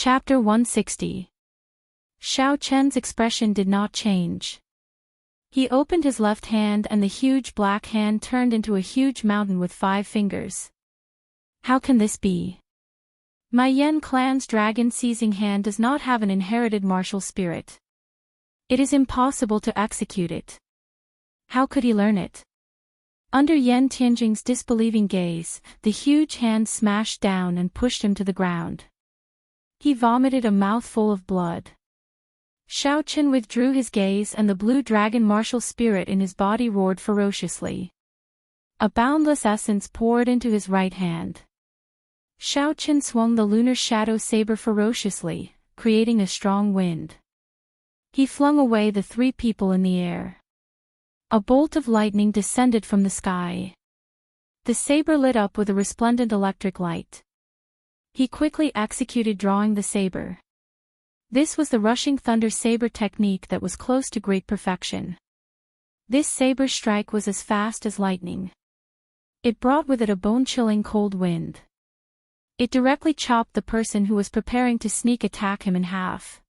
Chapter 160. Xiao Chen's expression did not change. He opened his left hand and the huge black hand turned into a huge mountain with 5 fingers. How can this be? My Yen clan's dragon-seizing hand does not have an inherited martial spirit. It is impossible to execute it. How could he learn it? Under Yen Tianjing's disbelieving gaze, the huge hand smashed down and pushed him to the ground. He vomited a mouthful of blood. Xiao Chen withdrew his gaze and the blue dragon martial spirit in his body roared ferociously. A boundless essence poured into his right hand. Xiao Chen swung the lunar shadow saber ferociously, creating a strong wind. He flung away the 3 people in the air. A bolt of lightning descended from the sky. The saber lit up with a resplendent electric light. He quickly executed drawing the saber. This was the rushing thunder saber technique that was close to great perfection. This saber strike was as fast as lightning. It brought with it a bone-chilling cold wind. It directly chopped the person who was preparing to sneak attack him in half.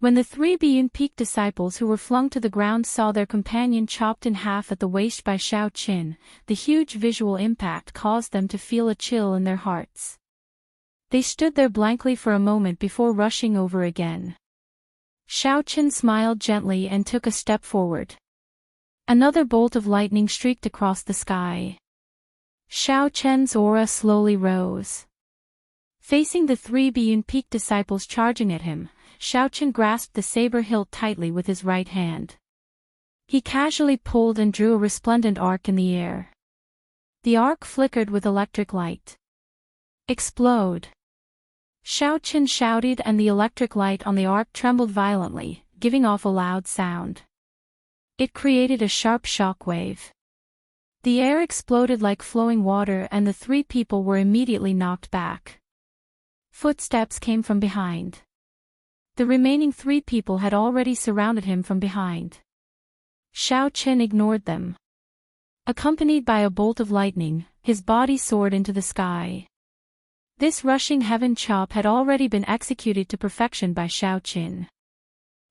When the 3 Biyun Peak disciples who were flung to the ground saw their companion chopped in half at the waist by Xiao Qin, the huge visual impact caused them to feel a chill in their hearts. They stood there blankly for a moment before rushing over again. Xiao Qin smiled gently and took a step forward. Another bolt of lightning streaked across the sky. Xiao Chen's aura slowly rose. Facing the 3 Biyun Peak disciples charging at him, Xiao Chen grasped the saber hilt tightly with his right hand. He casually pulled and drew a resplendent arc in the air. The arc flickered with electric light. Explode! Xiao Chen shouted and the electric light on the arc trembled violently, giving off a loud sound. It created a sharp shock wave. The air exploded like flowing water and the 3 people were immediately knocked back. Footsteps came from behind. The remaining 3 people had already surrounded him from behind. Xiao Chen ignored them. Accompanied by a bolt of lightning, his body soared into the sky. This rushing heaven chop had already been executed to perfection by Xiao Qin.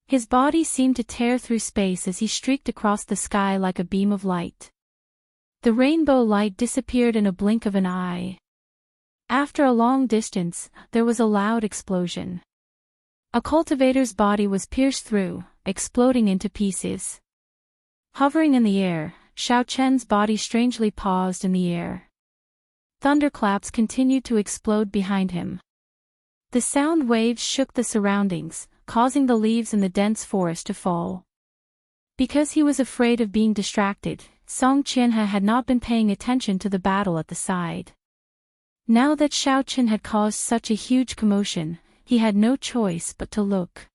His body seemed to tear through space as he streaked across the sky like a beam of light. The rainbow light disappeared in a blink of an eye. After a long distance, there was a loud explosion. A cultivator's body was pierced through, exploding into pieces. Hovering in the air, Xiao Chen's body strangely paused in the air. Thunderclaps continued to explode behind him. The sound waves shook the surroundings, causing the leaves in the dense forest to fall. Because he was afraid of being distracted, Song Qianhe had not been paying attention to the battle at the side. Now that Xiao Chen had caused such a huge commotion, he had no choice but to look.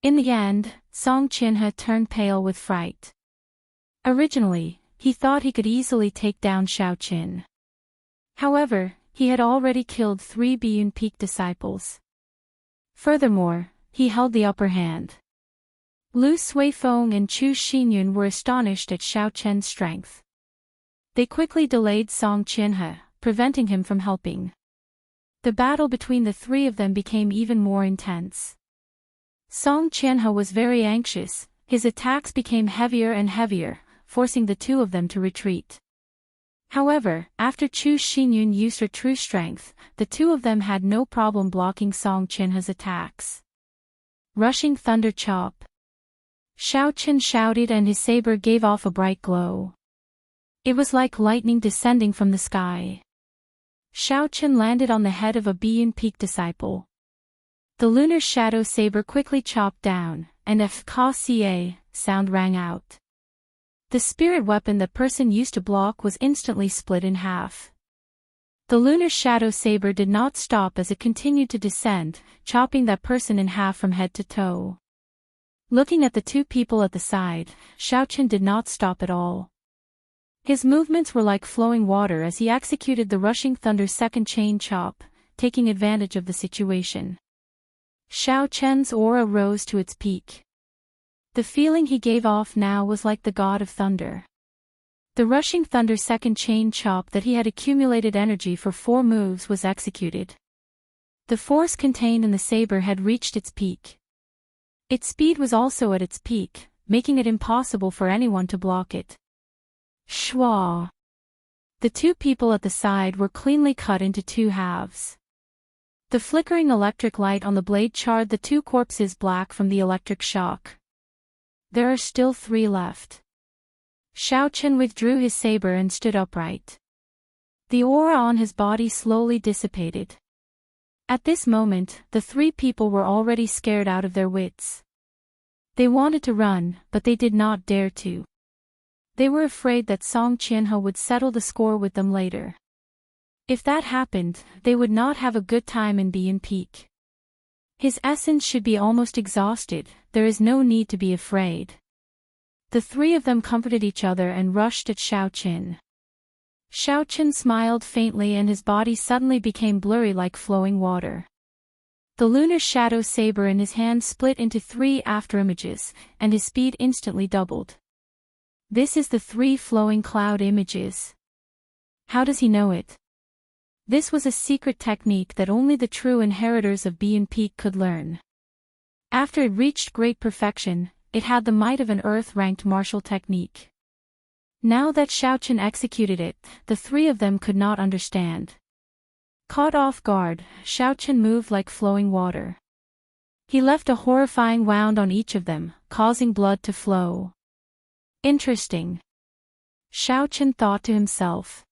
In the end, Song Qianhe turned pale with fright. Originally, he thought he could easily take down Xiao Qin. However, he had already killed 3 Biyun Peak disciples. Furthermore, he held the upper hand. Lu Suifeng and Chu Xinyun were astonished at Xiao Chen's strength. They quickly delayed Song Qianhe, preventing him from helping. The battle between the 3 of them became even more intense. Song Qianhe was very anxious, his attacks became heavier and heavier, forcing the 2 of them to retreat. However, after Chu Xinyun used her true strength, the 2 of them had no problem blocking Song Qianhe's attacks. Rushing thunder chop. Xiao Chen shouted and his saber gave off a bright glow. It was like lightning descending from the sky. Xiao Chen landed on the head of a Biyun Peak disciple. The lunar shadow saber quickly chopped down, and a fka sound rang out. The spirit weapon the person used to block was instantly split in half. The lunar shadow saber did not stop as it continued to descend, chopping that person in half from head to toe. Looking at the 2 people at the side, Xiao Chen did not stop at all. His movements were like flowing water as he executed the rushing thunder second chain chop, taking advantage of the situation. Xiao Chen's aura rose to its peak. The feeling he gave off now was like the god of thunder. The rushing thunder second chain chop that he had accumulated energy for 4 moves was executed. The force contained in the saber had reached its peak. Its speed was also at its peak, making it impossible for anyone to block it. Shwa! The two people at the side were cleanly cut into two halves. The flickering electric light on the blade charred the two corpses black from the electric shock. There are still 3 left. Xiao Chen withdrew his saber and stood upright. The aura on his body slowly dissipated. At this moment, the 3 people were already scared out of their wits. They wanted to run, but they did not dare to. They were afraid that Song Qianhe would settle the score with them later. If that happened, they would not have a good time in Bian Peak. His essence should be almost exhausted, there is no need to be afraid. The 3 of them comforted each other and rushed at Xiao Qin. Xiao Qin smiled faintly and his body suddenly became blurry like flowing water. The lunar shadow saber in his hand split into 3 afterimages, and his speed instantly doubled. This is the 3 flowing cloud images. How does he know it? This was a secret technique that only the true inheritors of Bian Peak could learn. After it reached great perfection, it had the might of an Earth-ranked martial technique. Now that Xiao Chen executed it, the 3 of them could not understand. Caught off guard, Xiao Chen moved like flowing water. He left a horrifying wound on each of them, causing blood to flow. Interesting. Xiao Chen thought to himself.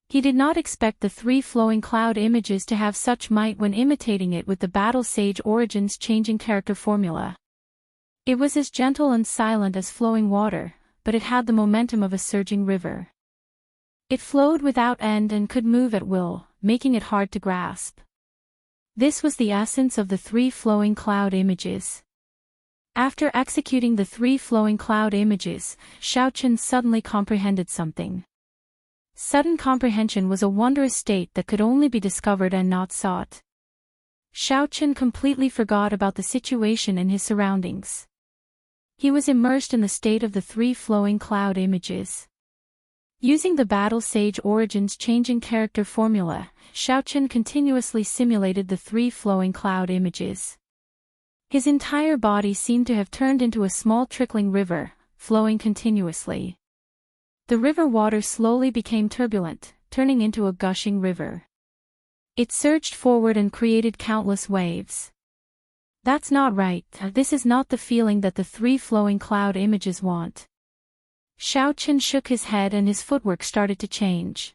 He did not expect the 3 flowing cloud images to have such might when imitating it with the Battle Sage Origins changing character formula. It was as gentle and silent as flowing water, but it had the momentum of a surging river. It flowed without end and could move at will, making it hard to grasp. This was the essence of the 3 flowing cloud images. After executing the 3 flowing cloud images, Xiao Chen suddenly comprehended something. Sudden comprehension was a wondrous state that could only be discovered and not sought. Xiao Chen completely forgot about the situation and his surroundings. He was immersed in the state of the 3 flowing cloud images. Using the Battle Sage Origins changing character formula, Xiao Chen continuously simulated the 3 flowing cloud images. His entire body seemed to have turned into a small trickling river, flowing continuously. The river water slowly became turbulent, turning into a gushing river. It surged forward and created countless waves. That's not right, this is not the feeling that the 3 flowing cloud images want. Xiao Chen shook his head and his footwork started to change.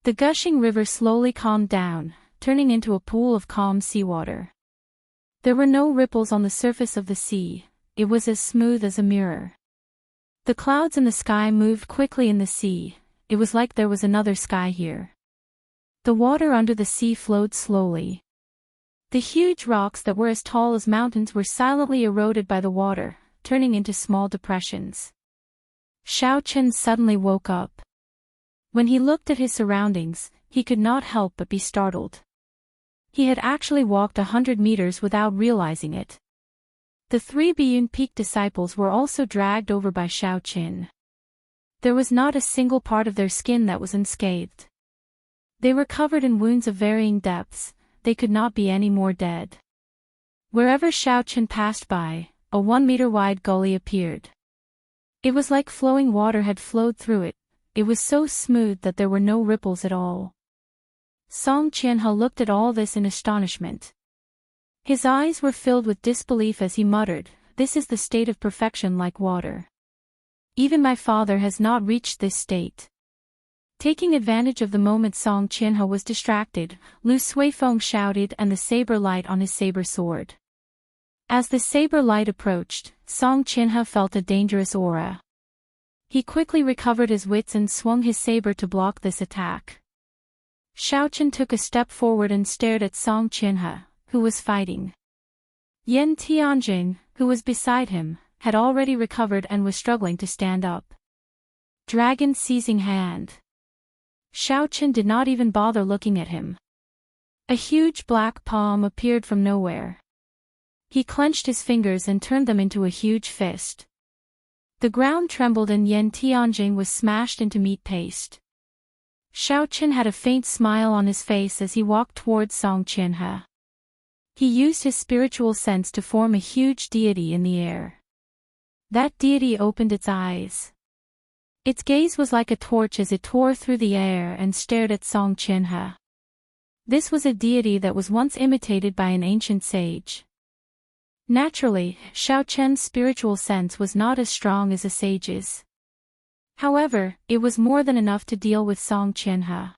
The gushing river slowly calmed down, turning into a pool of calm seawater. There were no ripples on the surface of the sea, it was as smooth as a mirror. The clouds in the sky moved quickly in the sea, it was like there was another sky here. The water under the sea flowed slowly. The huge rocks that were as tall as mountains were silently eroded by the water, turning into small depressions. Xiao Chen suddenly woke up. When he looked at his surroundings, he could not help but be startled. He had actually walked 100 meters without realizing it. The 3 Bian Peak disciples were also dragged over by Xiao Chen. There was not a single part of their skin that was unscathed. They were covered in wounds of varying depths, they could not be any more dead. Wherever Xiao Chen passed by, a 1-meter-wide gully appeared. It was like flowing water had flowed through it, it was so smooth that there were no ripples at all. Song Qianhe looked at all this in astonishment. His eyes were filled with disbelief as he muttered, "This is the state of perfection like water. Even my father has not reached this state." Taking advantage of the moment Song Qianhe was distracted, Lu Suifeng shouted and the saber light on his saber soared. As the saber light approached, Song Qianhe felt a dangerous aura. He quickly recovered his wits and swung his saber to block this attack. Xiao Chen took a step forward and stared at Song Qianhe, who was fighting. Yan Tianjing, who was beside him, had already recovered and was struggling to stand up. Dragon seizing hand. Xiao Chen did not even bother looking at him. A huge black palm appeared from nowhere. He clenched his fingers and turned them into a huge fist. The ground trembled and Yan Tianjing was smashed into meat paste. Xiao Chen had a faint smile on his face as he walked towards Song Qianhe. He used his spiritual sense to form a huge deity in the air. That deity opened its eyes. Its gaze was like a torch as it tore through the air and stared at Song Qianhe. This was a deity that was once imitated by an ancient sage. Naturally, Xiao Chen's spiritual sense was not as strong as a sage's. However, it was more than enough to deal with Song Qianhe.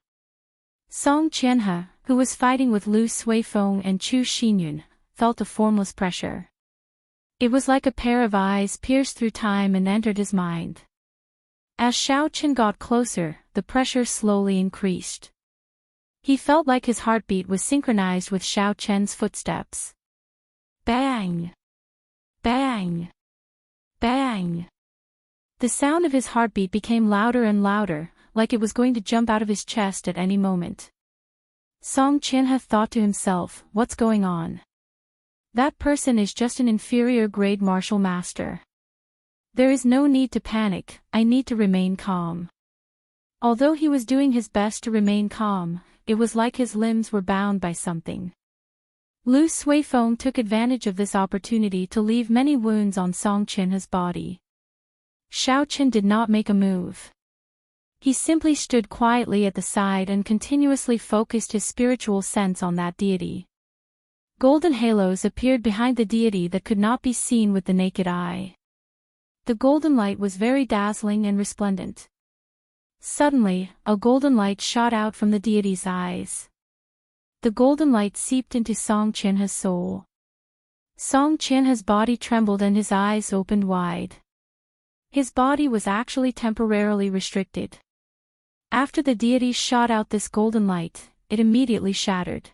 Song Qianhe, who was fighting with Lu Suifeng and Chu Xinyun, felt a formless pressure. It was like a pair of eyes pierced through time and entered his mind. As Xiao Chen got closer, the pressure slowly increased. He felt like his heartbeat was synchronized with Xiao Chen's footsteps. Bang! Bang! Bang! The sound of his heartbeat became louder and louder, like it was going to jump out of his chest at any moment. Song Qianhe thought to himself, what's going on? That person is just an inferior grade martial master. There is no need to panic, I need to remain calm. Although he was doing his best to remain calm, it was like his limbs were bound by something. Lu Suifeng took advantage of this opportunity to leave many wounds on Song Qianhe's body. Xiao Chen did not make a move. He simply stood quietly at the side and continuously focused his spiritual sense on that deity. Golden halos appeared behind the deity that could not be seen with the naked eye. The golden light was very dazzling and resplendent. Suddenly, a golden light shot out from the deity's eyes. The golden light seeped into Song Qianhe's soul. Song Qianhe's body trembled and his eyes opened wide. His body was actually temporarily restricted. After the deity shot out this golden light, it immediately shattered.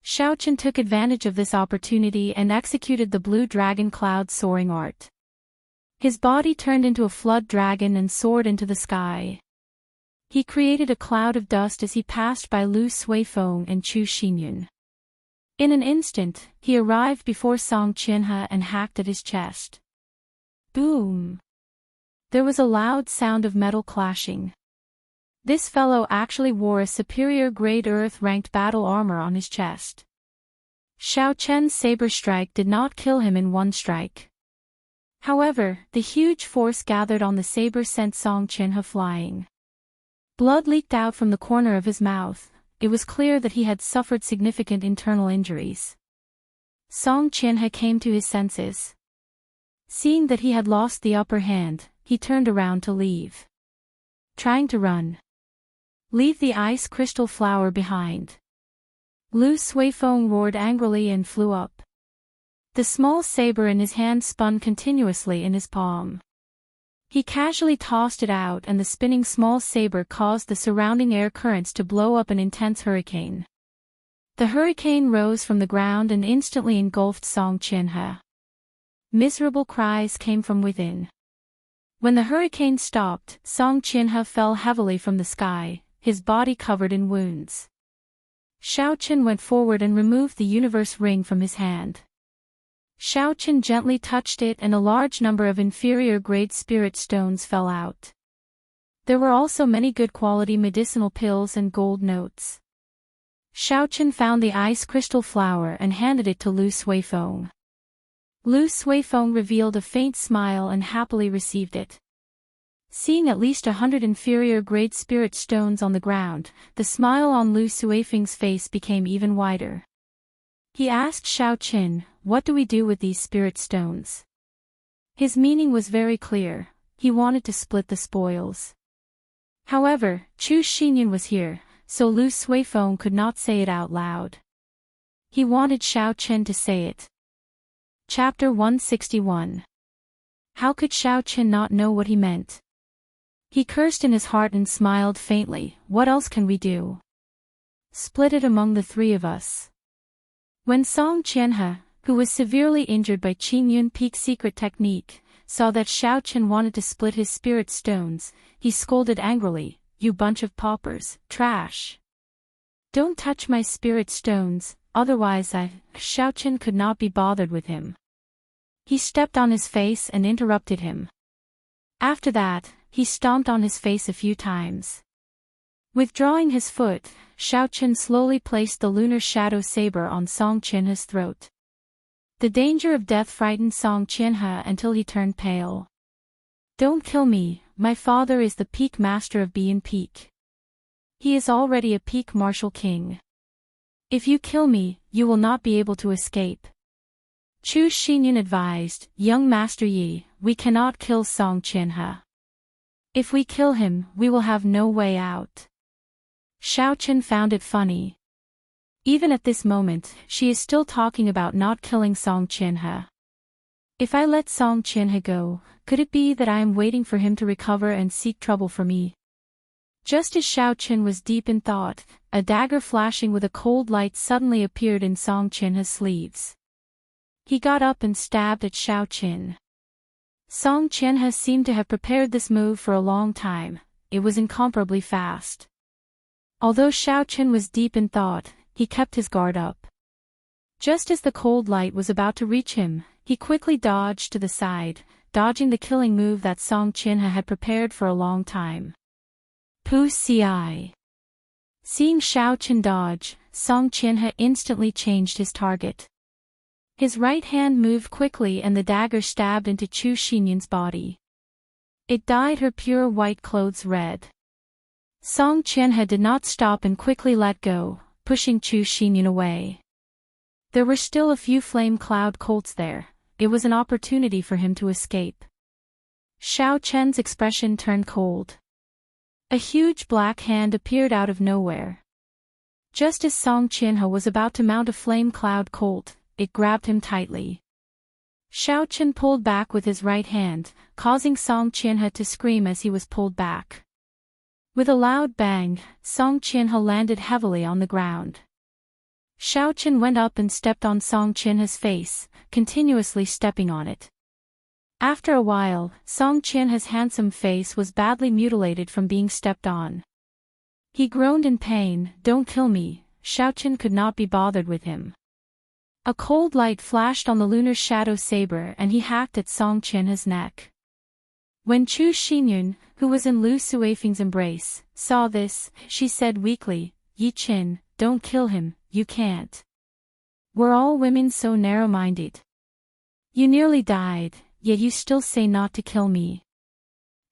Xiao Chen took advantage of this opportunity and executed the blue dragon cloud soaring art. His body turned into a flood dragon and soared into the sky. He created a cloud of dust as he passed by Lu Suifeng and Chu Xinyun. In an instant, he arrived before Song Qianhe and hacked at his chest. Boom! There was a loud sound of metal clashing. This fellow actually wore a superior grade earth-ranked battle armor on his chest. Xiao Chen's saber strike did not kill him in one strike. However, the huge force gathered on the saber sent Song Qianhe flying. Blood leaked out from the corner of his mouth. It was clear that he had suffered significant internal injuries. Song Qianhe came to his senses. Seeing that he had lost the upper hand, he turned around to leave. Trying to run. Leave the ice crystal flower behind. Lu Suifeng roared angrily and flew up. The small saber in his hand spun continuously in his palm. He casually tossed it out and the spinning small saber caused the surrounding air currents to blow up an intense hurricane. The hurricane rose from the ground and instantly engulfed Song Qianhe. Miserable cries came from within. When the hurricane stopped, Song Qianhe fell heavily from the sky, his body covered in wounds. Xiao Chen went forward and removed the universe ring from his hand. Xiao Chen gently touched it and a large number of inferior-grade spirit stones fell out. There were also many good-quality medicinal pills and gold notes. Xiao Chen found the ice crystal flower and handed it to Lu Suifeng. Lu Suifeng revealed a faint smile and happily received it. Seeing at least 100 inferior-grade spirit stones on the ground, the smile on Lu Suifeng's face became even wider. He asked Xiao Chen, "What do we do with these spirit stones?" His meaning was very clear. He wanted to split the spoils. However, Chu Xinyun was here, so Lu Suifeng could not say it out loud. He wanted Xiao Chen to say it. Chapter 161. How could Xiao Chen not know what he meant? He cursed in his heart and smiled faintly. What else can we do? Split it among the three of us. When Song Qianhe, who was severely injured by Qingyun Peak's secret technique, saw that Xiao Chen wanted to split his spirit stones, he scolded angrily, "You bunch of paupers, trash! Don't touch my spirit stones, otherwise Xiao Chen could not be bothered with him. He stepped on his face and interrupted him. After that, he stomped on his face a few times. Withdrawing his foot, Xiao Chen slowly placed the lunar shadow saber on Song Qianhe's throat. The danger of death frightened Song Qianhe until he turned pale. "Don't kill me, my father is the peak master of Bian Peak. He is already a peak martial king. If you kill me, you will not be able to escape." Chu Xinyun advised, "Young Master Yi, we cannot kill Song Qianhe. If we kill him, we will have no way out." Xiao Chen found it funny. Even at this moment, she is still talking about not killing Song Qianhe. If I let Song Qianhe go, could it be that I am waiting for him to recover and seek trouble for me? Just as Xiao Chen was deep in thought, a dagger flashing with a cold light suddenly appeared in Song Qianhe's sleeves. He got up and stabbed at Xiao Chen. Song Qianhe seemed to have prepared this move for a long time. It was incomparably fast. Although Xiao Chen was deep in thought, he kept his guard up. Just as the cold light was about to reach him, he quickly dodged to the side, dodging the killing move that Song Qianhe had prepared for a long time. Pu Ci. Seeing Xiao Chen dodge, Song Qianhe instantly changed his target. His right hand moved quickly and the dagger stabbed into Chu Xinyun's body. It dyed her pure white clothes red. Song Qianhe did not stop and quickly let go, pushing Chu Xinyun away. There were still a few flame cloud colts there. It was an opportunity for him to escape. Xiao Chen's expression turned cold. A huge black hand appeared out of nowhere. Just as Song Qianhe was about to mount a flame cloud colt, it grabbed him tightly. Xiao Chen pulled back with his right hand, causing Song Qianhe to scream as he was pulled back. With a loud bang, Song Qianhe landed heavily on the ground. Xiao Chen went up and stepped on Song Qianhe's face, continuously stepping on it. After a while, Song Qianhe's handsome face was badly mutilated from being stepped on. He groaned in pain. "Don't kill me." Xiao Chen could not be bothered with him. A cold light flashed on the lunar shadow saber and he hacked at Song Qianhe's neck. When Chu Xinyun, who was in Lu Suifeng's embrace, saw this, she said weakly, "Yi Qin, don't kill him, you can't. Were all women so narrow-minded? You nearly died, yet you still say not to kill me."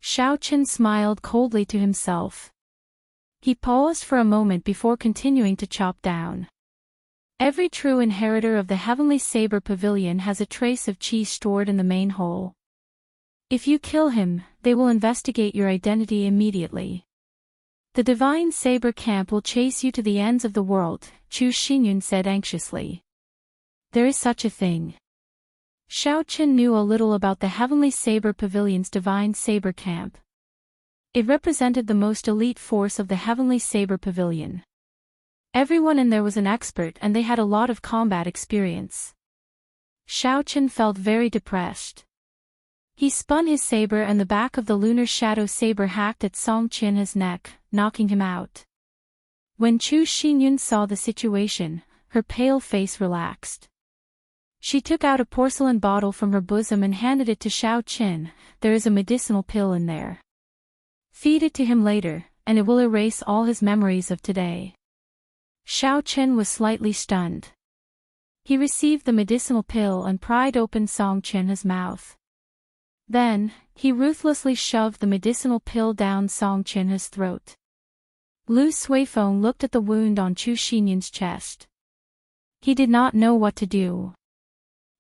Xiao Chen smiled coldly to himself. He paused for a moment before continuing to chop down. Every true inheritor of the Heavenly Saber Pavilion has a trace of qi stored in the main hole. If you kill him, they will investigate your identity immediately. The Divine Saber Camp will chase you to the ends of the world, Chu Xinyun said anxiously. There is such a thing. Xiao Chen knew a little about the Heavenly Saber Pavilion's Divine Saber Camp. It represented the most elite force of the Heavenly Saber Pavilion. Everyone in there was an expert and they had a lot of combat experience. Xiao Chen felt very depressed. He spun his saber and the back of the lunar shadow saber hacked at Song Qianhe's neck, knocking him out. When Chu Xinyun saw the situation, her pale face relaxed. She took out a porcelain bottle from her bosom and handed it to Xiao Chen. "There is a medicinal pill in there. Feed it to him later, and it will erase all his memories of today." Xiao Chen was slightly stunned. He received the medicinal pill and pried open Song Qianhe's mouth. Then, he ruthlessly shoved the medicinal pill down Song Qianhe's throat. Lu Suifeng looked at the wound on Chu Xinyun's chest. He did not know what to do.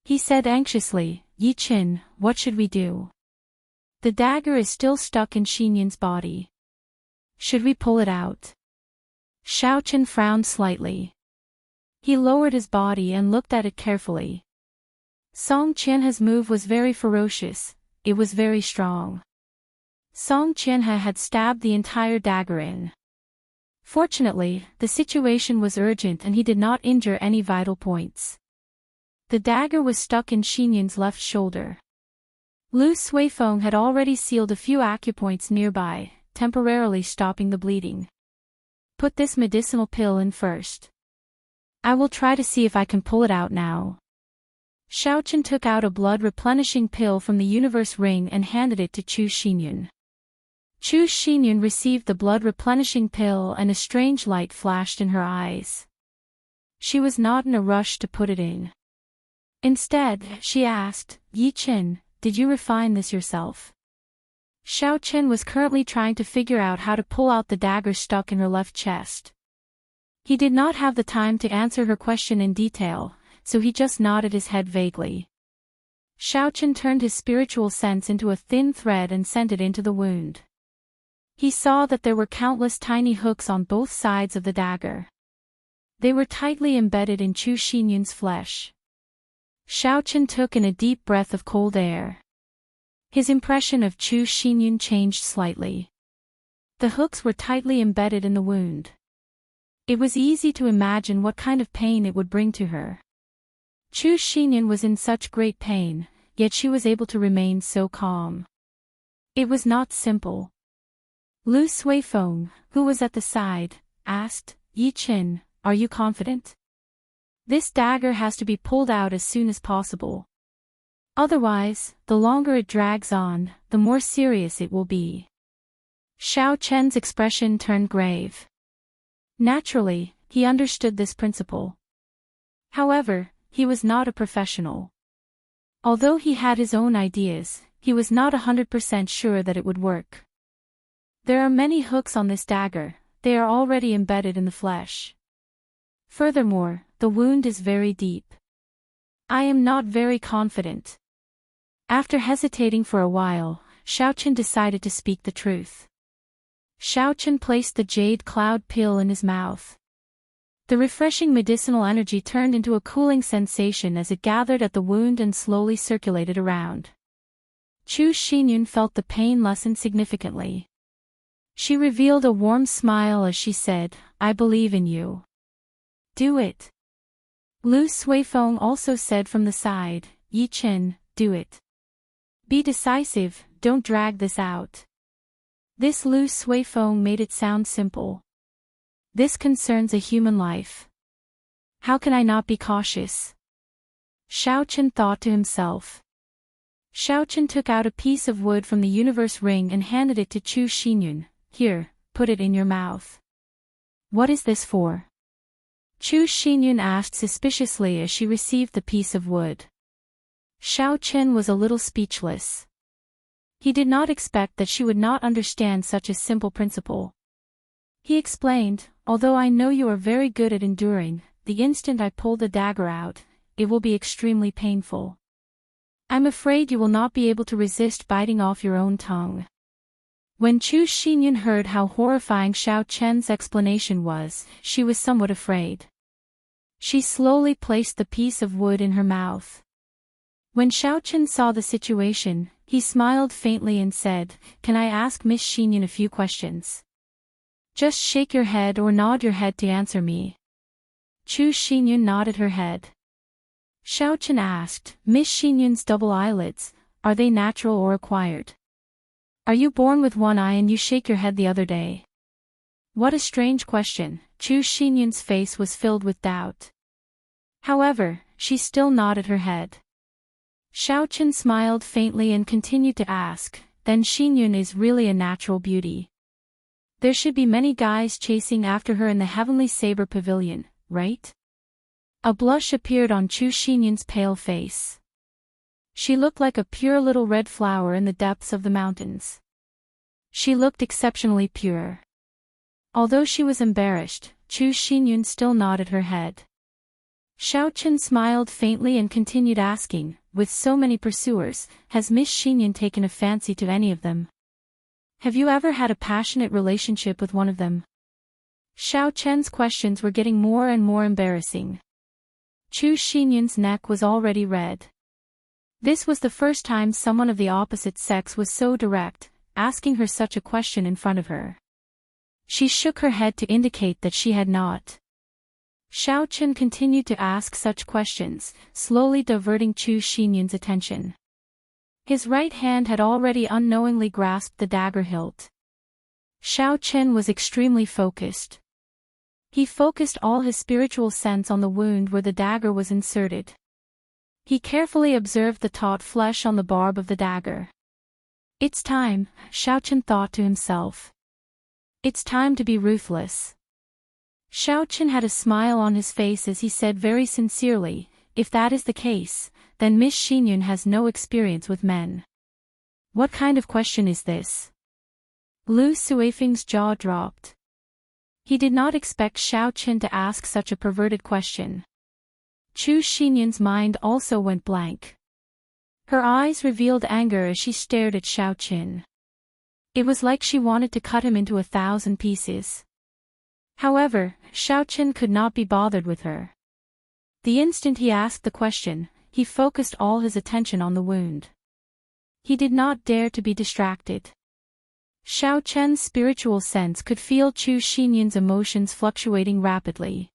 He said anxiously, "Yi Qin, what should we do? The dagger is still stuck in Xinyun's body. Should we pull it out?" Xiao Chen frowned slightly. He lowered his body and looked at it carefully. Song Qianhe's move was very ferocious, it was very strong. Song Qianhe had stabbed the entire dagger in. Fortunately, the situation was urgent and he did not injure any vital points. The dagger was stuck in Xinyun's left shoulder. Lu Suifeng had already sealed a few acupoints nearby, temporarily stopping the bleeding. "Put this medicinal pill in first. I will try to see if I can pull it out now." Xiao Chen took out a blood-replenishing pill from the universe ring and handed it to Chu Xinyun. Chu Xinyun received the blood-replenishing pill and a strange light flashed in her eyes. She was not in a rush to put it in. Instead, she asked, Yi Qin, did you refine this yourself? Xiao Chen was currently trying to figure out how to pull out the dagger stuck in her left chest. He did not have the time to answer her question in detail, so he just nodded his head vaguely. Xiao Chen turned his spiritual sense into a thin thread and sent it into the wound. He saw that there were countless tiny hooks on both sides of the dagger. They were tightly embedded in Chu Xinyun's flesh. Xiao Chen took in a deep breath of cold air. His impression of Chu Xinyun changed slightly. The hooks were tightly embedded in the wound. It was easy to imagine what kind of pain it would bring to her. Chu Xinyun was in such great pain, yet she was able to remain so calm. It was not simple. Lu Suifeng, who was at the side, asked, Yi Qin, are you confident? This dagger has to be pulled out as soon as possible. Otherwise, the longer it drags on, the more serious it will be. Xiao Chen's expression turned grave. Naturally, he understood this principle. However, he was not a professional. Although he had his own ideas, he was not 100% sure that it would work. There are many hooks on this dagger, they are already embedded in the flesh. Furthermore, the wound is very deep. I am not very confident. After hesitating for a while, Xiao Chen decided to speak the truth. Xiao Chen placed the jade cloud pill in his mouth. The refreshing medicinal energy turned into a cooling sensation as it gathered at the wound and slowly circulated around. Chu Xinyun felt the pain lessen significantly. She revealed a warm smile as she said, I believe in you. Do it. Lu Suifeng also said from the side, Yi Qin, do it. Be decisive, don't drag this out. This Lu Suifeng made it sound simple. This concerns a human life. How can I not be cautious? Xiao Chen thought to himself. Xiao Chen took out a piece of wood from the universe ring and handed it to Chu Xinyun. Here, put it in your mouth. What is this for? Chu Xinyun asked suspiciously as she received the piece of wood. Xiao Chen was a little speechless. He did not expect that she would not understand such a simple principle. He explained, although I know you are very good at enduring, the instant I pull the dagger out, it will be extremely painful. I'm afraid you will not be able to resist biting off your own tongue. When Chu Xinyun heard how horrifying Xiao Chen's explanation was, she was somewhat afraid. She slowly placed the piece of wood in her mouth. When Xiao Chen saw the situation, he smiled faintly and said, Can I ask Miss Xinyun a few questions? Just shake your head or nod your head to answer me. Chu Xinyun nodded her head. Xiao Chen asked, Miss Xinyun's double eyelids, are they natural or acquired? Are you born with one eye and you shake your head the other day? What a strange question. Chu Xinyun's face was filled with doubt. However, she still nodded her head. Xiao Chen smiled faintly and continued to ask, then Xinyun is really a natural beauty. There should be many guys chasing after her in the heavenly saber pavilion, right? A blush appeared on Chu Xinyun's pale face. She looked like a pure little red flower in the depths of the mountains. She looked exceptionally pure. Although she was embarrassed, Chu Xinyun still nodded her head. Xiao Chen smiled faintly and continued asking, with so many pursuers, has Miss Xinyun taken a fancy to any of them? Have you ever had a passionate relationship with one of them? Xiao Chen's questions were getting more and more embarrassing. Chu Xinyun's neck was already red. This was the first time someone of the opposite sex was so direct, asking her such a question in front of her. She shook her head to indicate that she had not. Xiao Chen continued to ask such questions, slowly diverting Chu Xinyun's attention. His right hand had already unknowingly grasped the dagger hilt. Xiao Chen was extremely focused. He focused all his spiritual sense on the wound where the dagger was inserted. He carefully observed the taut flesh on the barb of the dagger. It's time, Xiao Chen thought to himself. It's time to be ruthless. Xiao Chen had a smile on his face as he said very sincerely, if that is the case, then Miss Xinyun has no experience with men. What kind of question is this? Lu Suifeng's jaw dropped. He did not expect Xiao Chen to ask such a perverted question. Chu Xinyun's mind also went blank. Her eyes revealed anger as she stared at Xiao Chen. It was like she wanted to cut him into 1,000 pieces. However, Xiao Chen could not be bothered with her. The instant he asked the question, he focused all his attention on the wound. He did not dare to be distracted. Xiao Chen's spiritual sense could feel Chu Xinyun's emotions fluctuating rapidly.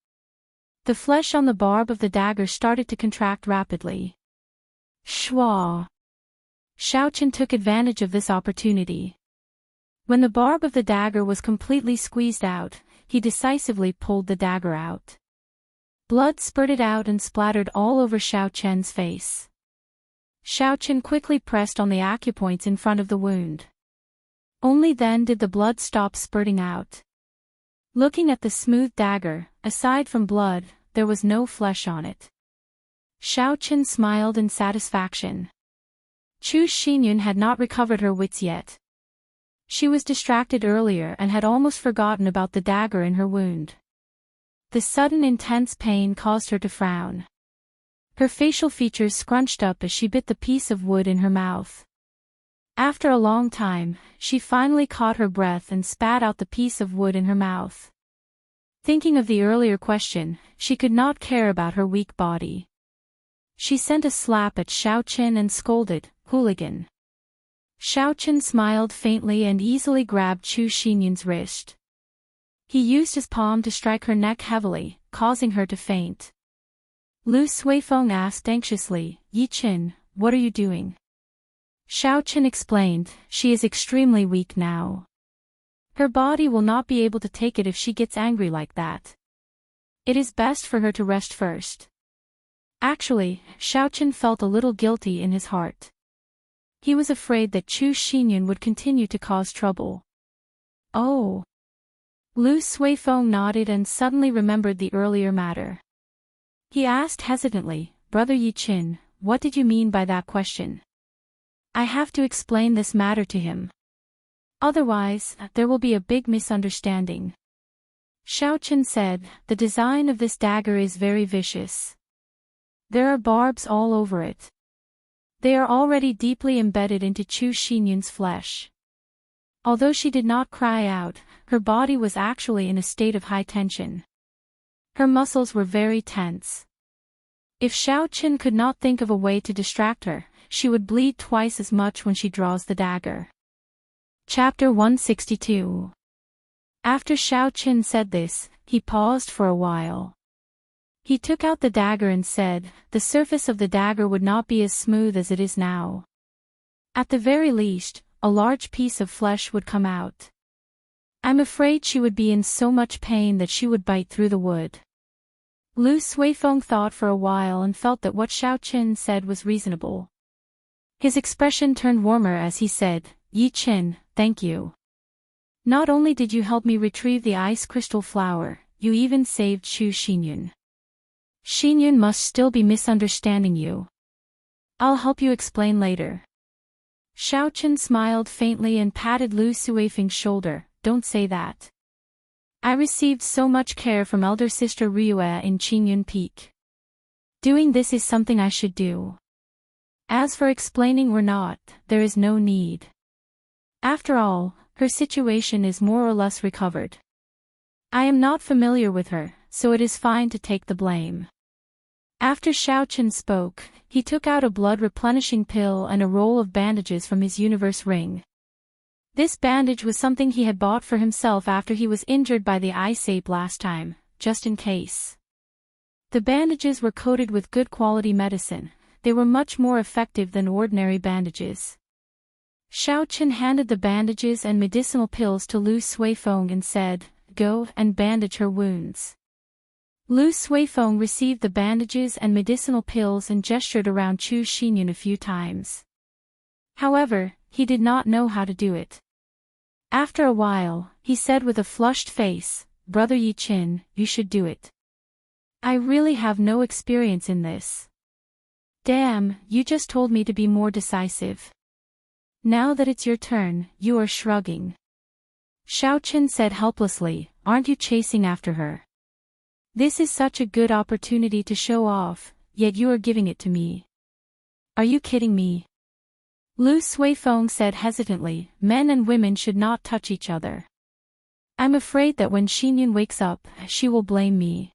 The flesh on the barb of the dagger started to contract rapidly. Shwa! Xiao Chen took advantage of this opportunity. When the barb of the dagger was completely squeezed out, he decisively pulled the dagger out. Blood spurted out and splattered all over Xiao Chen's face. Xiao Chen quickly pressed on the acupoints in front of the wound. Only then did the blood stop spurting out. Looking at the smooth dagger, aside from blood, there was no flesh on it. Xiao Chen smiled in satisfaction. Chu Xinyun had not recovered her wits yet. She was distracted earlier and had almost forgotten about the dagger in her wound. The sudden intense pain caused her to frown. Her facial features scrunched up as she bit the piece of wood in her mouth. After a long time, she finally caught her breath and spat out the piece of wood in her mouth. Thinking of the earlier question, she could not care about her weak body. She sent a slap at Xiao Chen and scolded, "Hooligan." Xiao Chen smiled faintly and easily grabbed Chu Xinyun's wrist. He used his palm to strike her neck heavily, causing her to faint. Lu Suifeng asked anxiously, "Yi Chen, what are you doing?" Xiao Chen explained, "She is extremely weak now. Her body will not be able to take it if she gets angry like that. It is best for her to rest first." Actually, Xiao Chen felt a little guilty in his heart. He was afraid that Chu Xinyun would continue to cause trouble. Oh. Lu Suifeng nodded and suddenly remembered the earlier matter. He asked hesitantly, "Brother Yi Chen, what did you mean by that question? I have to explain this matter to him. Otherwise, there will be a big misunderstanding." Xiao Chen said, "The design of this dagger is very vicious. There are barbs all over it. They are already deeply embedded into Chu Xinyun's flesh." Although she did not cry out, her body was actually in a state of high tension. Her muscles were very tense. If Xiao Chen could not think of a way to distract her, she would bleed twice as much when she draws the dagger. Chapter 162. After Xiao Chen said this, he paused for a while. He took out the dagger and said, "The surface of the dagger would not be as smooth as it is now. At the very least, a large piece of flesh would come out. I'm afraid she would be in so much pain that she would bite through the wood." Lu Suifeng thought for a while and felt that what Xiao Chen said was reasonable. His expression turned warmer as he said, "Yi Chen, thank you. Not only did you help me retrieve the ice crystal flower, you even saved Chu Xinyun. Xinyun must still be misunderstanding you. I'll help you explain later." Xiao Chen smiled faintly and patted Lu Suifeng's shoulder, "Don't say that. I received so much care from elder sister Ryue in Qingyun Peak. Doing this is something I should do. As for explaining or not, there is no need. After all, her situation is more or less recovered. I am not familiar with her, so it is fine to take the blame." After Xiao Chen spoke, he took out a blood-replenishing pill and a roll of bandages from his universe ring. This bandage was something he had bought for himself after he was injured by the ice ape last time, just in case. The bandages were coated with good quality medicine. They were much more effective than ordinary bandages. Xiao Chen handed the bandages and medicinal pills to Lu Suifeng and said, "Go and bandage her wounds." Lu Suifeng received the bandages and medicinal pills and gestured around Chu Xinyun a few times. However, he did not know how to do it. After a while, he said with a flushed face, "Brother Yi Qin, you should do it. I really have no experience in this." "Damn, you just told me to be more decisive. Now that it's your turn, you are shrugging." Xiao Qin said helplessly, "Aren't you chasing after her? This is such a good opportunity to show off, yet you are giving it to me. Are you kidding me?" Lu Suifeng said hesitantly, "Men and women should not touch each other. I'm afraid that when Xinyun wakes up, she will blame me."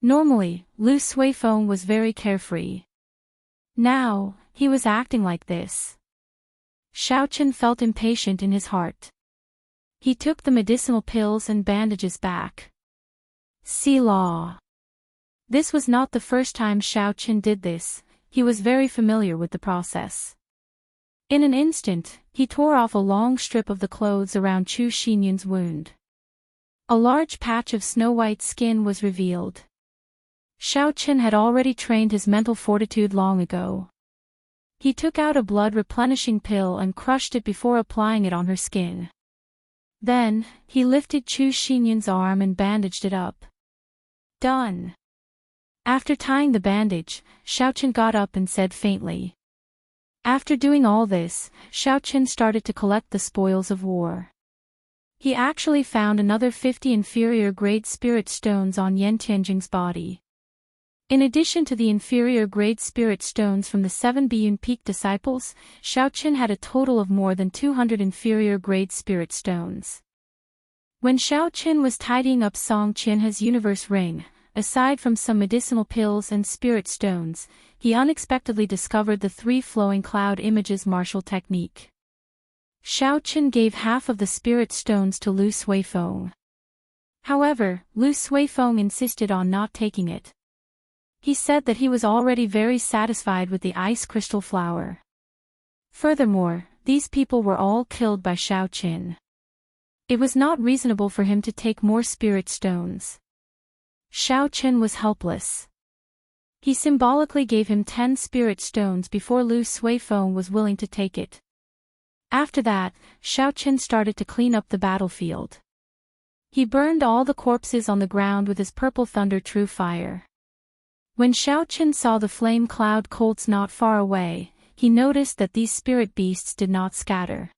Normally, Lu Suifeng was very carefree. Now, he was acting like this. Xiao Qin felt impatient in his heart. He took the medicinal pills and bandages back. See law. This was not the first time Xiao Qin did this, he was very familiar with the process. In an instant, he tore off a long strip of the clothes around Chu Xinyun's wound. A large patch of snow-white skin was revealed. Xiao Qin had already trained his mental fortitude long ago. He took out a blood-replenishing pill and crushed it before applying it on her skin. Then, he lifted Chu Xinyun's arm and bandaged it up. Done. After tying the bandage, Xiao Qin got up and said faintly. After doing all this, Xiao Qin started to collect the spoils of war. He actually found another 50 inferior-grade spirit stones on Yan Tianjing's body. In addition to the inferior-grade spirit stones from the 7 Biyun Peak disciples, Xiao Qin had a total of more than 200 inferior-grade spirit stones. When Xiao Qin was tidying up Song Qianhe's universe ring, aside from some medicinal pills and spirit stones, he unexpectedly discovered the 3 flowing cloud images martial technique. Xiao Qin gave half of the spirit stones to Lu Suifeng. However, Lu Suifeng insisted on not taking it. He said that he was already very satisfied with the ice crystal flower. Furthermore, these people were all killed by Xiao Qin. It was not reasonable for him to take more spirit stones. Xiao Qin was helpless. He symbolically gave him 10 spirit stones before Lu Suifeng was willing to take it. After that, Xiao Qin started to clean up the battlefield. He burned all the corpses on the ground with his purple thunder true fire. When Xiao Qin saw the flame cloud colts not far away, he noticed that these spirit beasts did not scatter.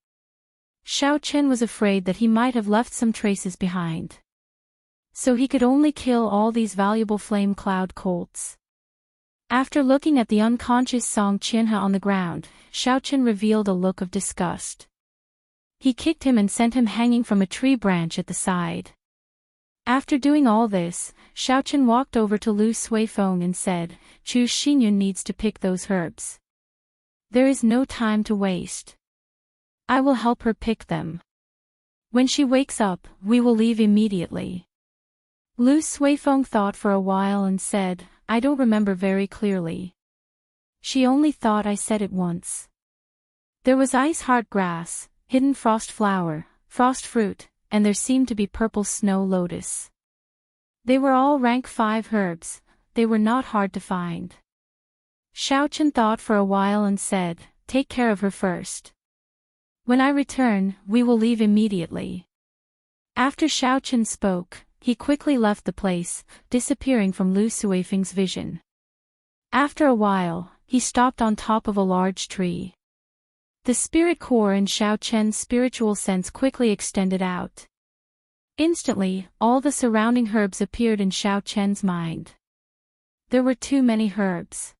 Xiao Qin was afraid that he might have left some traces behind. So he could only kill all these valuable flame cloud colts. After looking at the unconscious Song Qianhe on the ground, Xiao Qin revealed a look of disgust. He kicked him and sent him hanging from a tree branch at the side. After doing all this, Xiao Qin walked over to Lu Suifeng and said, "Chu Xinyun needs to pick those herbs. There is no time to waste. I will help her pick them. When she wakes up, we will leave immediately." Lu Suifeng thought for a while and said, "I don't remember very clearly. She only thought I said it once." There was ice heart grass, hidden frost flower, frost fruit, and there seemed to be purple snow lotus. They were all rank 5 herbs, they were not hard to find. Xiao Qin thought for a while and said, "Take care of her first. When I return, we will leave immediately." After Xiao Qin spoke, he quickly left the place, disappearing from Lu Suifeng's vision. After a while, he stopped on top of a large tree. The spirit core in Xiao Qin's spiritual sense quickly extended out. Instantly, all the surrounding herbs appeared in Xiao Qin's mind. There were too many herbs.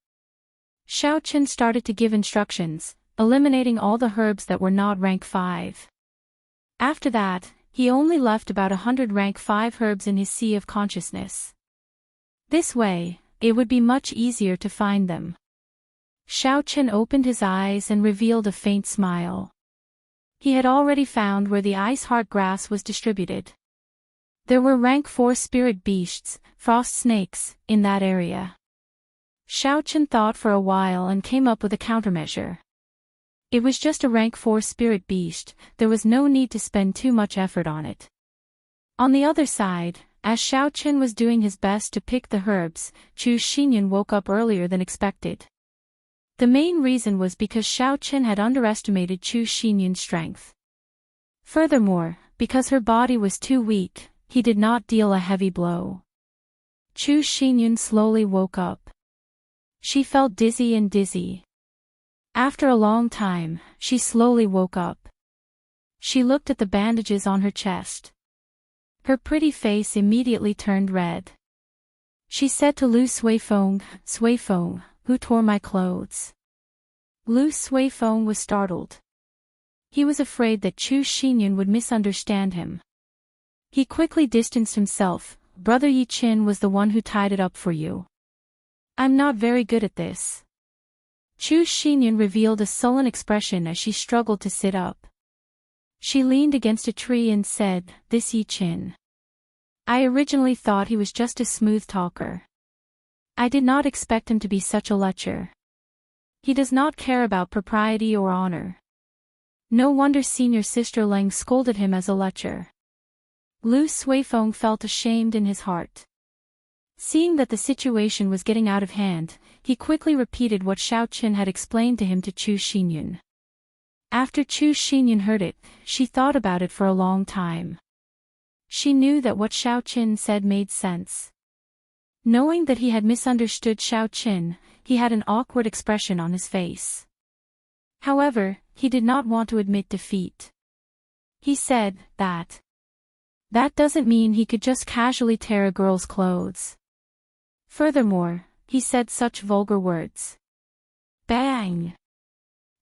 Xiao Qin started to give instructions, eliminating all the herbs that were not rank 5. After that, he only left about 100 rank 5 herbs in his sea of consciousness. This way, it would be much easier to find them. Xiao Qin opened his eyes and revealed a faint smile. He had already found where the ice heart grass was distributed. There were rank 4 spirit beasts, frost snakes, in that area. Xiao Qin thought for a while and came up with a countermeasure. It was just a rank 4 spirit beast, there was no need to spend too much effort on it. On the other side, as Xiao Qin was doing his best to pick the herbs, Chu Xinyun woke up earlier than expected. The main reason was because Xiao Qin had underestimated Chu Xinyun's strength. Furthermore, because her body was too weak, he did not deal a heavy blow. Chu Xinyun slowly woke up. She felt dizzy. After a long time, she slowly woke up. She looked at the bandages on her chest. Her pretty face immediately turned red. She said to Lu Suifeng, "Suifeng, who tore my clothes?" Lu Suifeng was startled. He was afraid that Chu Xinyun would misunderstand him. He quickly distanced himself. "Brother Yi Qin was the one who tied it up for you. I'm not very good at this." Chu Xinyun revealed a sullen expression as she struggled to sit up. She leaned against a tree and said, "This Yi Qin. I originally thought he was just a smooth talker. I did not expect him to be such a lecher. He does not care about propriety or honor. No wonder senior sister Leng scolded him as a lecher." Lu Suifeng felt ashamed in his heart. Seeing that the situation was getting out of hand, he quickly repeated what Xiao Qin had explained to him to Chu Xinyun. After Chu Xinyun heard it, she thought about it for a long time. She knew that what Xiao Qin said made sense. Knowing that he had misunderstood Xiao Qin, he had an awkward expression on his face. However, he did not want to admit defeat. He said, that doesn't mean he could just casually tear a girl's clothes. Furthermore, he said such vulgar words. Bang!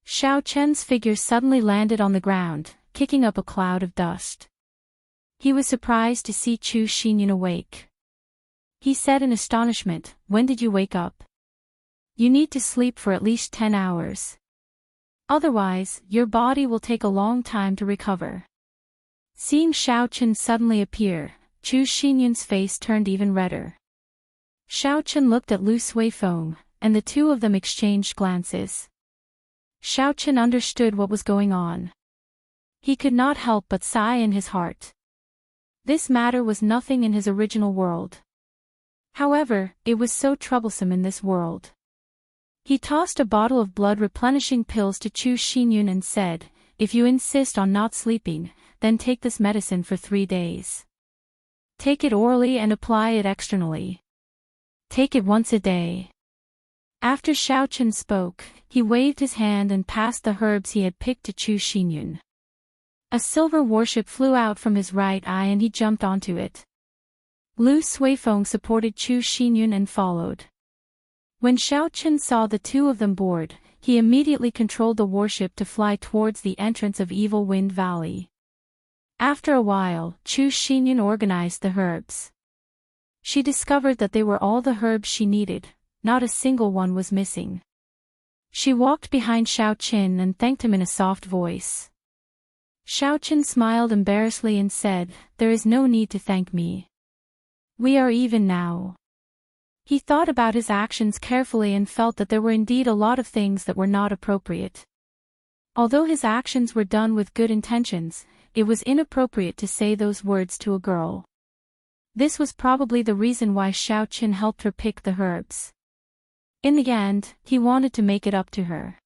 Xiao Chen's figure suddenly landed on the ground, kicking up a cloud of dust. He was surprised to see Chu Xinyun awake. He said in astonishment, "When did you wake up? You need to sleep for at least 10 hours. Otherwise, your body will take a long time to recover." Seeing Xiao Qin suddenly appear, Chu Xinyun's face turned even redder. Xiao Qin looked at Lu Suifeng, and the two of them exchanged glances. Xiao Qin understood what was going on. He could not help but sigh in his heart. This matter was nothing in his original world. However, it was so troublesome in this world. He tossed a bottle of blood-replenishing pills to Chu Xinyun and said, "If you insist on not sleeping, then take this medicine for 3 days. Take it orally and apply it externally. Take it once a day." After Xiao Qin spoke, he waved his hand and passed the herbs he had picked to Chu Xinyun. A silver warship flew out from his right eye and he jumped onto it. Lu Suifeng supported Chu Xinyun and followed. When Xiao Qin saw the two of them board, he immediately controlled the warship to fly towards the entrance of Evil Wind Valley. After a while, Chu Xinyun organized the herbs. She discovered that they were all the herbs she needed, not a single one was missing. She walked behind Xiao Qin and thanked him in a soft voice. Xiao Qin smiled embarrassedly and said, "There is no need to thank me. We are even now." He thought about his actions carefully and felt that there were indeed a lot of things that were not appropriate. Although his actions were done with good intentions, it was inappropriate to say those words to a girl. This was probably the reason why Xiao Qin helped her pick the herbs. In the end, he wanted to make it up to her.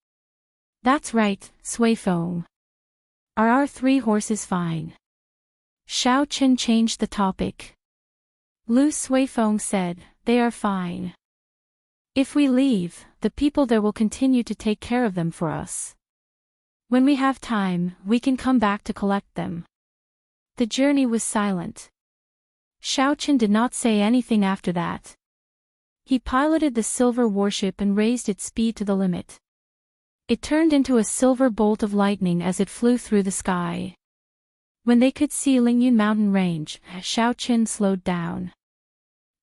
"That's right, Suifeng. Are our 3 horses fine?" Xiao Qin changed the topic. Lu Suifeng said, "They are fine. If we leave, the people there will continue to take care of them for us. When we have time, we can come back to collect them." The journey was silent. Xiao Qin did not say anything after that. He piloted the silver warship and raised its speed to the limit. It turned into a silver bolt of lightning as it flew through the sky. When they could see Lingyun mountain range, Xiao Qin slowed down.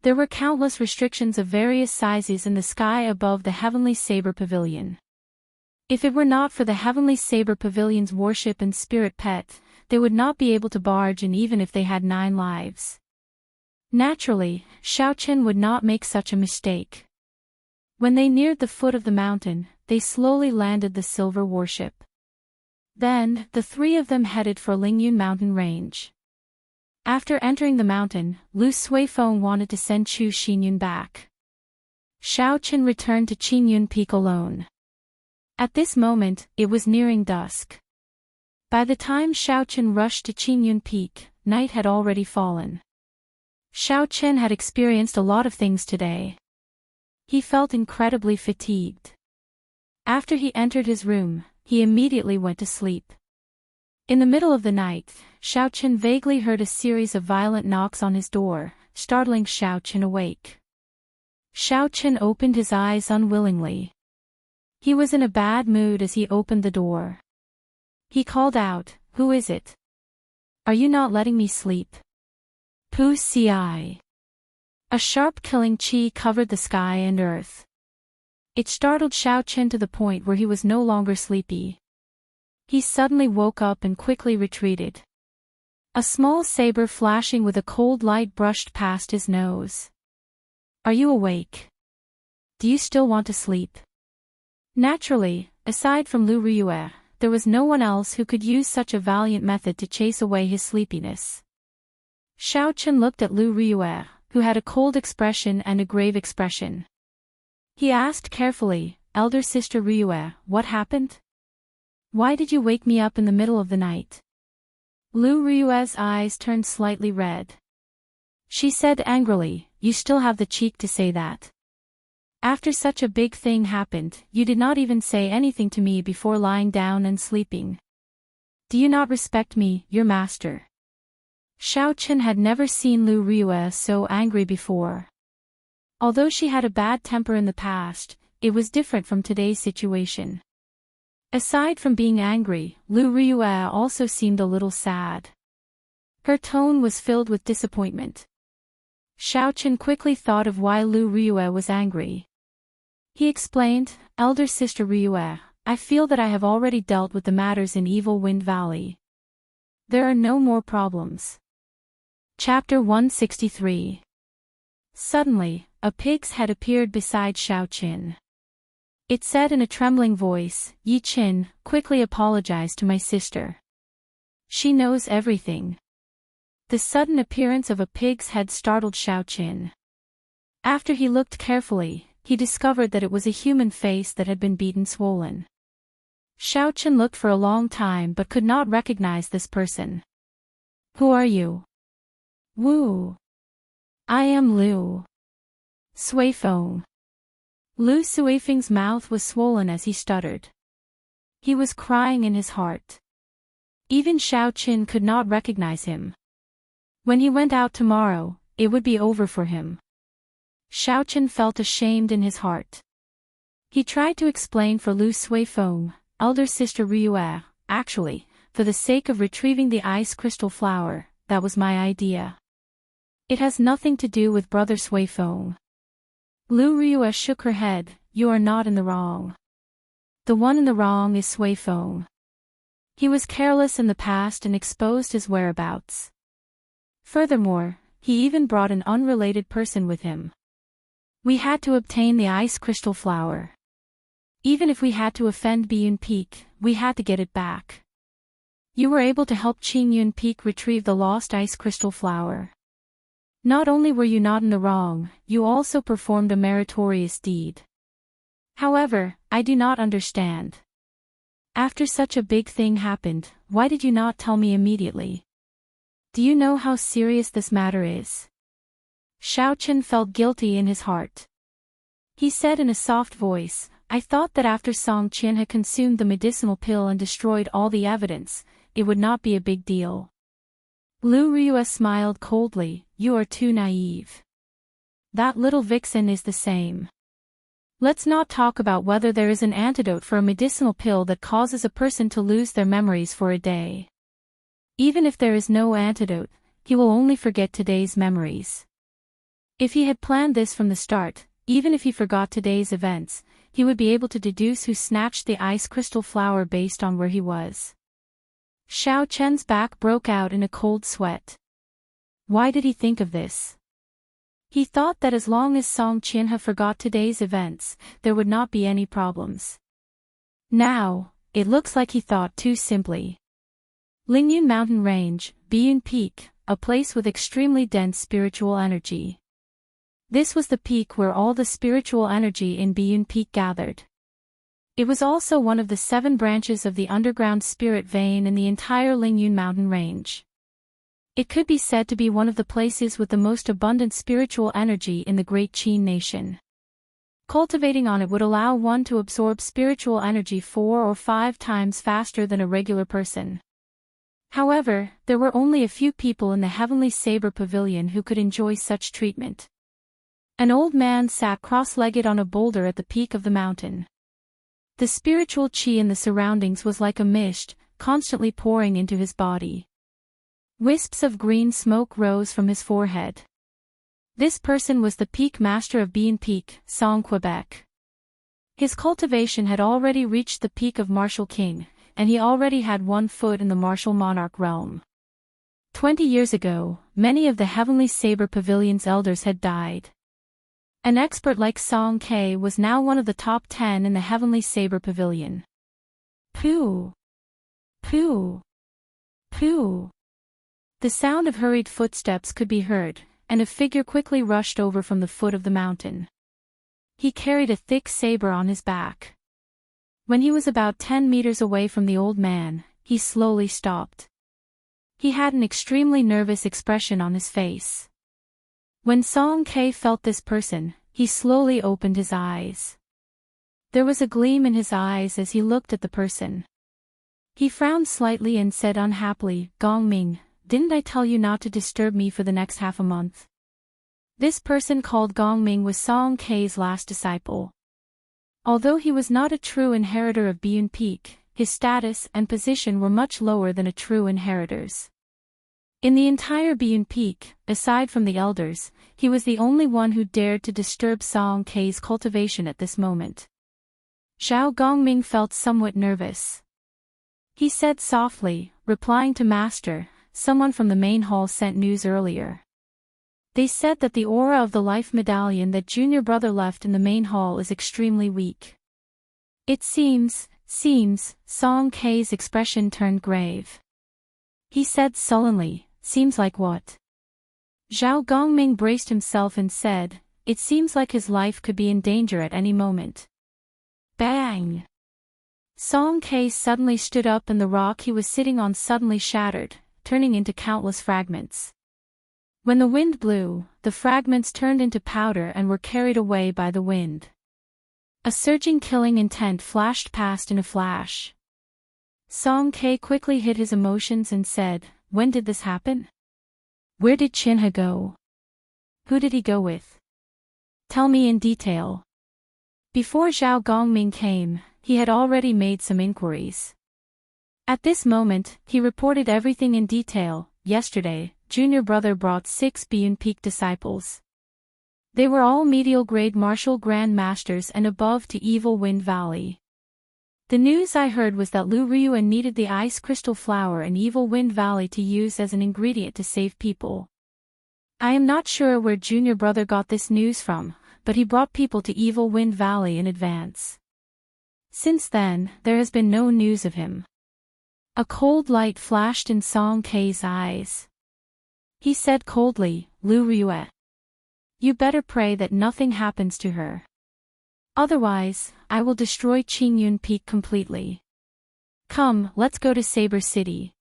There were countless restrictions of various sizes in the sky above the Heavenly Saber Pavilion. If it were not for the Heavenly Saber Pavilion's warship and spirit pet, they would not be able to barge in even if they had 9 lives. Naturally, Xiao Qin would not make such a mistake. When they neared the foot of the mountain, they slowly landed the silver warship. Then, the 3 of them headed for Lingyun mountain range. After entering the mountain, Lu Suifeng wanted to send Chu Xinyun back. Xiao Qin returned to Qingyun Peak alone. At this moment, it was nearing dusk. By the time Xiao Chen rushed to Qingyun Peak, night had already fallen. Xiao Chen had experienced a lot of things today. He felt incredibly fatigued. After he entered his room, he immediately went to sleep. In the middle of the night, Xiao Chen vaguely heard a series of violent knocks on his door, startling Xiao Chen awake. Xiao Chen opened his eyes unwillingly. He was in a bad mood as he opened the door. He called out, "Who is it? Are you not letting me sleep?" Pu Si. A sharp killing chi covered the sky and earth. It startled Xiao Chen to the point where he was no longer sleepy. He suddenly woke up and quickly retreated. A small saber flashing with a cold light brushed past his nose. "Are you awake? Do you still want to sleep?" Naturally, aside from Lu Riyue, there was no one else who could use such a valiant method to chase away his sleepiness. Xiao Chen looked at Lu Riyue, who had a cold expression and a grave expression. He asked carefully, "Elder sister Riyue, what happened? Why did you wake me up in the middle of the night?" Lu Riyue's eyes turned slightly red. She said angrily, "You still have the cheek to say that? After such a big thing happened, you did not even say anything to me before lying down and sleeping. Do you not respect me, your master?" Xiao Chen had never seen Lu Riyue so angry before. Although she had a bad temper in the past, it was different from today's situation. Aside from being angry, Lu Riyue also seemed a little sad. Her tone was filled with disappointment. Xiao Chen quickly thought of why Lu Riyue was angry. He explained, "Elder sister Riyue, I feel that I have already dealt with the matters in Evil Wind Valley. There are no more problems." Chapter 163. Suddenly, a pig's head appeared beside Xiao Chen. It said in a trembling voice, "Yi Qin, quickly apologize to my sister. She knows everything." The sudden appearance of a pig's head startled Xiao Chen. After he looked carefully, he discovered that it was a human face that had been beaten swollen. Xiao Chen looked for a long time but could not recognize this person. "Who are you?" "Wu. I am Lu Suifeng." Lu Suifeng's mouth was swollen as he stuttered. He was crying in his heart. Even Xiao Chen could not recognize him. When he went out tomorrow, it would be over for him. Xiao Chen felt ashamed in his heart. He tried to explain for Lu Suifeng, "Elder sister Riyue, actually, for the sake of retrieving the ice crystal flower, that was my idea. It has nothing to do with brother Suifeng." Lu Riyue shook her head, "You are not in the wrong. The one in the wrong is Suifeng. He was careless in the past and exposed his whereabouts. Furthermore, he even brought an unrelated person with him. We had to obtain the ice crystal flower. Even if we had to offend Biyun Peak, we had to get it back. You were able to help Qingyun Peak retrieve the lost ice crystal flower. Not only were you not in the wrong, you also performed a meritorious deed. However, I do not understand. After such a big thing happened, why did you not tell me immediately? Do you know how serious this matter is?" Xiao Chen felt guilty in his heart. He said in a soft voice, "I thought that after Song Qian had consumed the medicinal pill and destroyed all the evidence, it would not be a big deal." Lu Riyue smiled coldly, "You are too naive. That little vixen is the same. Let's not talk about whether there is an antidote for a medicinal pill that causes a person to lose their memories for a day. Even if there is no antidote, he will only forget today's memories. If he had planned this from the start, even if he forgot today's events, he would be able to deduce who snatched the ice crystal flower based on where he was." Xiao Chen's back broke out in a cold sweat. Why did he think of this? He thought that as long as Song Qianhe forgot today's events, there would not be any problems. Now, it looks like he thought too simply. Lingyun Mountain Range, Biyun Peak, a place with extremely dense spiritual energy. This was the peak where all the spiritual energy in Biyun Peak gathered. It was also one of the 7 branches of the underground spirit vein in the entire Lingyun mountain range. It could be said to be one of the places with the most abundant spiritual energy in the Great Qin nation. Cultivating on it would allow one to absorb spiritual energy 4 or 5 times faster than a regular person. However, there were only a few people in the Heavenly Saber Pavilion who could enjoy such treatment. An old man sat cross-legged on a boulder at the peak of the mountain. The spiritual qi in the surroundings was like a mist, constantly pouring into his body. Wisps of green smoke rose from his forehead. This person was the peak master of Bien Peak, Song Quebec. His cultivation had already reached the peak of Martial King, and he already had 1 foot in the martial monarch realm. 20 years ago, many of the Heavenly Saber Pavilion's elders had died. An expert like Song Ke was now one of the top 10 in the Heavenly Saber Pavilion. Pooh! Pooh! Pooh! The sound of hurried footsteps could be heard, and a figure quickly rushed over from the foot of the mountain. He carried a thick saber on his back. When he was about 10 meters away from the old man, he slowly stopped. He had an extremely nervous expression on his face. When Song Ke felt this person, he slowly opened his eyes. There was a gleam in his eyes as he looked at the person. He frowned slightly and said unhappily, "Gongming, didn't I tell you not to disturb me for the next half a month?" This person called Gongming was Song Ke's last disciple. Although he was not a true inheritor of Bien Peak, his status and position were much lower than a true inheritor's. In the entire Bien Peak, aside from the elders, he was the only one who dared to disturb Song Ke's cultivation at this moment. Zhao Gongming felt somewhat nervous. He said softly, replying to Master, "Someone from the main hall sent news earlier. They said that the aura of the life medallion that junior brother left in the main hall is extremely weak." It seems, Song Ke's expression turned grave. He said sullenly, "Seems like what?" Zhao Gongming braced himself and said, "It seems like his life could be in danger at any moment." Bang! Song Ke suddenly stood up and the rock he was sitting on suddenly shattered, turning into countless fragments. When the wind blew, the fragments turned into powder and were carried away by the wind. A surging killing intent flashed past in a flash. Song Ke quickly hid his emotions and said, "When did this happen? Where did Chinha go? Who did he go with? Tell me in detail." Before Zhao Gongming came, he had already made some inquiries. At this moment, he reported everything in detail. Yesterday, junior brother brought 6 Bien Peak disciples. They were all medial grade martial grand masters and above to Evil Wind Valley. The news I heard was that Lu Ryuan needed the ice crystal flower in Evil Wind Valley to use as an ingredient to save people. I am not sure where junior brother got this news from, but he brought people to Evil Wind Valley in advance. Since then, there has been no news of him. A cold light flashed in Song Ke's eyes. He said coldly, "Lu Ryue. You better pray that nothing happens to her. Otherwise, I will destroy Qingyun Peak completely. Come, let's go to Saber City."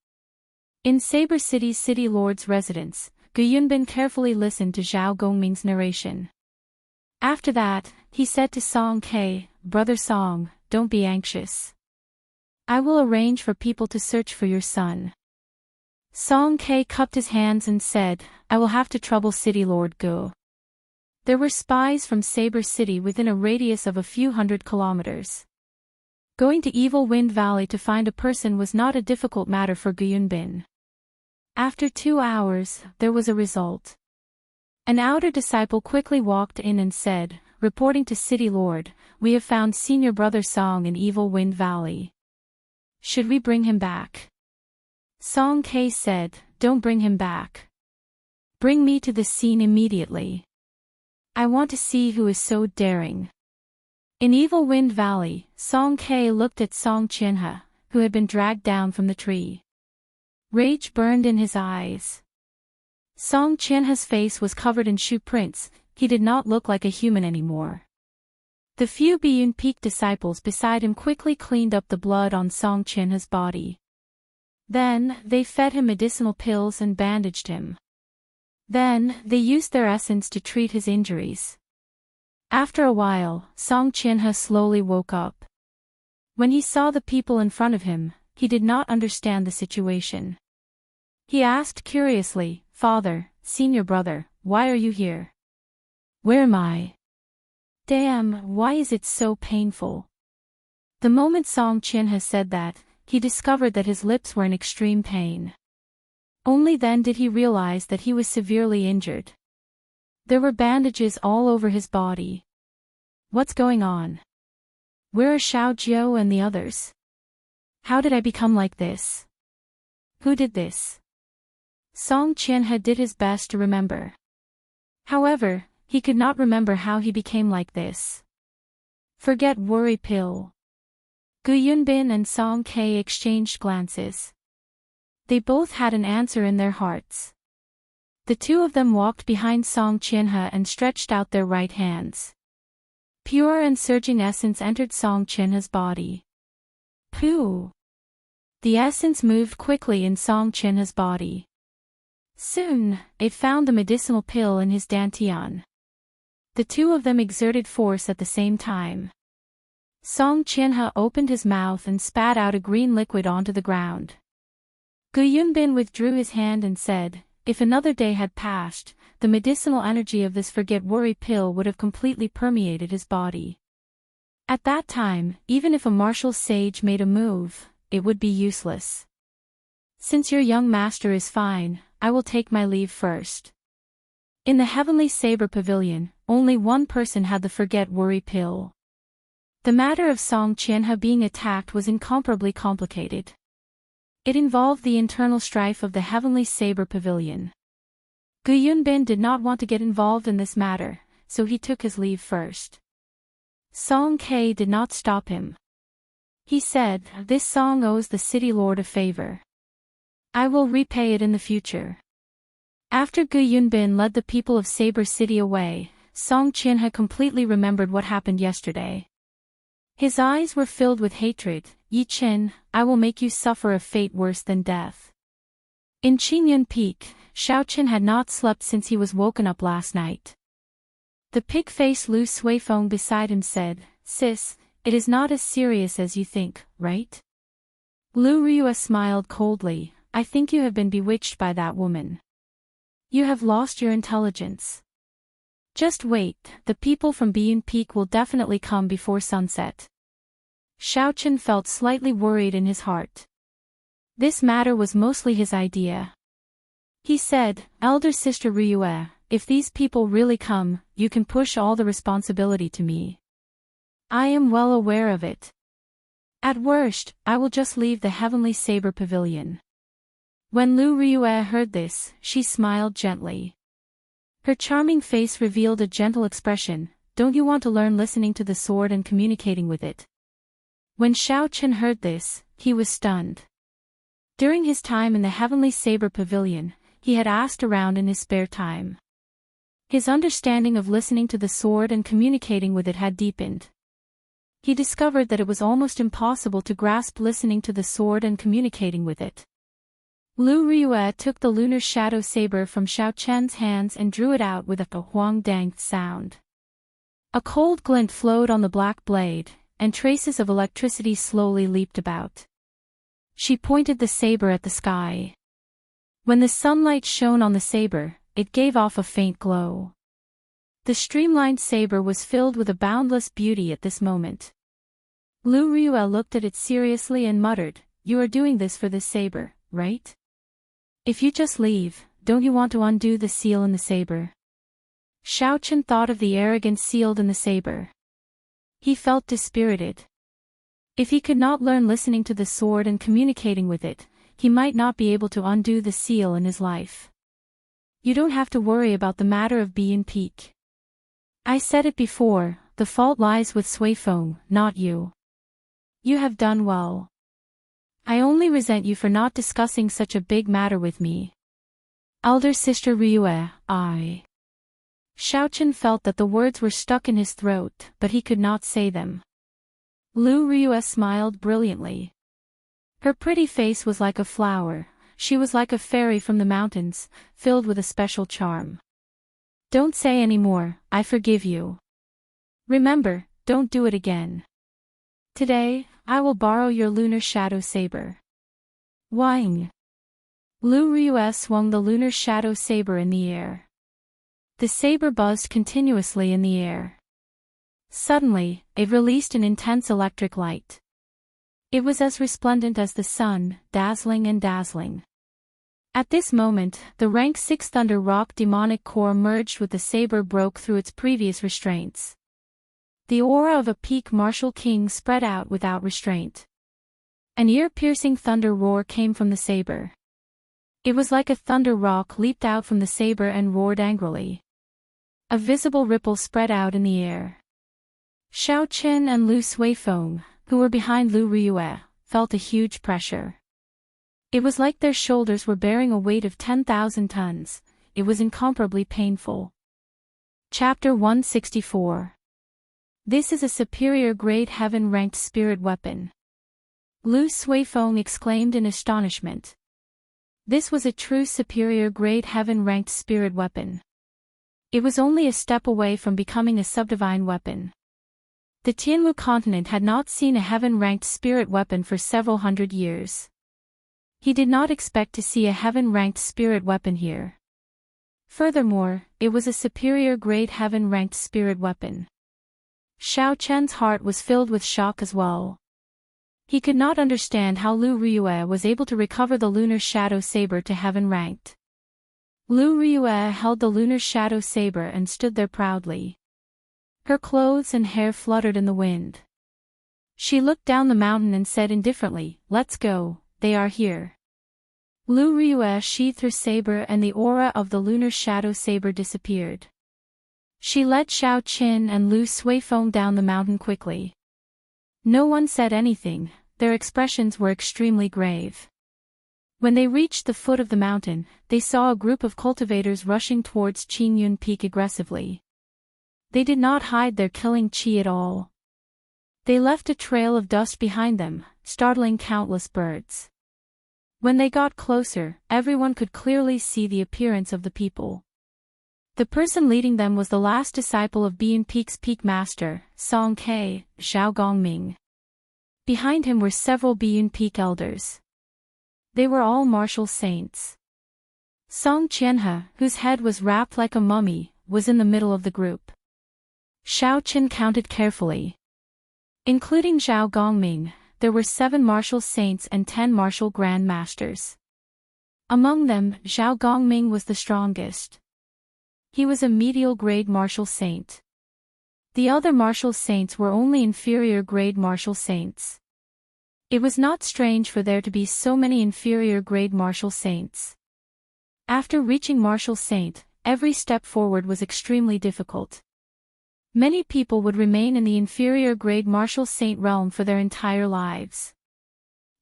In Saber City's city lord's residence, Gu Yunbin carefully listened to Zhao Gongming's narration. After that, he said to Song Ke, "Brother Song, don't be anxious. I will arrange for people to search for your son." Song Ke cupped his hands and said, "I will have to trouble City Lord Gu." There were spies from Saber City within a radius of a few hundred kilometers. Going to Evil Wind Valley to find a person was not a difficult matter for Gu Yunbin. After 2 hours, there was a result. An outer disciple quickly walked in and said, reporting to City Lord, "We have found senior brother Song in Evil Wind Valley. Should we bring him back?" Song Ke said, "Don't bring him back. Bring me to the scene immediately. I want to see who is so daring." In Evil Wind Valley, Song Ke looked at Song Qianhe, who had been dragged down from the tree. Rage burned in his eyes. Song Qianhe's face was covered in shoe prints, he did not look like a human anymore. The few Biyun Peak disciples beside him quickly cleaned up the blood on Song Chinha's body. Then, they fed him medicinal pills and bandaged him. Then, they used their essence to treat his injuries. After a while, Song Chinha slowly woke up. When he saw the people in front of him, he did not understand the situation. He asked curiously, "Father, senior brother, why are you here? Where am I? Damn, why is it so painful?" The moment Song Chinha said that, he discovered that his lips were in extreme pain. Only then did he realize that he was severely injured. There were bandages all over his body. What's going on? Where are Xiao Jiao and the others? How did I become like this? Who did this? Song Chinha did his best to remember. However, he could not remember how he became like this. Forget worry pill. Gu Yunbin and Song Ke exchanged glances. They both had an answer in their hearts. The two of them walked behind Song Chinha and stretched out their right hands. Pure and surging essence entered Song Chinha's body. Pooh! The essence moved quickly in Song Chinha's body. Soon, it found the medicinal pill in his dantian. The two of them exerted force at the same time. Song Chinha opened his mouth and spat out a green liquid onto the ground. Gu Yunbin withdrew his hand and said, "If another day had passed, the medicinal energy of this forget-worry pill would have completely permeated his body. At that time, even if a martial sage made a move, it would be useless. Since your young master is fine, I will take my leave first." In the Heavenly Saber Pavilion, only one person had the forget-worry pill. The matter of Song Chinha being attacked was incomparably complicated. It involved the internal strife of the Heavenly Saber Pavilion. Gu Yunbin did not want to get involved in this matter, so he took his leave first. Song Ke did not stop him. He said, "This song owes the city lord a favor. I will repay it in the future." After Gu Yunbin led the people of Saber City away, Song Chinha completely remembered what happened yesterday. His eyes were filled with hatred. "Yi Qin, I will make you suffer a fate worse than death." In Qingyun Peak, Xiaoqin had not slept since he was woken up last night. The pig-faced Lu Suifeng beside him said, "Sis, it is not as serious as you think, right?" Lu Ryue smiled coldly, "I think you have been bewitched by that woman. You have lost your intelligence. Just wait, the people from Biyun Peak will definitely come before sunset." Xiaoqin felt slightly worried in his heart. This matter was mostly his idea. He said, "Elder sister Ryue, if these people really come, you can push all the responsibility to me. I am well aware of it. At worst, I will just leave the Heavenly Saber Pavilion." When Lu Ryue heard this, she smiled gently. Her charming face revealed a gentle expression. "Don't you want to learn listening to the sword and communicating with it?" When Xiaoqin heard this, he was stunned. During his time in the Heavenly Saber Pavilion, he had asked around in his spare time. His understanding of listening to the sword and communicating with it had deepened. He discovered that it was almost impossible to grasp listening to the sword and communicating with it. Lu Ryue took the lunar shadow saber from Xiaoqian's hands and drew it out with a huang-dang sound. A cold glint flowed on the black blade, and traces of electricity slowly leaped about. She pointed the saber at the sky. When the sunlight shone on the saber, it gave off a faint glow. The streamlined saber was filled with a boundless beauty at this moment. Lu Ryue looked at it seriously and muttered, "You are doing this for this saber, right? If you just leave, don't you want to undo the seal in the saber?" Xiaoqin thought of the arrogance sealed in the saber. He felt dispirited. If he could not learn listening to the sword and communicating with it, he might not be able to undo the seal in his life. "You don't have to worry about the matter of Biyun Peak. I said it before, the fault lies with Suifeng, not you. You have done well. I only resent you for not discussing such a big matter with me. Elder sister Ryue, Xiaochen felt that the words were stuck in his throat, but he could not say them. Lu Riyue smiled brilliantly. Her pretty face was like a flower, she was like a fairy from the mountains, filled with a special charm. Don't say any more, I forgive you. Remember, don't do it again. Today, I will borrow your lunar shadow saber. Wang. Lu Riyue swung the lunar shadow saber in the air. The saber buzzed continuously in the air. Suddenly, it released an intense electric light. It was as resplendent as the sun, dazzling and dazzling. At this moment, the rank 6 Thunder Rock demonic core merged with the saber broke through its previous restraints. The aura of a peak martial king spread out without restraint. An ear-piercing thunder roar came from the saber. It was like a thunder rock leaped out from the saber and roared angrily. A visible ripple spread out in the air. Xiaochen and Lu Suifeng, who were behind Lu Riyue, felt a huge pressure. It was like their shoulders were bearing a weight of 10,000 tons, it was incomparably painful. Chapter 164. This is a superior grade heaven-ranked spirit weapon. Lu Suifeng exclaimed in astonishment. This was a true superior grade heaven-ranked spirit weapon. It was only a step away from becoming a subdivine weapon. The Tianwu continent had not seen a heaven-ranked spirit weapon for several hundred years. He did not expect to see a heaven-ranked spirit weapon here. Furthermore, it was a superior grade heaven-ranked spirit weapon. Xiaochen's heart was filled with shock as well. He could not understand how Lu Riyue was able to recover the lunar shadow saber to heaven-ranked. Lu Riyue held the lunar shadow saber and stood there proudly. Her clothes and hair fluttered in the wind. She looked down the mountain and said indifferently, "Let's go, they are here." Lu Riyue sheathed her saber and the aura of the lunar shadow saber disappeared. She led Xiaochen and Lu Suifeng down the mountain quickly. No one said anything, their expressions were extremely grave. When they reached the foot of the mountain, they saw a group of cultivators rushing towards Qingyun Peak aggressively. They did not hide their killing qi at all. They left a trail of dust behind them, startling countless birds. When they got closer, everyone could clearly see the appearance of the people. The person leading them was the last disciple of Bian Peak's peak master, Song Ke, Zhao Gongming. Behind him were several Bian Peak elders. They were all martial saints. Song Qianhe, whose head was wrapped like a mummy, was in the middle of the group. Xiaochen counted carefully. Including Zhao Gongming, there were 7 martial saints and 10 martial grand masters. Among them, Zhao Gongming was the strongest. He was a medial grade martial saint. The other martial saints were only inferior grade martial saints. It was not strange for there to be so many inferior grade martial saints. After reaching martial saint, every step forward was extremely difficult. Many people would remain in the inferior grade martial saint realm for their entire lives.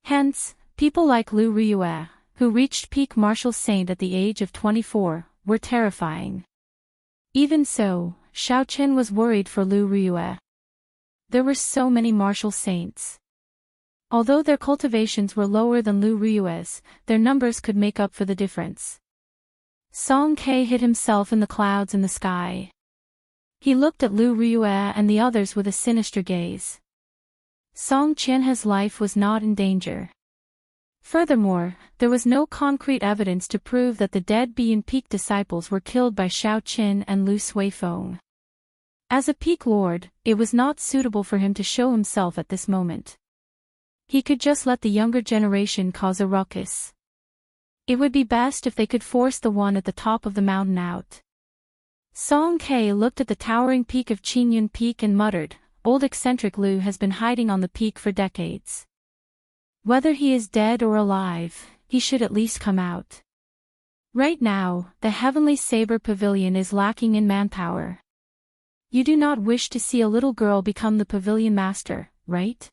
Hence, people like Lu Riyue, who reached peak martial saint at the age of 24, were terrifying. Even so, Xiaochen was worried for Lu Riyue. There were so many martial saints. Although their cultivations were lower than Lu Riyue's, their numbers could make up for the difference. Song Ke hid himself in the clouds in the sky. He looked at Lu Riyue and the others with a sinister gaze. Song Qianhe's life was not in danger. Furthermore, there was no concrete evidence to prove that the dead Bian Peak disciples were killed by Xiaochen and Lu Suifeng. As a peak lord, it was not suitable for him to show himself at this moment. He could just let the younger generation cause a ruckus. It would be best if they could force the one at the top of the mountain out. Song Ke looked at the towering peak of Qingyun Peak and muttered, "Old eccentric Lu has been hiding on the peak for decades. Whether he is dead or alive, he should at least come out." Right now, the Heavenly Saber Pavilion is lacking in manpower. You do not wish to see a little girl become the pavilion master, right?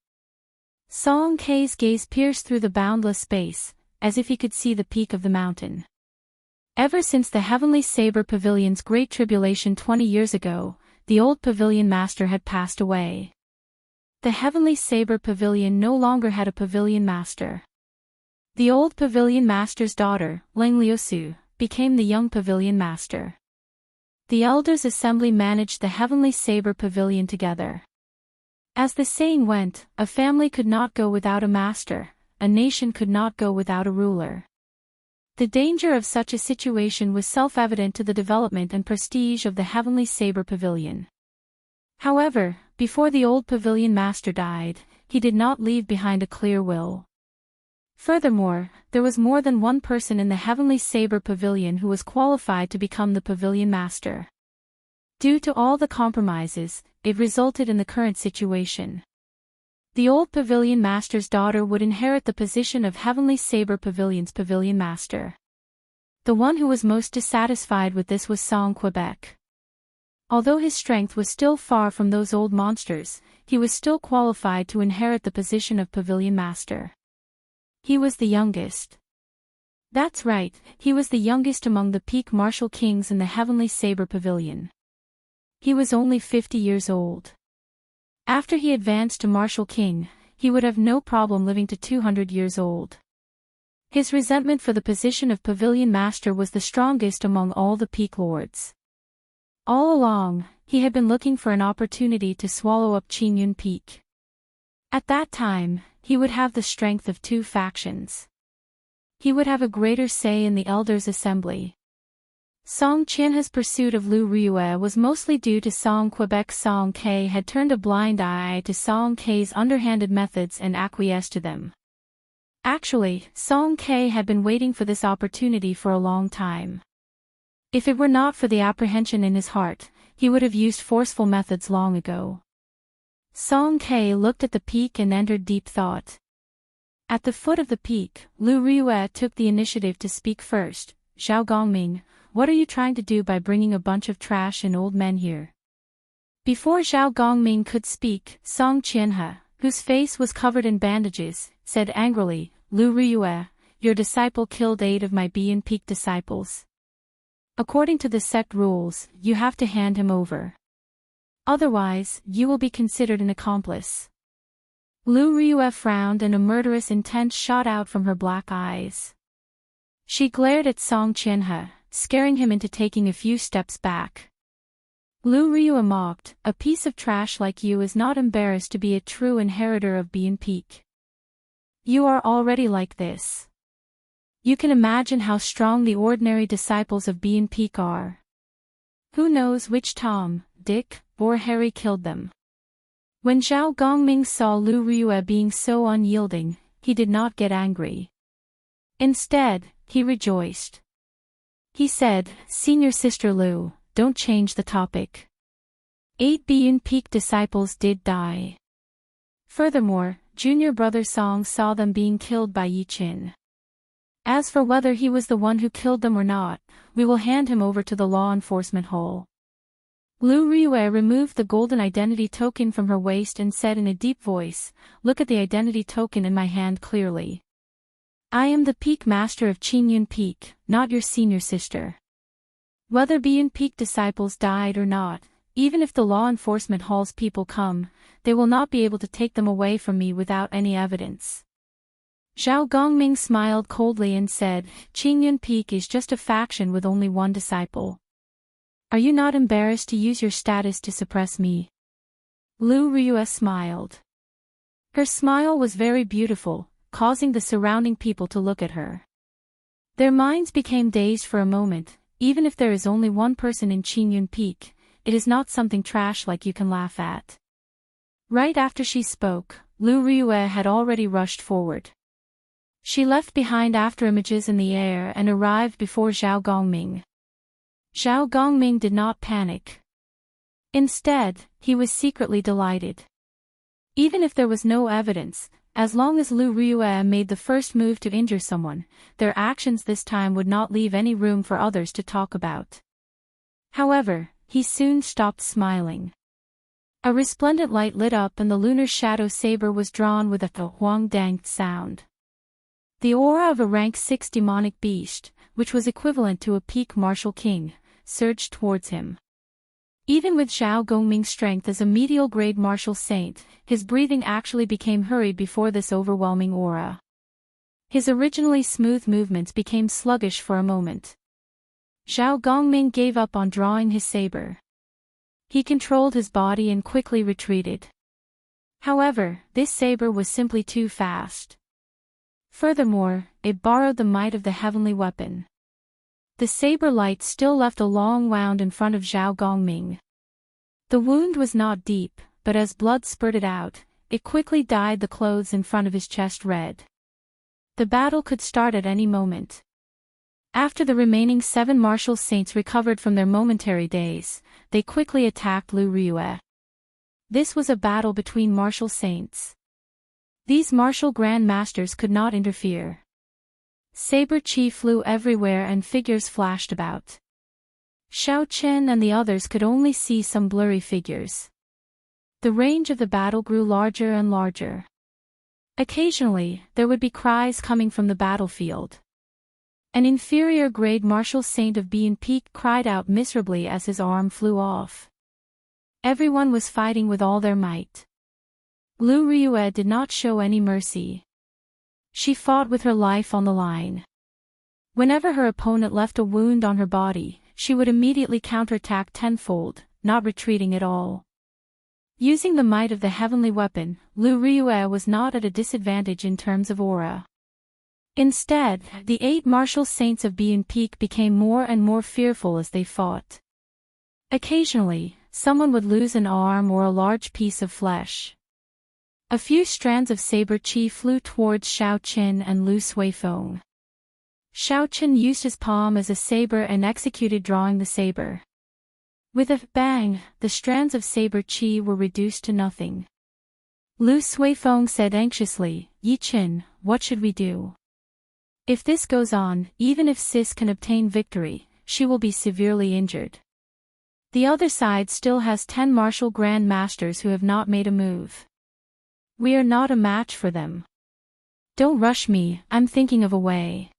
Song Ke's gaze pierced through the boundless space, as if he could see the peak of the mountain. Ever since the Heavenly Saber Pavilion's Great Tribulation 20 years ago, the old Pavilion Master had passed away. The Heavenly Saber Pavilion no longer had a Pavilion Master. The old Pavilion Master's daughter, Lengliosu, became the young Pavilion Master. The Elders' Assembly managed the Heavenly Saber Pavilion together. As the saying went, a family could not go without a master, a nation could not go without a ruler. The danger of such a situation was self-evident to the development and prestige of the Heavenly Saber Pavilion. However, before the old Pavilion Master died, he did not leave behind a clear will. Furthermore, there was more than one person in the Heavenly Saber Pavilion who was qualified to become the Pavilion Master. Due to all the compromises, it resulted in the current situation. The old Pavilion Master's daughter would inherit the position of Heavenly Saber Pavilion's Pavilion Master. The one who was most dissatisfied with this was Song Quebec. Although his strength was still far from those old monsters, he was still qualified to inherit the position of Pavilion Master. He was the youngest. That's right, he was the youngest among the peak martial kings in the Heavenly Saber Pavilion. He was only 50 years old. After he advanced to Martial King, he would have no problem living to 200 years old. His resentment for the position of Pavilion Master was the strongest among all the peak lords. All along, he had been looking for an opportunity to swallow up Qingyun Peak. At that time, he would have the strength of two factions. He would have a greater say in the Elders' Assembly. Song Qianhe's pursuit of Lu Riyue was mostly due to Song Quebec. Song Ke had turned a blind eye to Song Ke's underhanded methods and acquiesced to them. Actually, Song Ke had been waiting for this opportunity for a long time. If it were not for the apprehension in his heart, he would have used forceful methods long ago. Song Ke looked at the peak and entered deep thought. At the foot of the peak, Lu Riyue took the initiative to speak first. Zhao Gongming, what are you trying to do by bringing a bunch of trash and old men here? Before Zhao Gongming could speak, Song Qianhe, whose face was covered in bandages, said angrily, Lu Riyue, your disciple killed 8 of my Bian Peak disciples. According to the sect rules, you have to hand him over. Otherwise, you will be considered an accomplice. Lu Riyue frowned and a murderous intent shot out from her black eyes. She glared at Song Qianhe, scaring him into taking a few steps back. Lu Riyue mocked, a piece of trash like you is not embarrassed to be a true inheritor of Bian Peak. You are already like this. You can imagine how strong the ordinary disciples of Bian Peak are. Who knows which Tom, Dick, or Harry killed them? When Zhao Gongming saw Lu Riyue being so unyielding, he did not get angry. Instead, he rejoiced. He said, Senior Sister Lu, don't change the topic. 8 Bian Peak disciples did die. Furthermore, junior brother Song saw them being killed by Yi Qin. As for whether he was the one who killed them or not, we will hand him over to the law enforcement hall. Lu Riyue removed the golden identity token from her waist and said in a deep voice, look at the identity token in my hand clearly. I am the Peak Master of Qingyun Peak, not your senior sister. Whether Bian Peak disciples died or not, even if the law enforcement hall's people come, they will not be able to take them away from me without any evidence. Zhao Gongming smiled coldly and said, Qingyun Peak is just a faction with only one disciple. Are you not embarrassed to use your status to suppress me? Lu Riyue smiled. Her smile was very beautiful, causing the surrounding people to look at her. Their minds became dazed for a moment. Even if there is only one person in Qingyun Peak, it is not something trash like you can laugh at. Right after she spoke, Lu Riyue had already rushed forward. She left behind afterimages in the air and arrived before Zhao Gongming. Zhao Gongming did not panic. Instead, he was secretly delighted. Even if there was no evidence, as long as Lu Riyue made the first move to injure someone, their actions this time would not leave any room for others to talk about. However, he soon stopped smiling. A resplendent light lit up and the lunar shadow saber was drawn with a huang-danged sound. The aura of a rank 6 demonic beast, which was equivalent to a peak martial king, surged towards him. Even with Zhao Gongming's strength as a medial grade martial saint, his breathing actually became hurried before this overwhelming aura. His originally smooth movements became sluggish for a moment. Zhao Gongming gave up on drawing his saber. He controlled his body and quickly retreated. However, this saber was simply too fast. Furthermore, it borrowed the might of the heavenly weapon. The saber light still left a long wound in front of Zhao Gongming. The wound was not deep, but as blood spurted out, it quickly dyed the clothes in front of his chest red. The battle could start at any moment. After the remaining 7 martial saints recovered from their momentary daze, they quickly attacked Lu Ryue. This was a battle between martial saints. These martial grand masters could not interfere. Saber chi flew everywhere and figures flashed about. Xiao Chen and the others could only see some blurry figures. The range of the battle grew larger and larger. Occasionally, there would be cries coming from the battlefield. An inferior grade martial saint of Bean Peak cried out miserably as his arm flew off. Everyone was fighting with all their might. Lu Ryue did not show any mercy. She fought with her life on the line. Whenever her opponent left a wound on her body, she would immediately counterattack tenfold, not retreating at all. Using the might of the heavenly weapon, Lu Ryue was not at a disadvantage in terms of aura. Instead, the 8 martial saints of Bean Peak became more and more fearful as they fought. Occasionally, someone would lose an arm or a large piece of flesh. A few strands of saber chi flew towards Xiao Qin and Lu Suifeng. Xiao Qin used his palm as a saber and executed drawing the saber. With a bang, the strands of saber chi were reduced to nothing. Lu Suifeng said anxiously, "Yi Qin, what should we do? If this goes on, even if Sis can obtain victory, she will be severely injured. The other side still has 10 martial grand masters who have not made a move. We are not a match for them. Don't rush me, I'm thinking of a way."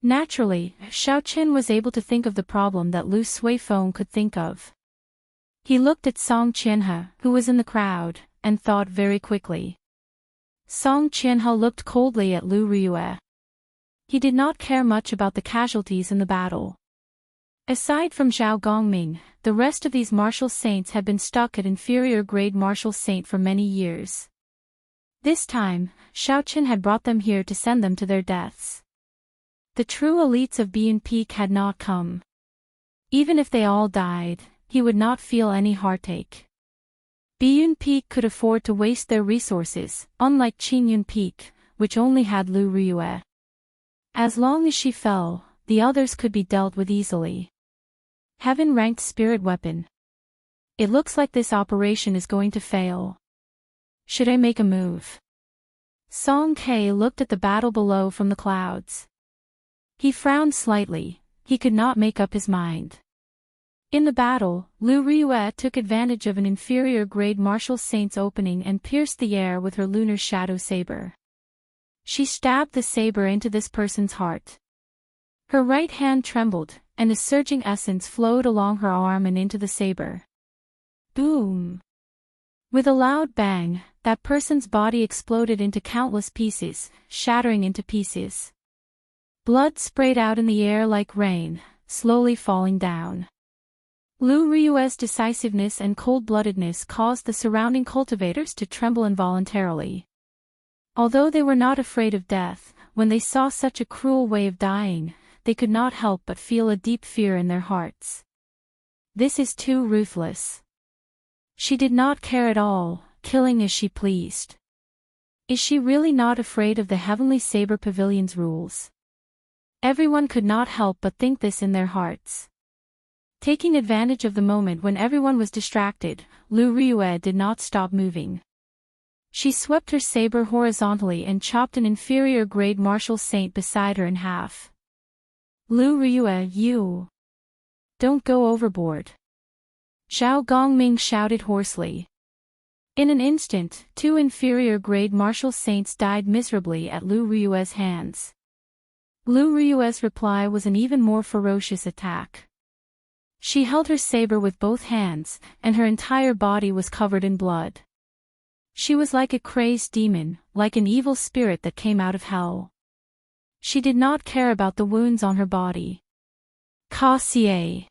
Naturally, Xiao Qin was able to think of the problem that Lu Suifeng could think of. He looked at Song Qianhe, who was in the crowd, and thought very quickly. Song Qianhe looked coldly at Lu Ryue. He did not care much about the casualties in the battle. Aside from Zhao Gongming, the rest of these martial saints had been stuck at inferior grade martial saint for many years. This time, Xiao Qin had brought them here to send them to their deaths. The true elites of Bean Peak had not come. Even if they all died, he would not feel any heartache. Bean Peak could afford to waste their resources, unlike Qingyun Peak, which only had Lu Ryue. As long as she fell, the others could be dealt with easily. Heaven-ranked spirit weapon. It looks like this operation is going to fail. Should I make a move? Song Ke looked at the battle below from the clouds. He frowned slightly, he could not make up his mind. In the battle, Lu Ryue took advantage of an inferior grade martial saint's opening and pierced the air with her lunar shadow saber. She stabbed the saber into this person's heart. Her right hand trembled, and a surging essence flowed along her arm and into the saber. Boom! With a loud bang, that person's body exploded into countless pieces, shattering into pieces. Blood sprayed out in the air like rain, slowly falling down. Lu Ryue's decisiveness and cold-bloodedness caused the surrounding cultivators to tremble involuntarily. Although they were not afraid of death, when they saw such a cruel way of dying, they could not help but feel a deep fear in their hearts. This is too ruthless. She did not care at all, killing as she pleased. Is she really not afraid of the Heavenly Saber Pavilion's rules? Everyone could not help but think this in their hearts. Taking advantage of the moment when everyone was distracted, Lu Ryue did not stop moving. She swept her saber horizontally and chopped an inferior grade martial saint beside her in half. Lu Ryue, you! Don't go overboard. Zhao Gongming shouted hoarsely. In an instant, 2 inferior grade martial saints died miserably at Lu Ryue's hands. Lu Rui's reply was an even more ferocious attack. She held her saber with both hands, and her entire body was covered in blood. She was like a crazed demon, like an evil spirit that came out of hell. She did not care about the wounds on her body. Wuxia.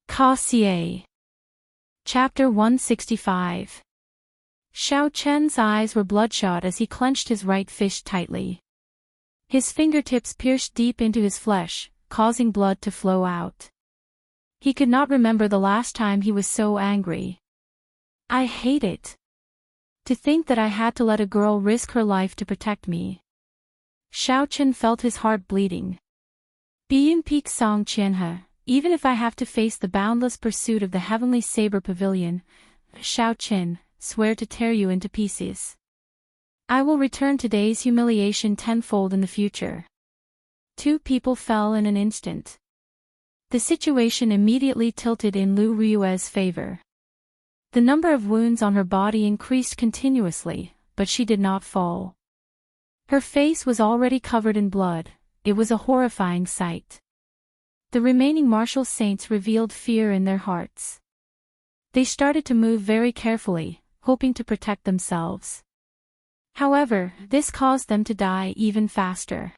Wuxia. Chapter 165. Xiao Chen's eyes were bloodshot as he clenched his right fist tightly. His fingertips pierced deep into his flesh, causing blood to flow out. He could not remember the last time he was so angry. I hate it. To think that I had to let a girl risk her life to protect me. Xiao Chen felt his heart bleeding. Bien Peak Song Qianhe, even if I have to face the boundless pursuit of the heavenly saber pavilion, Xiao Chen, swear to tear you into pieces. I will return today's humiliation tenfold in the future. Two people fell in an instant. The situation immediately tilted in Lu Rui's favor. The number of wounds on her body increased continuously, but she did not fall. Her face was already covered in blood. It was a horrifying sight. The remaining martial saints revealed fear in their hearts. They started to move very carefully, hoping to protect themselves. However, this caused them to die even faster.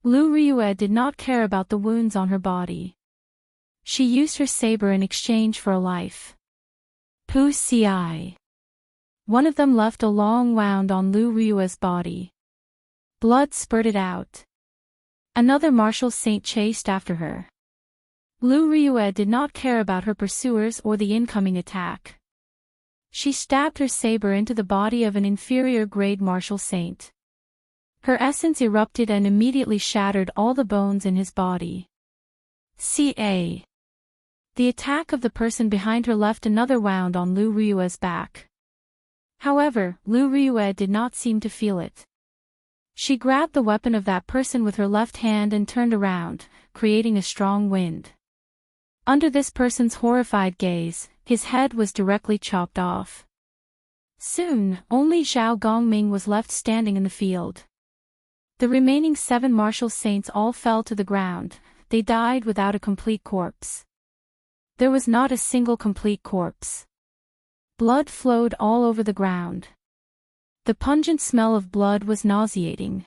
Lu Rui did not care about the wounds on her body. She used her saber in exchange for a life. Pu Ci. One of them left a long wound on Lu Rui's body. Blood spurted out. Another martial saint chased after her. Lu Rui did not care about her pursuers or the incoming attack. She stabbed her saber into the body of an inferior grade martial saint. Her essence erupted and immediately shattered all the bones in his body. Ca. The attack of the person behind her left another wound on Lu Rui's back. However, Lu Rui did not seem to feel it. She grabbed the weapon of that person with her left hand and turned around, creating a strong wind. Under this person's horrified gaze, his head was directly chopped off. Soon, only Zhao Gongming was left standing in the field. The remaining 7 martial saints all fell to the ground. They died without a complete corpse. There was not a single complete corpse. Blood flowed all over the ground. The pungent smell of blood was nauseating.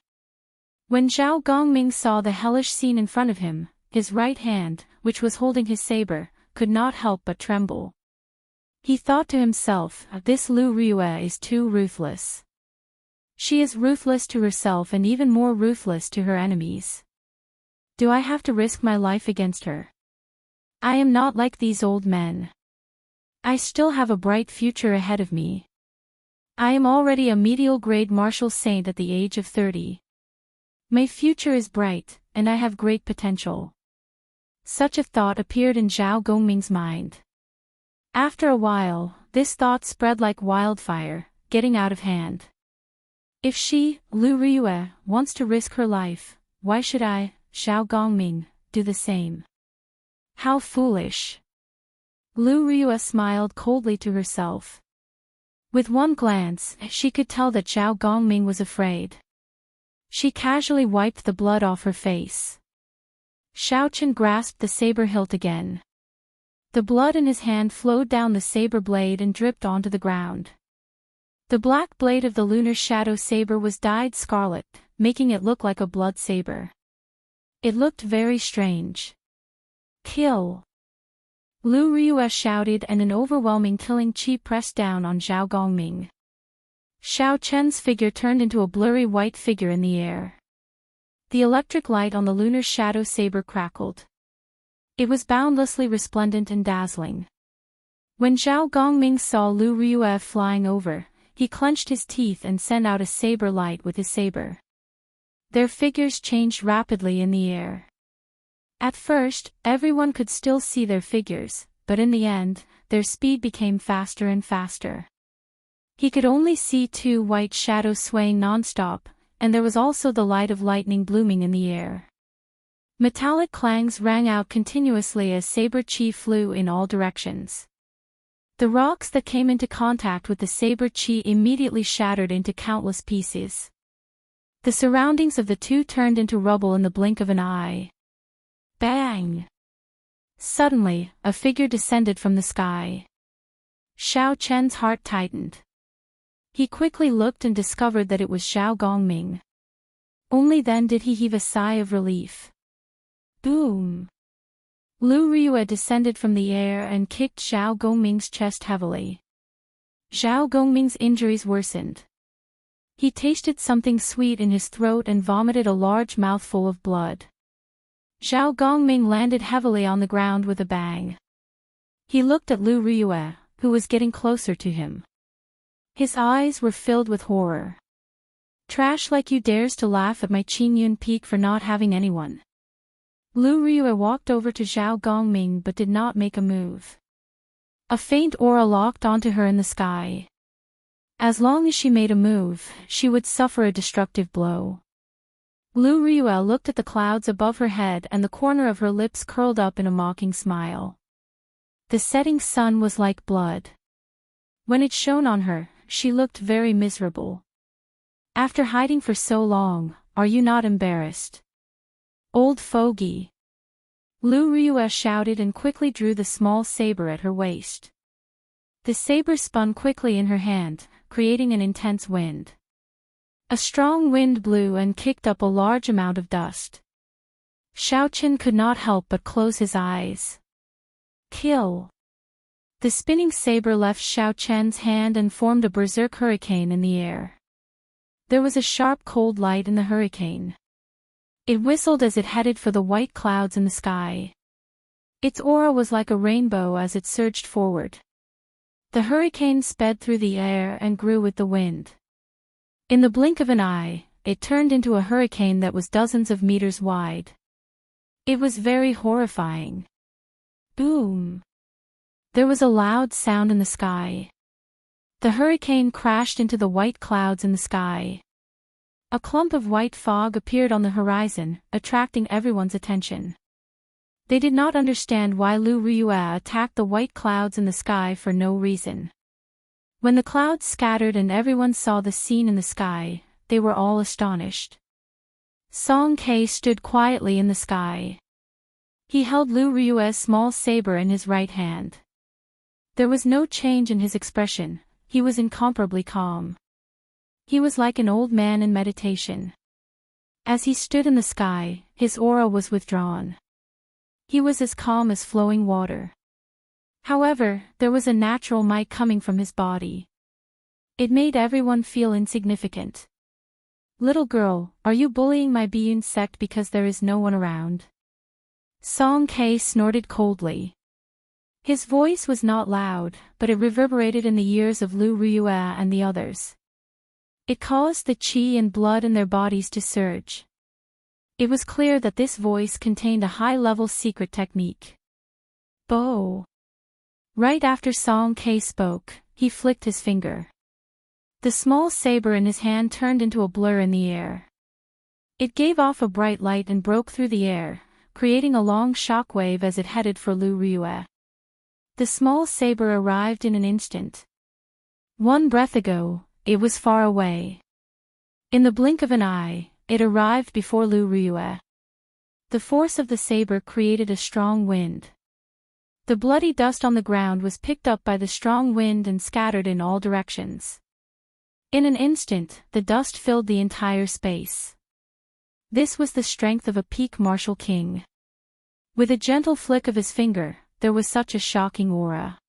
When Zhao Gongming saw the hellish scene in front of him, his right hand, which was holding his saber, could not help but tremble. He thought to himself, this Lu Rui is too ruthless. She is ruthless to herself and even more ruthless to her enemies. Do I have to risk my life against her? I am not like these old men. I still have a bright future ahead of me. I am already a medial grade martial saint at the age of 30. My future is bright, and I have great potential. Such a thought appeared in Zhao Gongming's mind. After a while, this thought spread like wildfire, getting out of hand. If she, Lu Rui, wants to risk her life, why should I, Zhao Gongming, do the same? How foolish. Lu Rui smiled coldly to herself. With one glance, she could tell that Zhao Gongming was afraid. She casually wiped the blood off her face. Xiao Chen grasped the saber hilt again. The blood in his hand flowed down the saber blade and dripped onto the ground. The black blade of the lunar shadow saber was dyed scarlet, making it look like a blood saber. It looked very strange. Kill! Lu Rui shouted and an overwhelming killing chi pressed down on Zhao Gongming. Xiao Chen's figure turned into a blurry white figure in the air. The electric light on the lunar shadow saber crackled. It was boundlessly resplendent and dazzling. When Zhao Gongming saw Lu Rui flying over, he clenched his teeth and sent out a saber light with his saber. Their figures changed rapidly in the air. At first, everyone could still see their figures, but in the end, their speed became faster and faster. He could only see 2 white shadows swaying non-stop, and there was also the light of lightning blooming in the air. Metallic clangs rang out continuously as saber chi flew in all directions. The rocks that came into contact with the saber chi immediately shattered into countless pieces. The surroundings of the two turned into rubble in the blink of an eye. Bang! Suddenly, a figure descended from the sky. Xiao Chen's heart tightened. He quickly looked and discovered that it was Xiao Gongming. Only then did he heave a sigh of relief. Boom! Lu Riyue descended from the air and kicked Xiao Gongming's chest heavily. Xiao Gongming's injuries worsened. He tasted something sweet in his throat and vomited a large mouthful of blood. Xiao Gongming landed heavily on the ground with a bang. He looked at Lu Riyue, who was getting closer to him. His eyes were filled with horror. Trash like you dares to laugh at my Qingyun peak for not having anyone. Lu Riyue walked over to Xiao Gongming but did not make a move. A faint aura locked onto her in the sky. As long as she made a move, she would suffer a destructive blow. Lu Riyue looked at the clouds above her head and the corner of her lips curled up in a mocking smile. The setting sun was like blood. When it shone on her, she looked very miserable. After hiding for so long, are you not embarrassed? Old fogey. Lu Riyue shouted and quickly drew the small saber at her waist. The saber spun quickly in her hand, creating an intense wind. A strong wind blew and kicked up a large amount of dust. Xiao Chen could not help but close his eyes. Kill! The spinning saber left Xiao Chen's hand and formed a berserk hurricane in the air. There was a sharp cold light in the hurricane. It whistled as it headed for the white clouds in the sky. Its aura was like a rainbow as it surged forward. The hurricane sped through the air and grew with the wind. In the blink of an eye, it turned into a hurricane that was dozens of meters wide. It was very horrifying. Boom! There was a loud sound in the sky. The hurricane crashed into the white clouds in the sky. A clump of white fog appeared on the horizon, attracting everyone's attention. They did not understand why Lu Riyue attacked the white clouds in the sky for no reason. When the clouds scattered and everyone saw the scene in the sky, they were all astonished. Song Ke stood quietly in the sky. He held Lu Riyue's small saber in his right hand. There was no change in his expression, he was incomparably calm. He was like an old man in meditation. As he stood in the sky, his aura was withdrawn. He was as calm as flowing water. However, there was a natural might coming from his body. It made everyone feel insignificant. Little girl, are you bullying my Biyun sect because there is no one around? Song Ke snorted coldly. His voice was not loud, but it reverberated in the ears of Lu Riyue and the others. It caused the qi and blood in their bodies to surge. It was clear that this voice contained a high-level secret technique. Bo. Right after Song Ke spoke, he flicked his finger. The small saber in his hand turned into a blur in the air. It gave off a bright light and broke through the air, creating a long shockwave as it headed for Lu Riyue. The small saber arrived in an instant. One breath ago, it was far away. In the blink of an eye, it arrived before Lu Riyue. The force of the saber created a strong wind. The bloody dust on the ground was picked up by the strong wind and scattered in all directions. In an instant, the dust filled the entire space. This was the strength of a peak martial king. With a gentle flick of his finger, there was such a shocking aura.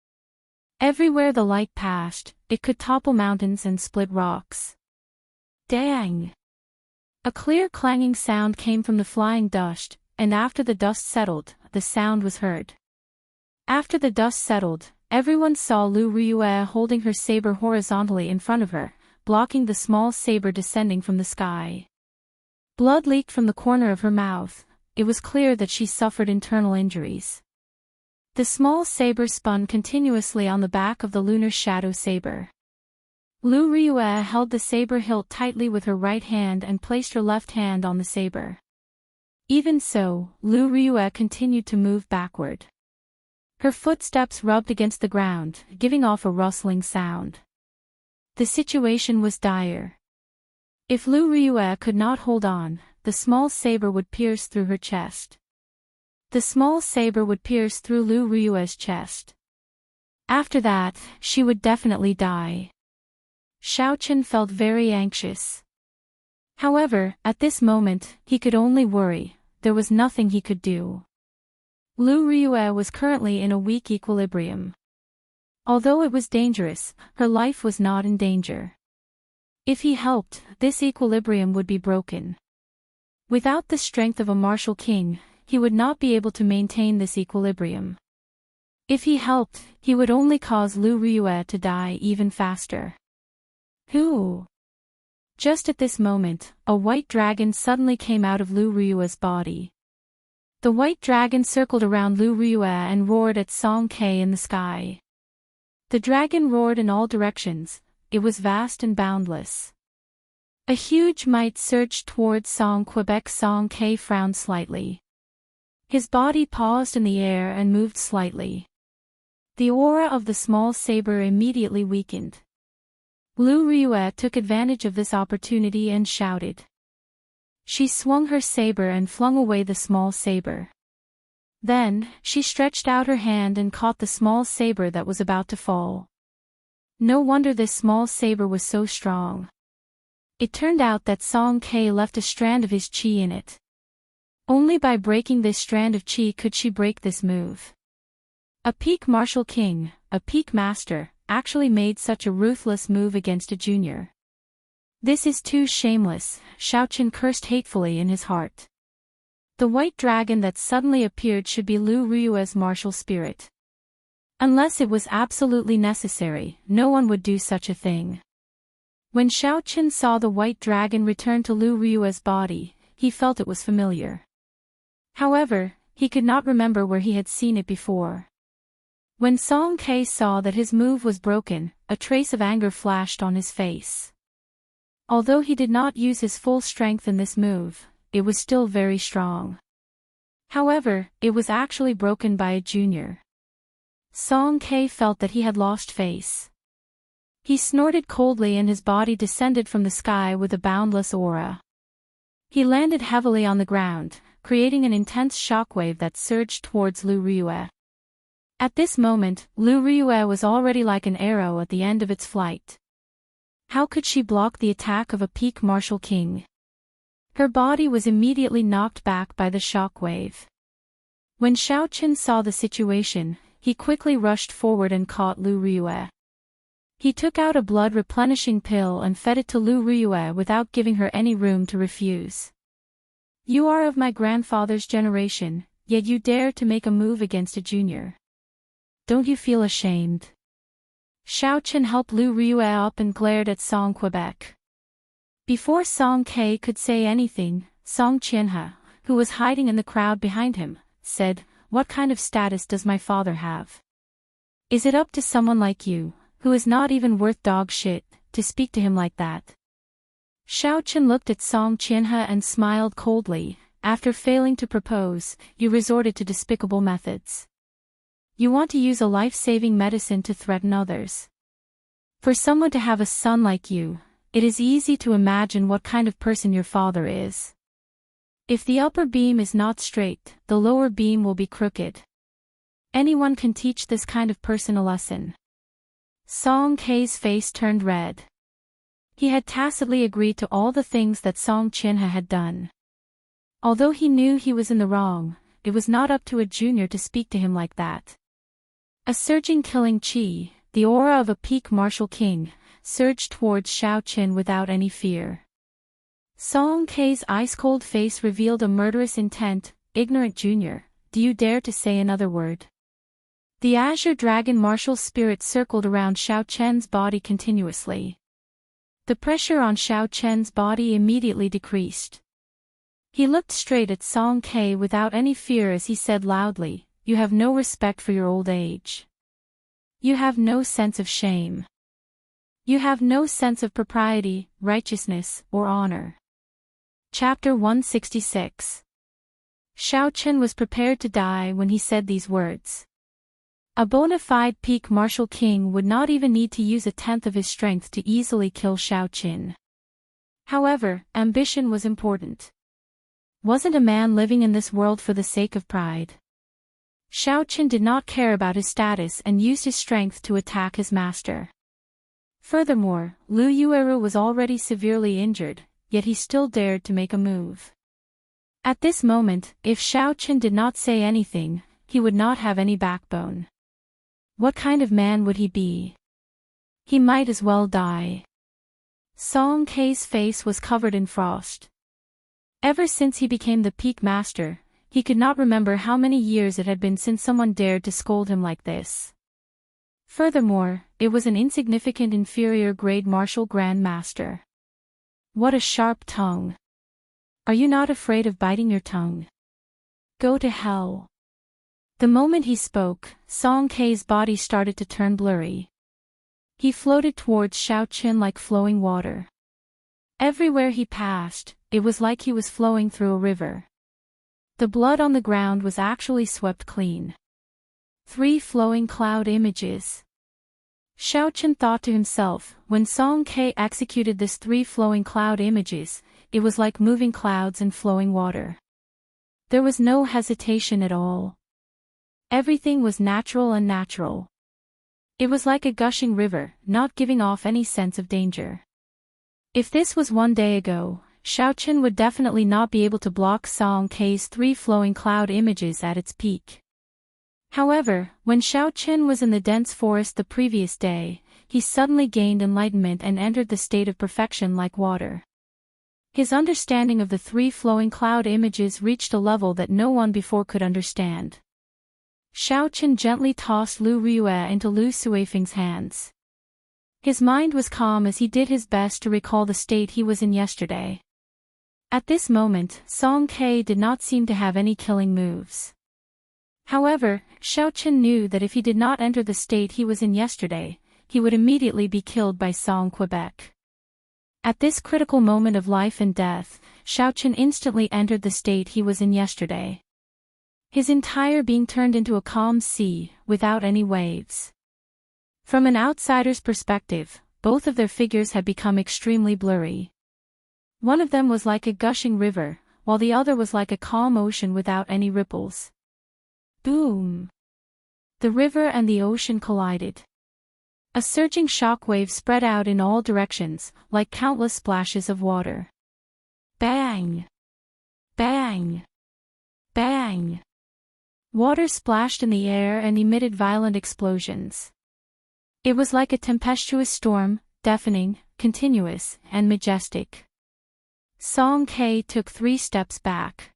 Everywhere the light passed, it could topple mountains and split rocks. Dang! A clear clanging sound came from the flying dust, and after the dust settled, the sound was heard. After the dust settled, everyone saw Lu Riyue holding her saber horizontally in front of her, blocking the small saber descending from the sky. Blood leaked from the corner of her mouth. It was clear that she suffered internal injuries. The small saber spun continuously on the back of the lunar shadow saber. Lu Riyue held the saber hilt tightly with her right hand and placed her left hand on the saber. Even so, Lu Riyue continued to move backward. Her footsteps rubbed against the ground, giving off a rustling sound. The situation was dire. If Lu Ryue could not hold on, the small saber would pierce through her chest. The small saber would pierce through Lu Ryue's chest. After that, she would definitely die. Xiaochen felt very anxious. However, at this moment, he could only worry. There was nothing he could do. Lu Ryue was currently in a weak equilibrium. Although it was dangerous, her life was not in danger. If he helped, this equilibrium would be broken. Without the strength of a martial king, he would not be able to maintain this equilibrium. If he helped, he would only cause Lu Ryue to die even faster. Who? Just at this moment, a white dragon suddenly came out of Lu Ryue's body. The white dragon circled around Lu Ryue and roared at Song Ke in the sky. The dragon roared in all directions. It was vast and boundless. A huge might surged towards Song Quebec. Song Ke frowned slightly. His body paused in the air and moved slightly. The aura of the small saber immediately weakened. Lu Ryue took advantage of this opportunity and shouted. She swung her saber and flung away the small saber. Then, she stretched out her hand and caught the small saber that was about to fall. No wonder this small saber was so strong. It turned out that Song Ke left a strand of his chi in it. Only by breaking this strand of chi could she break this move. A peak martial king, a peak master, actually made such a ruthless move against a junior. This is too shameless, Xiaochen cursed hatefully in his heart. The white dragon that suddenly appeared should be Lu Ryue's martial spirit. Unless it was absolutely necessary, no one would do such a thing. When Xiaochen saw the white dragon return to Lu Ryue's body, he felt it was familiar. However, he could not remember where he had seen it before. When Song Ke saw that his move was broken, a trace of anger flashed on his face. Although he did not use his full strength in this move, it was still very strong. However, it was actually broken by a junior. Song Ke felt that he had lost face. He snorted coldly and his body descended from the sky with a boundless aura. He landed heavily on the ground, creating an intense shockwave that surged towards Lu Ryue. At this moment, Lu Ryue was already like an arrow at the end of its flight. How could she block the attack of a peak martial king? Her body was immediately knocked back by the shockwave. When Xiaochen saw the situation, he quickly rushed forward and caught Lu Ryue. He took out a blood-replenishing pill and fed it to Lu Ryue without giving her any room to refuse. You are of my grandfather's generation, yet you dare to make a move against a junior. Don't you feel ashamed? Xiaochen helped Lu Ryue up and glared at Song Quebec. Before Song Ke could say anything, Song Qianhe, who was hiding in the crowd behind him, said, "What kind of status does my father have? Is it up to someone like you, who is not even worth dog shit, to speak to him like that?" Xiaochen looked at Song Qianhe and smiled coldly. After failing to propose, you resorted to despicable methods. You want to use a life-saving medicine to threaten others. For someone to have a son like you, it is easy to imagine what kind of person your father is. If the upper beam is not straight, the lower beam will be crooked. Anyone can teach this kind of person a lesson. Song Ke's face turned red. He had tacitly agreed to all the things that Song Qianhe had done. Although he knew he was in the wrong, it was not up to a junior to speak to him like that. A surging killing chi, the aura of a peak martial king, surged towards Xiaochen without any fear. Song Ke's ice-cold face revealed a murderous intent. Ignorant junior, do you dare to say another word? The azure dragon martial spirit circled around Xiaochen's body continuously. The pressure on Xiaochen's body immediately decreased. He looked straight at Song Ke without any fear as he said loudly, "You have no respect for your old age. You have no sense of shame. You have no sense of propriety, righteousness, or honor." Chapter 166. Xiaochen was prepared to die when he said these words. A bona fide peak martial king would not even need to use a tenth of his strength to easily kill Xiaochen. However, ambition was important. Wasn't a man living in this world for the sake of pride? Xiao Qin did not care about his status and used his strength to attack his master. Furthermore, Lu Yueru was already severely injured, yet he still dared to make a move. At this moment, if Xiao Qin did not say anything, he would not have any backbone. What kind of man would he be? He might as well die. Song Kei's face was covered in frost. Ever since he became the peak master, he could not remember how many years it had been since someone dared to scold him like this. Furthermore, it was an insignificant inferior grade martial grand master. What a sharp tongue. Are you not afraid of biting your tongue? Go to hell. The moment he spoke, Song Kei's body started to turn blurry. He floated towards Xiao Qin like flowing water. Everywhere he passed, it was like he was flowing through a river. The blood on the ground was actually swept clean. 3 flowing cloud images. Xiao Qin thought to himself, when Song Kei executed this 3 flowing cloud images, it was like moving clouds and flowing water. There was no hesitation at all. Everything was natural and natural. It was like a gushing river, not giving off any sense of danger. If this was 1 day ago, Xiao Qin would definitely not be able to block Song Kei's 3 flowing cloud images at its peak. However, when Xiao Qin was in the dense forest the previous day, he suddenly gained enlightenment and entered the state of perfection like water. His understanding of the 3 flowing cloud images reached a level that no one before could understand. Xiao Qin gently tossed Lu Riyue into Lu Suifeng's hands. His mind was calm as he did his best to recall the state he was in yesterday. At this moment, Song Kei did not seem to have any killing moves. However, Xiao Qin knew that if he did not enter the state he was in yesterday, he would immediately be killed by Song Quebec. At this critical moment of life and death, Xiao Qin instantly entered the state he was in yesterday. His entire being turned into a calm sea, without any waves. From an outsider's perspective, both of their figures had become extremely blurry. One of them was like a gushing river, while the other was like a calm ocean without any ripples. Boom! The river and the ocean collided. A surging shock wave spread out in all directions, like countless splashes of water. Bang! Bang! Bang! Water splashed in the air and emitted violent explosions. It was like a tempestuous storm, deafening, continuous, and majestic. Song Kei took 3 steps back.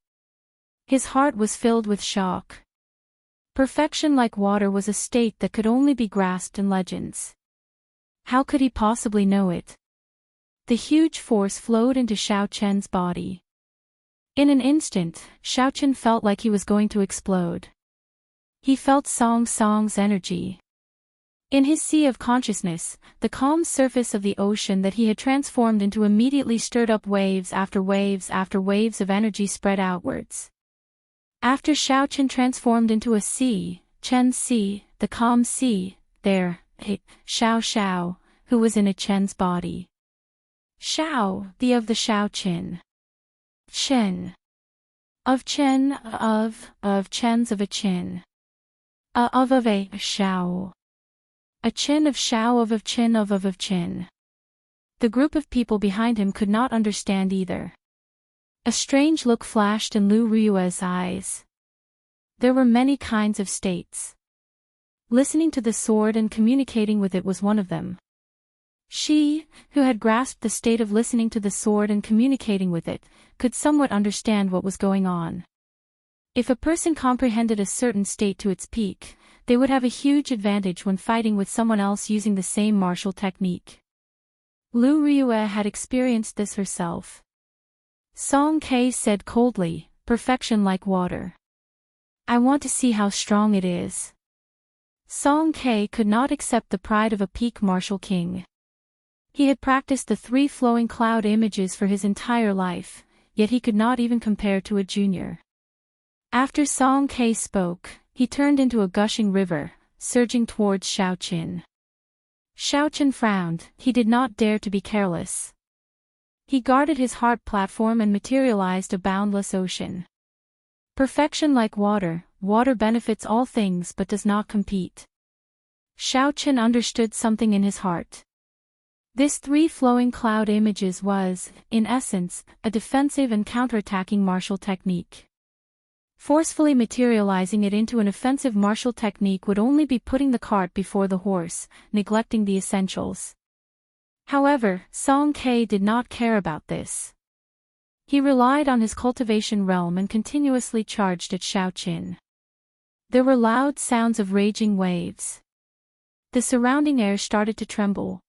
His heart was filled with shock. Perfection like water was a state that could only be grasped in legends. How could he possibly know it? The huge force flowed into Xiao Qian's body. In an instant, Xiao Qian felt like he was going to explode. He felt Song's energy. In his sea of consciousness, the calm surface of the ocean that he had transformed into immediately stirred up waves after waves of energy spread outwards. After Xiao Qian transformed into a sea, Chen's sea, the calm sea, there, Xiao, who was in a Chen's body. Xiao, the of the Xiao Qin. Chen. Of Chen, of Chen's of a Qin. Of a Xiao. A Qin of Xiao of Qin of Qin. The group of people behind him could not understand either. A strange look flashed in Lu Riyue's eyes. There were many kinds of states. Listening to the sword and communicating with it was one of them. She, who had grasped the state of listening to the sword and communicating with it, could somewhat understand what was going on. If a person comprehended a certain state to its peak, they would have a huge advantage when fighting with someone else using the same martial technique. Lu Riyue had experienced this herself. Song Kei said coldly, "Perfection like water. I want to see how strong it is." Song Kei could not accept the pride of a peak martial king. He had practiced the 3 flowing cloud images for his entire life, yet he could not even compare to a junior. After Song Kei spoke, he turned into a gushing river, surging towards Xiao Qin. Xiao Qin frowned, he did not dare to be careless. He guarded his heart platform and materialized a boundless ocean. Perfection like water, water benefits all things but does not compete. Xiaochen understood something in his heart. This three flowing cloud images was, in essence, a defensive and counterattacking martial technique. Forcefully materializing it into an offensive martial technique would only be putting the cart before the horse, neglecting the essentials. However, Song Ke did not care about this. He relied on his cultivation realm and continuously charged at Xiaochen. There were loud sounds of raging waves. The surrounding air started to tremble.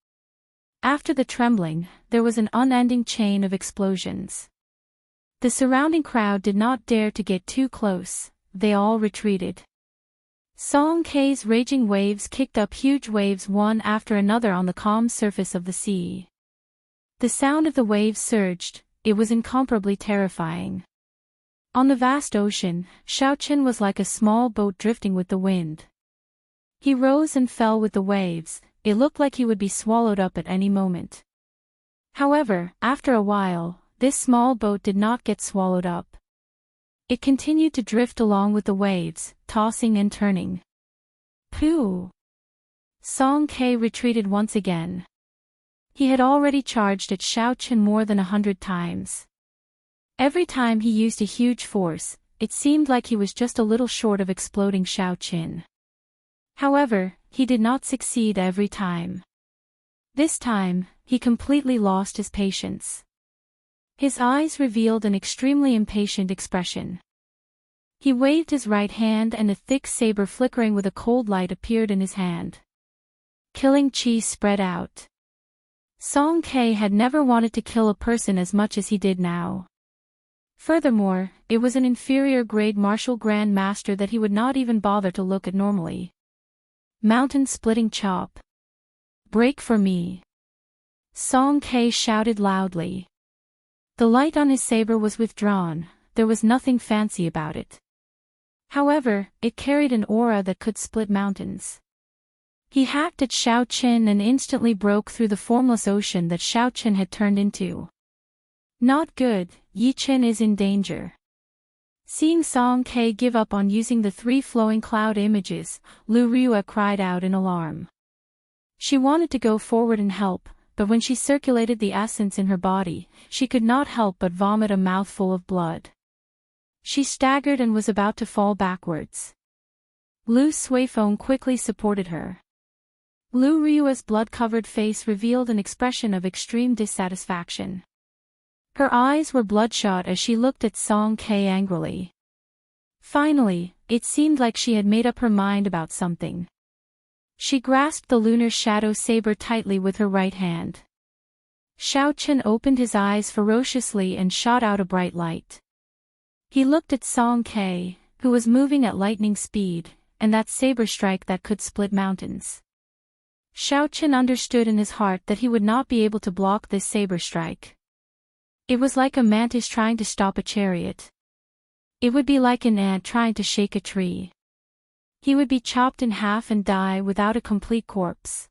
After the trembling, there was an unending chain of explosions. The surrounding crowd did not dare to get too close, they all retreated. Song Ke's raging waves kicked up huge waves one after another on the calm surface of the sea. The sound of the waves surged, it was incomparably terrifying. On the vast ocean, Xiaochen was like a small boat drifting with the wind. He rose and fell with the waves, it looked like he would be swallowed up at any moment. However, after a while, this small boat did not get swallowed up. It continued to drift along with the waves, tossing and turning. Pooh! Song Ke retreated once again. He had already charged at Xiaochen more than 100 times. Every time he used a huge force, it seemed like he was just a little short of exploding Xiaochen. However, he did not succeed every time. This time, he completely lost his patience. His eyes revealed an extremely impatient expression. He waved his right hand and a thick saber flickering with a cold light appeared in his hand. Killing chi spread out. Song Ke had never wanted to kill a person as much as he did now. Furthermore, it was an inferior grade martial grand master that he would not even bother to look at normally. Mountain-splitting chop. Break for me. Song Ke shouted loudly. The light on his saber was withdrawn, there was nothing fancy about it. However, it carried an aura that could split mountains. He hacked at Xiaochen and instantly broke through the formless ocean that Xiaochen had turned into. Not good, Yi Chen is in danger. Seeing Song Ke give up on using the three flowing cloud images, Lu Rua cried out in alarm. She wanted to go forward and help, but when she circulated the essence in her body, she could not help but vomit a mouthful of blood. She staggered and was about to fall backwards. Lu Suifeng quickly supported her. Lu Rua's blood-covered face revealed an expression of extreme dissatisfaction. Her eyes were bloodshot as she looked at Song Ke angrily. Finally, it seemed like she had made up her mind about something. She grasped the lunar shadow saber tightly with her right hand. Xiaochen opened his eyes ferociously and shot out a bright light. He looked at Song Ke, who was moving at lightning speed, and that saber strike that could split mountains. Xiaochen understood in his heart that he would not be able to block this saber strike. It was like a mantis trying to stop a chariot. It would be like an ant trying to shake a tree. He would be chopped in half and die without a complete corpse.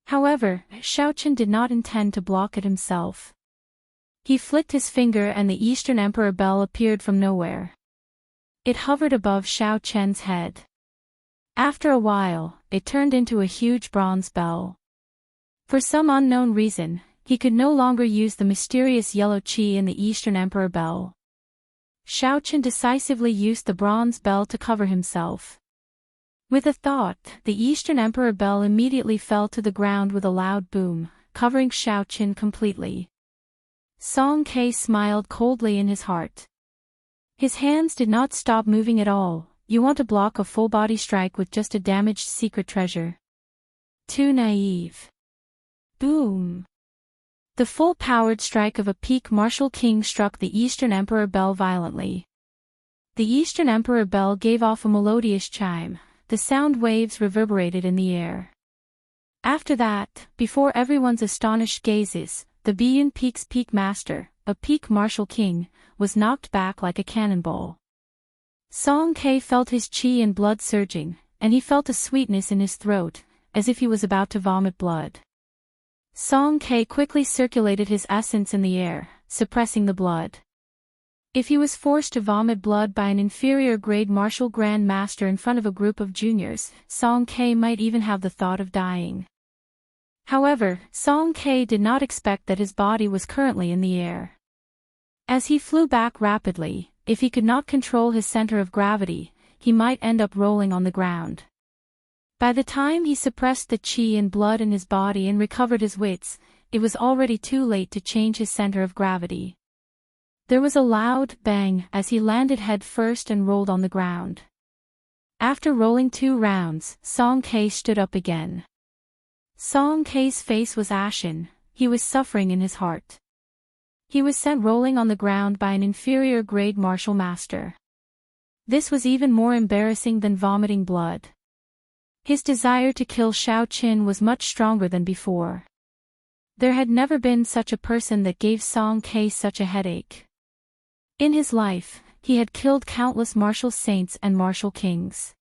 However, Xiaochen did not intend to block it himself. He flicked his finger and the Eastern Emperor bell appeared from nowhere. It hovered above Xiaochen's head. After a while, it turned into a huge bronze bell. For some unknown reason, he could no longer use the mysterious yellow qi in the Eastern Emperor bell. Xiaochen decisively used the bronze bell to cover himself. With a thought, the Eastern Emperor bell immediately fell to the ground with a loud boom, covering Xiaochen completely. Song Ke smiled coldly in his heart. His hands did not stop moving at all. You want to block a full-body strike with just a damaged secret treasure? Too naive. Boom! The full-powered strike of a peak martial king struck the Eastern Emperor bell violently. The Eastern Emperor bell gave off a melodious chime. The sound waves reverberated in the air. After that, before everyone's astonished gazes, the Biyun Peak's peak master, a peak martial king, was knocked back like a cannonball. Song Ke felt his qi and blood surging, and he felt a sweetness in his throat, as if he was about to vomit blood. Song Ke quickly circulated his essence in the air, suppressing the blood. If he was forced to vomit blood by an inferior-grade martial grand master in front of a group of juniors, Song Ke might even have the thought of dying. However, Song Ke did not expect that his body was currently in the air. As he flew back rapidly, if he could not control his center of gravity, he might end up rolling on the ground. By the time he suppressed the qi and blood in his body and recovered his wits, it was already too late to change his center of gravity. There was a loud bang as he landed head first and rolled on the ground. After rolling 2 rounds, Song Ke stood up again. Song Ke's face was ashen, he was suffering in his heart. He was sent rolling on the ground by an inferior-grade martial master. This was even more embarrassing than vomiting blood. His desire to kill Xiao Qin was much stronger than before. There had never been such a person that gave Song Ke such a headache. In his life, he had killed countless martial saints and martial kings.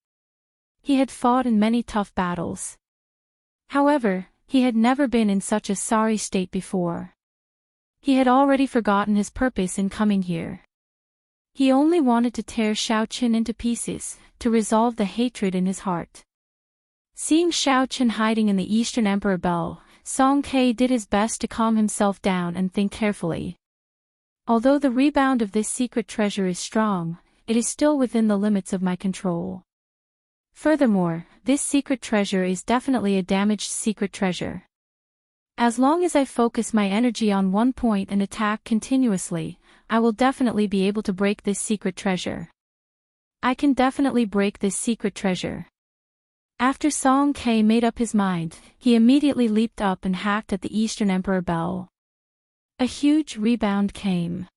He had fought in many tough battles. However, he had never been in such a sorry state before. He had already forgotten his purpose in coming here. He only wanted to tear Xiao Qin into pieces, to resolve the hatred in his heart. Seeing Xiao Qin hiding in the Eastern Emperor Bell, Song Ke did his best to calm himself down and think carefully. Although the rebound of this secret treasure is strong, it is still within the limits of my control. Furthermore, this secret treasure is definitely a damaged secret treasure. As long as I focus my energy on one point and attack continuously, I will definitely be able to break this secret treasure. I can definitely break this secret treasure. After Song Ke made up his mind, he immediately leaped up and hacked at the Eastern Emperor Bell. A huge rebound came.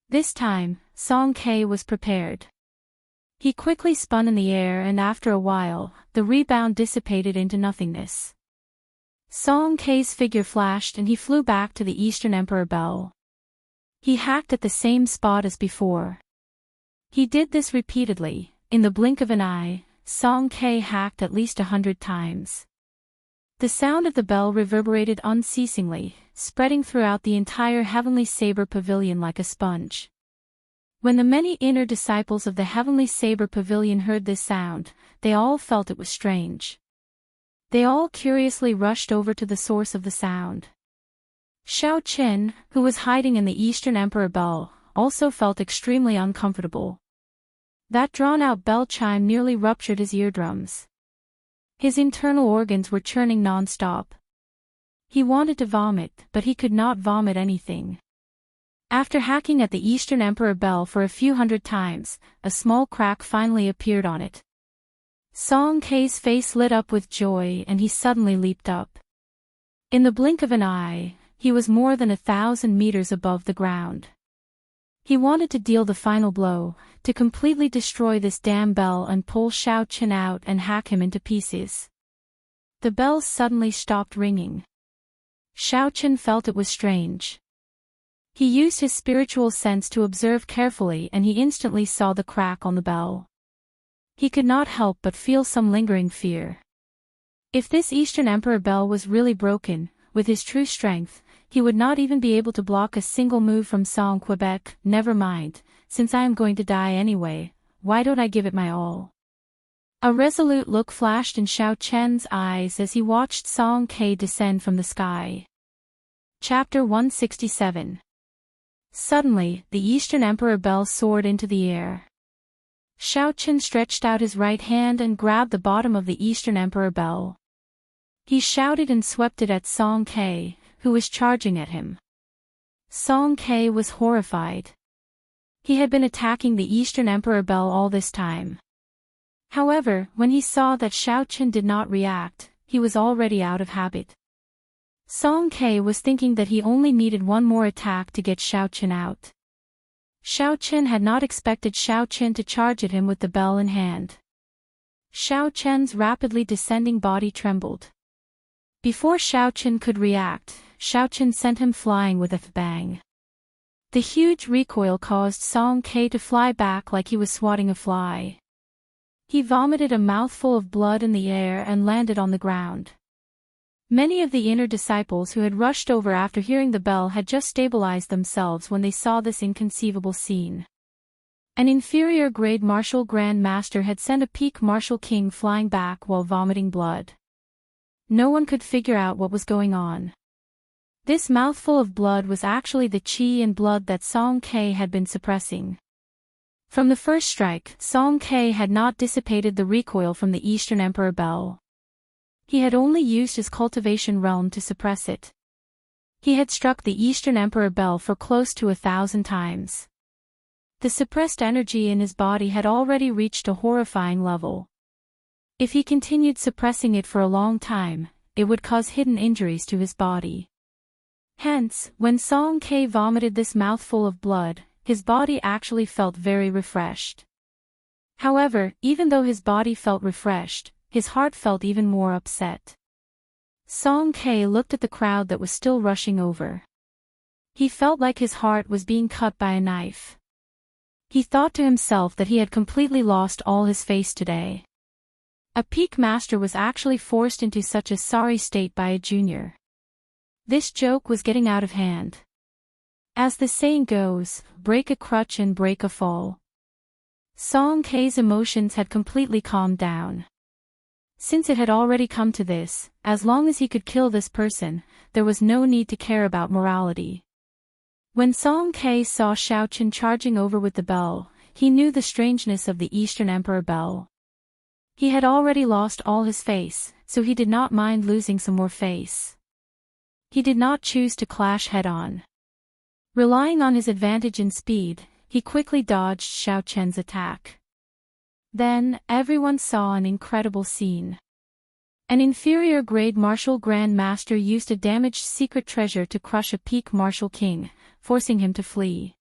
This time, Song Ke was prepared. He quickly spun in the air and after a while, the rebound dissipated into nothingness. Song Ke's figure flashed and he flew back to the Eastern Emperor Bell. He hacked at the same spot as before. He did this repeatedly. In the blink of an eye, Song Ke hacked at least 100 times. The sound of the bell reverberated unceasingly, spreading throughout the entire Heavenly Saber Pavilion like a sponge. When the many inner disciples of the Heavenly Saber Pavilion heard this sound, they all felt it was strange. They all curiously rushed over to the source of the sound. Xiao Qin, who was hiding in the Eastern Emperor Bell, also felt extremely uncomfortable. That drawn-out bell chime nearly ruptured his eardrums. His internal organs were churning non-stop. He wanted to vomit, but he could not vomit anything. After hacking at the Eastern Emperor Bell for a few hundred times, a small crack finally appeared on it. Song Ke's face lit up with joy and he suddenly leaped up. In the blink of an eye, he was more than 1,000 meters above the ground. He wanted to deal the final blow, to completely destroy this damn bell and pull Xiao Qin out and hack him into pieces. The bell suddenly stopped ringing. Xiao Qin felt it was strange. He used his spiritual sense to observe carefully and he instantly saw the crack on the bell. He could not help but feel some lingering fear. If this Eastern Emperor Bell was really broken, with his true strength, he would not even be able to block a single move from Song Quebec. Never mind, since I am going to die anyway, why don't I give it my all? A resolute look flashed in Xiao Chen's eyes as he watched Song Ke descend from the sky. Chapter 167. Suddenly, the Eastern Emperor Bell soared into the air. Xiao Qin stretched out his right hand and grabbed the bottom of the Eastern Emperor Bell. He shouted and swept it at Song Ke, who was charging at him. Song Ke was horrified. He had been attacking the Eastern Emperor Bell all this time. However, when he saw that Xiao Qin did not react, he was already out of habit. Song Ke was thinking that he only needed one more attack to get Xiao Qin out. Xiao Qin had not expected Xiao Qin to charge at him with the bell in hand. Xiao Qin's rapidly descending body trembled. Before Xiao Qin could react, Xiao Qin sent him flying with a bang. The huge recoil caused Song Ke to fly back like he was swatting a fly. He vomited a mouthful of blood in the air and landed on the ground. Many of the inner disciples who had rushed over after hearing the bell had just stabilized themselves when they saw this inconceivable scene. An inferior grade martial grand master had sent a peak martial king flying back while vomiting blood. No one could figure out what was going on. This mouthful of blood was actually the qi and blood that Song Ke had been suppressing. From the first strike, Song Ke had not dissipated the recoil from the Eastern Emperor bell. He had only used his cultivation realm to suppress it. He had struck the Eastern Emperor bell for close to 1,000 times. The suppressed energy in his body had already reached a horrifying level. If he continued suppressing it for a long time, it would cause hidden injuries to his body. Hence, when Song Ke vomited this mouthful of blood, his body actually felt very refreshed. However, even though his body felt refreshed, his heart felt even more upset. Song Ke looked at the crowd that was still rushing over. He felt like his heart was being cut by a knife. He thought to himself that he had completely lost all his face today. A peak master was actually forced into such a sorry state by a junior. This joke was getting out of hand. As the saying goes, break a crutch and break a fall. Song Ke's emotions had completely calmed down. Since it had already come to this, as long as he could kill this person, there was no need to care about morality. When Song Ke saw Xiaoqun charging over with the bell, he knew the strangeness of the Eastern Emperor bell. He had already lost all his face, so he did not mind losing some more face. He did not choose to clash head-on. Relying on his advantage in speed, he quickly dodged Xiaoqun's attack. Then, everyone saw an incredible scene. An inferior grade martial grand master used a damaged secret treasure to crush a peak martial king, forcing him to flee.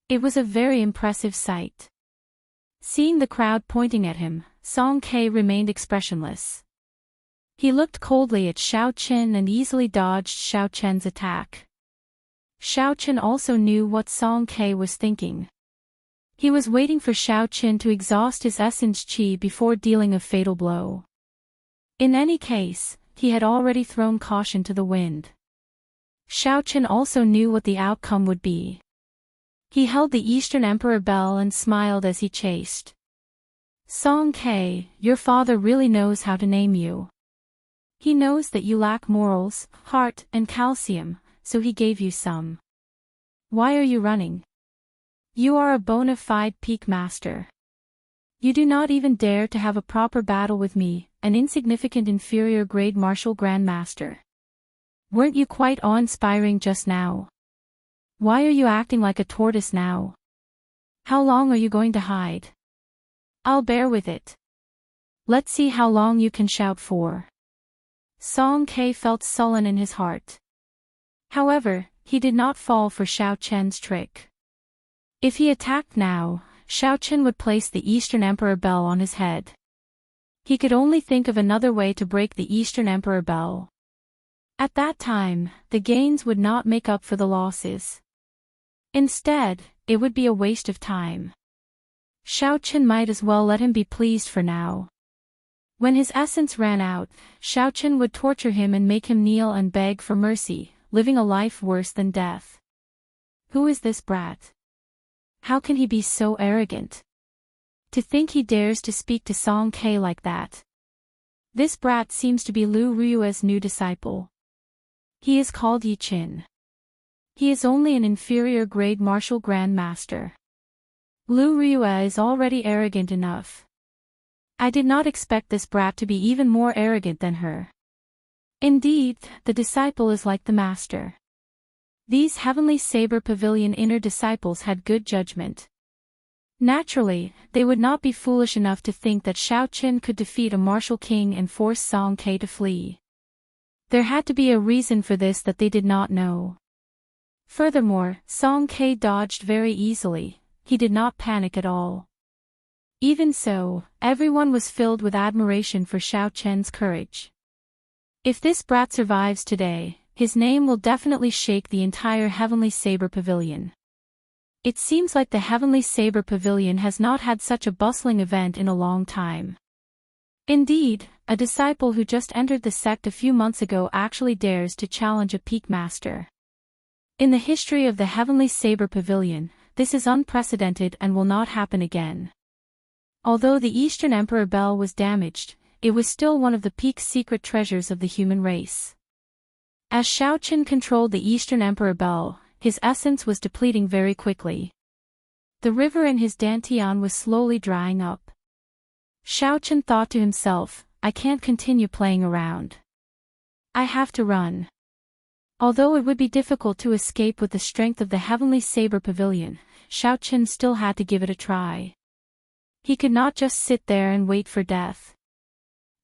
It was a very impressive sight. Seeing the crowd pointing at him, Song Ke remained expressionless. He looked coldly at Xiaoqun and easily dodged Xiaoqun's attack. Xiaoqun also knew what Song Ke was thinking. He was waiting for Xiaoqun to exhaust his essence qi before dealing a fatal blow. In any case, he had already thrown caution to the wind. Xiaoqun also knew what the outcome would be. He held the Eastern Emperor bell and smiled as he chased. Song Ke, your father really knows how to name you. He knows that you lack morals, heart, and calcium, so he gave you some. Why are you running? You are a bona fide peak master. You do not even dare to have a proper battle with me, an insignificant inferior grade martial grand master. Weren't you quite awe-inspiring just now? Why are you acting like a tortoise now? How long are you going to hide? I'll bear with it. Let's see how long you can shout for. Song Ke felt sullen in his heart. However, he did not fall for Xiaoqun's trick. If he attacked now, Xiaoqun would place the Eastern Emperor bell on his head. He could only think of another way to break the Eastern Emperor bell. At that time, the gains would not make up for the losses. Instead, it would be a waste of time. Xiaoqun might as well let him be pleased for now. When his essence ran out, Xiaoqun would torture him and make him kneel and beg for mercy, living a life worse than death. Who is this brat? How can he be so arrogant? To think he dares to speak to Song Ke like that. This brat seems to be Lu Rui's new disciple. He is called Yi Qin. He is only an inferior grade martial grand master. Lu Rui is already arrogant enough. I did not expect this brat to be even more arrogant than her. Indeed, the disciple is like the master. These Heavenly Saber Pavilion inner disciples had good judgment. Naturally, they would not be foolish enough to think that Xiaoqun could defeat a martial king and force Song Ke to flee. There had to be a reason for this that they did not know. Furthermore, Song Ke dodged very easily, he did not panic at all. Even so, everyone was filled with admiration for Xiaoqun's courage. If this brat survives today, his name will definitely shake the entire Heavenly Saber Pavilion. It seems like the Heavenly Saber Pavilion has not had such a bustling event in a long time. Indeed, a disciple who just entered the sect a few months ago actually dares to challenge a peak master. In the history of the Heavenly Saber Pavilion, this is unprecedented and will not happen again. Although the Eastern Emperor Bell was damaged, it was still one of the peak's secret treasures of the human race. As Shaoqin controlled the Eastern Emperor Bell, his essence was depleting very quickly. The river in his dantian was slowly drying up. Shaoqin thought to himself, I can't continue playing around. I have to run. Although it would be difficult to escape with the strength of the Heavenly Saber Pavilion, Shaoqin still had to give it a try. He could not just sit there and wait for death.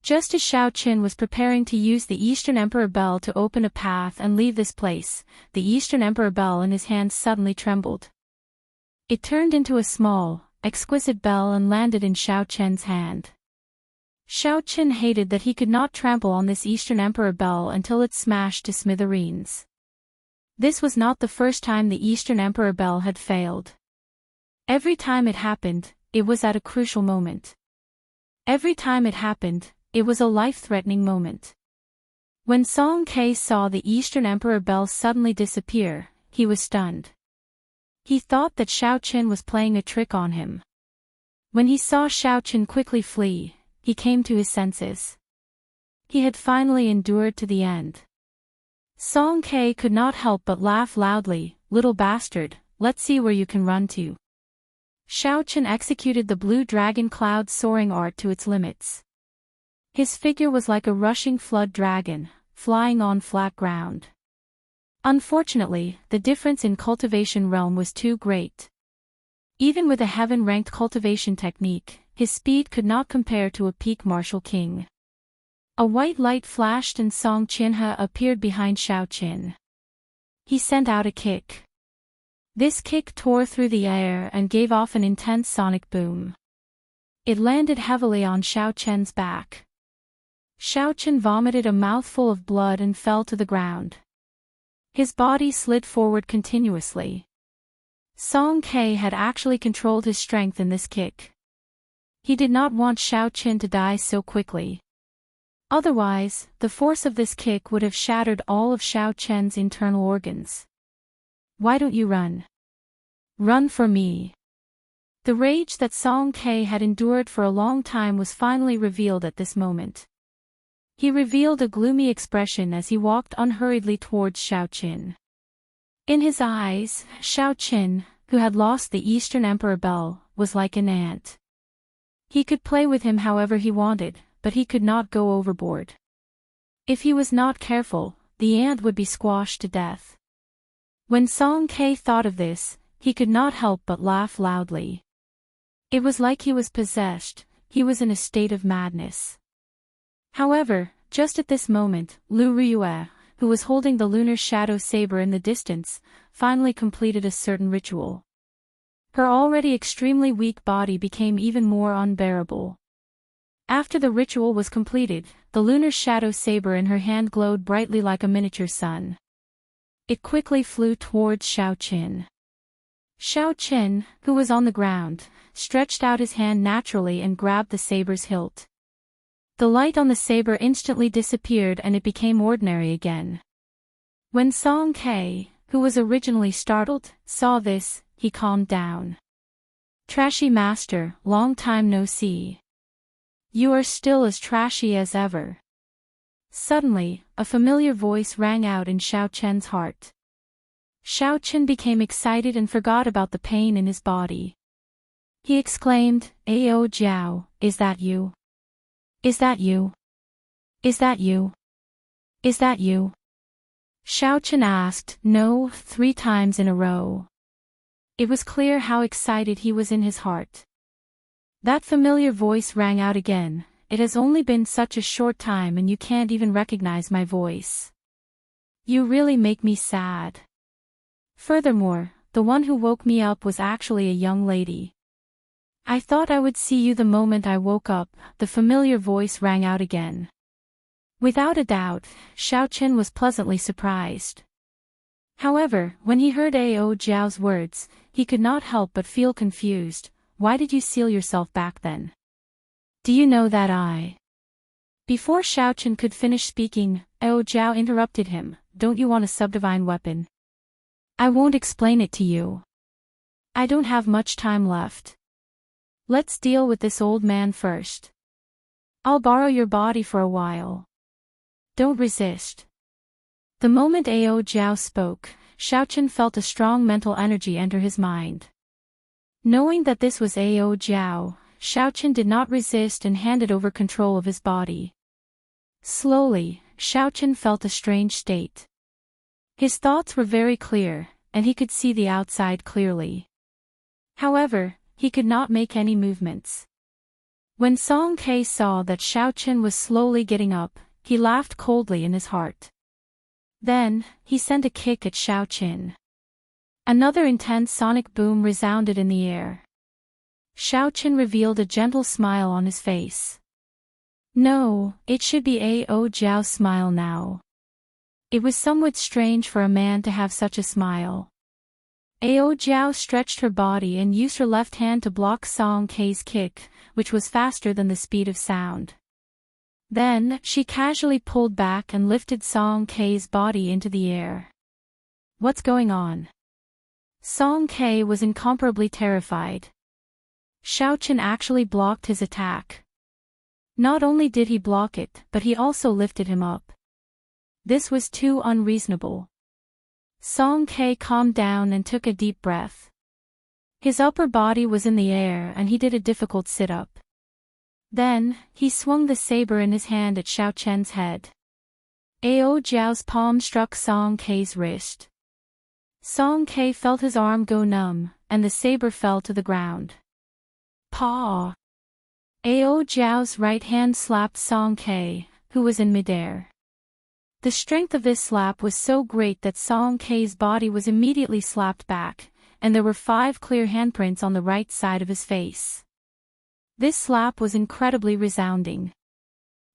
Just as Shaoqin was preparing to use the Eastern Emperor Bell to open a path and leave this place, the Eastern Emperor Bell in his hand suddenly trembled. It turned into a small, exquisite bell and landed in Shaoqin's hand. Shaoqin hated that he could not trample on this Eastern Emperor Bell until it smashed to smithereens. This was not the first time the Eastern Emperor Bell had failed. Every time it happened, it was at a crucial moment. Every time it happened, it was a life-threatening moment. When Song Ke saw the Eastern Emperor Bell suddenly disappear, he was stunned. He thought that Shaoqin was playing a trick on him. When he saw Shaoqin quickly flee, he came to his senses. He had finally endured to the end. Song Ke could not help but laugh loudly, "Little bastard, let's see where you can run to." Shaoqin executed the blue dragon cloud soaring art to its limits. His figure was like a rushing flood dragon, flying on flat ground. Unfortunately, the difference in cultivation realm was too great. Even with a heaven-ranked cultivation technique, his speed could not compare to a peak martial king. A white light flashed and Song Qinhe appeared behind Shaoqin. He sent out a kick. This kick tore through the air and gave off an intense sonic boom. It landed heavily on Shaoqin's back. Shaoqin vomited a mouthful of blood and fell to the ground. His body slid forward continuously. Song Ke had actually controlled his strength in this kick. He did not want Shaoqin to die so quickly. Otherwise, the force of this kick would have shattered all of Shaoqin's internal organs. Why don't you run? Run for me. The rage that Song Ke had endured for a long time was finally revealed at this moment. He revealed a gloomy expression as he walked unhurriedly towards Shaoqin. In his eyes, Shaoqin, who had lost the Eastern Emperor Bell, was like an ant. He could play with him however he wanted, but he could not go overboard. If he was not careful, the ant would be squashed to death. When Song Ke thought of this, he could not help but laugh loudly. It was like he was possessed, he was in a state of madness. However, just at this moment, Lu Riyue, who was holding the lunar shadow saber in the distance, finally completed a certain ritual. Her already extremely weak body became even more unbearable. After the ritual was completed, the lunar shadow saber in her hand glowed brightly like a miniature sun. It quickly flew towards Shaoqin. Shaoqin, who was on the ground, stretched out his hand naturally and grabbed the saber's hilt. The light on the saber instantly disappeared and it became ordinary again. When Song Ke, who was originally startled, saw this, he calmed down. "Trashy master, long time no see. You are still as trashy as ever." Suddenly, a familiar voice rang out in Shaoqin's heart. Shaoqin became excited and forgot about the pain in his body. He exclaimed, "Ao Jiao, is that you? Is that you? Is that you? Is that you?" Shaoqin asked, "No," 3 times in a row. It was clear how excited he was in his heart. That familiar voice rang out again, "It has only been such a short time and you can't even recognize my voice. You really make me sad. Furthermore, the one who woke me up was actually a young lady. I thought I would see you the moment I woke up," the familiar voice rang out again. Without a doubt, Shaoqin was pleasantly surprised. However, when he heard Ao Jiao's words, he could not help but feel confused. "Why did you seal yourself back then? Do you know that I Before Xiaochen could finish speaking, Ao Jiao interrupted him. Don't you want a subdivine weapon? I won't explain it to you. I don't have much time left. Let's deal with this old man first. I'll borrow your body for a while. Don't resist. The moment Ao Jiao spoke, Xiaochen felt a strong mental energy enter his mind. Knowing that this was Ao Jiao, Xiaochen did not resist and handed over control of his body. Slowly, Xiaochen felt a strange state. His thoughts were very clear, and he could see the outside clearly. However, he could not make any movements. When Song Ke saw that Xiaochen was slowly getting up, he laughed coldly in his heart. Then, he sent a kick at Xiaochen. Another intense sonic boom resounded in the air. Xiaochen revealed a gentle smile on his face. No, it should be Ao Jiao's smile now. It was somewhat strange for a man to have such a smile. Ao Jiao stretched her body and used her left hand to block Song Ke's kick, which was faster than the speed of sound. Then, she casually pulled back and lifted Song Ke's body into the air. What's going on? Song Ke was incomparably terrified. Xiaochen actually blocked his attack. Not only did he block it, but he also lifted him up. This was too unreasonable. Song Ke calmed down and took a deep breath. His upper body was in the air and he did a difficult sit-up. Then, he swung the saber in his hand at Xiaochen's head. Ao Jiao's palm struck Song Ke's wrist. Song Ke felt his arm go numb, and the saber fell to the ground. Paw! Ao Jiao's right hand slapped Song Ke, who was in midair. The strength of this slap was so great that Song Ke's body was immediately slapped back, and there were 5 clear handprints on the right side of his face. This slap was incredibly resounding.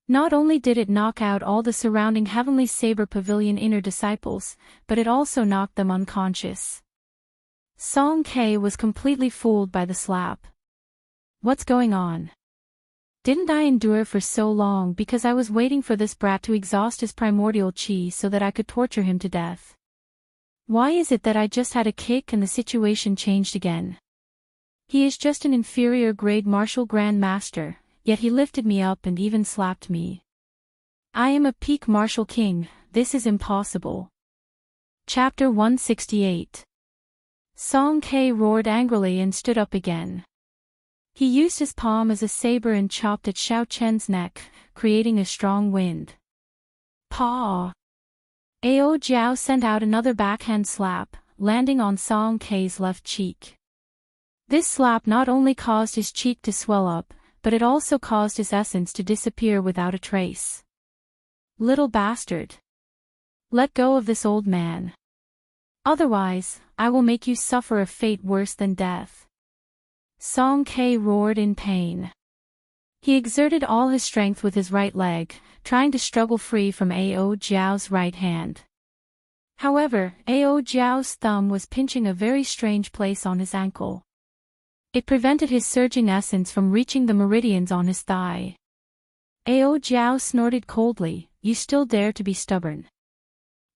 Not only did it knock out all the surrounding Heavenly Saber Pavilion inner disciples, but it also knocked them unconscious. Song Ke was completely fooled by the slap. What's going on? Didn't I endure for so long because I was waiting for this brat to exhaust his primordial chi so that I could torture him to death? Why is it that I just had a kick and the situation changed again? He is just an inferior grade martial grand master, yet he lifted me up and even slapped me. I am a peak martial king, this is impossible. Chapter 168. Song Ke roared angrily and stood up again. He used his palm as a saber and chopped at Xiaochen's neck, creating a strong wind. Paw! Ao Jiao sent out another backhand slap, landing on Song Ke's left cheek. This slap not only caused his cheek to swell up, but it also caused his essence to disappear without a trace. Little bastard! Let go of this old man. Otherwise, I will make you suffer a fate worse than death. Song Ke roared in pain. He exerted all his strength with his right leg, trying to struggle free from Ao Jiao's right hand. However, Ao Jiao's thumb was pinching a very strange place on his ankle. It prevented his surging essence from reaching the meridians on his thigh. Ao Jiao snorted coldly, "You still dare to be stubborn.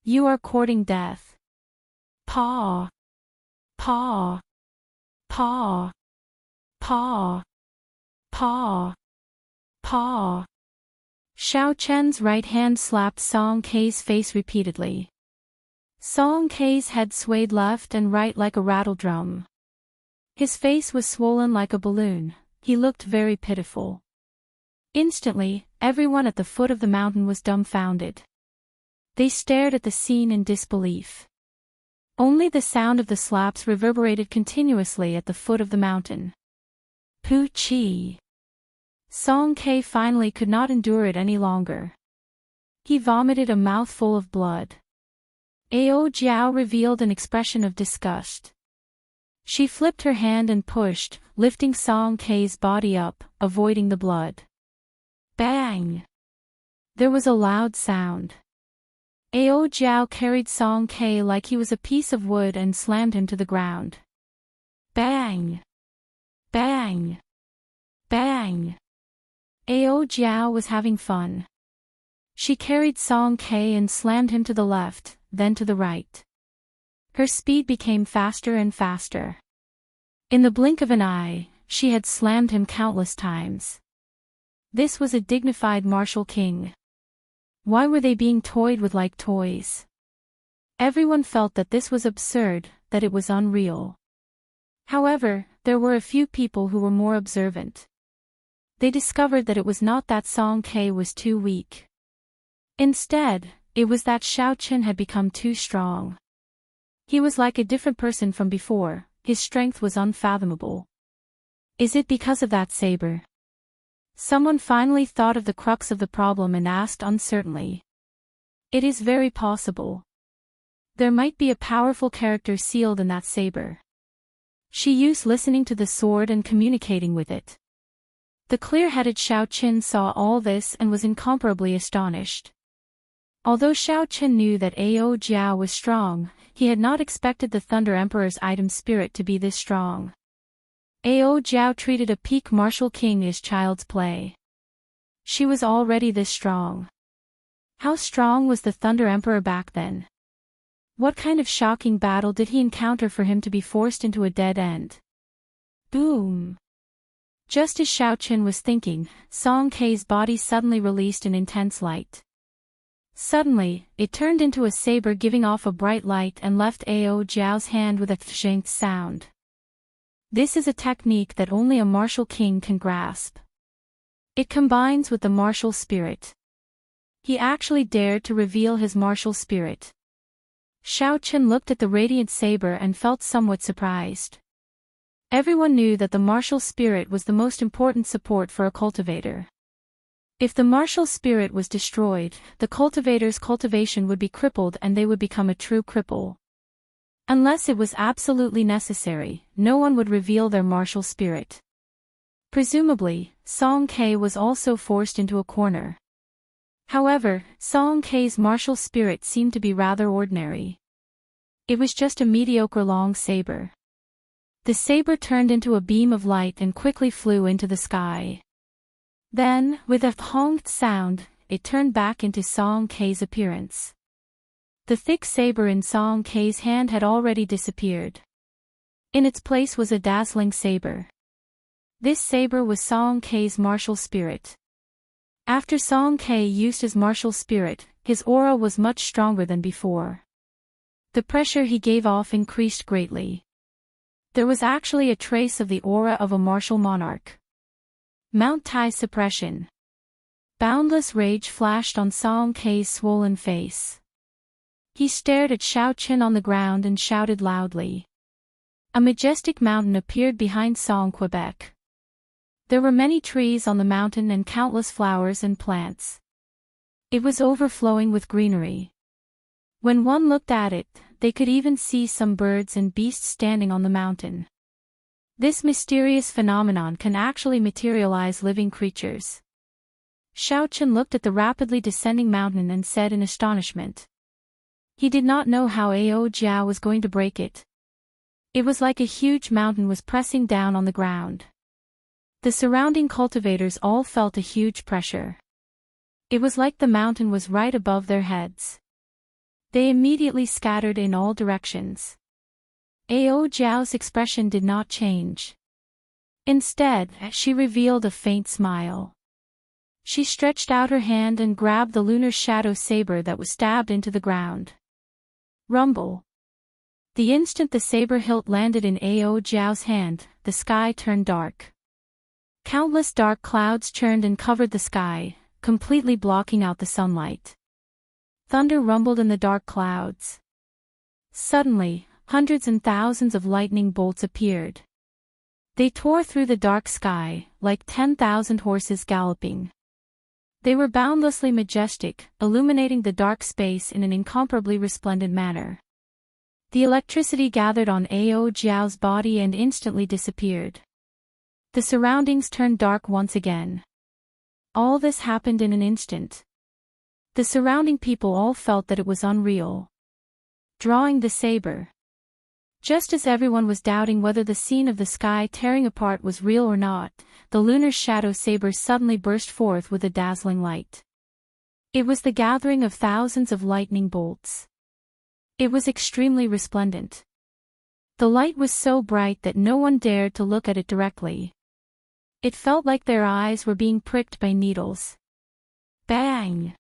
You are courting death." Paw! Paw! Paw! Paw! Paw! Paw! Xiaochen's right hand slapped Song Ke's face repeatedly. Song Ke's head swayed left and right like a rattle drum. His face was swollen like a balloon, he looked very pitiful. Instantly, everyone at the foot of the mountain was dumbfounded. They stared at the scene in disbelief. Only the sound of the slaps reverberated continuously at the foot of the mountain. Pu Chi! Song Ke finally could not endure it any longer. He vomited a mouthful of blood. Ao Jiao revealed an expression of disgust. She flipped her hand and pushed, lifting Song Ke's body up, avoiding the blood. Bang! There was a loud sound. Ao Jiao carried Song Ke like he was a piece of wood and slammed him to the ground. Bang! Bang! Bang! Ao Jiao was having fun. She carried Song Ke and slammed him to the left, then to the right. Her speed became faster and faster. In the blink of an eye, she had slammed him countless times. This was a dignified martial king. Why were they being toyed with like toys? Everyone felt that this was absurd, that it was unreal. However, there were a few people who were more observant. They discovered that it was not that Song Ke was too weak. Instead, it was that Xiao Chen had become too strong. He was like a different person from before, his strength was unfathomable. Is it because of that saber? Someone finally thought of the crux of the problem and asked uncertainly. It is very possible. There might be a powerful character sealed in that saber. She used listening to the sword and communicating with it. The clear-headed Xiao Chen saw all this and was incomparably astonished. Although Xiao Chen knew that Ao Jiao was strong, he had not expected the Thunder Emperor's item spirit to be this strong. Ao Jiao treated a peak martial king as child's play. She was already this strong. How strong was the Thunder Emperor back then? What kind of shocking battle did he encounter for him to be forced into a dead end? Boom! Just as Xiao Chen was thinking, Song Ke's body suddenly released an intense light. Suddenly, it turned into a saber giving off a bright light and left Ao Jiao's hand with a thshink sound. This is a technique that only a martial king can grasp. It combines with the martial spirit. He actually dared to reveal his martial spirit. Xiao Chen looked at the radiant saber and felt somewhat surprised. Everyone knew that the martial spirit was the most important support for a cultivator. If the martial spirit was destroyed, the cultivator's cultivation would be crippled and they would become a true cripple. Unless it was absolutely necessary, no one would reveal their martial spirit. Presumably, Song Ke was also forced into a corner. However, Song Ke's martial spirit seemed to be rather ordinary. It was just a mediocre long saber. The saber turned into a beam of light and quickly flew into the sky. Then, with a honked sound, it turned back into Song Ke's appearance. The thick saber in Song Ke's hand had already disappeared. In its place was a dazzling saber. This saber was Song Ke's martial spirit. After Song Ke used his martial spirit, his aura was much stronger than before. The pressure he gave off increased greatly. There was actually a trace of the aura of a martial monarch. Mount Tai suppression. Boundless rage flashed on Song Ke's swollen face. He stared at Xiao Chen on the ground and shouted loudly. A majestic mountain appeared behind Song Quebec. There were many trees on the mountain and countless flowers and plants. It was overflowing with greenery. When one looked at it, they could even see some birds and beasts standing on the mountain. This mysterious phenomenon can actually materialize living creatures. Xiao Chen looked at the rapidly descending mountain and said in astonishment. He did not know how Ao Jiao was going to break it. It was like a huge mountain was pressing down on the ground. The surrounding cultivators all felt a huge pressure. It was like the mountain was right above their heads. They immediately scattered in all directions. Ao Jiao's expression did not change. Instead, she revealed a faint smile. She stretched out her hand and grabbed the lunar shadow saber that was stabbed into the ground. Rumble. The instant the saber hilt landed in Ao Jiao's hand, the sky turned dark. Countless dark clouds churned and covered the sky, completely blocking out the sunlight. Thunder rumbled in the dark clouds. Suddenly, hundreds and thousands of lightning bolts appeared. They tore through the dark sky, like 10,000 horses galloping. They were boundlessly majestic, illuminating the dark space in an incomparably resplendent manner. The electricity gathered on Ao Jiao's body and instantly disappeared. The surroundings turned dark once again. All this happened in an instant. The surrounding people all felt that it was unreal. Drawing the saber. Just as everyone was doubting whether the scene of the sky tearing apart was real or not, the lunar shadow saber suddenly burst forth with a dazzling light. It was the gathering of thousands of lightning bolts. It was extremely resplendent. The light was so bright that no one dared to look at it directly. It felt like their eyes were being pricked by needles. Bang!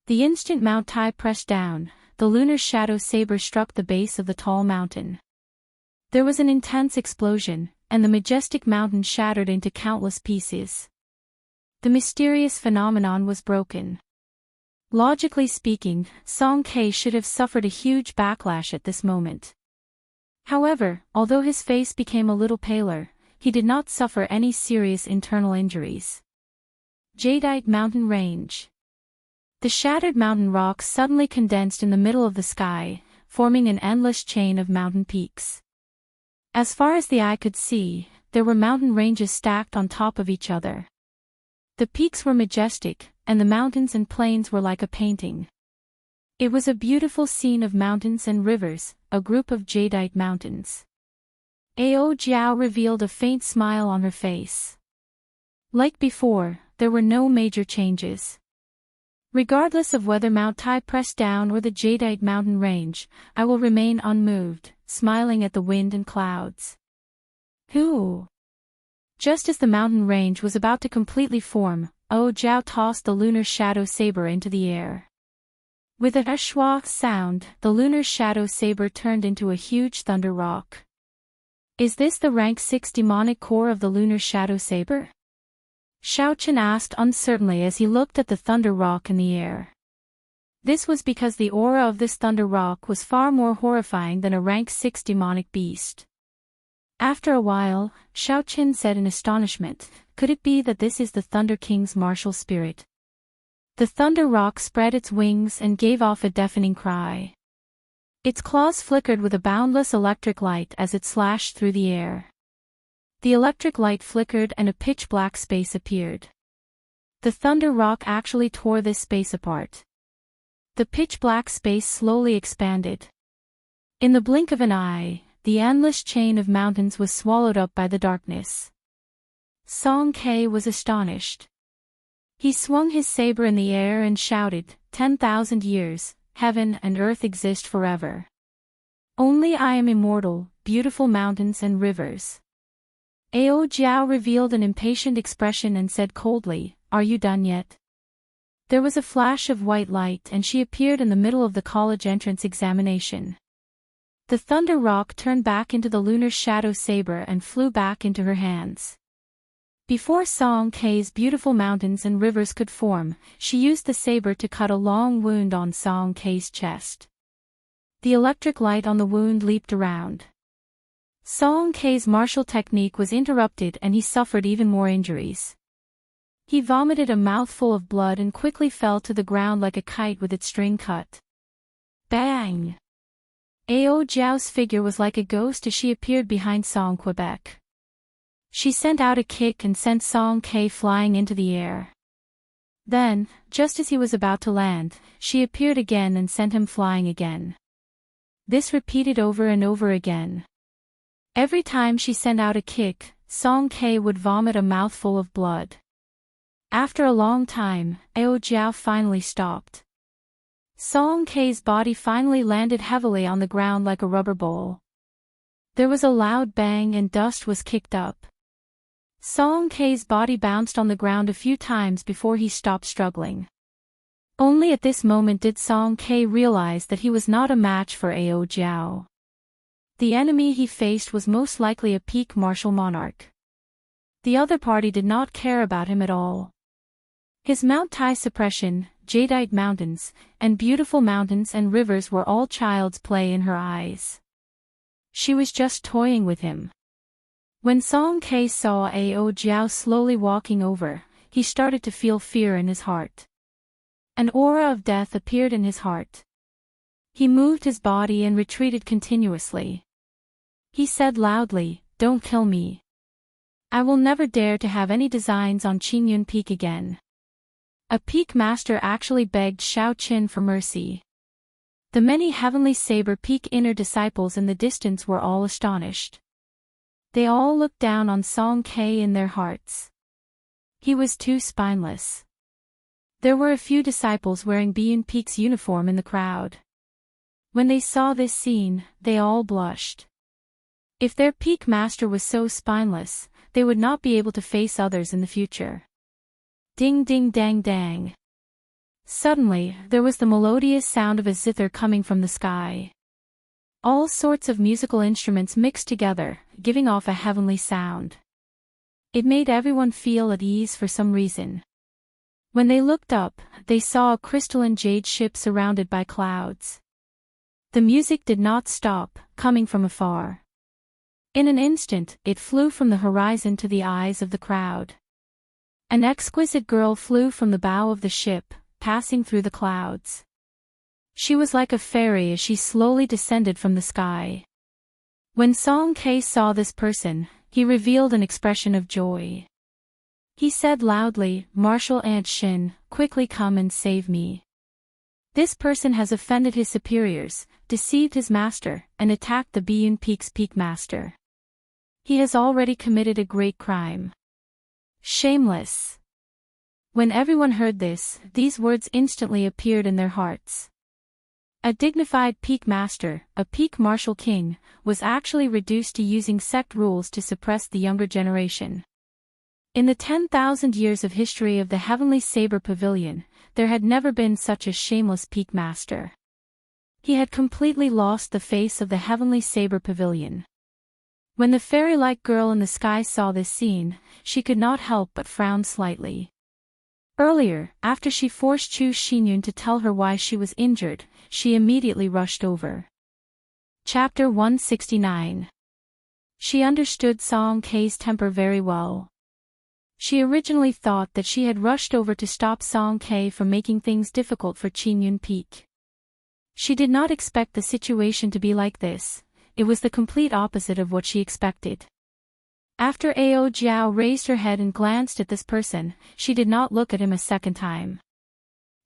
The instant Mount Tai pressed down, the lunar shadow saber struck the base of the tall mountain. There was an intense explosion, and the majestic mountain shattered into countless pieces. The mysterious phenomenon was broken. Logically speaking, Song Ke should have suffered a huge backlash at this moment. However, although his face became a little paler, he did not suffer any serious internal injuries. Jadeite Mountain Range. The shattered mountain rocks suddenly condensed in the middle of the sky, forming an endless chain of mountain peaks. As far as the eye could see, there were mountain ranges stacked on top of each other. The peaks were majestic, and the mountains and plains were like a painting. It was a beautiful scene of mountains and rivers, a group of jadeite mountains. Ao Jiao revealed a faint smile on her face. Like before, there were no major changes. Regardless of whether Mount Tai pressed down or the jadeite mountain range, I will remain unmoved, smiling at the wind and clouds. Who? Just as the mountain range was about to completely form, Ao Jiao tossed the lunar shadow saber into the air. With a shwa sound, the lunar shadow saber turned into a huge thunder rock. Is this the rank 6 demonic core of the lunar shadow saber? Xiao Chen asked uncertainly as he looked at the thunder rock in the air. This was because the aura of this thunder rock was far more horrifying than a rank 6 demonic beast. After a while, Xiao Chen said in astonishment, could it be that this is the Thunder King's martial spirit? The thunder rock spread its wings and gave off a deafening cry. Its claws flickered with a boundless electric light as it slashed through the air. The electric light flickered and a pitch-black space appeared. The thunder rock actually tore this space apart. The pitch-black space slowly expanded. In the blink of an eye, the endless chain of mountains was swallowed up by the darkness. Song Ke was astonished. He swung his saber in the air and shouted, 10,000 years, heaven and earth exist forever. Only I am immortal, beautiful mountains and rivers. Ao Jiao revealed an impatient expression and said coldly, are you done yet? There was a flash of white light and she appeared in the middle of the college entrance examination. The thunder rock turned back into the lunar shadow saber and flew back into her hands. Before Song Ke's beautiful mountains and rivers could form, she used the saber to cut a long wound on Song Ke's chest. The electric light on the wound leaped around. Song Ke's martial technique was interrupted and he suffered even more injuries. He vomited a mouthful of blood and quickly fell to the ground like a kite with its string cut. Bang! Ao Jiao's figure was like a ghost as she appeared behind Song Quebec. She sent out a kick and sent Song Ke flying into the air. Then, just as he was about to land, she appeared again and sent him flying again. This repeated over and over again. Every time she sent out a kick, Song Ke would vomit a mouthful of blood. After a long time, Ao Jiao finally stopped. Song Ke's body finally landed heavily on the ground like a rubber ball. There was a loud bang and dust was kicked up. Song Ke's body bounced on the ground a few times before he stopped struggling. Only at this moment did Song Ke realize that he was not a match for Ao Jiao. The enemy he faced was most likely a peak martial monarch. The other party did not care about him at all. His Mount Tai suppression, jadeite mountains, and beautiful mountains and rivers were all child's play in her eyes. She was just toying with him. When Song Ke saw Ao Jiao slowly walking over, he started to feel fear in his heart. An aura of death appeared in his heart. He moved his body and retreated continuously. He said loudly, "Don't kill me. I will never dare to have any designs on Qingyun Peak again." A peak master actually begged Xiao Qin for mercy. The many heavenly saber peak inner disciples in the distance were all astonished. They all looked down on Song K in their hearts. He was too spineless. There were a few disciples wearing Biyun Peak's uniform in the crowd. When they saw this scene, they all blushed. If their peak master was so spineless, they would not be able to face others in the future. Ding ding dang dang. Suddenly, there was the melodious sound of a zither coming from the sky. All sorts of musical instruments mixed together, giving off a heavenly sound. It made everyone feel at ease for some reason. When they looked up, they saw a crystalline jade ship surrounded by clouds. The music did not stop, coming from afar. In an instant, it flew from the horizon to the eyes of the crowd. An exquisite girl flew from the bow of the ship, passing through the clouds. She was like a fairy as she slowly descended from the sky. When Song K saw this person, he revealed an expression of joy. He said loudly, "Martial Ant Shin, quickly come and save me. This person has offended his superiors, deceived his master, and attacked the Biyun Peak's peak master. He has already committed a great crime. Shameless." When everyone heard this, these words instantly appeared in their hearts. A dignified peak master, a peak martial king, was actually reduced to using sect rules to suppress the younger generation. In the 10,000 years of history of the Heavenly Saber Pavilion, there had never been such a shameless peak master. He had completely lost the face of the Heavenly Saber Pavilion. When the fairy-like girl in the sky saw this scene, she could not help but frown slightly. Earlier, after she forced Chu Xinyun to tell her why she was injured, she immediately rushed over. Chapter 169. She understood Song K's temper very well. She originally thought that she had rushed over to stop Song K from making things difficult for Qinyun Peak. She did not expect the situation to be like this. It was the complete opposite of what she expected. After Ao Jiao raised her head and glanced at this person, she did not look at him a second time.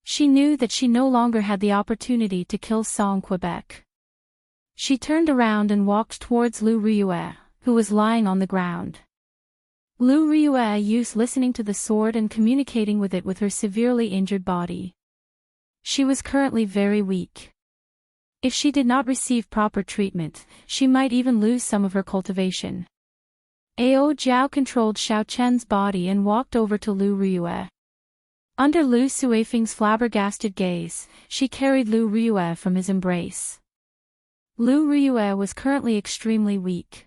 She knew that she no longer had the opportunity to kill Song Quebec. She turned around and walked towards Lu Riyue, who was lying on the ground. Lu Riyue used listening to the sword and communicating with it with her severely injured body. She was currently very weak. If she did not receive proper treatment, she might even lose some of her cultivation. Ao Jiao controlled Xiao Chen's body and walked over to Lu Riyue. Under Lu Suifeng's flabbergasted gaze, she carried Lu Riyue from his embrace. Lu Riyue was currently extremely weak.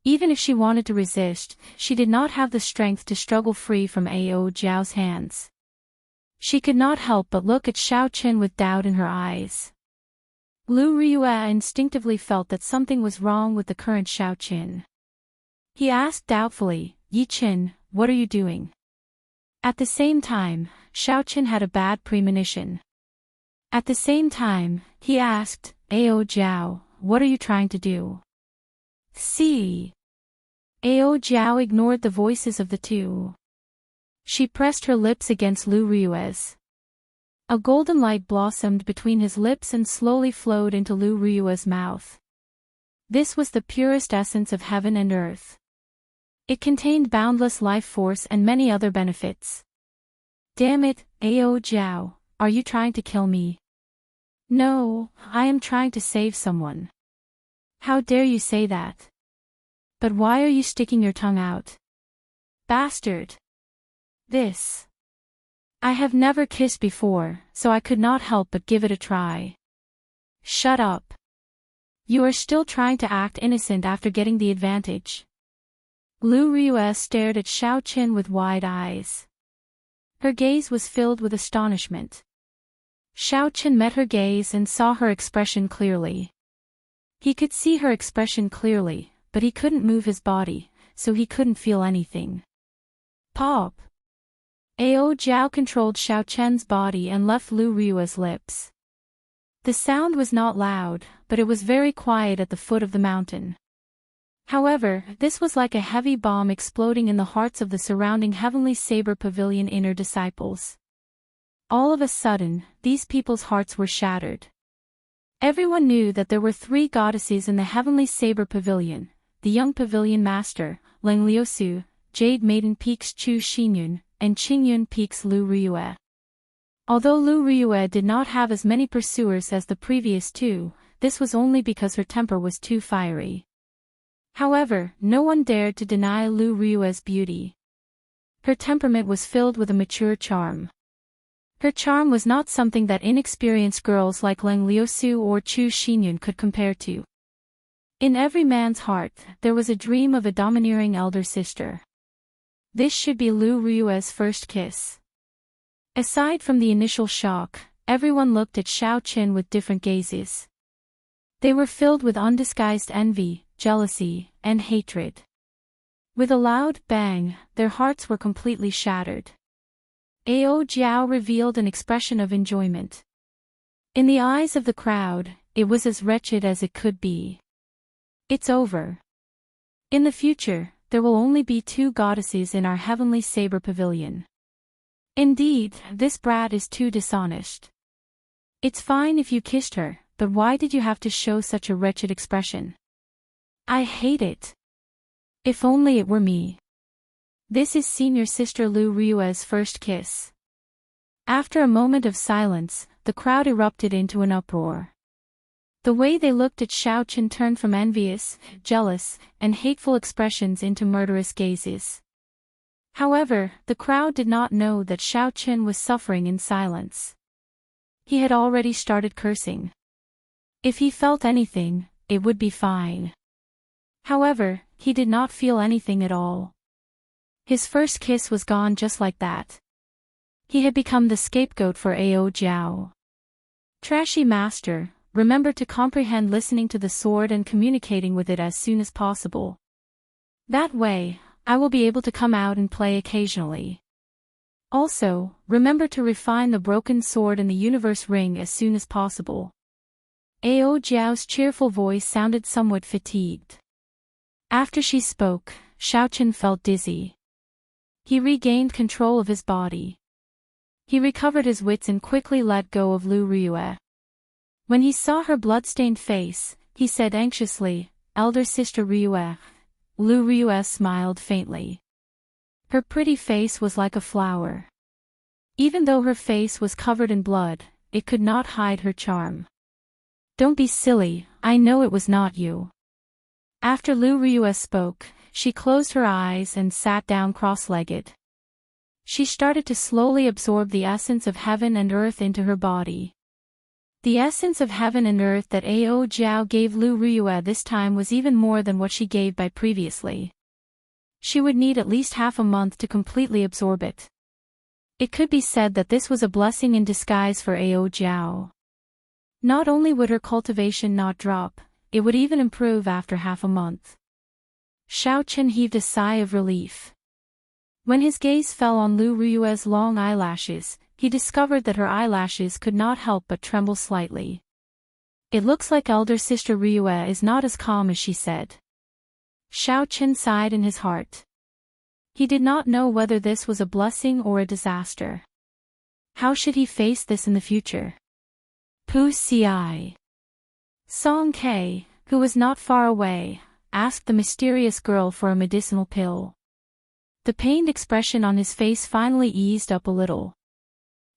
Even if she wanted to resist, she did not have the strength to struggle free from Ao Jiao's hands. She could not help but look at Xiao Chen with doubt in her eyes. Lu Riyue instinctively felt that something was wrong with the current Xiao Chen. He asked doubtfully, "Yi Chen, what are you doing?" At the same time, Xiao Chen had a bad premonition. At the same time, he asked, "Ao Jiao, what are you trying to do?" See. Ao Jiao ignored the voices of the two. She pressed her lips against Lu Riyue's. A golden light blossomed between his lips and slowly flowed into Lu Riyue's mouth. This was the purest essence of heaven and earth. It contained boundless life force and many other benefits. Damn it, Ao Jiao, are you trying to kill me? No, I am trying to save someone. How dare you say that? But why are you sticking your tongue out? Bastard! This. I have never kissed before, so I could not help but give it a try. Shut up. You are still trying to act innocent after getting the advantage. Lu Riyue stared at Xiao Chen with wide eyes. Her gaze was filled with astonishment. Xiao Chen met her gaze and saw her expression clearly. He could see her expression clearly, but he couldn't move his body, so he couldn't feel anything. Pop! Ao Jiao controlled Xiao Chen's body and left Lu Riyue's lips. The sound was not loud, but it was very quiet at the foot of the mountain. However, this was like a heavy bomb exploding in the hearts of the surrounding Heavenly Saber Pavilion inner disciples. All of a sudden, these people's hearts were shattered. Everyone knew that there were 3 goddesses in the heavenly saber pavilion: the young pavilion master, Leng Liusu, Jade Maiden Peaks Chu Xinyun, and Qingyun Peaks Lu Ryue. Although Lu Ryue did not have as many pursuers as the previous 2, this was only because her temper was too fiery. However, no one dared to deny Lu Ryue's beauty. Her temperament was filled with a mature charm. Her charm was not something that inexperienced girls like Leng Liusu or Chu Xinyun could compare to. In every man's heart, there was a dream of a domineering elder sister. This should be Lu Ryue's first kiss. Aside from the initial shock, everyone looked at Xiao Qin with different gazes. They were filled with undisguised envy, jealousy, and hatred. With a loud bang, their hearts were completely shattered. Ao Jiao revealed an expression of enjoyment. In the eyes of the crowd, it was as wretched as it could be. It's over. In the future, there will only be 2 goddesses in our heavenly saber pavilion. Indeed, this brat is too dishonest. It's fine if you kissed her, but why did you have to show such a wretched expression? I hate it. If only it were me. This is senior sister Lu Ryue's first kiss. After a moment of silence, the crowd erupted into an uproar. The way they looked at Xiao Qin turned from envious, jealous, and hateful expressions into murderous gazes. However, the crowd did not know that Xiao Qin was suffering in silence. He had already started cursing. If he felt anything, it would be fine. However, he did not feel anything at all. His first kiss was gone just like that. He had become the scapegoat for Ao Jiao. Trashy master, remember to comprehend listening to the sword and communicating with it as soon as possible. That way, I will be able to come out and play occasionally. Also, remember to refine the broken sword in the universe ring as soon as possible. Ao Jiao's cheerful voice sounded somewhat fatigued. After she spoke, Xiao Qin felt dizzy. He regained control of his body. He recovered his wits and quickly let go of Lu Ryue. When he saw her blood-stained face, he said anxiously, "Elder sister Ryue." Lu Ryue smiled faintly. Her pretty face was like a flower. Even though her face was covered in blood, it could not hide her charm. Don't be silly, I know it was not you. After Lu Ryue spoke, she closed her eyes and sat down cross-legged. She started to slowly absorb the essence of heaven and earth into her body. The essence of heaven and earth that Ao Jiao gave Lu Ryue this time was even more than what she gave by previously. She would need at least half a month to completely absorb it. It could be said that this was a blessing in disguise for Ao Jiao. Not only would her cultivation not drop, it would even improve after half a month. Xiao Qin heaved a sigh of relief. When his gaze fell on Lu Ryue's long eyelashes, he discovered that her eyelashes could not help but tremble slightly. It looks like elder sister Ryue is not as calm as she said. Xiao Qin sighed in his heart. He did not know whether this was a blessing or a disaster. How should he face this in the future? Pu Ci. Song Ke, who was not far away, asked the mysterious girl for a medicinal pill. The pained expression on his face finally eased up a little.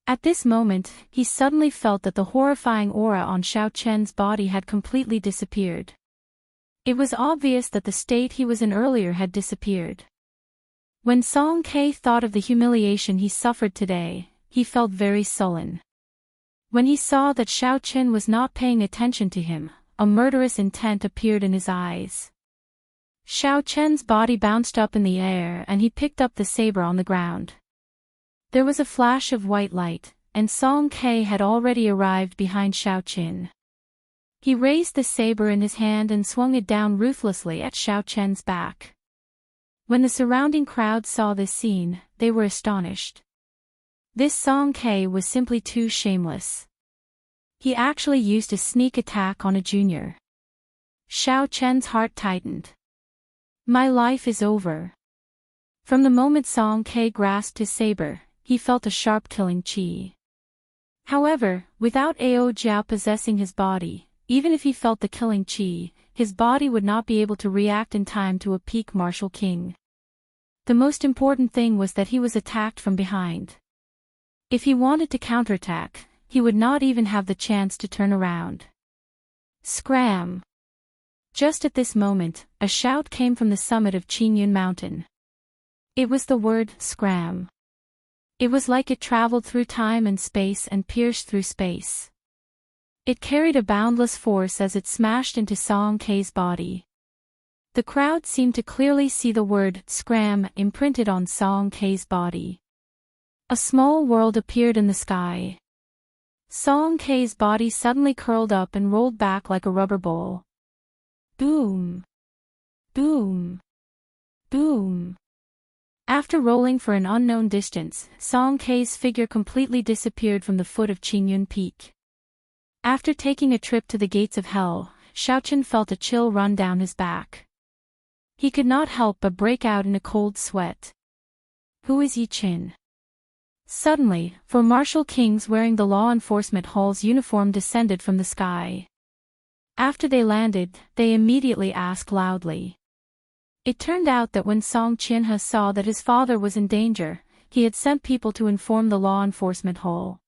At this moment, he suddenly felt that the horrifying aura on Xiao Qian's body had completely disappeared. It was obvious that the state he was in earlier had disappeared. When Song Ke thought of the humiliation he suffered today, he felt very sullen. When he saw that Xiao Qin was not paying attention to him, a murderous intent appeared in his eyes. Xiao Qian's body bounced up in the air and he picked up the saber on the ground. There was a flash of white light, and Song Ke had already arrived behind Xiao Qin. He raised the saber in his hand and swung it down ruthlessly at Xiao Qian's back. When the surrounding crowd saw this scene, they were astonished. This Song Ke was simply too shameless. He actually used a sneak attack on a junior. Xiao Qian's heart tightened. My life is over. From the moment Song Ke grasped his saber, he felt a sharp killing chi. However, without Ao Jiao possessing his body, even if he felt the killing chi, his body would not be able to react in time to a peak martial king. The most important thing was that he was attacked from behind. If he wanted to counterattack, he would not even have the chance to turn around. Scram! Just at this moment, a shout came from the summit of Qingyun Mountain. It was the word, scram. It was like it traveled through time and space and pierced through space. It carried a boundless force as it smashed into Song Kei's body. The crowd seemed to clearly see the word, scram, imprinted on Song Kei's body. A small world appeared in the sky. Song Kei's body suddenly curled up and rolled back like a rubber ball. Boom! Boom! Boom! After rolling for an unknown distance, Song Kei's figure completely disappeared from the foot of Qingyun Peak. After taking a trip to the gates of hell, Xiaochen felt a chill run down his back. He could not help but break out in a cold sweat. Who is Yi Qin? Suddenly, 4 martial kings wearing the law enforcement hall's uniform descended from the sky. After they landed, they immediately asked loudly. It turned out that when Song Qianhe saw that his father was in danger, he had sent people to inform the law enforcement hall.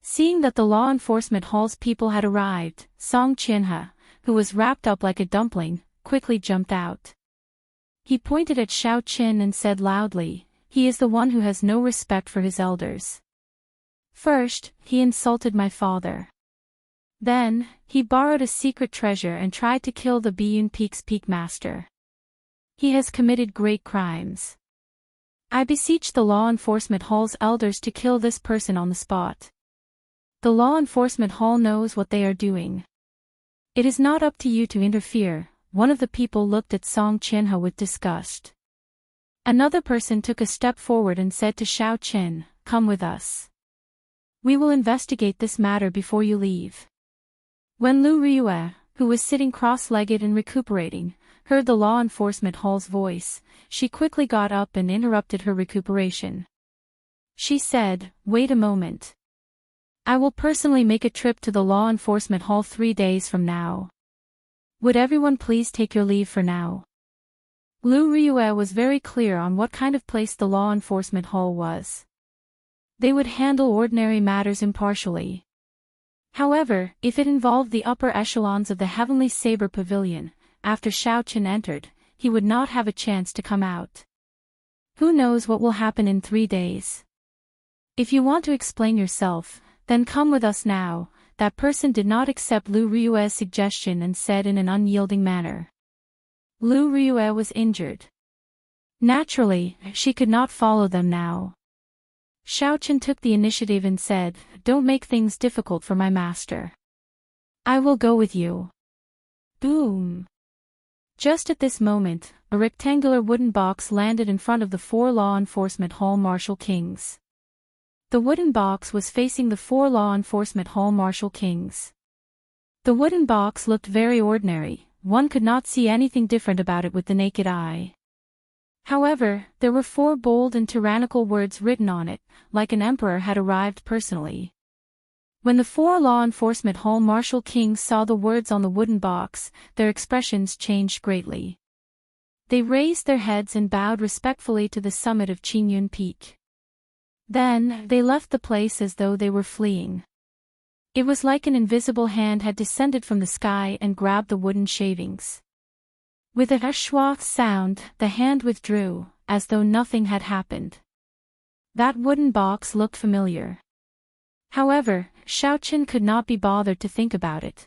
Seeing that the law enforcement hall's people had arrived, Song Qianhe, who was wrapped up like a dumpling, quickly jumped out. He pointed at Xiao Qin and said loudly, "He is the one who has no respect for his elders. First, he insulted my father. Then, he borrowed a secret treasure and tried to kill the Biyun Peak's peak master. He has committed great crimes. I beseech the law enforcement hall's elders to kill this person on the spot. The law enforcement hall knows what they are doing. It is not up to you to interfere." One of the people looked at Song Qianhe with disgust. Another person took a step forward and said to Xiao Qin, "Come with us. We will investigate this matter before you leave." When Lu Riyue, who was sitting cross-legged and recuperating, heard the law enforcement hall's voice, she quickly got up and interrupted her recuperation. She said, "Wait a moment. I will personally make a trip to the law enforcement hall 3 days from now. Would everyone please take your leave for now?" Lu Riyue was very clear on what kind of place the law enforcement hall was. They would handle ordinary matters impartially. However, if it involved the upper echelons of the Heavenly Saber Pavilion, after Xiao Qin entered, he would not have a chance to come out. Who knows what will happen in 3 days? If you want to explain yourself, then come with us now. That person did not accept Lu Riyue's suggestion and said in an unyielding manner. Lu Riyue was injured. Naturally, she could not follow them now. Xiao Qin took the initiative and said, "Don't make things difficult for my master. I will go with you." Boom! Just at this moment, a rectangular wooden box landed in front of the 4 law enforcement hall martial kings. The wooden box was facing the 4 law enforcement hall martial kings. The wooden box looked very ordinary, one could not see anything different about it with the naked eye. However, there were 4 bold and tyrannical words written on it, like an emperor had arrived personally. When the 4 law enforcement hall martial kings saw the words on the wooden box, their expressions changed greatly. They raised their heads and bowed respectfully to the summit of Qingyun Peak. Then, they left the place as though they were fleeing. It was like an invisible hand had descended from the sky and grabbed the wooden shavings. With a schwa sound, the hand withdrew, as though nothing had happened. That wooden box looked familiar. However, Xiao Qin could not be bothered to think about it.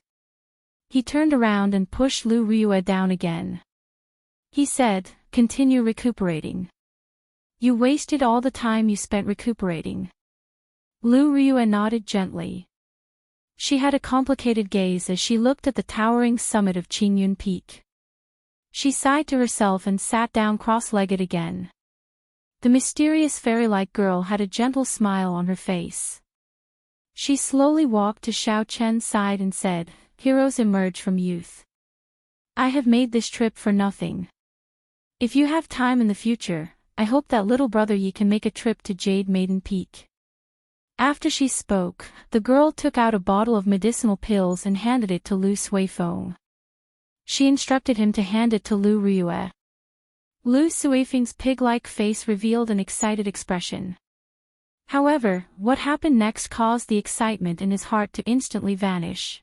He turned around and pushed Lu Riyue down again. He said, "Continue recuperating. You wasted all the time you spent recuperating." Lu Riyue nodded gently. She had a complicated gaze as she looked at the towering summit of Qingyun Peak. She sighed to herself and sat down cross-legged again. The mysterious fairy-like girl had a gentle smile on her face. She slowly walked to Xiao Chen's side and said, "Heroes emerge from youth. I have made this trip for nothing. If you have time in the future, I hope that little brother Yi can make a trip to Jade Maiden Peak. After she spoke, the girl took out a bottle of medicinal pills and handed it to Lu Suifeng. She instructed him to hand it to Lu Riyue. Lu Suifeng's pig-like face revealed an excited expression. However, what happened next caused the excitement in his heart to instantly vanish.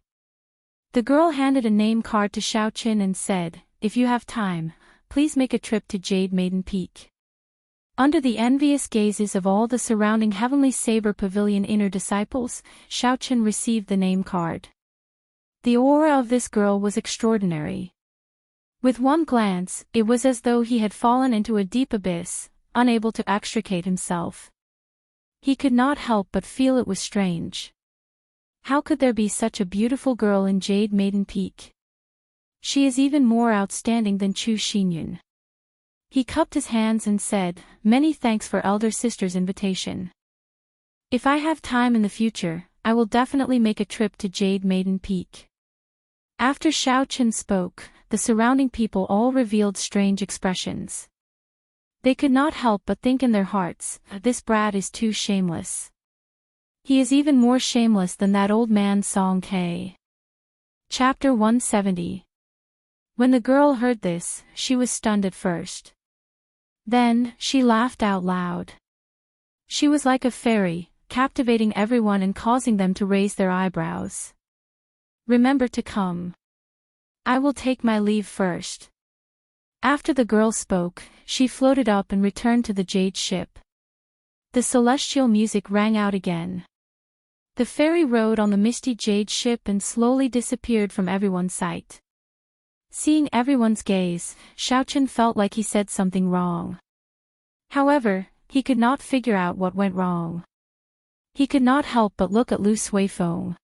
The girl handed a name card to Xiaoqun and said, "If you have time, please make a trip to Jade Maiden Peak." Under the envious gazes of all the surrounding Heavenly Saber Pavilion inner disciples, Xiaoqun received the name card. The aura of this girl was extraordinary. With one glance, it was as though he had fallen into a deep abyss, unable to extricate himself. He could not help but feel it was strange. How could there be such a beautiful girl in Jade Maiden Peak? She is even more outstanding than Chu Xinyun. He cupped his hands and said, "Many thanks for elder sister's invitation. If I have time in the future, I will definitely make a trip to Jade Maiden Peak." After Xiaoqun spoke, the surrounding people all revealed strange expressions. They could not help but think in their hearts, "This brat is too shameless. He is even more shameless than that old man Song Ke." Chapter 170. When the girl heard this, she was stunned at first. Then, she laughed out loud. She was like a fairy, captivating everyone and causing them to raise their eyebrows. "Remember to come. I will take my leave first." After the girl spoke, she floated up and returned to the jade ship. The celestial music rang out again. The fairy rode on the misty jade ship and slowly disappeared from everyone's sight. Seeing everyone's gaze, Xiaoqun felt like he said something wrong. However, he could not figure out what went wrong. He could not help but look at Lu Suifeng.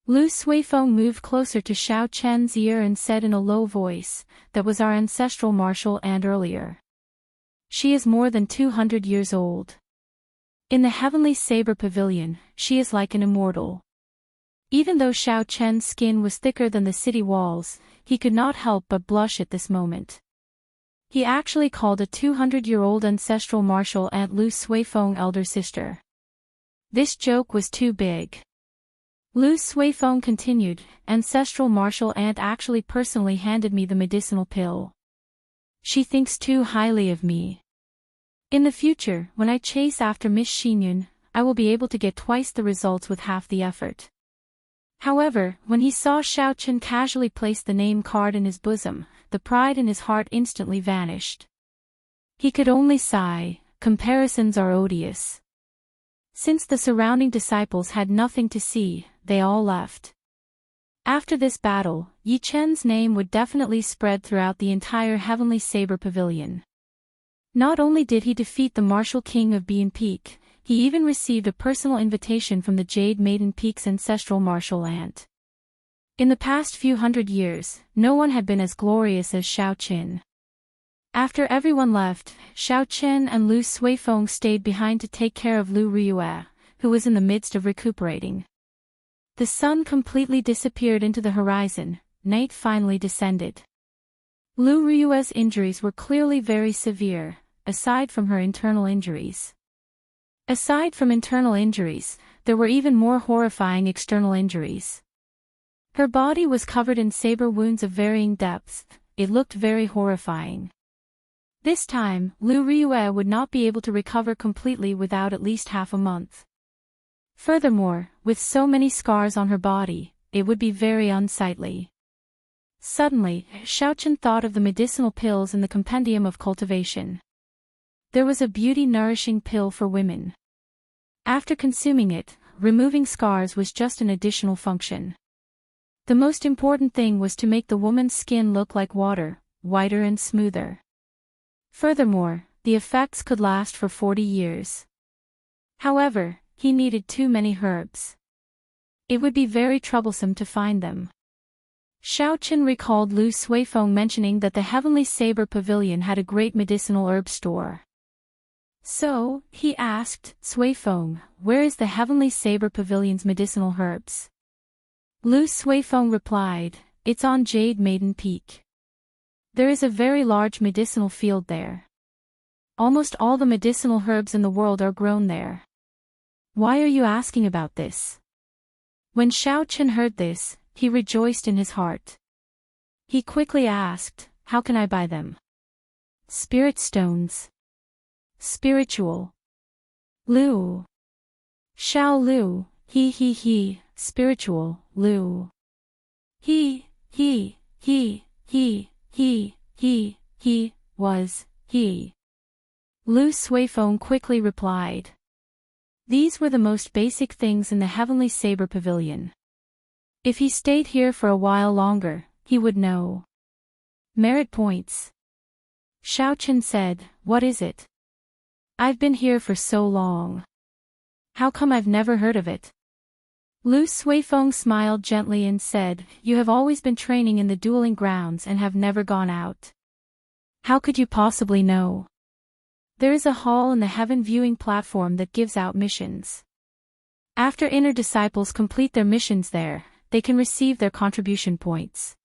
Lu Suifeng moved closer to Xiaoqun's ear and said in a low voice, "That was our ancestral martial ant earlier. She is more than 200 years old. In the Heavenly Saber Pavilion, she is like an immortal." Even though Xiaoqun's skin was thicker than the city walls, he could not help but blush at this moment. He actually called a 200-year-old ancestral martial ant Lu Suifeng elder sister. This joke was too big. Lu Suifeng continued, "Ancestral martial ant actually personally handed me the medicinal pill. She thinks too highly of me. In the future, when I chase after Miss Xinyun, I will be able to get twice the results with half the effort." However, when he saw Xiaoqun casually place the name card in his bosom, the pride in his heart instantly vanished. He could only sigh, comparisons are odious. Since the surrounding disciples had nothing to see, they all left. After this battle, Yi Chen's name would definitely spread throughout the entire Heavenly Saber Pavilion. Not only did he defeat the Martial King of Bean Peak, he even received a personal invitation from the Jade Maiden Peak's ancestral martial ant. In the past few hundred years, no one had been as glorious as Xiaoqun. After everyone left, Xiaoqun and Lu Suifeng stayed behind to take care of Lu Riyue, who was in the midst of recuperating. The sun completely disappeared into the horizon, night finally descended. Lu Riyue's injuries were clearly very severe, aside from her internal injuries. Aside from internal injuries, there were even more horrifying external injuries. Her body was covered in saber wounds of varying depths. It looked very horrifying. This time, Lu Riyue would not be able to recover completely without at least half a month. Furthermore, with so many scars on her body, it would be very unsightly. Suddenly, Xiaoqun thought of the medicinal pills in the compendium of cultivation. There was a beauty-nourishing pill for women. After consuming it, removing scars was just an additional function. The most important thing was to make the woman's skin look like water, whiter and smoother. Furthermore, the effects could last for 40 years. However, he needed too many herbs. It would be very troublesome to find them. Xiaoqun recalled Lu Suifeng mentioning that the Heavenly Saber Pavilion had a great medicinal herb store. So, he asked, "Suifeng, where is the Heavenly Saber Pavilion's medicinal herbs?" Lu Suifeng replied, "It's on Jade Maiden Peak. There is a very large medicinal field there. Almost all the medicinal herbs in the world are grown there. Why are you asking about this? When Xiao Chen heard this, he rejoiced in his heart. He quickly asked, how can I buy them? Spirit stones. Spiritual. Lu. Xiao Lu, he, spiritual, Lu. He, was, he. Lu Suifeng quickly replied. These were the most basic things in the Heavenly Saber Pavilion. If he stayed here for a while longer, he would know. Merit points. Xiao Chen said, what is it? I've been here for so long. How come I've never heard of it? Lu Suifeng smiled gently and said, you have always been training in the dueling grounds and have never gone out. How could you possibly know? There is a hall in the heaven viewing platform that gives out missions. After inner disciples complete their missions there, they can receive their contribution points.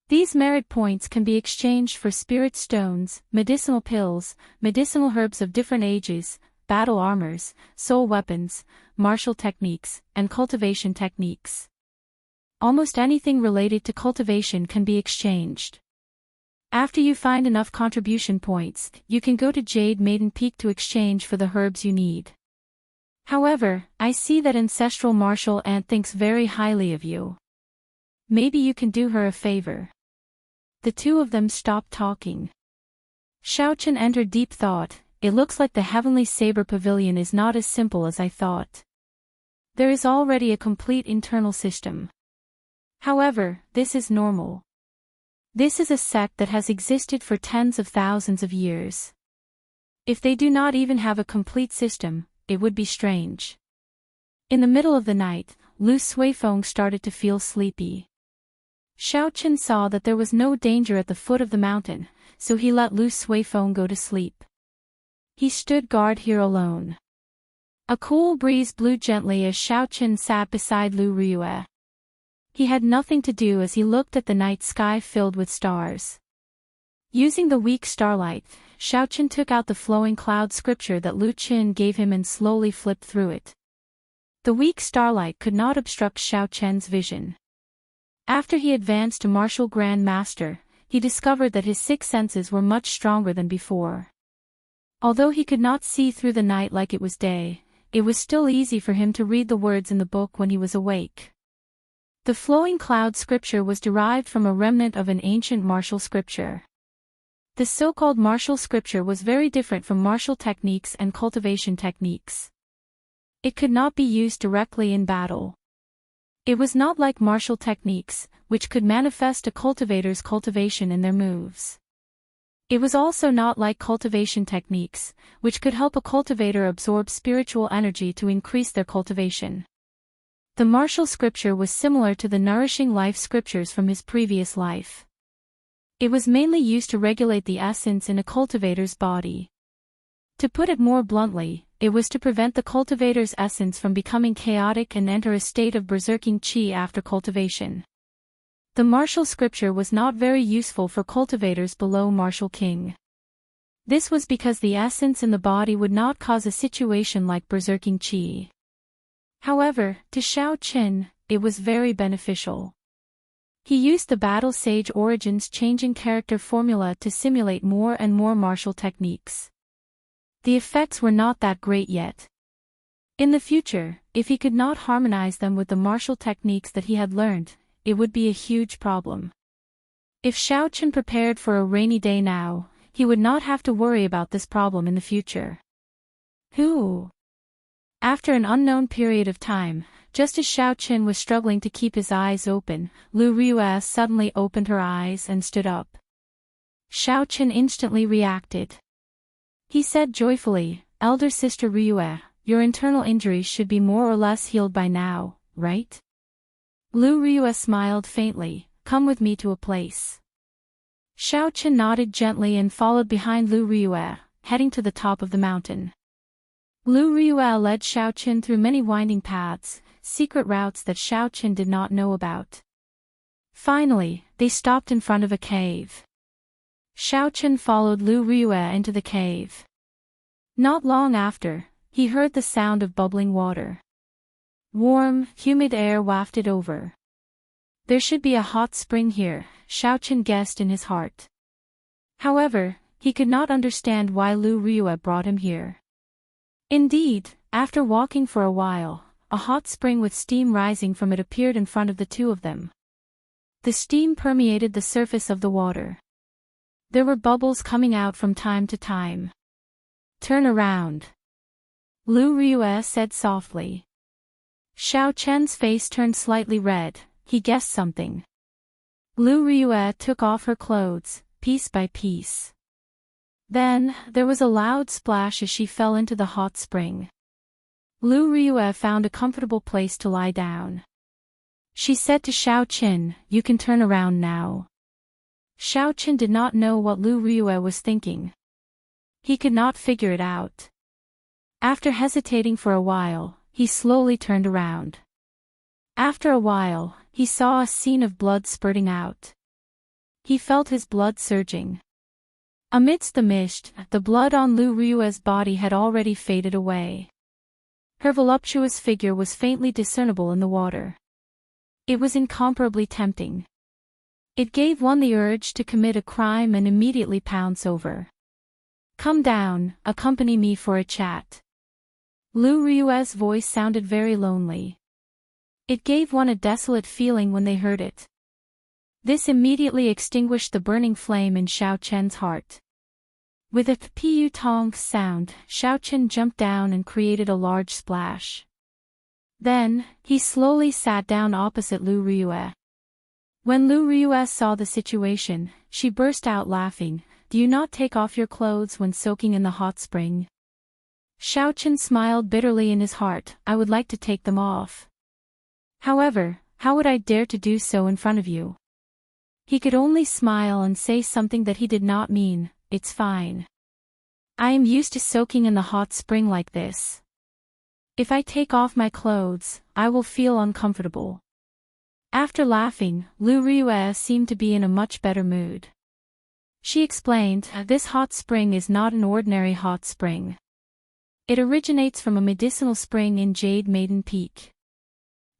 These merit points can be exchanged for spirit stones, medicinal pills, medicinal herbs of different ages, battle armors, soul weapons, martial techniques, and cultivation techniques. Almost anything related to cultivation can be exchanged. After you find enough contribution points, you can go to Jade Maiden Peak to exchange for the herbs you need. However, I see that Ancestral Martial Ant thinks very highly of you. Maybe you can do her a favor. The two of them stopped talking. Xiao Chen entered deep thought. It looks like the Heavenly Saber Pavilion is not as simple as I thought. There is already a complete internal system. However, this is normal. This is a sect that has existed for tens of thousands of years. If they do not even have a complete system, it would be strange. In the middle of the night, Lu Suifeng started to feel sleepy. Xiao Chen saw that there was no danger at the foot of the mountain, so he let Lu Suifeng go to sleep. He stood guard here alone. A cool breeze blew gently as Xiao Chen sat beside Lu Riyue. He had nothing to do as he looked at the night sky filled with stars. Using the weak starlight, Xiao Chen took out the flowing cloud scripture that Lu Qin gave him and slowly flipped through it. The weak starlight could not obstruct Xiao Chen's vision. After he advanced to Martial Grand Master, he discovered that his six senses were much stronger than before. Although he could not see through the night like it was day, it was still easy for him to read the words in the book when he was awake. The flowing cloud scripture was derived from a remnant of an ancient martial scripture. The so-called martial scripture was very different from martial techniques and cultivation techniques. It could not be used directly in battle. It was not like martial techniques, which could manifest a cultivator's cultivation in their moves. It was also not like cultivation techniques, which could help a cultivator absorb spiritual energy to increase their cultivation. The martial scripture was similar to the nourishing life scriptures from his previous life. It was mainly used to regulate the essence in a cultivator's body. To put it more bluntly, it was to prevent the cultivator's essence from becoming chaotic and enter a state of berserking qi after cultivation. The martial scripture was not very useful for cultivators below Martial King. This was because the essence in the body would not cause a situation like berserking qi. However, to Xiao Chen, it was very beneficial. He used the Battle Sage Origins changing character formula to simulate more and more martial techniques. The effects were not that great yet. In the future, if he could not harmonize them with the martial techniques that he had learned, it would be a huge problem. If Xiao Chen prepared for a rainy day now, he would not have to worry about this problem in the future. Who? After an unknown period of time, just as Xiao Chen was struggling to keep his eyes open, Lu Riyue suddenly opened her eyes and stood up. Xiao Chen instantly reacted. He said joyfully, "Elder Sister Riyue, your internal injuries should be more or less healed by now, right?" Lu Riyue smiled faintly, "Come with me to a place." Xiao Chen nodded gently and followed behind Lu Riyue, heading to the top of the mountain. Lu Riyue led Xiao Chen through many winding paths, secret routes that Xiao Chen did not know about. Finally, they stopped in front of a cave. Xiao Chen followed Lu Riyue into the cave. Not long after, he heard the sound of bubbling water. Warm, humid air wafted over. There should be a hot spring here, Xiaochen guessed in his heart. However, he could not understand why Lu Ryue brought him here. Indeed, after walking for a while, a hot spring with steam rising from it appeared in front of the two of them. The steam permeated the surface of the water. There were bubbles coming out from time to time. Turn around. Lu Ryue said softly. Xiao Chen's face turned slightly red, he guessed something. Lu Ryue took off her clothes, piece by piece. Then, there was a loud splash as she fell into the hot spring. Lu Ryue found a comfortable place to lie down. She said to Xiao Qin, "You can turn around now." Xiao Qin did not know what Lu Ryue was thinking. He could not figure it out. After hesitating for a while, he slowly turned around. After a while, he saw a scene of blood spurting out. He felt his blood surging. Amidst the mist, the blood on Lu Ryue's body had already faded away. Her voluptuous figure was faintly discernible in the water. It was incomparably tempting. It gave one the urge to commit a crime and immediately pounce over. "Come down, accompany me for a chat." Lu Ryue's voice sounded very lonely. It gave one a desolate feeling when they heard it. This immediately extinguished the burning flame in Xiao Chen's heart. With a pu tong sound, Xiao Chen jumped down and created a large splash. Then, he slowly sat down opposite Lu Ryue. When Lu Ryue saw the situation, she burst out laughing. "Do you not take off your clothes when soaking in the hot spring?" Xiao Chen smiled bitterly in his heart. "I would like to take them off. However, how would I dare to do so in front of you?" He could only smile and say something that he did not mean. "It's fine. I am used to soaking in the hot spring like this. If I take off my clothes, I will feel uncomfortable." After laughing, Lu Ryue seemed to be in a much better mood. She explained, "This hot spring is not an ordinary hot spring. It originates from a medicinal spring in Jade Maiden Peak.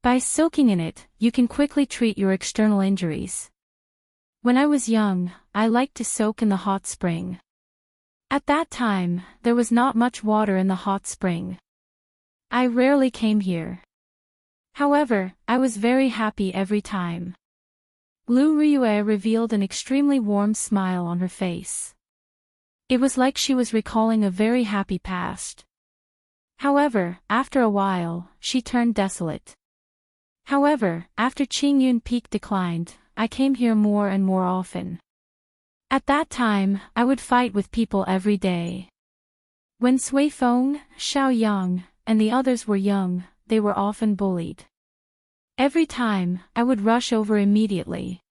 By soaking in it, you can quickly treat your external injuries. When I was young, I liked to soak in the hot spring. At that time, there was not much water in the hot spring. I rarely came here. However, I was very happy every time." Lu Ryue revealed an extremely warm smile on her face. It was like she was recalling a very happy past. However, after a while, she turned desolate. "However, after Qingyun Peak declined, I came here more and more often. At that time, I would fight with people every day. When Sui Feng, Xiao Yang, and the others were young, they were often bullied. Every time, I would rush over immediately.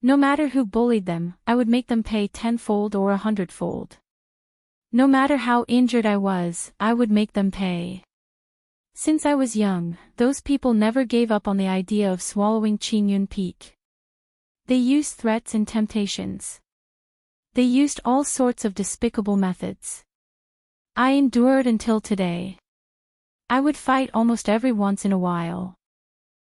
No matter who bullied them, I would make them pay 10-fold or 100-fold. No matter how injured I was, I would make them pay. Since I was young, those people never gave up on the idea of swallowing Qingyun Peak. They used threats and temptations. They used all sorts of despicable methods. I endured until today. I would fight almost every once in a while.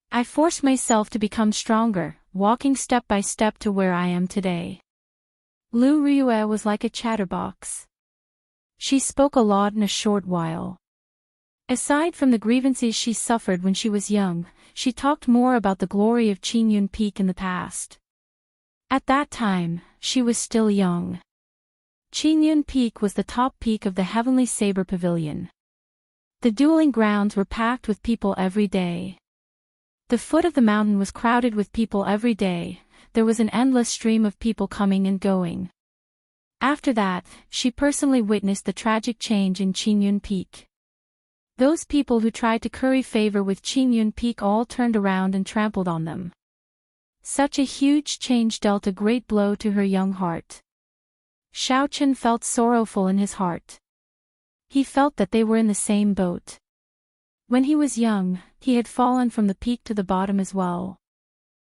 I forced myself to become stronger, walking step by step to where I am today." Lu Ryue was like a chatterbox. She spoke a lot in a short while. Aside from the grievances she suffered when she was young, she talked more about the glory of Qingyun Peak in the past. At that time, she was still young. Qingyun Peak was the top peak of the Heavenly Saber Pavilion. The dueling grounds were packed with people every day. The foot of the mountain was crowded with people every day. There was an endless stream of people coming and going. After that, she personally witnessed the tragic change in Qingyun Peak. Those people who tried to curry favor with Qingyun Peak all turned around and trampled on them. Such a huge change dealt a great blow to her young heart. Xiao Chen felt sorrowful in his heart. He felt that they were in the same boat. When he was young, he had fallen from the peak to the bottom as well.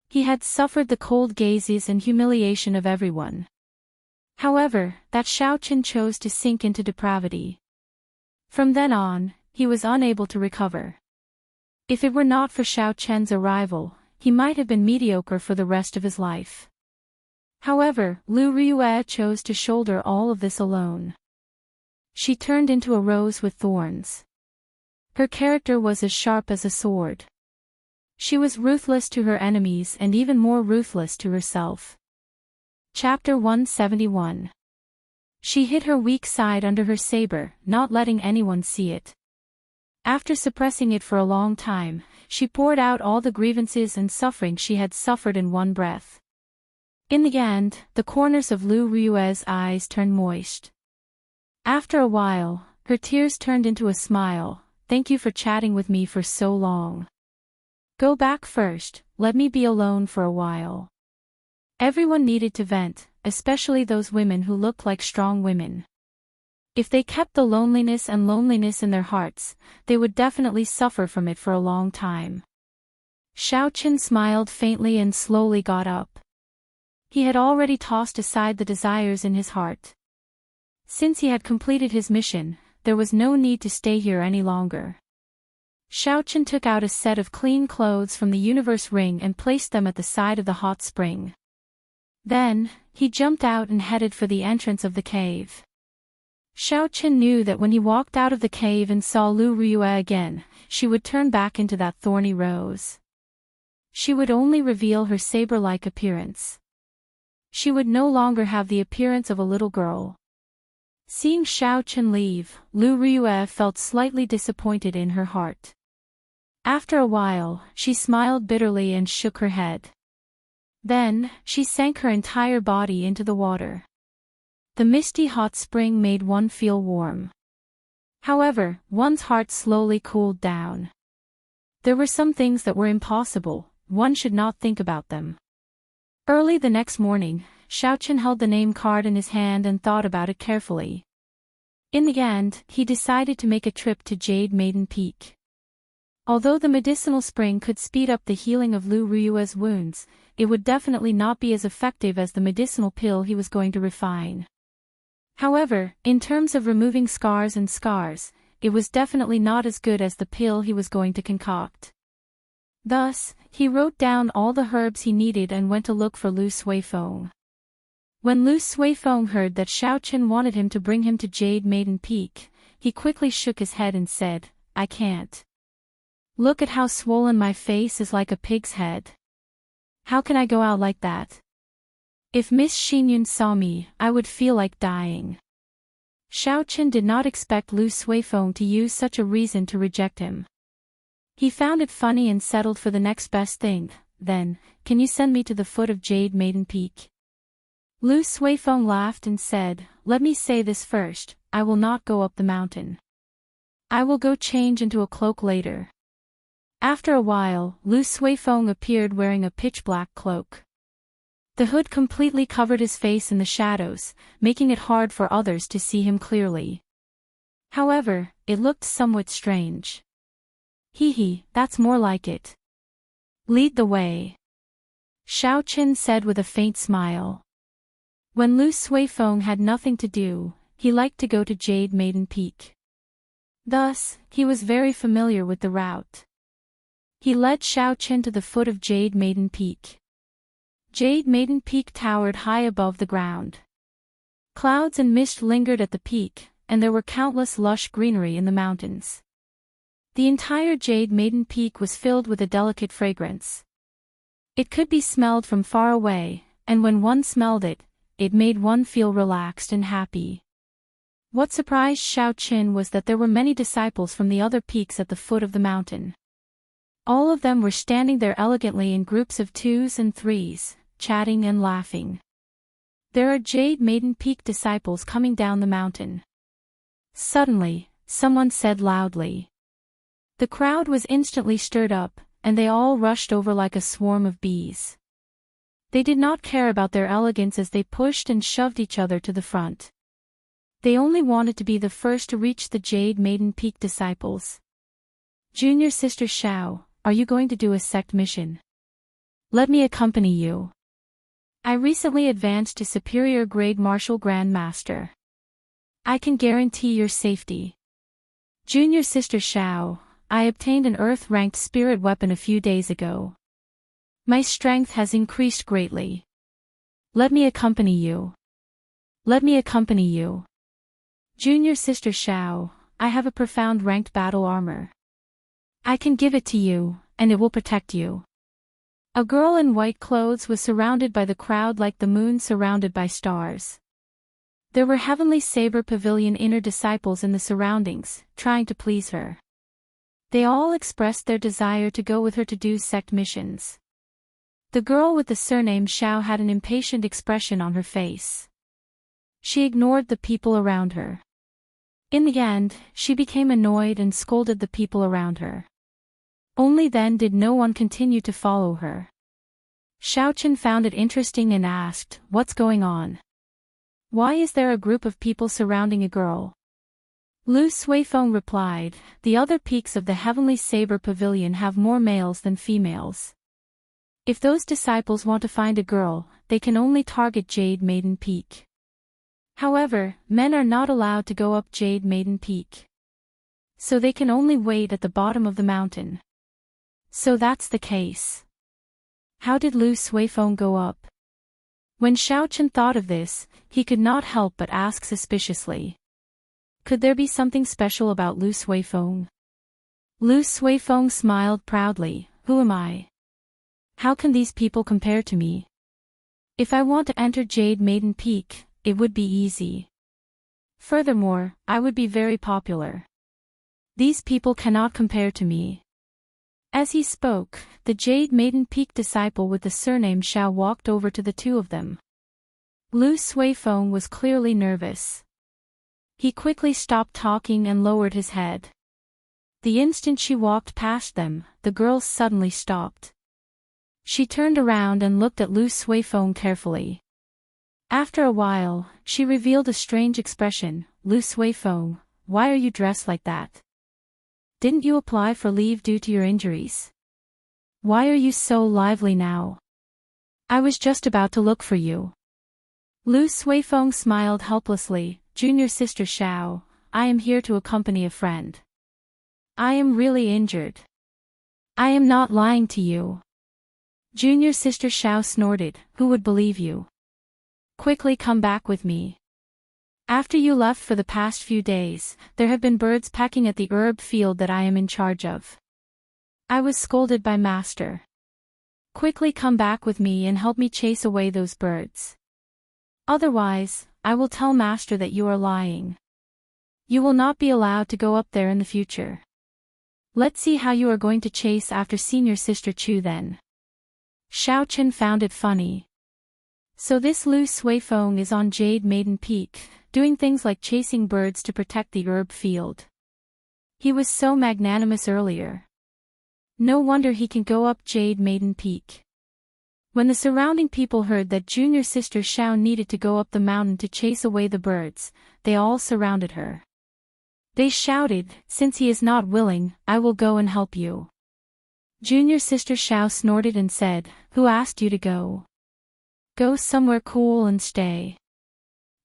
He had suffered the cold gazes and humiliation of everyone. However, that Xiao Chen chose to sink into depravity. From then on, he was unable to recover. If it were not for Xiao Chen's arrival, he might have been mediocre for the rest of his life. However, Lu Riyue chose to shoulder all of this alone. She turned into a rose with thorns. Her character was as sharp as a sword. She was ruthless to her enemies and even more ruthless to herself. Chapter 171. She hid her weak side under her saber, not letting anyone see it. After suppressing it for a long time, she poured out all the grievances and suffering she had suffered in one breath. In the end, the corners of Lu Riyue's eyes turned moist. After a while, her tears turned into a smile. Thank you for chatting with me for so long. Go back first, let me be alone for a while. Everyone needed to vent, especially those women who looked like strong women. If they kept the loneliness in their hearts, they would definitely suffer from it for a long time. Xiao Chen smiled faintly and slowly got up. He had already tossed aside the desires in his heart. Since he had completed his mission, there was no need to stay here any longer. Xiao Chen took out a set of clean clothes from the universe ring and placed them at the side of the hot spring. Then, he jumped out and headed for the entrance of the cave. Xiao Chen knew that when he walked out of the cave and saw Lu Riyue again, she would turn back into that thorny rose. She would only reveal her saber-like appearance. She would no longer have the appearance of a little girl. Seeing Xiao Chen leave, Lu Riyue felt slightly disappointed in her heart. After a while, she smiled bitterly and shook her head. Then, she sank her entire body into the water. The misty hot spring made one feel warm. However, one's heart slowly cooled down. There were some things that were impossible, one should not think about them. Early the next morning, Xiao Chen held the name card in his hand and thought about it carefully. In the end, he decided to make a trip to Jade Maiden Peak. Although the medicinal spring could speed up the healing of Lu Riyue's wounds, it would definitely not be as effective as the medicinal pill he was going to refine. However, in terms of removing scars, it was definitely not as good as the pill he was going to concoct. Thus, he wrote down all the herbs he needed and went to look for Lu Suifeng. When Lu Suifeng heard that Xiao Chen wanted him to bring him to Jade Maiden Peak, he quickly shook his head and said, "I can't. Look at how swollen my face is, like a pig's head. How can I go out like that? If Miss Xinyun saw me, I would feel like dying." Xiao Chen did not expect Lu Suifeng to use such a reason to reject him. He found it funny and settled for the next best thing. "Then, can you send me to the foot of Jade Maiden Peak?" Lu Suifeng laughed and said, "Let me say this first, I will not go up the mountain. I will go change into a cloak later." After a while, Lu Suifeng appeared wearing a pitch-black cloak. The hood completely covered his face in the shadows, making it hard for others to see him clearly. However, it looked somewhat strange. "Hee, that's more like it. Lead the way," Xiao Chen said with a faint smile. When Lu Suifeng had nothing to do, he liked to go to Jade Maiden Peak. Thus, he was very familiar with the route. He led Xiao Chen to the foot of Jade Maiden Peak. Jade Maiden Peak towered high above the ground. Clouds and mist lingered at the peak, and there were countless lush greenery in the mountains. The entire Jade Maiden Peak was filled with a delicate fragrance. It could be smelled from far away, and when one smelled it, it made one feel relaxed and happy. What surprised Xiao Chen was that there were many disciples from the other peaks at the foot of the mountain. All of them were standing there elegantly in groups of 2s and 3s, chatting and laughing. "There are Jade Maiden Peak disciples coming down the mountain." Suddenly, someone said loudly. The crowd was instantly stirred up, and they all rushed over like a swarm of bees. They did not care about their elegance as they pushed and shoved each other to the front. They only wanted to be the first to reach the Jade Maiden Peak disciples. "Junior Sister Xiao, are you going to do a sect mission? Let me accompany you. I recently advanced to superior grade Martial Grand Master. I can guarantee your safety." Junior Sister Xiao, I obtained an Earth-ranked spirit weapon a few days ago. My strength has increased greatly. Let me accompany you. Let me accompany you. Junior Sister Xiao, I have a profound ranked battle armor. I can give it to you, and it will protect you. A girl in white clothes was surrounded by the crowd like the moon surrounded by stars. There were Heavenly Saber Pavilion inner disciples in the surroundings, trying to please her. They all expressed their desire to go with her to do sect missions. The girl with the surname Xiao had an impatient expression on her face. She ignored the people around her. In the end, she became annoyed and scolded the people around her. Only then did no one continue to follow her. Xiaochen found it interesting and asked, "What's going on? Why is there a group of people surrounding a girl?" Lu Suifeng replied, "The other peaks of the Heavenly Saber Pavilion have more males than females. If those disciples want to find a girl, they can only target Jade Maiden Peak. However, men are not allowed to go up Jade Maiden Peak. So they can only wait at the bottom of the mountain. So that's the case." How did Lu Suifeng go up? When Xiaochen thought of this, he could not help but ask suspiciously. Could there be something special about Lu Suifeng? Lu Suifeng smiled proudly. "Who am I? How can these people compare to me? If I want to enter Jade Maiden Peak, it would be easy. Furthermore, I would be very popular. These people cannot compare to me." As he spoke, the Jade Maiden Peak disciple with the surname Xiao walked over to the two of them. Lu Suifeng was clearly nervous. He quickly stopped talking and lowered his head. The instant she walked past them, the girl suddenly stopped. She turned around and looked at Lu Suifeng carefully. After a while, she revealed a strange expression. "Lu Suifeng, why are you dressed like that? Didn't you apply for leave due to your injuries? Why are you so lively now? I was just about to look for you." Lu Suifeng smiled helplessly. "Junior Sister Xiao, I am here to accompany a friend. I am really injured. I am not lying to you." Junior Sister Xiao snorted. "Who would believe you? Quickly come back with me. After you left for the past few days, there have been birds pecking at the herb field that I am in charge of. I was scolded by Master. Quickly come back with me and help me chase away those birds. Otherwise, I will tell Master that you are lying. You will not be allowed to go up there in the future. Let's see how you are going to chase after Senior Sister Chu then." Xiaochen found it funny. So this Lu Suifeng is on Jade Maiden Peak, doing things like chasing birds to protect the herb field. He was so magnanimous earlier. No wonder he can go up Jade Maiden Peak. When the surrounding people heard that Junior Sister Xiao needed to go up the mountain to chase away the birds, they all surrounded her. They shouted, "Since he is not willing, I will go and help you." Junior Sister Xiao snorted and said, "Who asked you to go? Go somewhere cool and stay."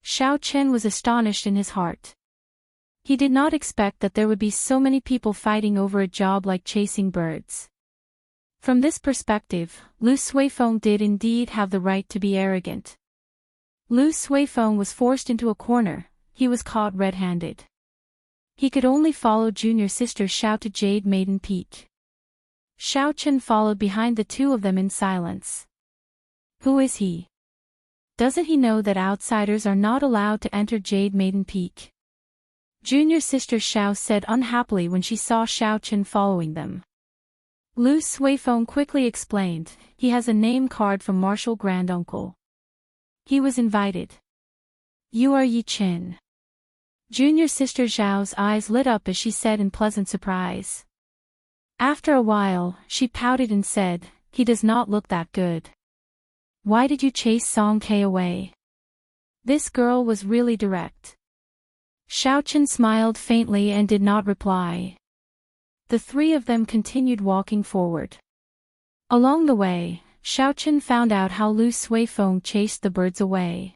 Xiao Chen was astonished in his heart. He did not expect that there would be so many people fighting over a job like chasing birds. From this perspective, Lu Suifeng did indeed have the right to be arrogant. Lu Suifeng was forced into a corner. He was caught red-handed. He could only follow Junior Sister Xiao to Jade Maiden Peak. Xiao Chen followed behind the two of them in silence. Who is he? Doesn't he know that outsiders are not allowed to enter Jade Maiden Peak? Junior Sister Xiao said unhappily when she saw Xiao Chen following them. Lu Suifeng quickly explained, he has a name card from Martial Granduncle. He was invited. You are Yi Chen. Junior Sister Zhao's eyes lit up as she said in pleasant surprise. After a while, she pouted and said, he does not look that good. Why did you chase Song Ke away? This girl was really direct. Xiao Chen smiled faintly and did not reply. The three of them continued walking forward. Along the way, Xiao Chen found out how Lu Suifeng chased the birds away.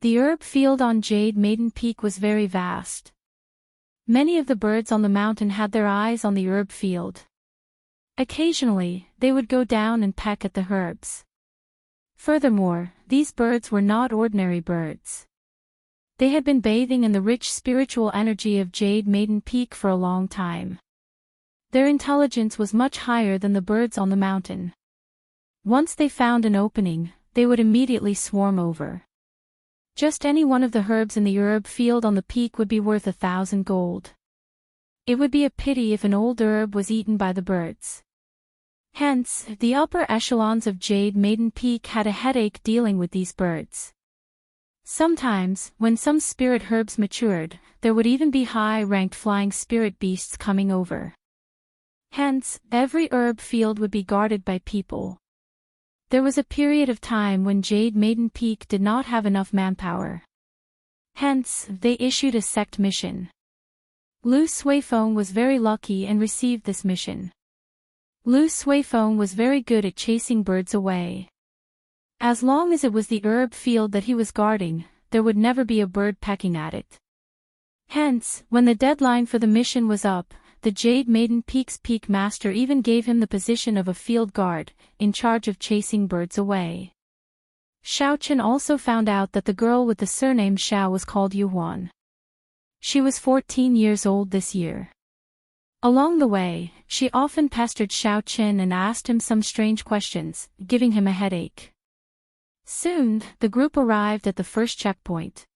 The herb field on Jade Maiden Peak was very vast. Many of the birds on the mountain had their eyes on the herb field. Occasionally, they would go down and peck at the herbs. Furthermore, these birds were not ordinary birds. They had been bathing in the rich spiritual energy of Jade Maiden Peak for a long time. Their intelligence was much higher than the birds on the mountain. Once they found an opening, they would immediately swarm over. Just any one of the herbs in the herb field on the peak would be worth 1,000 gold. It would be a pity if an old herb was eaten by the birds. Hence, the upper echelons of Jade Maiden Peak had a headache dealing with these birds. Sometimes, when some spirit herbs matured, there would even be high-ranked flying spirit beasts coming over. Hence, every herb field would be guarded by people. There was a period of time when Jade Maiden Peak did not have enough manpower. Hence, they issued a sect mission. Lu Suifeng was very lucky and received this mission. Lu Suifeng was very good at chasing birds away. As long as it was the herb field that he was guarding, there would never be a bird pecking at it. Hence, when the deadline for the mission was up, the Jade Maiden Peak's peak master even gave him the position of a field guard, in charge of chasing birds away. Xiaochen also found out that the girl with the surname Xiao was called Yuhuan. She was 14 years old this year. Along the way, she often pestered Xiaochen and asked him some strange questions, giving him a headache. Soon, the group arrived at the first checkpoint.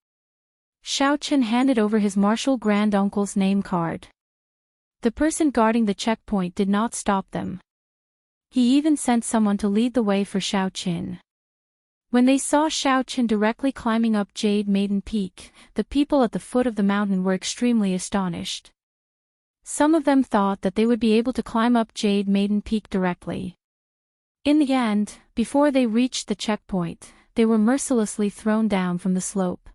Xiaochen handed over his martial granduncle's name card. The person guarding the checkpoint did not stop them. He even sent someone to lead the way for Xiaochen. When they saw Xiaochen directly climbing up Jade Maiden Peak, the people at the foot of the mountain were extremely astonished. Some of them thought that they would be able to climb up Jade Maiden Peak directly. In the end, before they reached the checkpoint, they were mercilessly thrown down from the slope.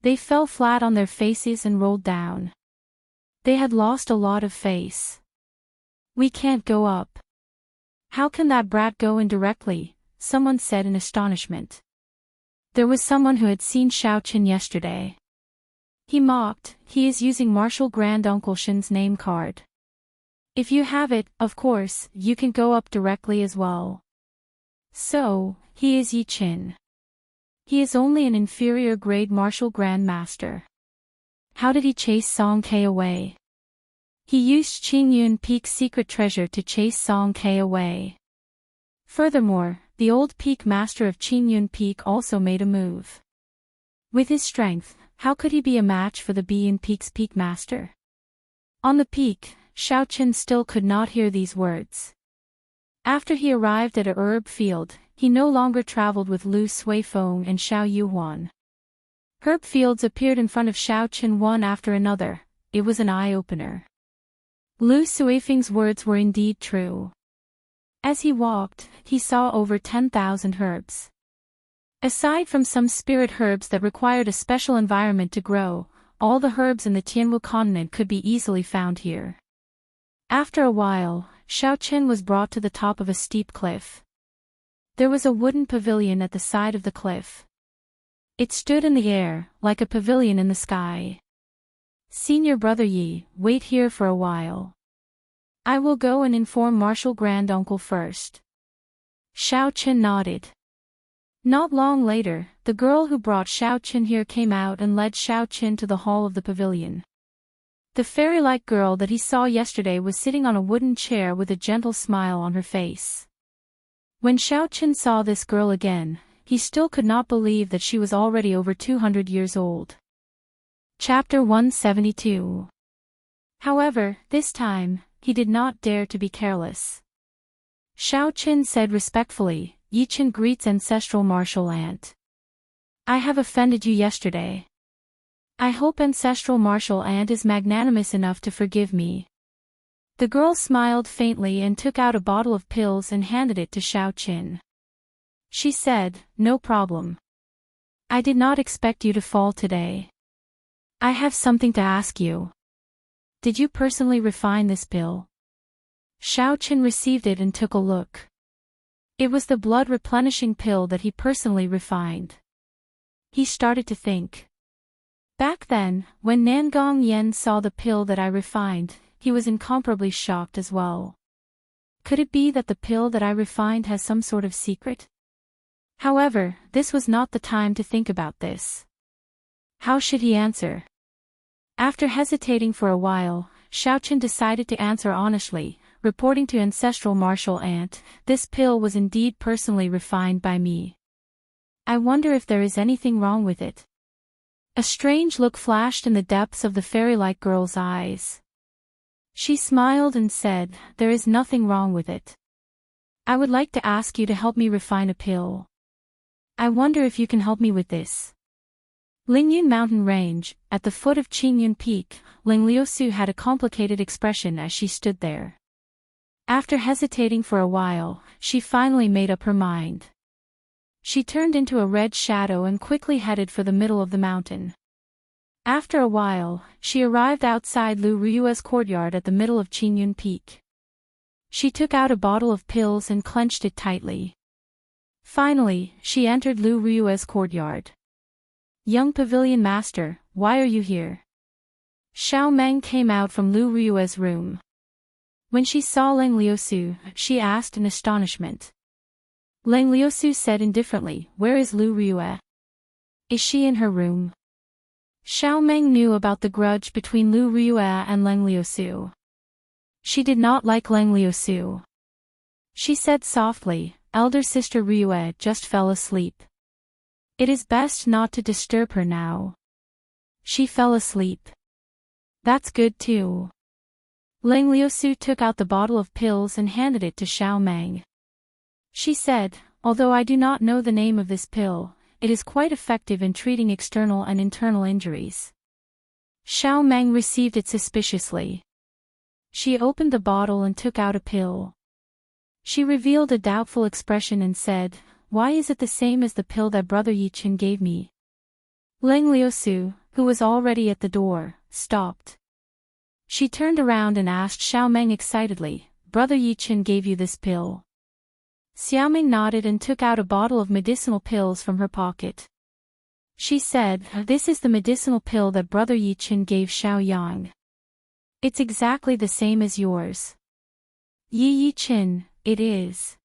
They fell flat on their faces and rolled down. They had lost a lot of face. "We can't go up. How can that brat go in directly?" someone said in astonishment. There was someone who had seen Xiaochen yesterday. He mocked, "He is using Martial Granduncle Shin's name card. If you have it, of course, you can go up directly as well." So, he is Yi Qin. He is only an inferior grade Martial Grand Master. How did he chase Song Ke away? He used Qingyun Peak's secret treasure to chase Song Ke away. Furthermore, the old Peak Master of Qingyun Peak also made a move. With his strength, how could he be a match for the Bian Peak's Peak Master? On the peak, Xiaochen still could not hear these words. After he arrived at a herb field, he no longer traveled with Lu Suifeng and Xiao Yuhuan. Herb fields appeared in front of Xiaochen one after another. It was an eye-opener. Lu Suifeng's words were indeed true. As he walked, he saw over 10,000 herbs. Aside from some spirit herbs that required a special environment to grow, all the herbs in the Tianwu continent could be easily found here. After a while, Xiaochen was brought to the top of a steep cliff. There was a wooden pavilion at the side of the cliff. It stood in the air, like a pavilion in the sky. "Senior Brother Yi, wait here for a while. I will go and inform Martial Granduncle first." Xiaochen nodded. Not long later, the girl who brought Xiaochen here came out and led Xiaochen to the hall of the pavilion. The fairy-like girl that he saw yesterday was sitting on a wooden chair with a gentle smile on her face. When Xiaochen saw this girl again, he still could not believe that she was already over 200 years old. Chapter 172. However, this time, he did not dare to be careless. Xiaochen said respectfully, "Yi Qin greets ancestral martial aunt. I have offended you yesterday. I hope ancestral martial aunt is magnanimous enough to forgive me." The girl smiled faintly and took out a bottle of pills and handed it to Xiaochen. She said, "No problem. I did not expect you to fall today. I have something to ask you. Did you personally refine this pill?" Xiaochen received it and took a look. It was the blood-replenishing pill that he personally refined. He started to think. Back then, when Nangong Yen saw the pill that I refined, he was incomparably shocked as well. Could it be that the pill that I refined has some sort of secret? However, this was not the time to think about this. How should he answer? After hesitating for a while, Xiaoqin decided to answer honestly, reporting to ancestral martial aunt, "This pill was indeed personally refined by me. I wonder if there is anything wrong with it." A strange look flashed in the depths of the fairy-like girl's eyes. She smiled and said, "There is nothing wrong with it. I would like to ask you to help me refine a pill. I wonder if you can help me with this." Lingyun Mountain Range, at the foot of Qingyun Peak, Ling Liusu had a complicated expression as she stood there. After hesitating for a while, she finally made up her mind. She turned into a red shadow and quickly headed for the middle of the mountain. After a while, she arrived outside Lu Ruyue's courtyard at the middle of Qingyun Peak. She took out a bottle of pills and clenched it tightly. Finally, she entered Lu Ruyue's courtyard. "Young pavilion master, why are you here?" Xiao Meng came out from Lu Ruyue's room. When she saw Ling Liusu, she asked in astonishment. Ling Liusu said indifferently, "Where is Lu Ruyue? Is she in her room?" Xiao Meng knew about the grudge between Lu Ruyue and Ling Liusu. She did not like Ling Liusu. She said softly, "Elder sister Ruyue just fell asleep. It is best not to disturb her now." "She fell asleep. That's good too." Ling Liusu took out the bottle of pills and handed it to Xiao Meng. She said, "Although I do not know the name of this pill, it is quite effective in treating external and internal injuries." Xiao Meng received it suspiciously. She opened the bottle and took out a pill. She revealed a doubtful expression and said, "Why is it the same as the pill that Brother Yichen gave me?" Ling Liusu, who was already at the door, stopped. She turned around and asked Xiao Meng excitedly, "Brother Yichen gave you this pill?" Xiao Meng nodded and took out a bottle of medicinal pills from her pocket. She said, "This is the medicinal pill that Brother Yichen gave Xiao Yang. It's exactly the same as yours." "Yi Yichen, it is."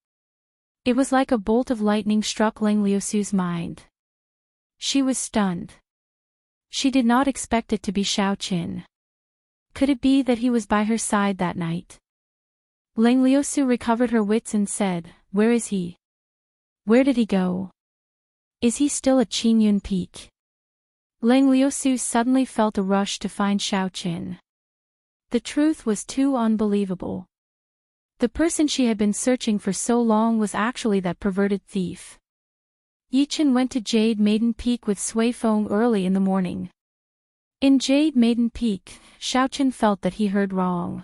It was like a bolt of lightning struck Ling Liusu's mind. She was stunned. She did not expect it to be Xiaoqin. Could it be that he was by her side that night? Ling Liusu recovered her wits and said, "Where is he? Where did he go? Is he still at Qingyun Peak?" Ling Liusu suddenly felt a rush to find Xiaoqin. The truth was too unbelievable. The person she had been searching for so long was actually that perverted thief. Yichen went to Jade Maiden Peak with Sui Feng early in the morning. In Jade Maiden Peak, Xiaoqin felt that he heard wrong.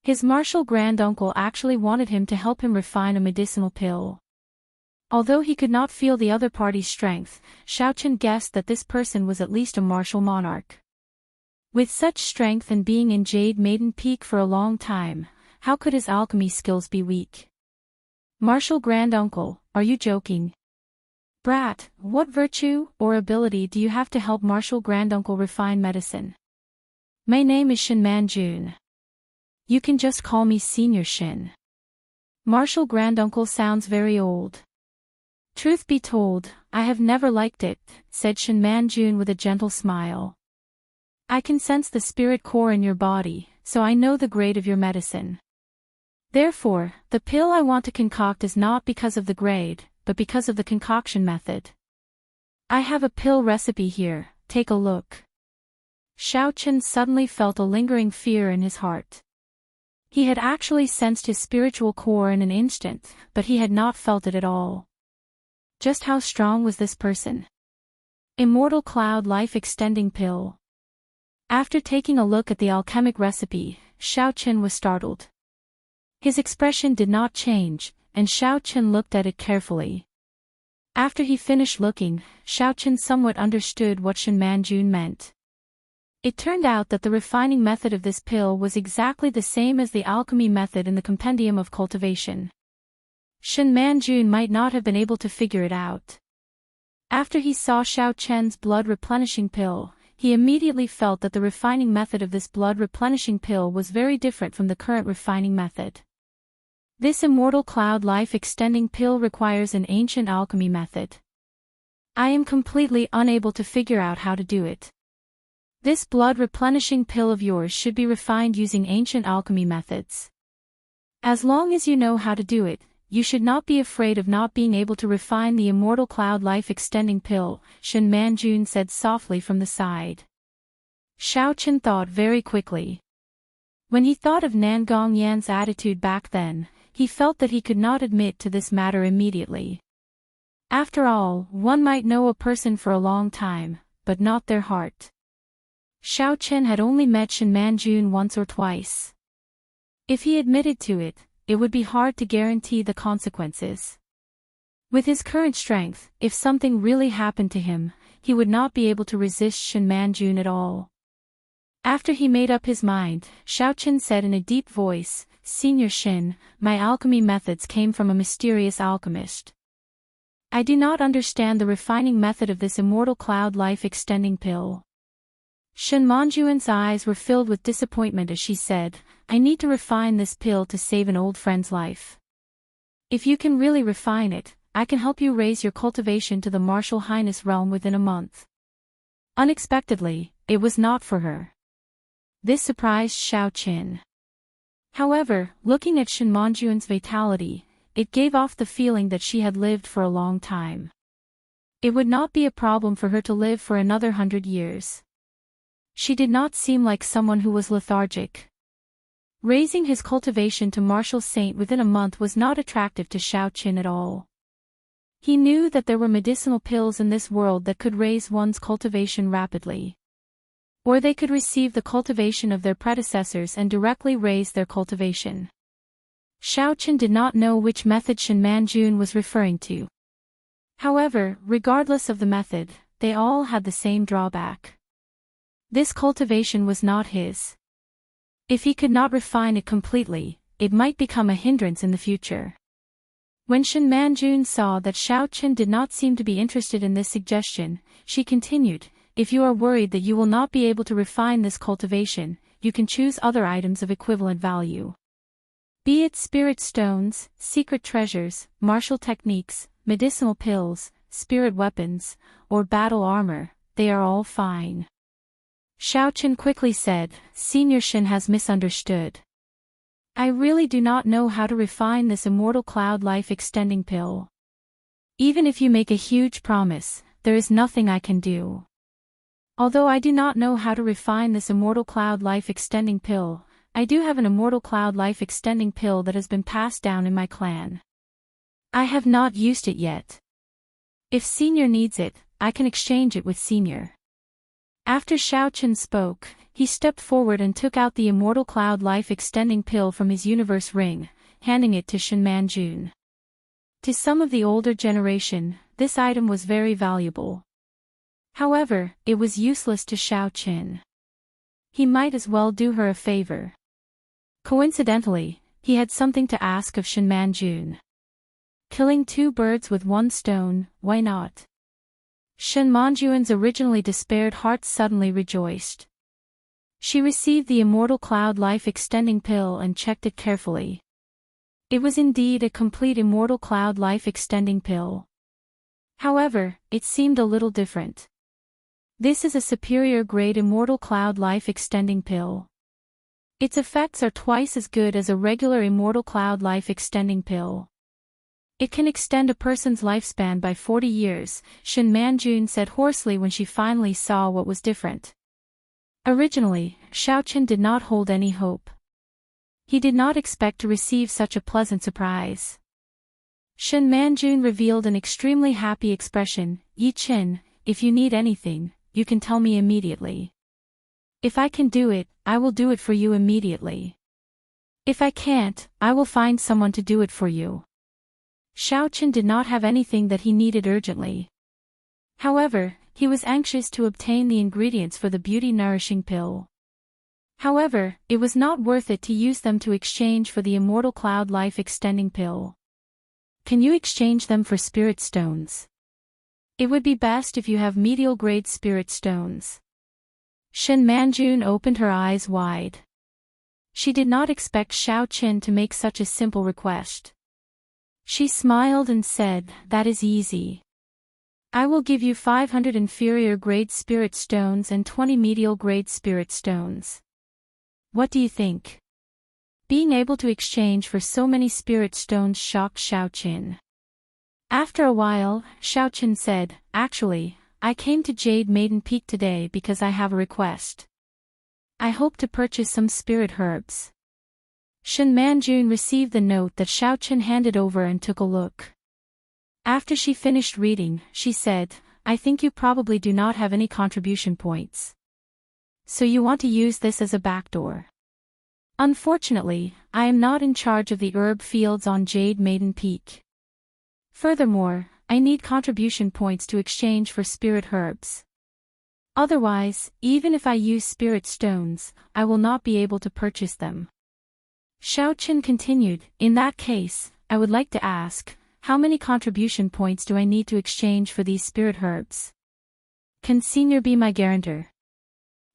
His martial granduncle actually wanted him to help him refine a medicinal pill. Although he could not feel the other party's strength, Xiaoqin guessed that this person was at least a martial monarch. With such strength and being in Jade Maiden Peak for a long time, how could his alchemy skills be weak? "Martial granduncle, are you joking? Brat, what virtue or ability do you have to help martial granduncle refine medicine?" "My name is Shin Manjun. You can just call me Senior Shin." "Martial granduncle sounds very old." "Truth be told, I have never liked it," said Shin Manjun with a gentle smile. "I can sense the spirit core in your body, so I know the grade of your medicine. Therefore, the pill I want to concoct is not because of the grade, but because of the concoction method. I have a pill recipe here, take a look." Xiaoqin suddenly felt a lingering fear in his heart. He had actually sensed his spiritual core in an instant, but he had not felt it at all. Just how strong was this person? Immortal Cloud Life Extending Pill. After taking a look at the alchemic recipe, Xiaoqin was startled. His expression did not change, and Xiaoqin looked at it carefully. After he finished looking, Xiaoqin somewhat understood what Shin Manjun meant. It turned out that the refining method of this pill was exactly the same as the alchemy method in the compendium of cultivation. Shin Manjun might not have been able to figure it out. After he saw Xiaoqian's blood replenishing pill, he immediately felt that the refining method of this blood-replenishing pill was very different from the current refining method. This immortal cloud life-extending pill requires an ancient alchemy method. I am completely unable to figure out how to do it. This blood-replenishing pill of yours should be refined using ancient alchemy methods. As long as you know how to do it, you should not be afraid of not being able to refine the immortal cloud life-extending pill, Shen Manjun said softly from the side. Xiao Chen thought very quickly. When he thought of Nan Gongyan's attitude back then, he felt that he could not admit to this matter immediately. After all, one might know a person for a long time, but not their heart. Xiao Chen had only met Shen Manjun once or twice. If he admitted to it, it would be hard to guarantee the consequences. With his current strength, if something really happened to him, he would not be able to resist Shen Manjun at all. After he made up his mind, Xiao Chen said in a deep voice, "Senior Shen, my alchemy methods came from a mysterious alchemist. I do not understand the refining method of this immortal cloud life-extending pill." Shen Manjuan's eyes were filled with disappointment as she said, "I need to refine this pill to save an old friend's life. If you can really refine it, I can help you raise your cultivation to the Martial Highness realm within a month." Unexpectedly, it was not for her. This surprised Xiao Chen. However, looking at Shen Manjuan's vitality, it gave off the feeling that she had lived for a long time. It would not be a problem for her to live for another 100 years. She did not seem like someone who was lethargic. Raising his cultivation to martial saint within a month was not attractive to Xiao Chen at all. He knew that there were medicinal pills in this world that could raise one's cultivation rapidly. Or they could receive the cultivation of their predecessors and directly raise their cultivation. Xiao Chen did not know which method Shen Manjun was referring to. However, regardless of the method, they all had the same drawback. This cultivation was not his. If he could not refine it completely, it might become a hindrance in the future. When Shen Manjun saw that Xiao Chen did not seem to be interested in this suggestion, she continued, "If you are worried that you will not be able to refine this cultivation, you can choose other items of equivalent value. Be it spirit stones, secret treasures, martial techniques, medicinal pills, spirit weapons, or battle armor, they are all fine." Xiao Chen quickly said, "Senior Shen has misunderstood. I really do not know how to refine this immortal cloud life-extending pill. Even if you make a huge promise, there is nothing I can do. Although I do not know how to refine this immortal cloud life-extending pill, I do have an immortal cloud life-extending pill that has been passed down in my clan. I have not used it yet. If Senior needs it, I can exchange it with Senior." After Xiao Chen spoke, he stepped forward and took out the immortal cloud life-extending pill from his universe ring, handing it to Shen Manjun. To some of the older generation, this item was very valuable. However, it was useless to Xiao Chen. He might as well do her a favor. Coincidentally, he had something to ask of Shen Manjun. Killing two birds with one stone, why not? Shen Manjuan's originally despaired heart suddenly rejoiced. She received the immortal cloud life-extending pill and checked it carefully. It was indeed a complete immortal cloud life-extending pill. However, it seemed a little different. This is a superior grade immortal cloud life-extending pill. Its effects are twice as good as a regular immortal cloud life-extending pill. It can extend a person's lifespan by 40 years, Shen Manjun said hoarsely when she finally saw what was different. Originally, Xiao Chen did not hold any hope. He did not expect to receive such a pleasant surprise. Shen Manjun revealed an extremely happy expression, "Yi Chen, if you need anything, you can tell me immediately. If I can do it, I will do it for you immediately. If I can't, I will find someone to do it for you." Xiao Chen did not have anything that he needed urgently. However, he was anxious to obtain the ingredients for the beauty-nourishing pill. However, it was not worth it to use them to exchange for the immortal cloud life-extending pill. Can you exchange them for spirit stones? It would be best if you have medial-grade spirit stones. Shen Manjun opened her eyes wide. She did not expect Xiao Qin to make such a simple request. She smiled and said, "That is easy. I will give you 500 inferior grade spirit stones and 20 medial grade spirit stones. What do you think?" Being able to exchange for so many spirit stones shocked Xiao Qin. After a while, Xiao Qin said, "Actually, I came to Jade Maiden Peak today because I have a request. I hope to purchase some spirit herbs." Shen Manjun received the note that Xiao Qin handed over and took a look. After she finished reading, she said, "I think you probably do not have any contribution points. So you want to use this as a backdoor. Unfortunately, I am not in charge of the herb fields on Jade Maiden Peak. Furthermore, I need contribution points to exchange for spirit herbs. Otherwise, even if I use spirit stones, I will not be able to purchase them." Xiao Qin continued, "In that case, I would like to ask, how many contribution points do I need to exchange for these spirit herbs? Can Senior be my guarantor?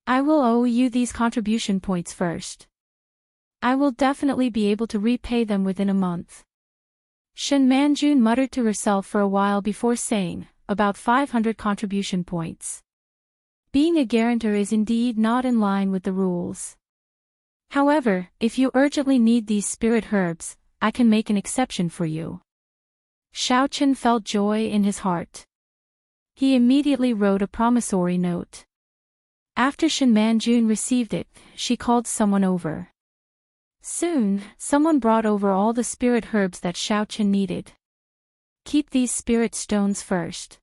I will owe you these contribution points first. I will definitely be able to repay them within a month." Shen Manjun muttered to herself for a while before saying, "About 500 contribution points. Being a guarantor is indeed not in line with the rules. However, if you urgently need these spirit herbs, I can make an exception for you." Xiao Qin felt joy in his heart. He immediately wrote a promissory note. After Shen Manjun received it, she called someone over. Soon, someone brought over all the spirit herbs that Xiao Qin needed. "Keep these spirit stones first.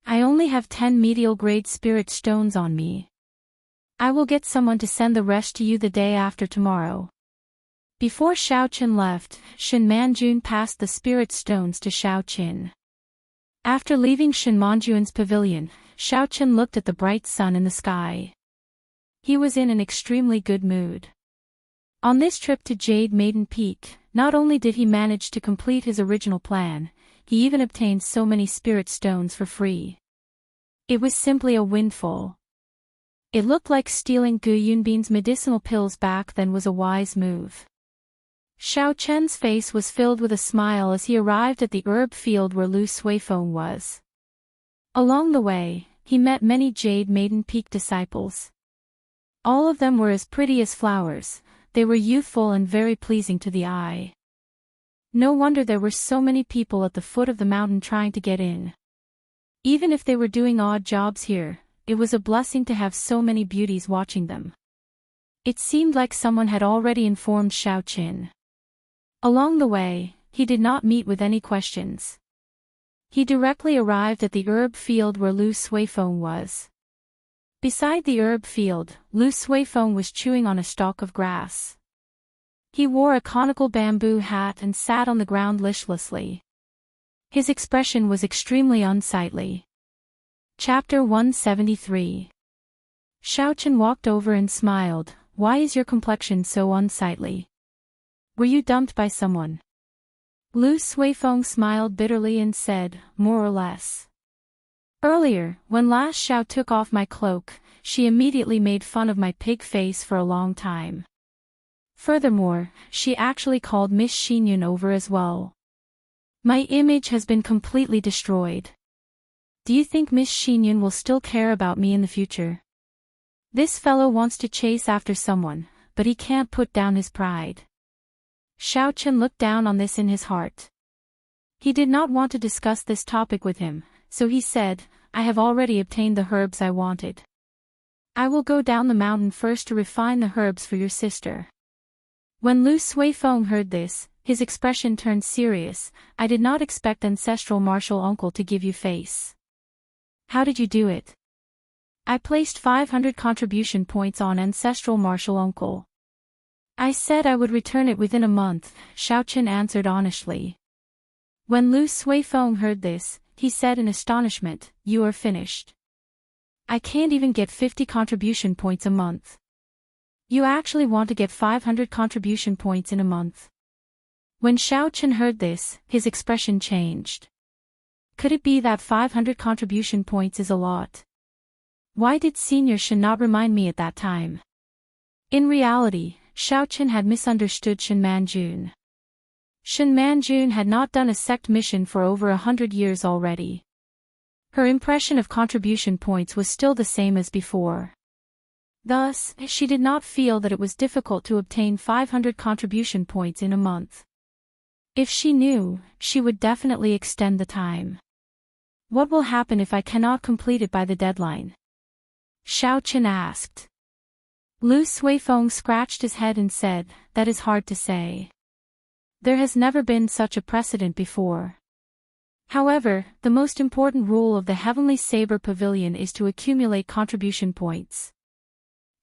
I only have 10 medial grade spirit stones on me. I will get someone to send the rest to you the day after tomorrow." Before Xiao Qin left, Shen Manjun passed the spirit stones to Xiao Qin. After leaving Shen Manjun's pavilion, Xiao Qin looked at the bright sun in the sky. He was in an extremely good mood. On this trip to Jade Maiden Peak, not only did he manage to complete his original plan, he even obtained so many spirit stones for free. It was simply a windfall. It looked like stealing Gu Yunbin's medicinal pills back then was a wise move. Xiao Chen's face was filled with a smile as he arrived at the herb field where Lu Suifeng was. Along the way, he met many Jade Maiden Peak disciples. All of them were as pretty as flowers, they were youthful and very pleasing to the eye. No wonder there were so many people at the foot of the mountain trying to get in. Even if they were doing odd jobs here, it was a blessing to have so many beauties watching them. It seemed like someone had already informed Xiao Qin. Along the way, he did not meet with any questions. He directly arrived at the herb field where Lu Suifeng was. Beside the herb field, Lu Suifeng was chewing on a stalk of grass. He wore a conical bamboo hat and sat on the ground listlessly. His expression was extremely unsightly. Chapter 173. Xiao Qin walked over and smiled. "Why is your complexion so unsightly? Were you dumped by someone?" Lu Suifeng smiled bitterly and said, "More or less. Earlier, when last Xiao took off my cloak, she immediately made fun of my pig face for a long time. Furthermore, she actually called Miss Xinyun over as well. My image has been completely destroyed. Do you think Miss Xinyun will still care about me in the future? This fellow wants to chase after someone, but he can't put down his pride." Xiao Qin looked down on this in his heart. He did not want to discuss this topic with him, so he said, "I have already obtained the herbs I wanted. I will go down the mountain first to refine the herbs for your sister." When Lu Suifeng heard this, his expression turned serious. "I did not expect ancestral martial uncle to give you face. How did you do it?" "I placed 500 contribution points on ancestral martial uncle. I said I would return it within a month," Xiao Qin answered honestly. When Lu Suifeng heard this, he said in astonishment, "You are finished. I can't even get 50 contribution points a month. You actually want to get 500 contribution points in a month?" When Xiao Qin heard this, his expression changed. Could it be that 500 contribution points is a lot? Why did Senior Shen not remind me at that time? In reality, Xiaochen had misunderstood Shen Manjun. Shen Manjun had not done a sect mission for over 100 years already. Her impression of contribution points was still the same as before. Thus, she did not feel that it was difficult to obtain 500 contribution points in a month. If she knew, she would definitely extend the time. What will happen if I cannot complete it by the deadline? Xiaochen asked. Lu Suifeng scratched his head and said, that is hard to say. There has never been such a precedent before. However, the most important rule of the Heavenly Saber Pavilion is to accumulate contribution points.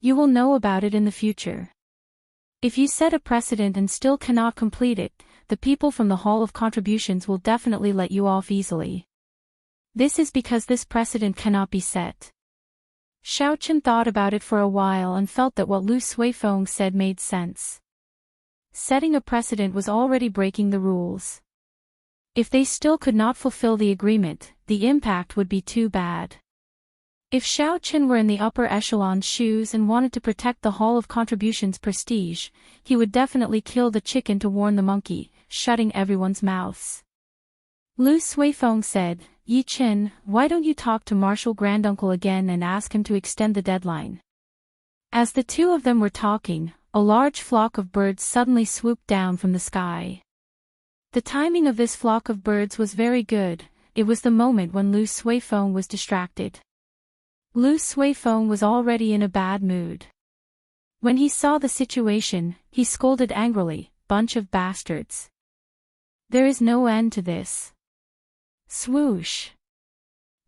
You will know about it in the future. If you set a precedent and still cannot complete it, the people from the Hall of Contributions will definitely let you off easily. This is because this precedent cannot be set. Xiaochen thought about it for a while and felt that what Lu Suifeng said made sense. Setting a precedent was already breaking the rules. If they still could not fulfill the agreement, the impact would be too bad. If Xiaochen were in the upper echelon's shoes and wanted to protect the Hall of Contributions' prestige, he would definitely kill the chicken to warn the monkey, shutting everyone's mouths. Lu Suifeng said, Yi Chen, why don't you talk to Marshal Granduncle again and ask him to extend the deadline? As the two of them were talking, a large flock of birds suddenly swooped down from the sky. The timing of this flock of birds was very good. It was the moment when Lu Suifeng was distracted. Lu Suifeng was already in a bad mood. When he saw the situation, he scolded angrily, bunch of bastards. There is no end to this. Swoosh!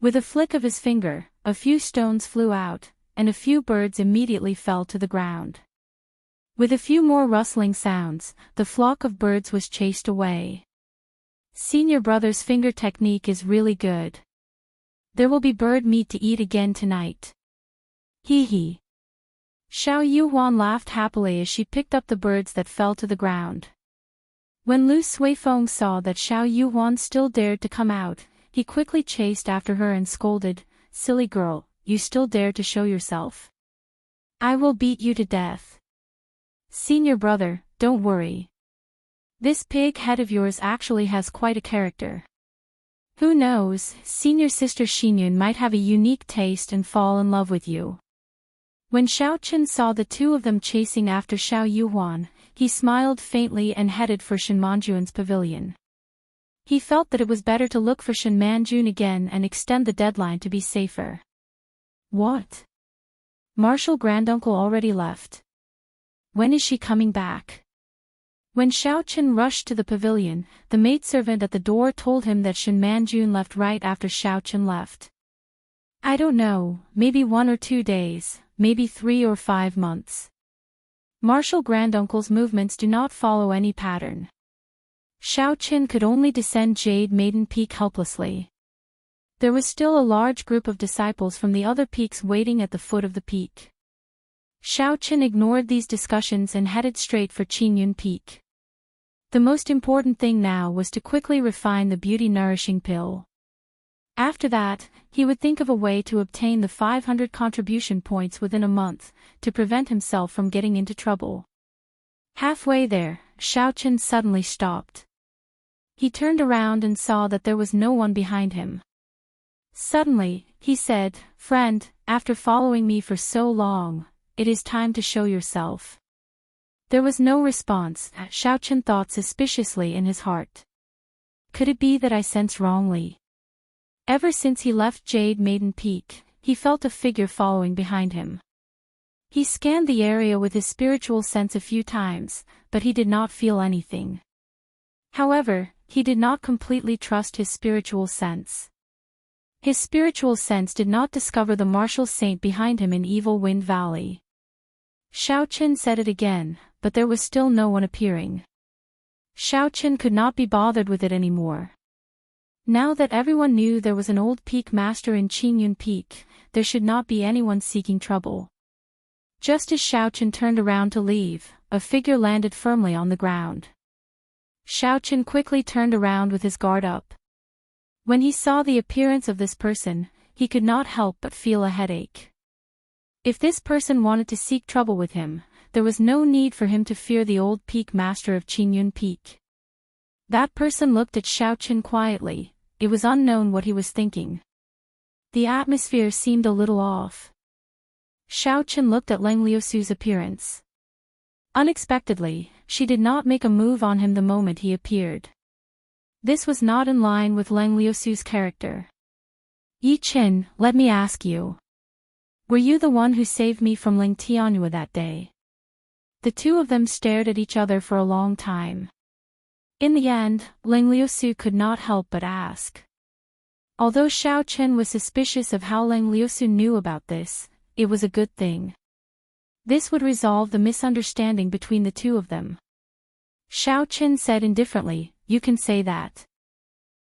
With a flick of his finger, a few stones flew out, and a few birds immediately fell to the ground. With a few more rustling sounds, the flock of birds was chased away. Senior brother's finger technique is really good. There will be bird meat to eat again tonight. Hee hee. Xiao Yuhuan laughed happily as she picked up the birds that fell to the ground. When Lu Suifeng saw that Xiao Yuhuan still dared to come out, he quickly chased after her and scolded, Silly girl, you still dare to show yourself. I will beat you to death. Senior brother, don't worry. This pig head of yours actually has quite a character. Who knows, senior sister Xinyun might have a unique taste and fall in love with you. When Xiaochen saw the two of them chasing after Xiao Yuhuan, he smiled faintly and headed for Shen Manjun's pavilion. He felt that it was better to look for Shen Manjun again and extend the deadline to be safer. What? Marshal Granduncle already left. When is she coming back? When Xiaochen rushed to the pavilion, the maidservant at the door told him that Shen Manjun left right after Xiaochen left. I don't know, maybe 1 or 2 days, maybe 3 or 5 months. Marshal Granduncle's movements do not follow any pattern. Xiaochen could only descend Jade Maiden Peak helplessly. There was still a large group of disciples from the other peaks waiting at the foot of the peak. Xiaochen ignored these discussions and headed straight for Qingyun Peak. The most important thing now was to quickly refine the beauty-nourishing pill. After that, he would think of a way to obtain the 500 contribution points within a month, to prevent himself from getting into trouble. Halfway there, Xiaochen suddenly stopped. He turned around and saw that there was no one behind him. Suddenly, he said, Friend, after following me for so long, it is time to show yourself. There was no response. Xiaochen thought suspiciously in his heart. Could it be that I sense wrongly? Ever since he left Jade Maiden Peak, he felt a figure following behind him. He scanned the area with his spiritual sense a few times, but he did not feel anything. However, he did not completely trust his spiritual sense. His spiritual sense did not discover the martial saint behind him in Evil Wind Valley. Xiaochen said it again, but there was still no one appearing. Xiaochen could not be bothered with it anymore. Now that everyone knew there was an old peak master in Qingyun Peak, there should not be anyone seeking trouble. Just as Xiaochen turned around to leave, a figure landed firmly on the ground. Xiaochen quickly turned around with his guard up. When he saw the appearance of this person, he could not help but feel a headache. If this person wanted to seek trouble with him, there was no need for him to fear the old peak master of Qingyun Peak. That person looked at Xiao Chen quietly. It was unknown what he was thinking. The atmosphere seemed a little off. Xiao Chen looked at Leng Liusu's appearance. Unexpectedly, she did not make a move on him the moment he appeared. This was not in line with Leng Liusu's character. Yi Chen, let me ask you. Were you the one who saved me from Ling Tianyue that day? The two of them stared at each other for a long time. In the end, Leng Liusu could not help but ask. Although Xiao Chen was suspicious of how Leng Liusu knew about this, it was a good thing. This would resolve the misunderstanding between the two of them. Xiao Chen said indifferently, "You can say that.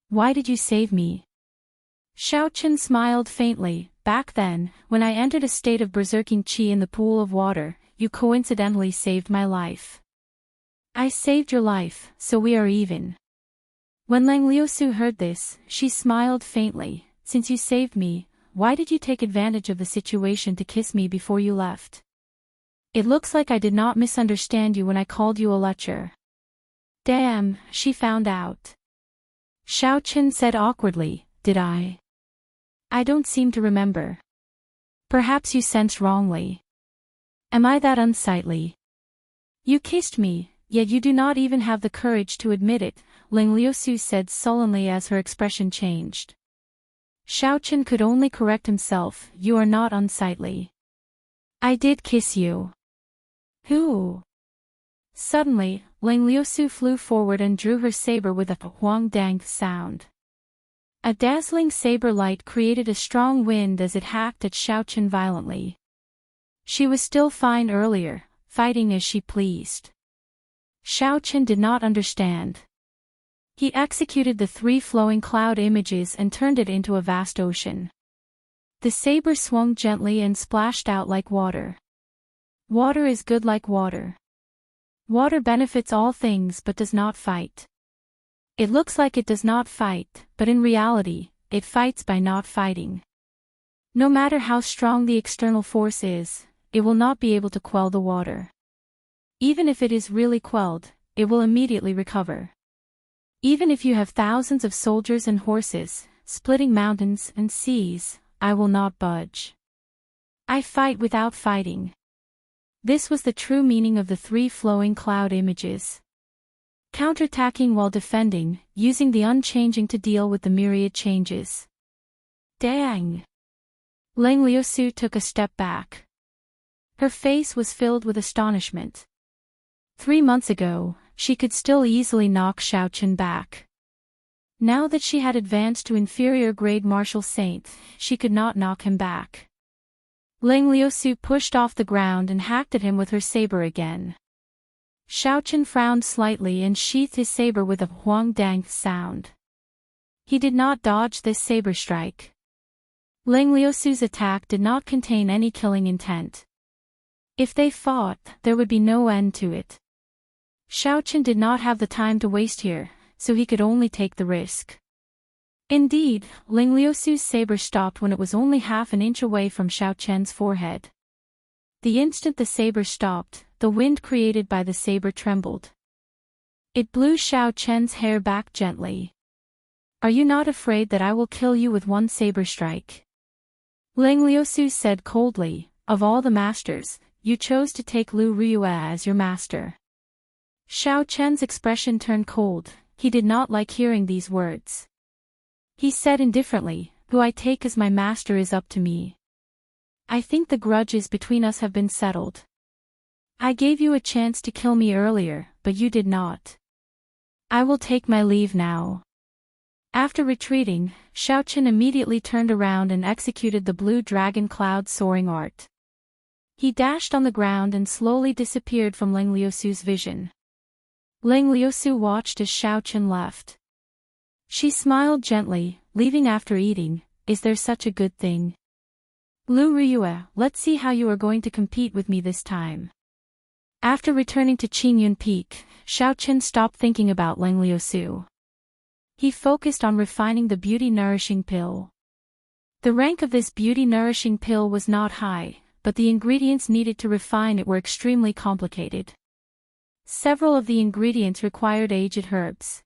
Why did you save me?" Xiao Chen smiled faintly. "Back then, when I entered a state of berserking qi in the pool of water, you coincidentally saved my life. I saved your life, so we are even." When Leng Liusu heard this, she smiled faintly. "Since you saved me, why did you take advantage of the situation to kiss me before you left? It looks like I did not misunderstand you when I called you a lecher." "Damn," she found out. Xiao Chen said awkwardly, "Did I? I don't seem to remember. Perhaps you sensed wrongly. Am I that unsightly? You kissed me, yet you do not even have the courage to admit it," Leng Liusu said sullenly as her expression changed. Xiao Chen could only correct himself, "You are not unsightly. I did kiss you." "Who?" Suddenly, Leng Liusu flew forward and drew her saber with a huang dang sound. A dazzling saber light created a strong wind as it hacked at Xiao Chen violently. She was still fine earlier, fighting as she pleased. Xiao Chen did not understand. He executed the 3 flowing cloud images and turned it into a vast ocean. The saber swung gently and splashed out like water. Water is good like water. Water benefits all things but does not fight. It looks like it does not fight, but in reality, it fights by not fighting. No matter how strong the external force is, it will not be able to quell the water. Even if it is really quelled, it will immediately recover. Even if you have thousands of soldiers and horses, splitting mountains and seas, I will not budge. I fight without fighting. This was the true meaning of the 3 flowing cloud images. Counterattacking while defending, using the unchanging to deal with the myriad changes. Dang! Leng Liusu took a step back. Her face was filled with astonishment. 3 months ago, she could still easily knock Xiao Chen back. Now that she had advanced to inferior grade martial saint, she could not knock him back. Leng Liusu pushed off the ground and hacked at him with her saber again. Xiao Chen frowned slightly and sheathed his saber with a huang dang sound. He did not dodge this saber strike. Leng Liusu's attack did not contain any killing intent. If they fought, there would be no end to it. Xiao Chen did not have the time to waste here, so he could only take the risk. Indeed, Leng Liusu's saber stopped when it was only half an inch away from Xiao Chen's forehead. The instant the saber stopped, the wind created by the saber trembled. It blew Xiao Chen's hair back gently. "Are you not afraid that I will kill you with one saber strike?" Leng Liusu said coldly, "Of all the masters, you chose to take Lu Riyue as your master." Xiao Chen's expression turned cold. He did not like hearing these words. He said indifferently, "Who I take as my master is up to me. I think the grudges between us have been settled. I gave you a chance to kill me earlier, but you did not. I will take my leave now." After retreating, Xiao Chen immediately turned around and executed the blue dragon cloud soaring art. He dashed on the ground and slowly disappeared from Leng Liusu's vision. Leng Liusu watched as Xiao Chen left. She smiled gently, leaving after eating. "Is there such a good thing? Lu Riyue, let's see how you are going to compete with me this time." After returning to Qingyun Peak, Xiao Chen stopped thinking about Leng Liusu. He focused on refining the beauty-nourishing pill. The rank of this beauty-nourishing pill was not high, but the ingredients needed to refine it were extremely complicated. Several of the ingredients required aged herbs.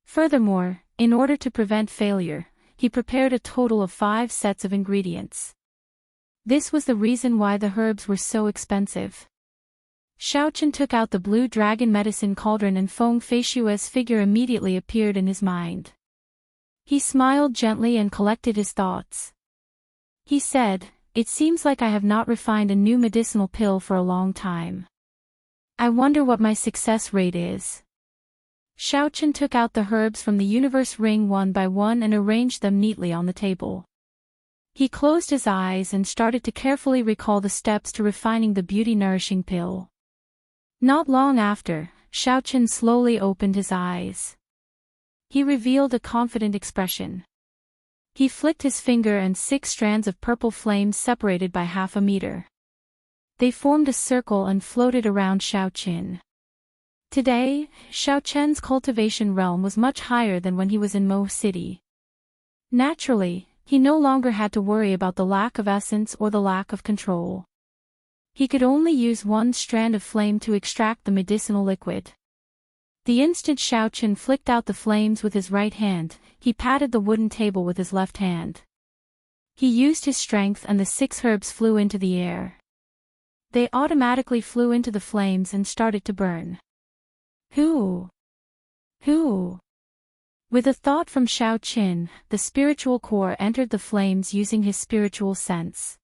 Furthermore, in order to prevent failure, he prepared a total of 5 sets of ingredients. This was the reason why the herbs were so expensive. Xiaochen took out the blue dragon medicine cauldron and Feng Feishua's figure immediately appeared in his mind. He smiled gently and collected his thoughts. He said, "It seems like I have not refined a new medicinal pill for a long time. I wonder what my success rate is." Xiaochen took out the herbs from the universe ring one by one and arranged them neatly on the table. He closed his eyes and started to carefully recall the steps to refining the beauty-nourishing pill. Not long after, Xiaochen slowly opened his eyes. He revealed a confident expression. He flicked his finger and 6 strands of purple flames separated by half a meter. They formed a circle and floated around Xiaochen. Today, Xiaochen's cultivation realm was much higher than when he was in Mo City. Naturally, he no longer had to worry about the lack of essence or the lack of control. He could only use 1 strand of flame to extract the medicinal liquid. The instant Xiaochen flicked out the flames with his right hand, he patted the wooden table with his left hand. He used his strength and the 6 herbs flew into the air. They automatically flew into the flames and started to burn. Who? With a thought from Xiaochen, the spiritual core entered the flames using his spiritual sense.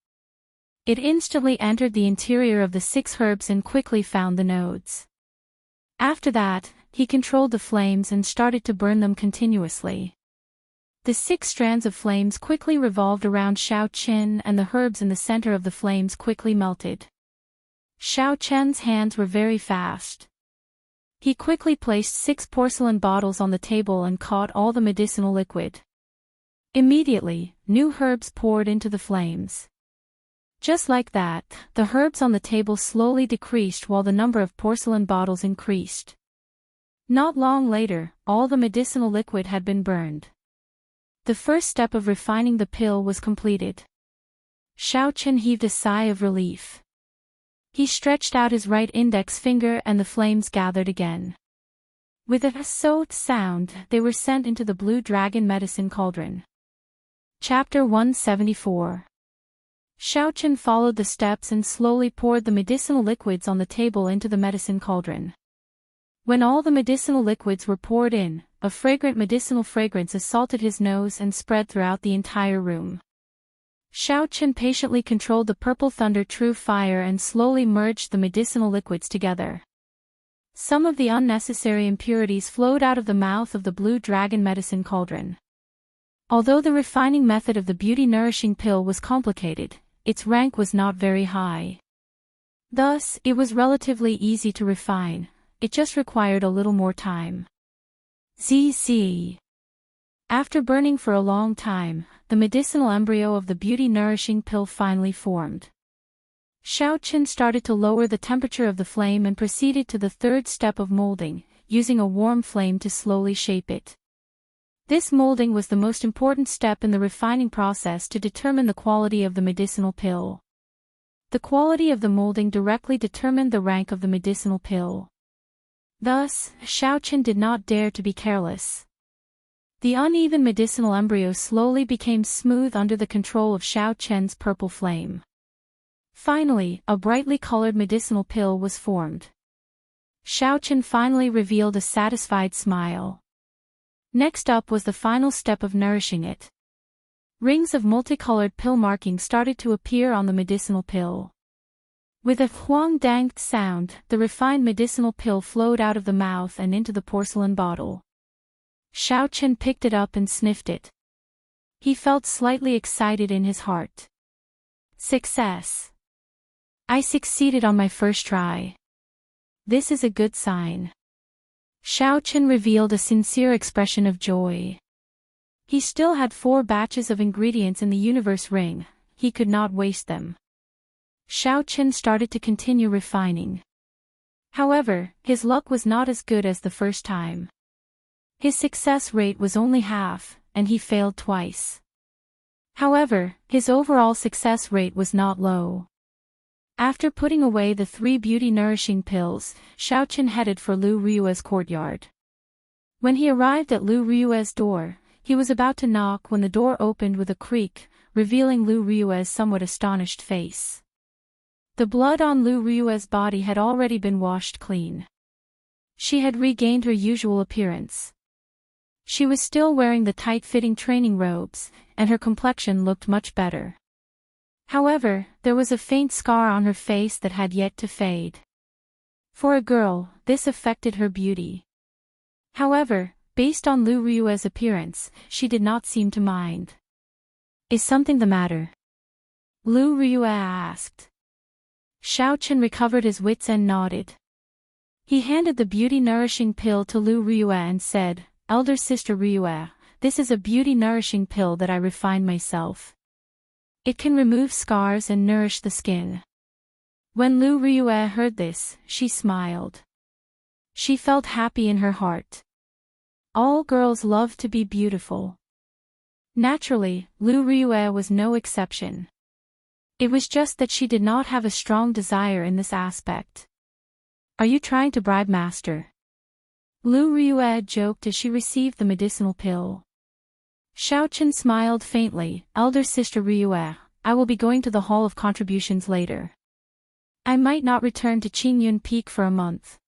It instantly entered the interior of the 6 herbs and quickly found the nodes. After that, he controlled the flames and started to burn them continuously. The 6 strands of flames quickly revolved around Xiaochen and the herbs in the center of the flames quickly melted. Xiaochen's hands were very fast. He quickly placed 6 porcelain bottles on the table and caught all the medicinal liquid. Immediately, new herbs poured into the flames. Just like that, the herbs on the table slowly decreased while the number of porcelain bottles increased. Not long later, all the medicinal liquid had been burned. The first step of refining the pill was completed. Xiaochen heaved a sigh of relief. He stretched out his right index finger and the flames gathered again. With a sound, they were sent into the blue dragon medicine cauldron. Chapter 174. Xiaochen followed the steps and slowly poured the medicinal liquids on the table into the medicine cauldron. When all the medicinal liquids were poured in, a fragrant medicinal fragrance assaulted his nose and spread throughout the entire room. Xiaochen patiently controlled the purple thunder true fire and slowly merged the medicinal liquids together. Some of the unnecessary impurities flowed out of the mouth of the blue dragon medicine cauldron. Although the refining method of the beauty-nourishing pill was complicated, its rank was not very high. Thus, it was relatively easy to refine, it just required a little more time. After burning for a long time, the medicinal embryo of the beauty-nourishing pill finally formed. Xiaochen started to lower the temperature of the flame and proceeded to the 3rd step of molding, using a warm flame to slowly shape it. This molding was the most important step in the refining process to determine the quality of the medicinal pill. The quality of the molding directly determined the rank of the medicinal pill. Thus, Xiaochen did not dare to be careless. The uneven medicinal embryo slowly became smooth under the control of Xiaochen's purple flame. Finally, a brightly colored medicinal pill was formed. Xiaochen finally revealed a satisfied smile. Next up was the final step of nourishing it. Rings of multicolored pill markings started to appear on the medicinal pill. With a huang-danged sound, the refined medicinal pill flowed out of the mouth and into the porcelain bottle. Xiaochen picked it up and sniffed it. He felt slightly excited in his heart. Success! I succeeded on my first try. This is a good sign. Xiaochen revealed a sincere expression of joy. He still had 4 batches of ingredients in the universe ring, he could not waste them. Xiaochen started to continue refining. However, his luck was not as good as the first time. His success rate was only half, and he failed twice. However, his overall success rate was not low. After putting away the 3 beauty-nourishing pills, Xiaoqin headed for Lu Ryue's courtyard. When he arrived at Lu Ryue's door, he was about to knock when the door opened with a creak, revealing Lu Ryue's somewhat astonished face. The blood on Lu Ryue's body had already been washed clean. She had regained her usual appearance. She was still wearing the tight-fitting training robes, and her complexion looked much better. However, there was a faint scar on her face that had yet to fade. For a girl, this affected her beauty. However, based on Lu Ryue's appearance, she did not seem to mind. "Is something the matter?" Lu Ryue asked. Xiaoqin recovered his wits and nodded. He handed the beauty-nourishing pill to Lu Ryue and said, "Elder sister Ryue, this is a beauty-nourishing pill that I refined myself. It can remove scars and nourish the skin." When Lu Ryue heard this, she smiled. She felt happy in her heart. All girls love to be beautiful. Naturally, Lu Ryue was no exception. It was just that she did not have a strong desire in this aspect. "Are you trying to bribe master?" Lu Ryue joked as she received the medicinal pill. Xiaoqin smiled faintly. "Elder sister Ryue, I will be going to the Hall of Contributions later. I might not return to Qingyun Peak for a month."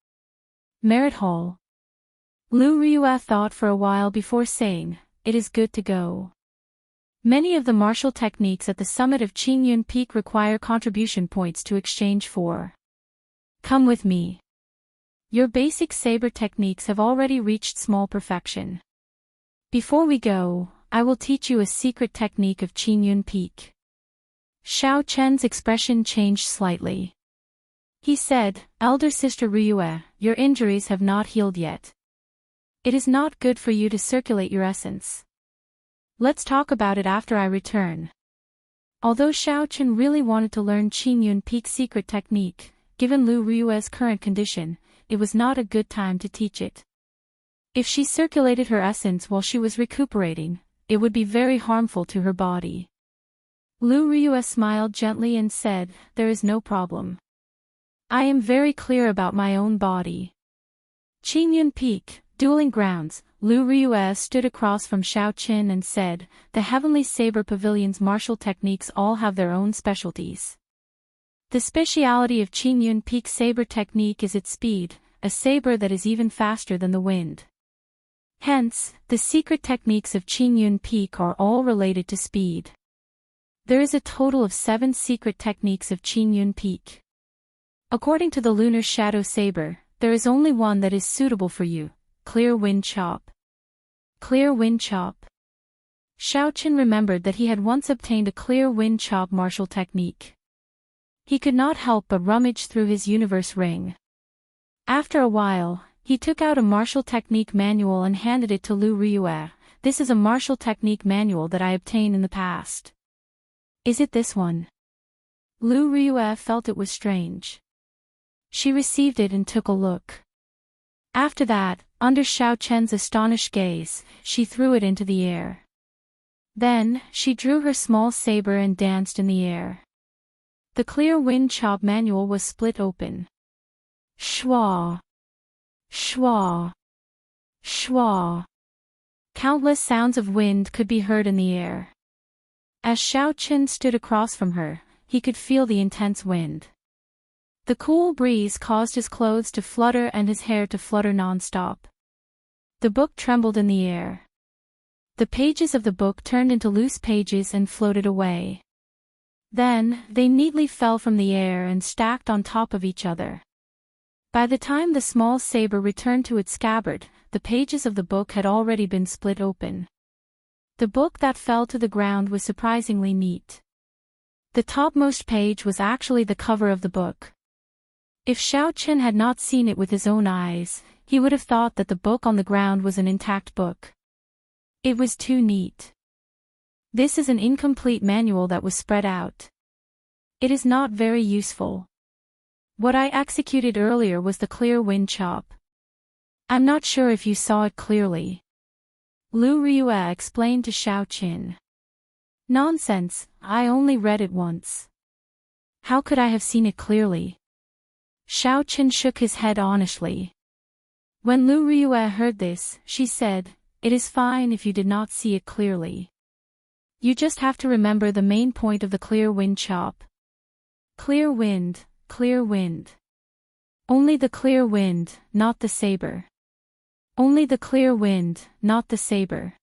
Merit Hall. Lu Ryue thought for a while before saying, "It is good to go." Many of the martial techniques at the summit of Qingyun Peak require contribution points to exchange for. "Come with me. Your basic saber techniques have already reached small perfection. Before we go, I will teach you a secret technique of Qingyun Peak." Xiao Chen's expression changed slightly. He said, "Elder sister Ryue, your injuries have not healed yet. It is not good for you to circulate your essence. Let's talk about it after I return." Although Xiaoqin really wanted to learn Qingyun Peak's secret technique, given Lu Ryue's current condition, it was not a good time to teach it. If she circulated her essence while she was recuperating, it would be very harmful to her body. Lu Ryue smiled gently and said, "There is no problem. I am very clear about my own body." Qingyun Peak, Dueling Grounds. Lu Ryue stood across from Xiaoqin and said, "The Heavenly Saber Pavilion's martial techniques all have their own specialties. The speciality of Qingyun Peak's saber technique is its speed, a saber that is even faster than the wind. Hence, the secret techniques of Qingyun Peak are all related to speed. There is a total of 7 secret techniques of Qingyun Peak. According to the Lunar Shadow Saber, there is only one that is suitable for you, Clear Wind Chop." Clear Wind Chop. Xiaoqin remembered that he had once obtained a Clear Wind Chop martial technique. He could not help but rummage through his universe ring. After a while, he took out a martial technique manual and handed it to Lu Ryue. "This is a martial technique manual that I obtained in the past. Is it this one?" Lu Ryue felt it was strange. She received it and took a look. After that, under Xiaoqin's astonished gaze, she threw it into the air. Then, she drew her small saber and danced in the air. The Clear Wind Chop manual was split open. Schwa! Schwa! Schwa! Countless sounds of wind could be heard in the air. As Xiaoqin stood across from her, he could feel the intense wind. The cool breeze caused his clothes to flutter and his hair to flutter non-stop. The book trembled in the air. The pages of the book turned into loose pages and floated away. Then, they neatly fell from the air and stacked on top of each other. By the time the small saber returned to its scabbard, the pages of the book had already been split open. The book that fell to the ground was surprisingly neat. The topmost page was actually the cover of the book. If Xiaoqin had not seen it with his own eyes, he would have thought that the book on the ground was an intact book. It was too neat. This is an incomplete manual that was spread out. It is not very useful. What I executed earlier was the Clear Wind Chop. I'm not sure if you saw it clearly. Lu Ryue explained to Xiaoqin. Nonsense, I only read it once. How could I have seen it clearly? Xiao Chen shook his head honestly. When Lu Riyue heard this, she said, "It is fine if you did not see it clearly. You just have to remember the main point of the clear wind chop. Clear wind, clear wind. Only the clear wind, not the saber. Only the clear wind, not the saber."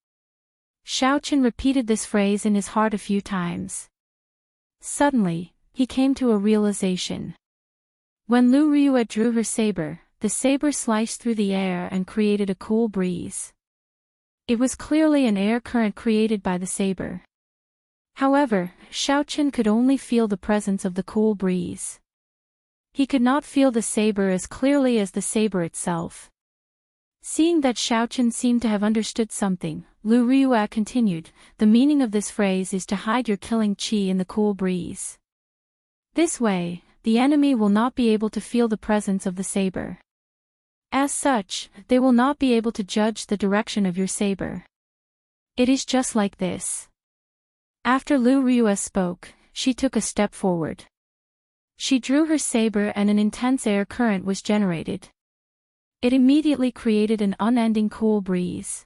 Xiao Chen repeated this phrase in his heart a few times. Suddenly, he came to a realization. When Lu Riyue drew her saber, the saber sliced through the air and created a cool breeze. It was clearly an air current created by the saber. However, Xiao Chen could only feel the presence of the cool breeze. He could not feel the saber as clearly as the saber itself. Seeing that Xiao Chen seemed to have understood something, Lu Riyue continued, "The meaning of this phrase is to hide your killing qi in the cool breeze. This way, the enemy will not be able to feel the presence of the saber. As such, they will not be able to judge the direction of your saber. It is just like this." After Lu Riyue spoke, she took a step forward. She drew her saber and an intense air current was generated. It immediately created an unending cool breeze.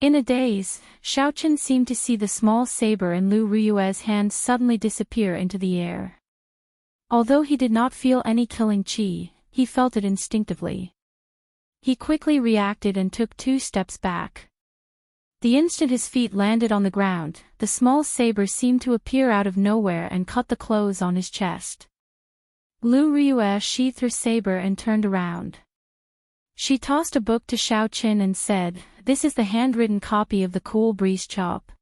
In a daze, Xiao Chen seemed to see the small saber in Lu Riyue's hand suddenly disappear into the air. Although he did not feel any killing qi, he felt it instinctively. He quickly reacted and took 2 steps back. The instant his feet landed on the ground, the small saber seemed to appear out of nowhere and cut the clothes on his chest. Lu Riyue sheathed her saber and turned around. She tossed a book to Xiao Chen and said, "This is the handwritten copy of the cool breeze chop.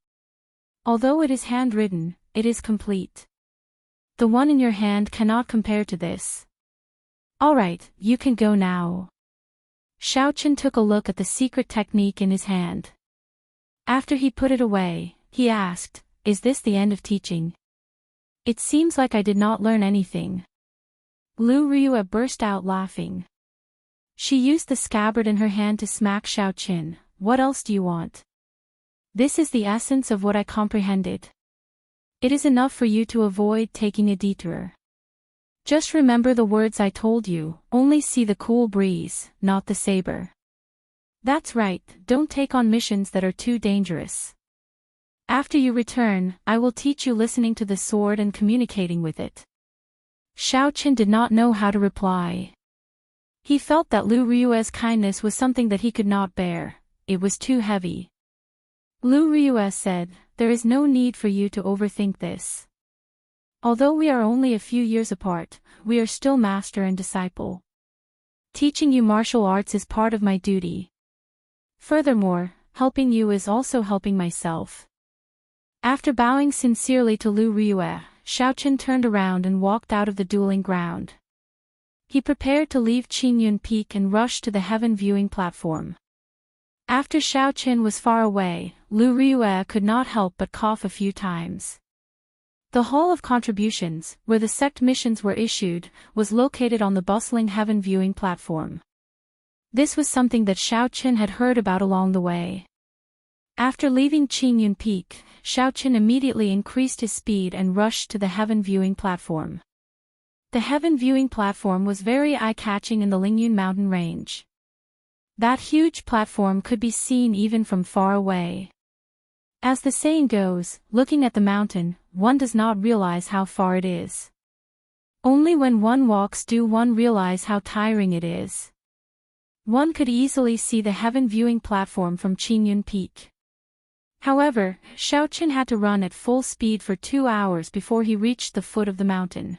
Although it is handwritten, it is complete. The one in your hand cannot compare to this. Alright, you can go now." Xiao Chen took a look at the secret technique in his hand. After he put it away, he asked, "Is this the end of teaching? It seems like I did not learn anything." Lu Riyue burst out laughing. She used the scabbard in her hand to smack Xiao Chen. "What else do you want? This is the essence of what I comprehended. It is enough for you to avoid taking a detour. Just remember the words I told you, only see the cool breeze, not the saber. That's right, don't take on missions that are too dangerous. After you return, I will teach you listening to the sword and communicating with it." Xiao Chen did not know how to reply. He felt that Lu Riyue's kindness was something that he could not bear. It was too heavy. Lu Riyue said, "There is no need for you to overthink this. Although we are only a few years apart, we are still master and disciple. Teaching you martial arts is part of my duty. Furthermore, helping you is also helping myself." After bowing sincerely to Lu Riyue, Xiao Chen turned around and walked out of the dueling ground. He prepared to leave Qingyun Peak and rush to the heaven viewing platform. After Xiao Chen was far away, Lu Riyue could not help but cough a few times. The Hall of Contributions, where the sect missions were issued, was located on the bustling heaven viewing platform. This was something that Xiao Chen had heard about along the way. After leaving Qingyun Peak, Xiao Chen immediately increased his speed and rushed to the heaven viewing platform. The heaven viewing platform was very eye-catching in the Lingyun mountain range. That huge platform could be seen even from far away. As the saying goes, looking at the mountain, one does not realize how far it is. Only when one walks do one realize how tiring it is. One could easily see the heaven viewing platform from Qingyun Peak. However, Xiao Chen had to run at full speed for 2 hours before he reached the foot of the mountain.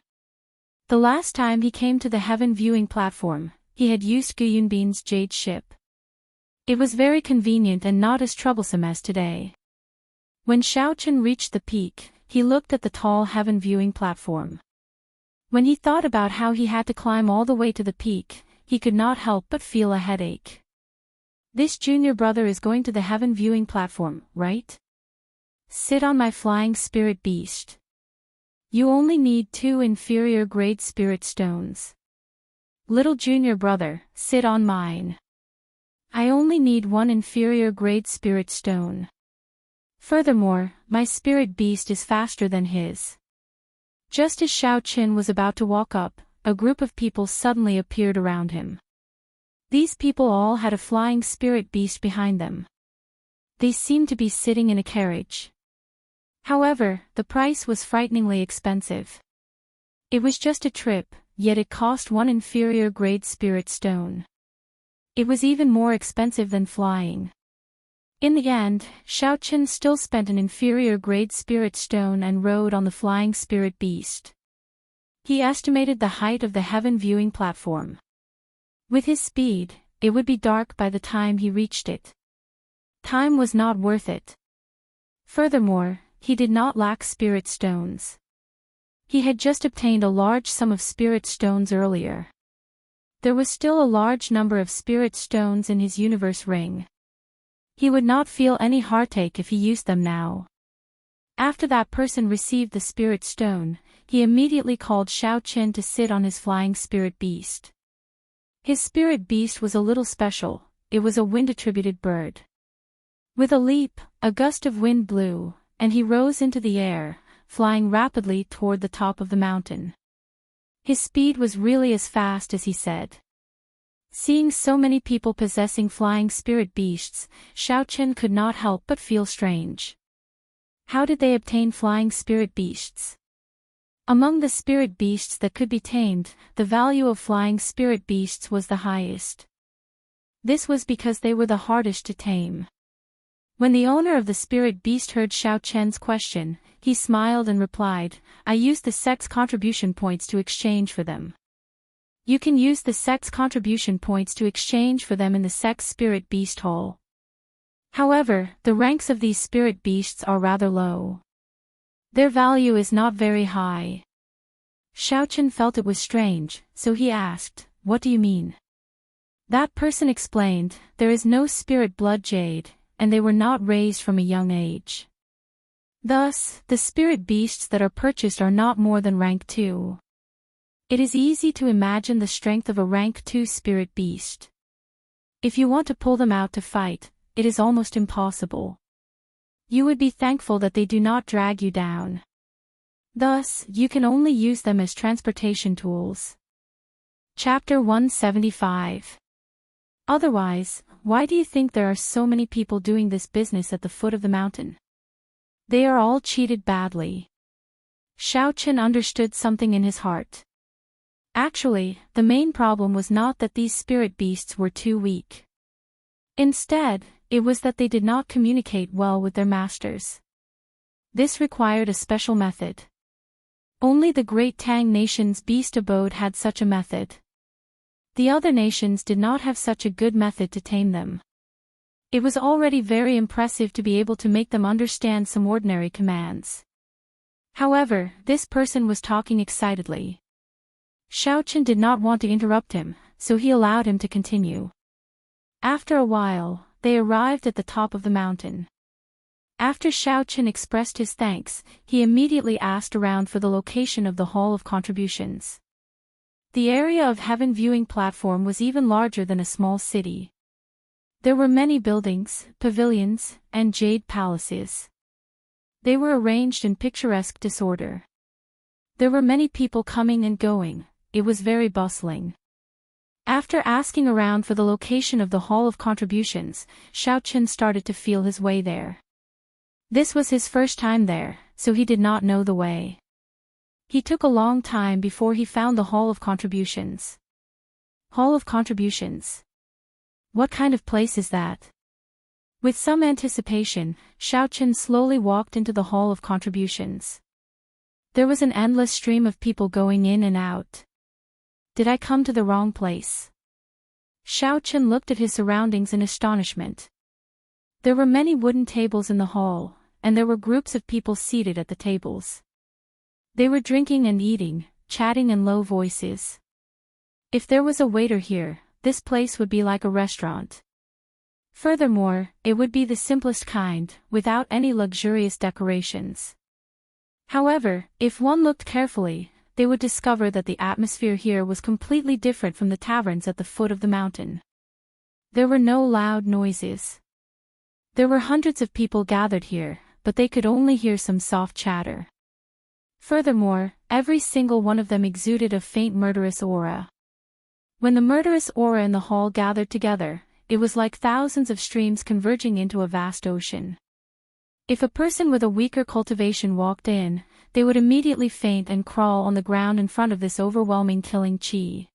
The last time he came to the heaven viewing platform, he had used Gu Yunbin's jade ship. It was very convenient and not as troublesome as today. When Xiao Chen reached the peak, he looked at the tall heaven viewing platform. When he thought about how he had to climb all the way to the peak, he could not help but feel a headache. This junior brother is going to the heaven viewing platform, right? Sit on my flying spirit beast. You only need 2 inferior grade spirit stones. Little junior brother, sit on mine. I only need 1 inferior grade spirit stone. Furthermore, my spirit beast is faster than his. Just as Xiao Qin was about to walk up, a group of people suddenly appeared around him. These people all had a flying spirit beast behind them. They seemed to be sitting in a carriage. However, the price was frighteningly expensive. It was just a trip, yet it cost 1 inferior grade spirit stone. It was even more expensive than flying. In the end, Xiao Qin still spent an inferior grade spirit stone and rode on the flying spirit beast. He estimated the height of the heaven viewing platform. With his speed, it would be dark by the time he reached it. Time was not worth it. Furthermore, he did not lack spirit stones. He had just obtained a large sum of spirit stones earlier. There was still a large number of spirit stones in his universe ring. He would not feel any heartache if he used them now. After that person received the spirit stone, he immediately called Xiao Qin to sit on his flying spirit beast. His spirit beast was a little special, it was a wind-attributed bird. With a leap, a gust of wind blew, and he rose into the air, flying rapidly toward the top of the mountain. His speed was really as fast as he said. Seeing so many people possessing flying spirit beasts, Xiao Qin could not help but feel strange. How did they obtain flying spirit beasts? Among the spirit beasts that could be tamed, the value of flying spirit beasts was the highest. This was because they were the hardest to tame. When the owner of the spirit beast heard Xiao Qin's question, he smiled and replied, "I used the sect's contribution points to exchange for them." You can use the sect's contribution points to exchange for them in the sect's spirit beast hall. However, the ranks of these spirit beasts are rather low. Their value is not very high. Xiao Qin felt it was strange, so he asked, "What do you mean?" That person explained, "There is no spirit blood jade, and they were not raised from a young age. Thus, the spirit beasts that are purchased are not more than rank 2. It is easy to imagine the strength of a rank 2 spirit beast. If you want to pull them out to fight, it is almost impossible. You would be thankful that they do not drag you down. Thus, you can only use them as transportation tools." Chapter 175. Otherwise, why do you think there are so many people doing this business at the foot of the mountain? They are all cheated badly. Xiao Qin understood something in his heart. Actually, the main problem was not that these spirit beasts were too weak. Instead, it was that they did not communicate well with their masters. This required a special method. Only the Great Tang Nation's beast abode had such a method. The other nations did not have such a good method to tame them. It was already very impressive to be able to make them understand some ordinary commands. However, this person was talking excitedly. Xiao Qin did not want to interrupt him, so he allowed him to continue. After a while, they arrived at the top of the mountain. After Xiao Qin expressed his thanks, he immediately asked around for the location of the Hall of Contributions. The area of heaven viewing platform was even larger than a small city. There were many buildings, pavilions, and jade palaces. They were arranged in picturesque disorder. There were many people coming and going, it was very bustling. After asking around for the location of the Hall of Contributions, Xiao Qin started to feel his way there. This was his first time there, so he did not know the way. He took a long time before he found the Hall of Contributions. Hall of Contributions. What kind of place is that? With some anticipation, Xiao Qin slowly walked into the Hall of Contributions. There was an endless stream of people going in and out. Did I come to the wrong place? Xiao Qin looked at his surroundings in astonishment. There were many wooden tables in the hall, and there were groups of people seated at the tables. They were drinking and eating, chatting in low voices. If there was a waiter here, this place would be like a restaurant. Furthermore, it would be the simplest kind, without any luxurious decorations. However, if one looked carefully, they would discover that the atmosphere here was completely different from the taverns at the foot of the mountain. There were no loud noises. There were hundreds of people gathered here, but they could only hear some soft chatter. Furthermore, every single one of them exuded a faint murderous aura. When the murderous aura in the hall gathered together, it was like thousands of streams converging into a vast ocean. If a person with a weaker cultivation walked in, they would immediately faint and crawl on the ground in front of this overwhelming killing qi.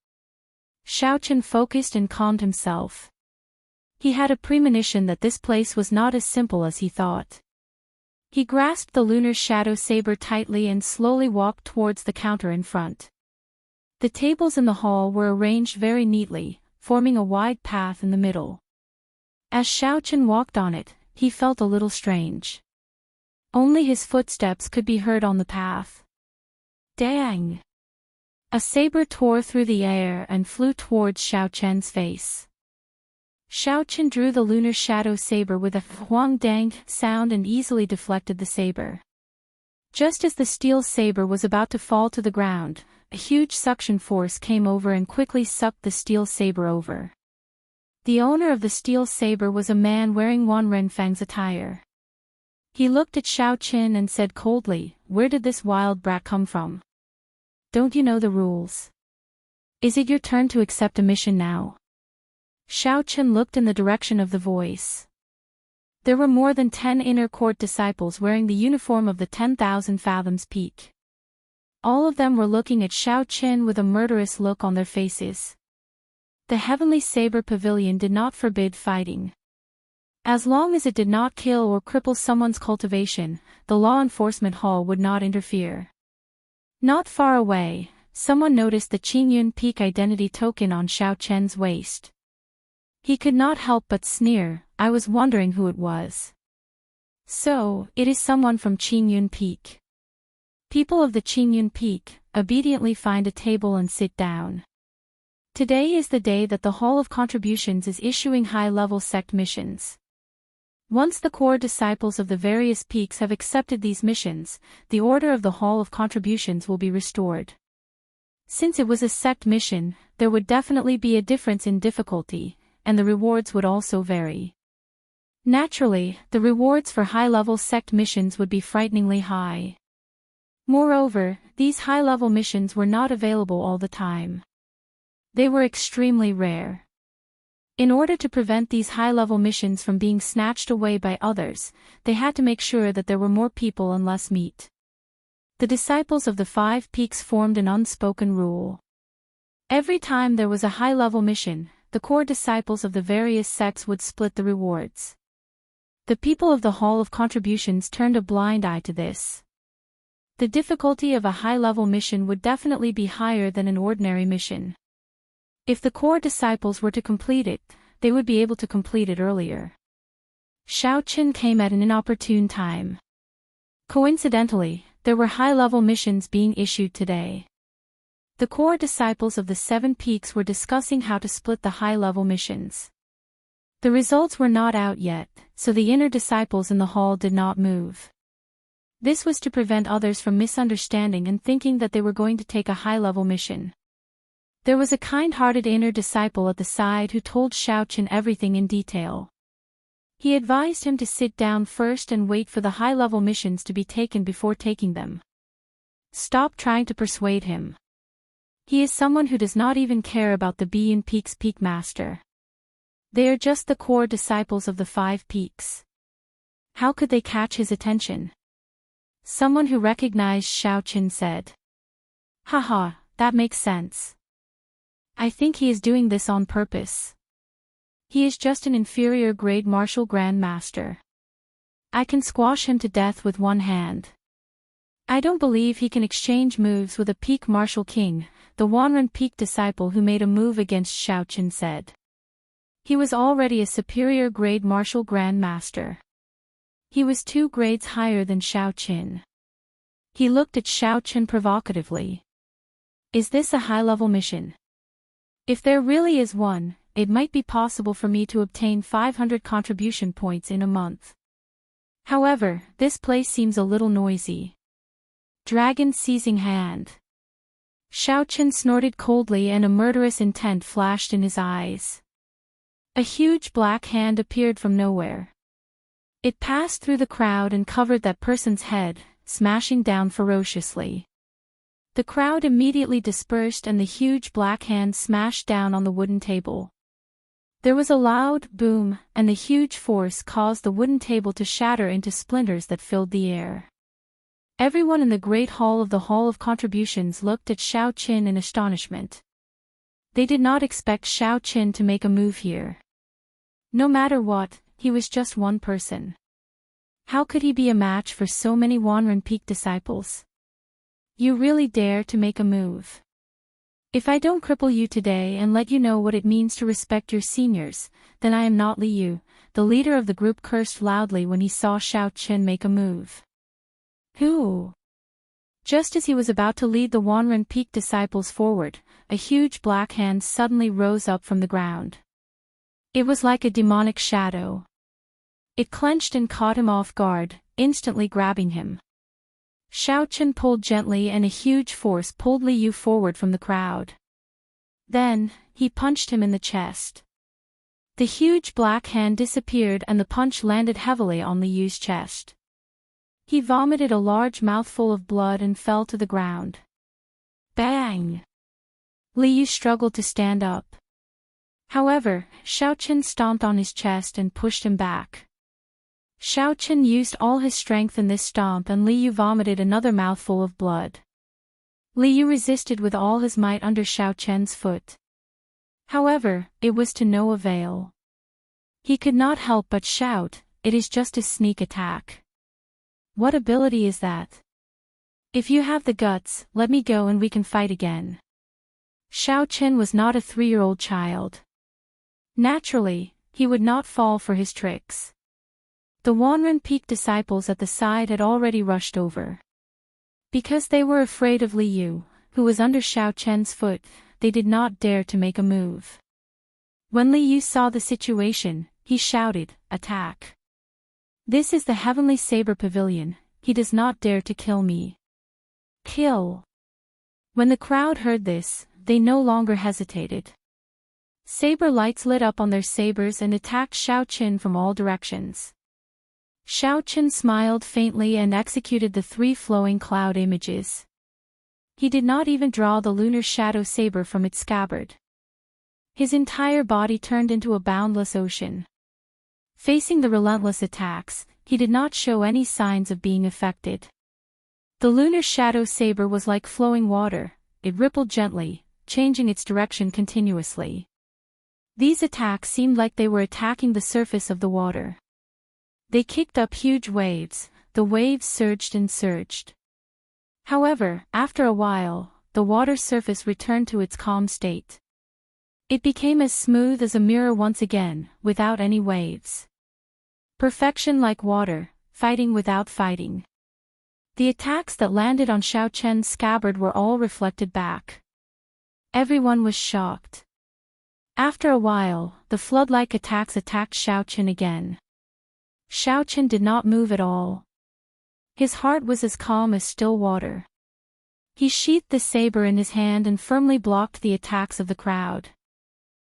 Xiaochen focused and calmed himself. He had a premonition that this place was not as simple as he thought. He grasped the lunar shadow saber tightly and slowly walked towards the counter in front. The tables in the hall were arranged very neatly, forming a wide path in the middle. As Xiaochen walked on it, he felt a little strange. Only his footsteps could be heard on the path. Dang! A saber tore through the air and flew towards Xiaochen's face. Xiaochen drew the lunar shadow saber with a huang dang sound and easily deflected the saber. Just as the steel saber was about to fall to the ground, a huge suction force came over and quickly sucked the steel saber over. The owner of the steel saber was a man wearing Wan Renfang's attire. He looked at Xiaochen and said coldly, "Where did this wild brat come from? Don't you know the rules? Is it your turn to accept a mission now?" Xiaochen looked in the direction of the voice. There were more than 10 inner court disciples wearing the uniform of the 10,000 Fathoms Peak. All of them were looking at Xiaochen with a murderous look on their faces. The Heavenly Saber Pavilion did not forbid fighting. As long as it did not kill or cripple someone's cultivation, the law enforcement hall would not interfere. Not far away, someone noticed the Qingyun Peak identity token on Xiaochen's waist. He could not help but sneer. I was wondering who it was. So, it is someone from Qingyun Peak. People of the Qingyun Peak, obediently find a table and sit down. Today is the day that the Hall of Contributions is issuing high-level sect missions. Once the core disciples of the various peaks have accepted these missions, the order of the Hall of Contributions will be restored. Since it was a sect mission, there would definitely be a difference in difficulty, and the rewards would also vary. Naturally, the rewards for high-level sect missions would be frighteningly high. Moreover, these high-level missions were not available all the time. They were extremely rare. In order to prevent these high-level missions from being snatched away by others, they had to make sure that there were more people and less meat. The disciples of the 5 peaks formed an unspoken rule. Every time there was a high-level mission, the core disciples of the various sects would split the rewards. The people of the Hall of Contributions turned a blind eye to this. The difficulty of a high-level mission would definitely be higher than an ordinary mission. If the core disciples were to complete it, they would be able to complete it earlier. Xiaochen came at an inopportune time. Coincidentally, there were high-level missions being issued today. The core disciples of the 7 peaks were discussing how to split the high-level missions. The results were not out yet, so the inner disciples in the hall did not move. This was to prevent others from misunderstanding and thinking that they were going to take a high-level mission. There was a kind-hearted inner disciple at the side who told Xiaochen everything in detail. He advised him to sit down first and wait for the high-level missions to be taken before taking them. Stop trying to persuade him. He is someone who does not even care about the Biyun Peak's Peak Master. They are just the core disciples of the 5 peaks. How could they catch his attention? Someone who recognized Xiaochen said. Haha, that makes sense. I think he is doing this on purpose. He is just an inferior grade martial grand master. I can squash him to death with one hand. I don't believe he can exchange moves with a peak martial king, the Wanren Peak disciple who made a move against Xiaochen said. He was already a superior grade martial grand master. He was 2 grades higher than Xiaochen. He looked at Xiaochen provocatively. Is this a high-level mission? If there really is one, it might be possible for me to obtain 500 contribution points in a month. However, this place seems a little noisy. Dragon seizing hand. Xiaochen snorted coldly and a murderous intent flashed in his eyes. A huge black hand appeared from nowhere. It passed through the crowd and covered that person's head, smashing down ferociously. The crowd immediately dispersed and the huge black hand smashed down on the wooden table. There was a loud boom, and the huge force caused the wooden table to shatter into splinters that filled the air. Everyone in the great hall of the Hall of Contributions looked at Xiao Qin in astonishment. They did not expect Xiao Qin to make a move here. No matter what, he was just one person. How could he be a match for so many Wanren Peak disciples? You really dare to make a move? If I don't cripple you today and let you know what it means to respect your seniors, then I am not Li Yu. The leader of the group cursed loudly when he saw Xiao Qin make a move. Who? Just as he was about to lead the Wanren Peak disciples forward, a huge black hand suddenly rose up from the ground. It was like a demonic shadow. It clenched and caught him off guard, instantly grabbing him. Xiao Qin pulled gently and a huge force pulled Li Yu forward from the crowd. Then, he punched him in the chest. The huge black hand disappeared and the punch landed heavily on Li Yu's chest. He vomited a large mouthful of blood and fell to the ground. Bang! Li Yu struggled to stand up. However, Xiao Qin stomped on his chest and pushed him back. Xiao Qin used all his strength in this stomp and Li Yu vomited another mouthful of blood. Li Yu resisted with all his might under Xiao Qin's foot. However, it was to no avail. He could not help but shout, "It is just a sneak attack. What ability is that? If you have the guts, let me go and we can fight again." Xiao Qin was not a 3-year-old child. Naturally, he would not fall for his tricks. The Wanren Peak disciples at the side had already rushed over. Because they were afraid of Li Yu, who was under Xiao Qin's foot, they did not dare to make a move. When Li Yu saw the situation, he shouted, "Attack! This is the Heavenly Saber Pavilion, he does not dare to kill me. Kill!" When the crowd heard this, they no longer hesitated. Saber lights lit up on their sabers and attacked Xiao Qin from all directions. Xiao Qin smiled faintly and executed the 3 flowing cloud images. He did not even draw the lunar shadow saber from its scabbard. His entire body turned into a boundless ocean. Facing the relentless attacks, he did not show any signs of being affected. The lunar shadow saber was like flowing water, it rippled gently, changing its direction continuously. These attacks seemed like they were attacking the surface of the water. They kicked up huge waves, the waves surged and surged. However, after a while, the water surface returned to its calm state. It became as smooth as a mirror once again, without any waves. Perfection like water, fighting without fighting. The attacks that landed on Xiao Qin's scabbard were all reflected back. Everyone was shocked. After a while, the flood-like attacks attacked Xiao Qin again. Xiao Qin did not move at all. His heart was as calm as still water. He sheathed the saber in his hand and firmly blocked the attacks of the crowd.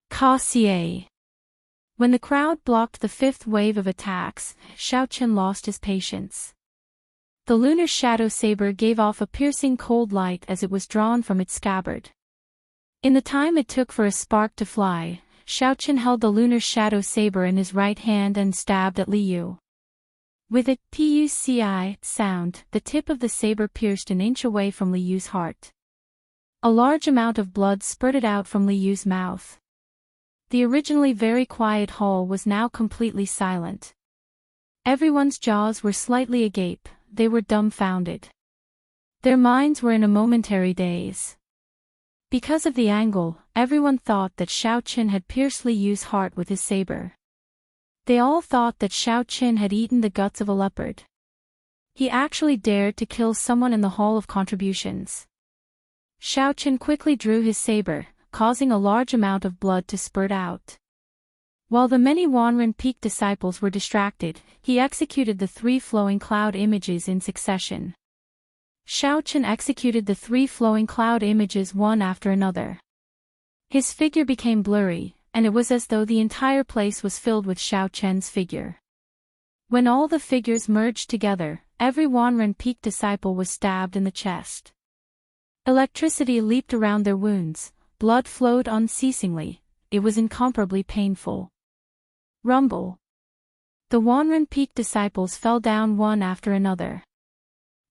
Cassier. When the crowd blocked the 5th wave of attacks, Xiao Qin lost his patience. The lunar shadow saber gave off a piercing cold light as it was drawn from its scabbard. In the time it took for a spark to fly, Xiao Qin held the lunar shadow saber in his right hand and stabbed at Li Yu. With a "puci" sound, the tip of the saber pierced an inch away from Li Yu's heart. A large amount of blood spurted out from Li Yu's mouth. The originally very quiet hall was now completely silent. Everyone's jaws were slightly agape, they were dumbfounded. Their minds were in a momentary daze. Because of the angle, everyone thought that Xiao Qin had pierced Li Yu's heart with his saber. They all thought that Xiao Qin had eaten the guts of a leopard. He actually dared to kill someone in the Hall of Contributions. Xiao Qin quickly drew his saber, causing a large amount of blood to spurt out. While the many Wanren Peak disciples were distracted, he executed the 3 flowing cloud images in succession. Xiao Qin executed the 3 flowing cloud images one after another. His figure became blurry, and it was as though the entire place was filled with Xiao Qin's figure. When all the figures merged together, every Wanren Peak disciple was stabbed in the chest. Electricity leaped around their wounds, blood flowed unceasingly, it was incomparably painful. Rumble. The Wanren Peak disciples fell down one after another.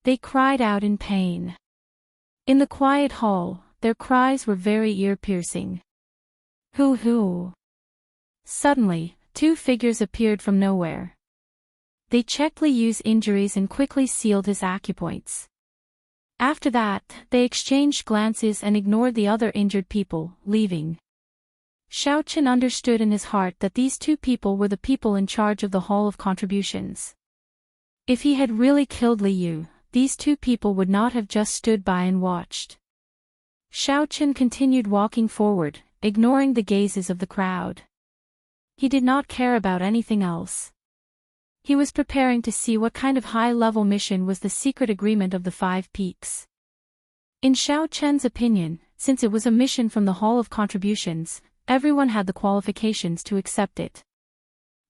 They cried out in pain. In the quiet hall, their cries were very ear-piercing. Hoo-hoo. Suddenly, two figures appeared from nowhere. They checked Liu's injuries and quickly sealed his acupoints. After that, they exchanged glances and ignored the other injured people, leaving. Xiaochen understood in his heart that these two people were the people in charge of the Hall of Contributions. If he had really killed Liu, these two people would not have just stood by and watched. Xiaochen continued walking forward, ignoring the gazes of the crowd. He did not care about anything else. He was preparing to see what kind of high-level mission was the secret agreement of the 5 Peaks. In Xiaochen's opinion, since it was a mission from the Hall of Contributions, everyone had the qualifications to accept it.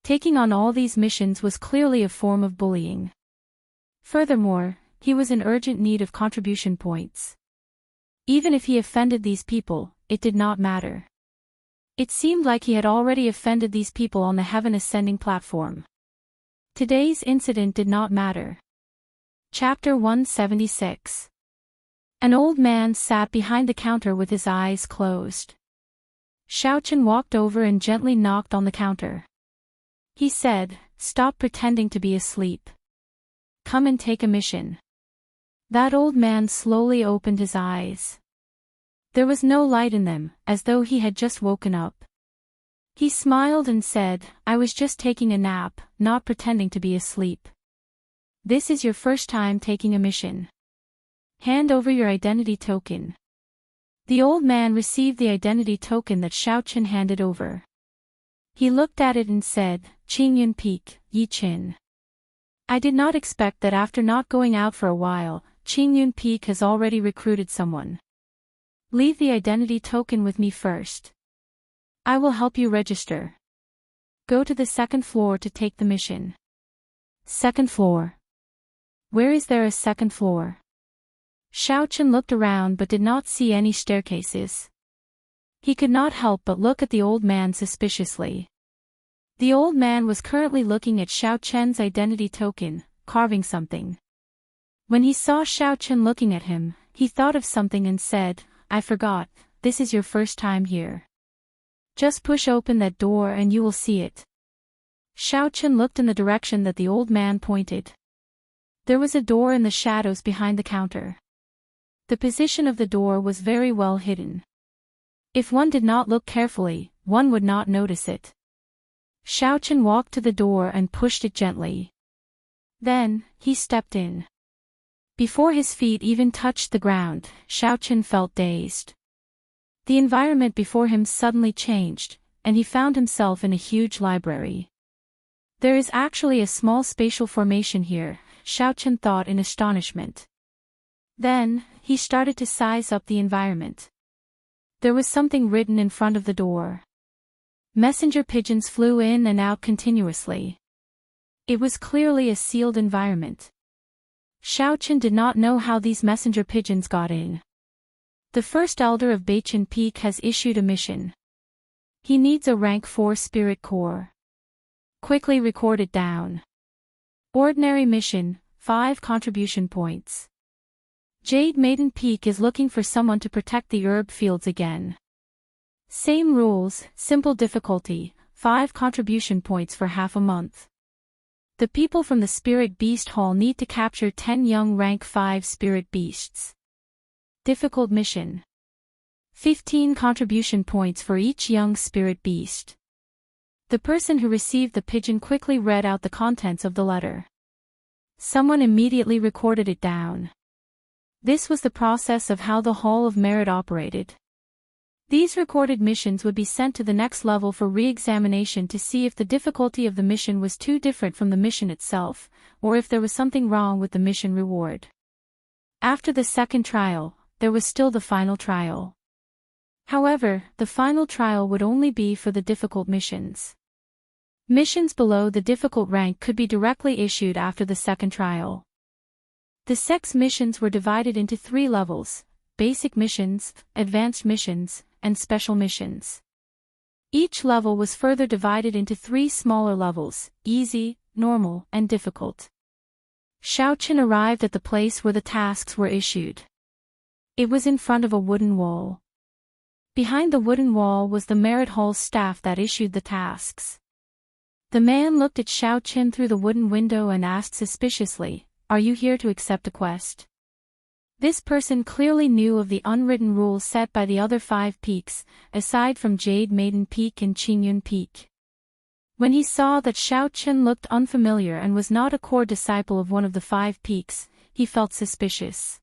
Taking on all these missions was clearly a form of bullying. Furthermore, he was in urgent need of contribution points. Even if he offended these people, it did not matter. It seemed like he had already offended these people on the heaven ascending platform. Today's incident did not matter. Chapter 176. An old man sat behind the counter with his eyes closed. Xiaochen walked over and gently knocked on the counter. He said, "Stop pretending to be asleep. Come and take a mission." That old man slowly opened his eyes. There was no light in them, as though he had just woken up. He smiled and said, "I was just taking a nap, not pretending to be asleep. This is your first time taking a mission. Hand over your identity token." The old man received the identity token that Xiaochen handed over. He looked at it and said, "Qingyun Peak, Yiqin. I did not expect that after not going out for a while, Qingyun Peak has already recruited someone. Leave the identity token with me first. I will help you register. Go to the 2nd floor to take the mission." 2nd floor. Where is there a 2nd floor? Xiaochen looked around but did not see any staircases. He could not help but look at the old man suspiciously. The old man was currently looking at Xiaochen's identity token, carving something. When he saw Xiaochen looking at him, he thought of something and said, "I forgot, this is your first time here. Just push open that door and you will see it." Xiaochen looked in the direction that the old man pointed. There was a door in the shadows behind the counter. The position of the door was very well hidden. If one did not look carefully, one would not notice it. Xiaochen walked to the door and pushed it gently. Then, he stepped in. Before his feet even touched the ground, Xiaochen felt dazed. The environment before him suddenly changed, and he found himself in a huge library. There is actually a small spatial formation here, Xiaochen thought in astonishment. Then, he started to size up the environment. There was something written in front of the door. Messenger pigeons flew in and out continuously. It was clearly a sealed environment. Xiaochen did not know how these messenger pigeons got in. The first elder of Beichen Peak has issued a mission. He needs a rank 4 spirit core. Quickly record it down. Ordinary mission, 5 contribution points. Jade Maiden Peak is looking for someone to protect the herb fields again. Same rules, simple difficulty, 5 contribution points for half a month. The people from the Spirit Beast Hall need to capture 10 young rank 5 spirit beasts. Difficult mission. 15 contribution points for each young spirit beast. The person who received the pigeon quickly read out the contents of the letter. Someone immediately recorded it down. This was the process of how the Hall of Merit operated. These recorded missions would be sent to the next level for re-examination to see if the difficulty of the mission was too different from the mission itself, or if there was something wrong with the mission reward. After the second trial, there was still the final trial. However, the final trial would only be for the difficult missions. Missions below the difficult rank could be directly issued after the second trial. The sects missions were divided into 3 levels: basic missions, advanced missions, and special missions. Each level was further divided into 3 smaller levels: easy, normal, and difficult. Xiaoqin arrived at the place where the tasks were issued. It was in front of a wooden wall. Behind the wooden wall was the merit hall staff that issued the tasks. The man looked at Xiaoqin through the wooden window and asked suspiciously, "Are you here to accept a quest?" This person clearly knew of the unwritten rules set by the other 5 peaks, aside from Jade Maiden Peak and Qingyun Peak. When he saw that Xiaoqin looked unfamiliar and was not a core disciple of one of the 5 peaks, he felt suspicious.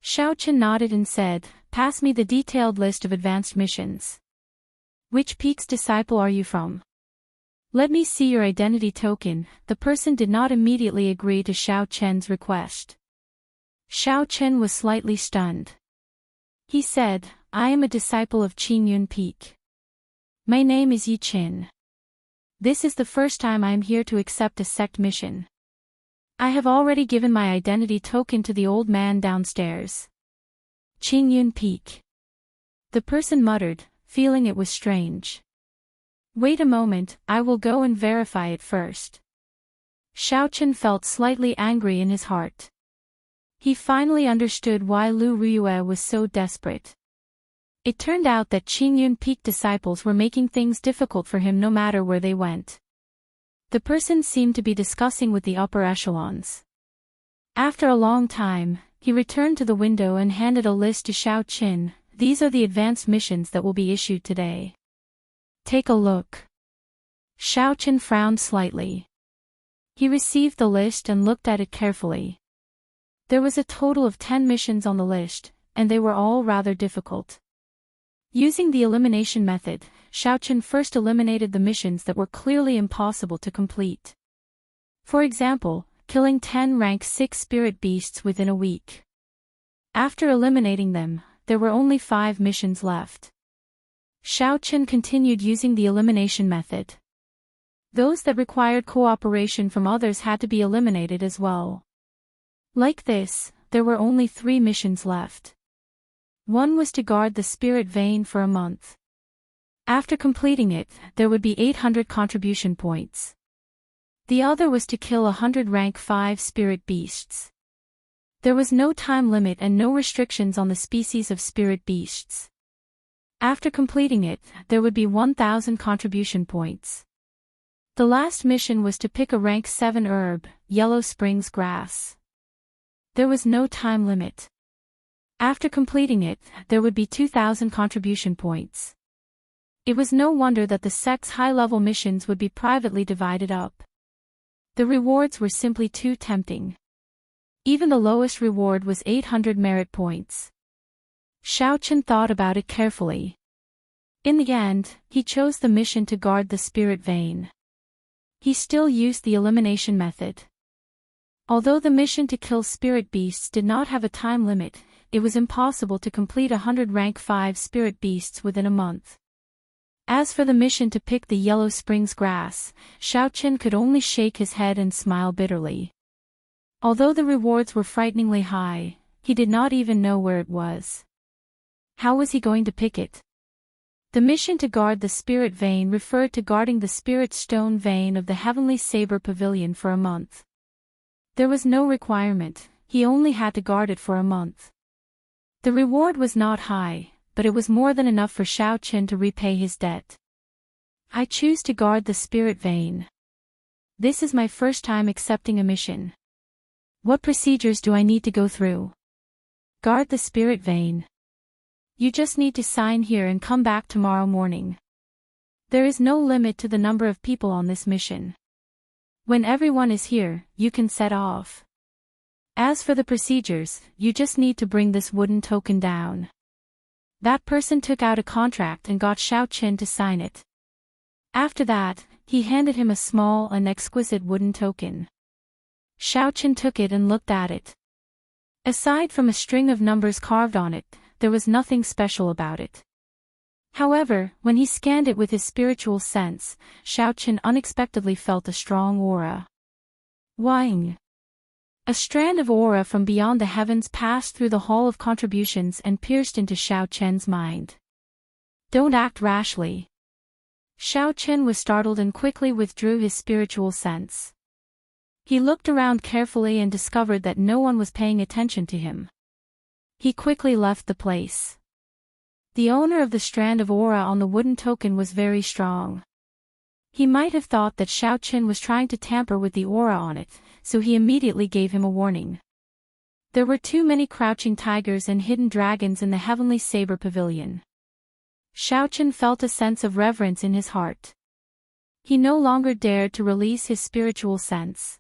Xiaoqin nodded and said, "Pass me the detailed list of advanced missions." "Which peak's disciple are you from?" "Let me see your identity token." The person did not immediately agree to Xiaoqin's request. Xiaoqin was slightly stunned. He said, "I am a disciple of Qingyun Peak. My name is Yi Qin. This is the first time I am here to accept a sect mission. I have already given my identity token to the old man downstairs." Qingyun Peak. The person muttered, feeling it was strange. "Wait a moment, I will go and verify it first." Xiaoqin felt slightly angry in his heart. He finally understood why Lu Riyue was so desperate. It turned out that Qingyun Peak disciples were making things difficult for him no matter where they went. The person seemed to be discussing with the upper echelons. After a long time, he returned to the window and handed a list to Xiaoqin. "These are the advanced missions that will be issued today. Take a look." Xiaoqin frowned slightly. He received the list and looked at it carefully. There was a total of 10 missions on the list, and they were all rather difficult. Using the elimination method, Xiaoqin first eliminated the missions that were clearly impossible to complete. For example, killing 10 rank 6 spirit beasts within a week. After eliminating them, there were only 5 missions left. Xiaoqin continued using the elimination method. Those that required cooperation from others had to be eliminated as well. Like this, there were only 3 missions left. One was to guard the spirit vein for a month. After completing it, there would be 800 contribution points. The other was to kill 100 rank 5 spirit beasts. There was no time limit and no restrictions on the species of spirit beasts. After completing it, there would be 1,000 contribution points. The last mission was to pick a rank 7 herb, Yellow Springs grass. There was no time limit. After completing it, there would be 2,000 contribution points. It was no wonder that the sect's high-level missions would be privately divided up. The rewards were simply too tempting. Even the lowest reward was 800 merit points. Xiaoqin thought about it carefully. In the end, he chose the mission to guard the spirit vein. He still used the elimination method. Although the mission to kill spirit beasts did not have a time limit, it was impossible to complete 100 rank 5 spirit beasts within a month. As for the mission to pick the Yellow Springs grass, Xiaoqin could only shake his head and smile bitterly. Although the rewards were frighteningly high, he did not even know where it was. How was he going to pick it? The mission to guard the spirit vein referred to guarding the spirit stone vein of the Heavenly Saber Pavilion for a month. There was no requirement, he only had to guard it for a month. The reward was not high, but it was more than enough for Xiaoqin to repay his debt. "I choose to guard the spirit vein. This is my first time accepting a mission. What procedures do I need to go through?" "Guard the spirit vein. You just need to sign here and come back tomorrow morning. There is no limit to the number of people on this mission. When everyone is here, you can set off. As for the procedures, you just need to bring this wooden token down." That person took out a contract and got Xiaoqin to sign it. After that, he handed him a small and exquisite wooden token. Xiaoqin took it and looked at it. Aside from a string of numbers carved on it, there was nothing special about it. However, when he scanned it with his spiritual sense, Xiao Chen unexpectedly felt a strong aura. Wang! A strand of aura from beyond the heavens passed through the Hall of Contributions and pierced into Xiao Chen's mind. Don't act rashly. Xiao Chen was startled and quickly withdrew his spiritual sense. He looked around carefully and discovered that no one was paying attention to him. He quickly left the place. The owner of the strand of aura on the wooden token was very strong. He might have thought that Xiao Chen was trying to tamper with the aura on it, so he immediately gave him a warning. There were too many crouching tigers and hidden dragons in the heavenly saber pavilion. Xiao Chen felt a sense of reverence in his heart. He no longer dared to release his spiritual sense.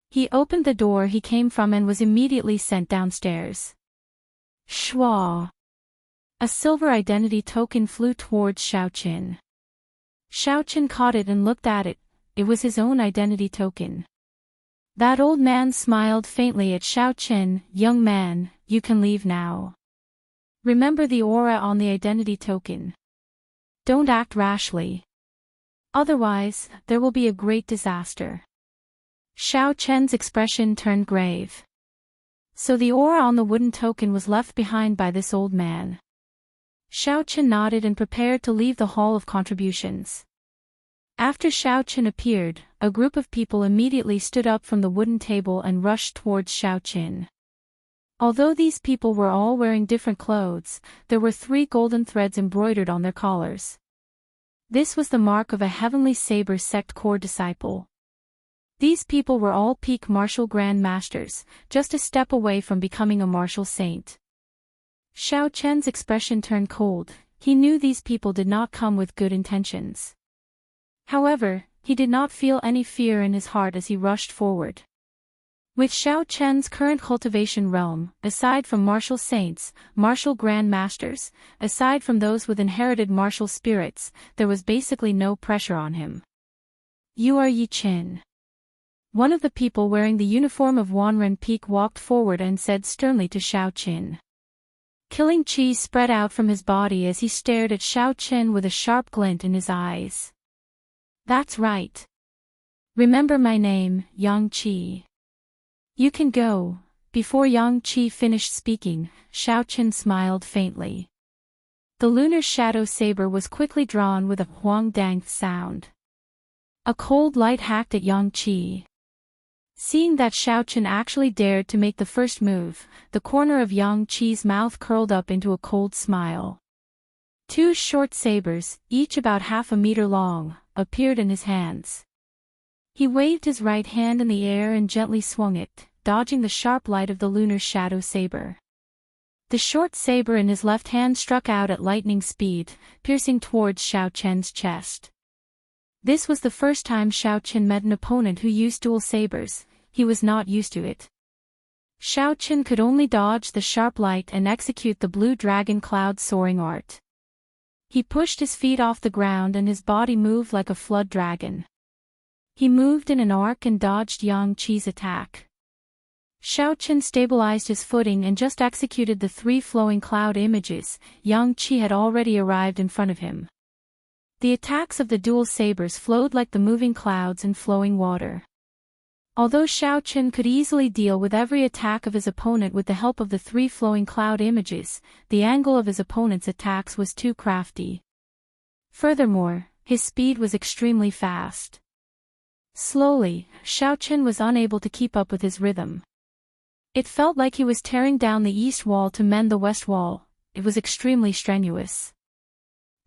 He opened the door he came from and was immediately sent downstairs. Shwa! A silver identity token flew towards Xiao Chen. Xiao Chen caught it and looked at it. It was his own identity token. That old man smiled faintly at Xiao Chen. Young man, you can leave now. Remember the aura on the identity token. Don't act rashly. Otherwise, there will be a great disaster. Xiao Chen's expression turned grave. So the aura on the wooden token was left behind by this old man. Xiao Chen nodded and prepared to leave the Hall of Contributions. After Xiao Chen appeared, a group of people immediately stood up from the wooden table and rushed towards Xiao Chen. Although these people were all wearing different clothes, there were 3 golden threads embroidered on their collars. This was the mark of a Heavenly Saber sect core disciple. These people were all peak martial grand masters, just a step away from becoming a martial saint. Xiao Chen's expression turned cold. He knew these people did not come with good intentions. However, he did not feel any fear in his heart as he rushed forward. With Xiao Chen's current cultivation realm, aside from martial saints, martial grand masters, aside from those with inherited martial spirits, there was basically no pressure on him. You are Yi Chen. One of the people wearing the uniform of Wanren Peak walked forward and said sternly to Xiao Chen. Killing chi spread out from his body as he stared at Xiao Chen with a sharp glint in his eyes. That's right. Remember my name, Yang Qi. You can go. Before Yang Qi finished speaking, Xiao Chen smiled faintly. The lunar shadow saber was quickly drawn with a huang dang sound. A cold light hacked at Yang Qi. Seeing that Xiao Chen actually dared to make the first move, the corner of Yang Qi's mouth curled up into a cold smile. 2 short sabers, each about half a meter long, appeared in his hands. He waved his right hand in the air and gently swung it, dodging the sharp light of the lunar shadow saber. The short saber in his left hand struck out at lightning speed, piercing towards Xiao Chen's chest. This was the first time Xiao Chen met an opponent who used dual sabers. He was not used to it. Xiao Chen could only dodge the sharp light and execute the blue dragon cloud soaring art. He pushed his feet off the ground and his body moved like a flood dragon. He moved in an arc and dodged Yang Qi's attack. Xiao Chen stabilized his footing and just executed the 3 flowing cloud images. Yang Qi had already arrived in front of him. The attacks of the dual sabers flowed like the moving clouds and flowing water. Although Xiao Chen could easily deal with every attack of his opponent with the help of the 3 flowing cloud images, the angle of his opponent's attacks was too crafty. Furthermore, his speed was extremely fast. Slowly, Xiao Chen was unable to keep up with his rhythm. It felt like he was tearing down the east wall to mend the west wall. It was extremely strenuous.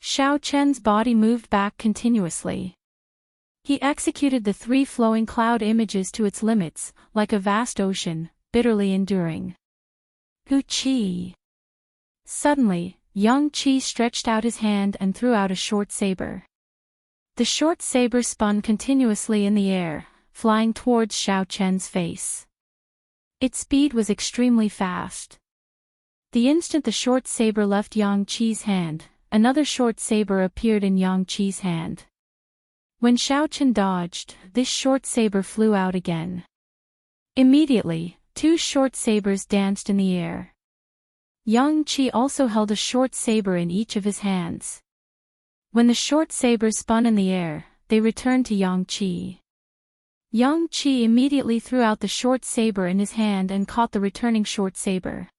Xiao Chen's body moved back continuously. He executed the 3 flowing cloud images to its limits, like a vast ocean, bitterly enduring. Hu Qi. Suddenly, Yang Qi stretched out his hand and threw out a short saber. The short saber spun continuously in the air, flying towards Xiao Chen's face. Its speed was extremely fast. The instant the short saber left Yang Qi's hand, another short saber appeared in Yang Qi's hand. When Xiao Chen dodged, this short saber flew out again. Immediately, 2 short sabers danced in the air. Yang Qi also held a short saber in each of his hands. When the short sabers spun in the air, they returned to Yang Qi. Yang Qi immediately threw out the short saber in his hand and caught the returning short saber.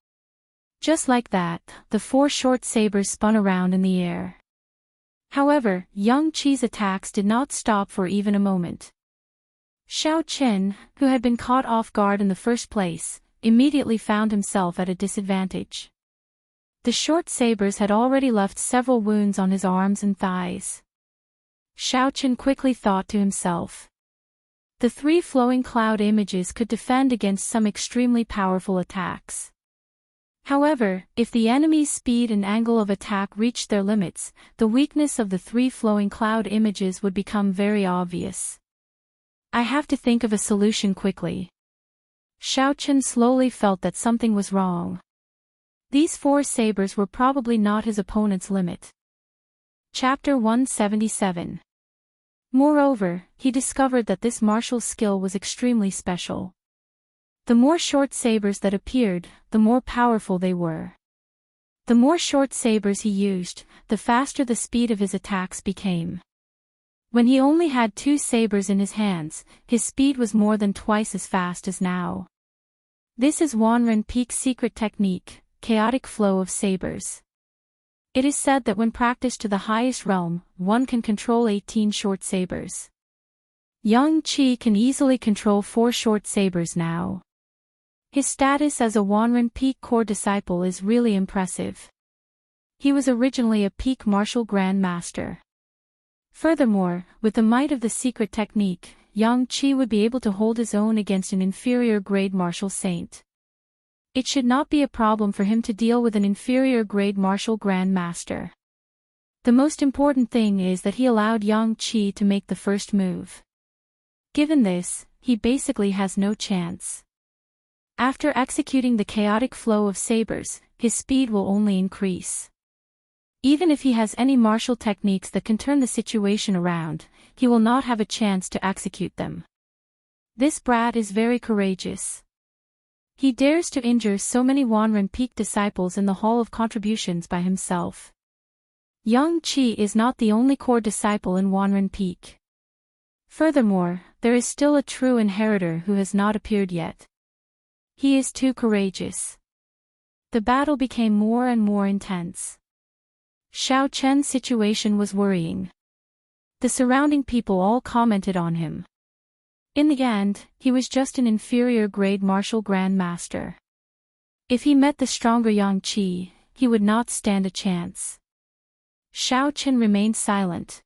Just like that, the 4 short sabers spun around in the air. However, Yang Qi's attacks did not stop for even a moment. Xiao Chen, who had been caught off guard in the first place, immediately found himself at a disadvantage. The short sabers had already left several wounds on his arms and thighs. Xiao Chen quickly thought to himself. The 3 flowing cloud images could defend against some extremely powerful attacks. However, if the enemy's speed and angle of attack reached their limits, the weakness of the 3 flowing cloud images would become very obvious. I have to think of a solution quickly. Xiao Chen slowly felt that something was wrong. These 4 sabers were probably not his opponent's limit. Chapter 177. Moreover, he discovered that this martial skill was extremely special. The more short sabers that appeared, the more powerful they were. The more short sabers he used, the faster the speed of his attacks became. When he only had 2 sabers in his hands, his speed was more than twice as fast as now. This is Wanren Peak's secret technique, chaotic flow of sabers. It is said that when practiced to the highest realm, one can control 18 short sabers. Yang Qi can easily control 4 short sabers now. His status as a Wanren Peak core disciple is really impressive. He was originally a peak martial grand master. Furthermore, with the might of the secret technique, Yang Qi would be able to hold his own against an inferior grade martial saint. It should not be a problem for him to deal with an inferior grade martial grand master. The most important thing is that he allowed Yang Qi to make the first move. Given this, he basically has no chance. After executing the chaotic flow of sabers, his speed will only increase. Even if he has any martial techniques that can turn the situation around, he will not have a chance to execute them. This brat is very courageous. He dares to injure so many Wanren Peak disciples in the Hall of Contributions by himself. Yang Qi is not the only core disciple in Wanren Peak. Furthermore, there is still a true inheritor who has not appeared yet. He is too courageous. The battle became more and more intense. Xiao Chen's situation was worrying. The surrounding people all commented on him. In the end, he was just an inferior grade martial grand master. If he met the stronger Yang Qi, he would not stand a chance. Xiao Chen remained silent.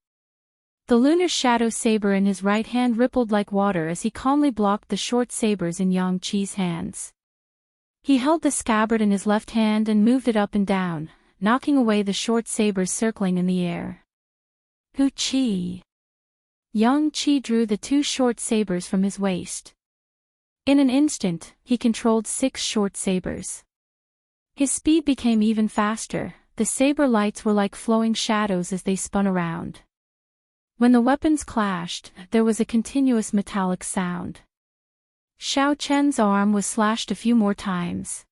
The lunar shadow saber in his right hand rippled like water as he calmly blocked the short sabers in Yang Qi's hands. He held the scabbard in his left hand and moved it up and down, knocking away the short sabers circling in the air. Hu Qi. Yang Qi drew the 2 short sabers from his waist. In an instant, he controlled 6 short sabers. His speed became even faster, the saber lights were like flowing shadows as they spun around. When the weapons clashed, there was a continuous metallic sound. Xiao Chen's arm was slashed a few more times.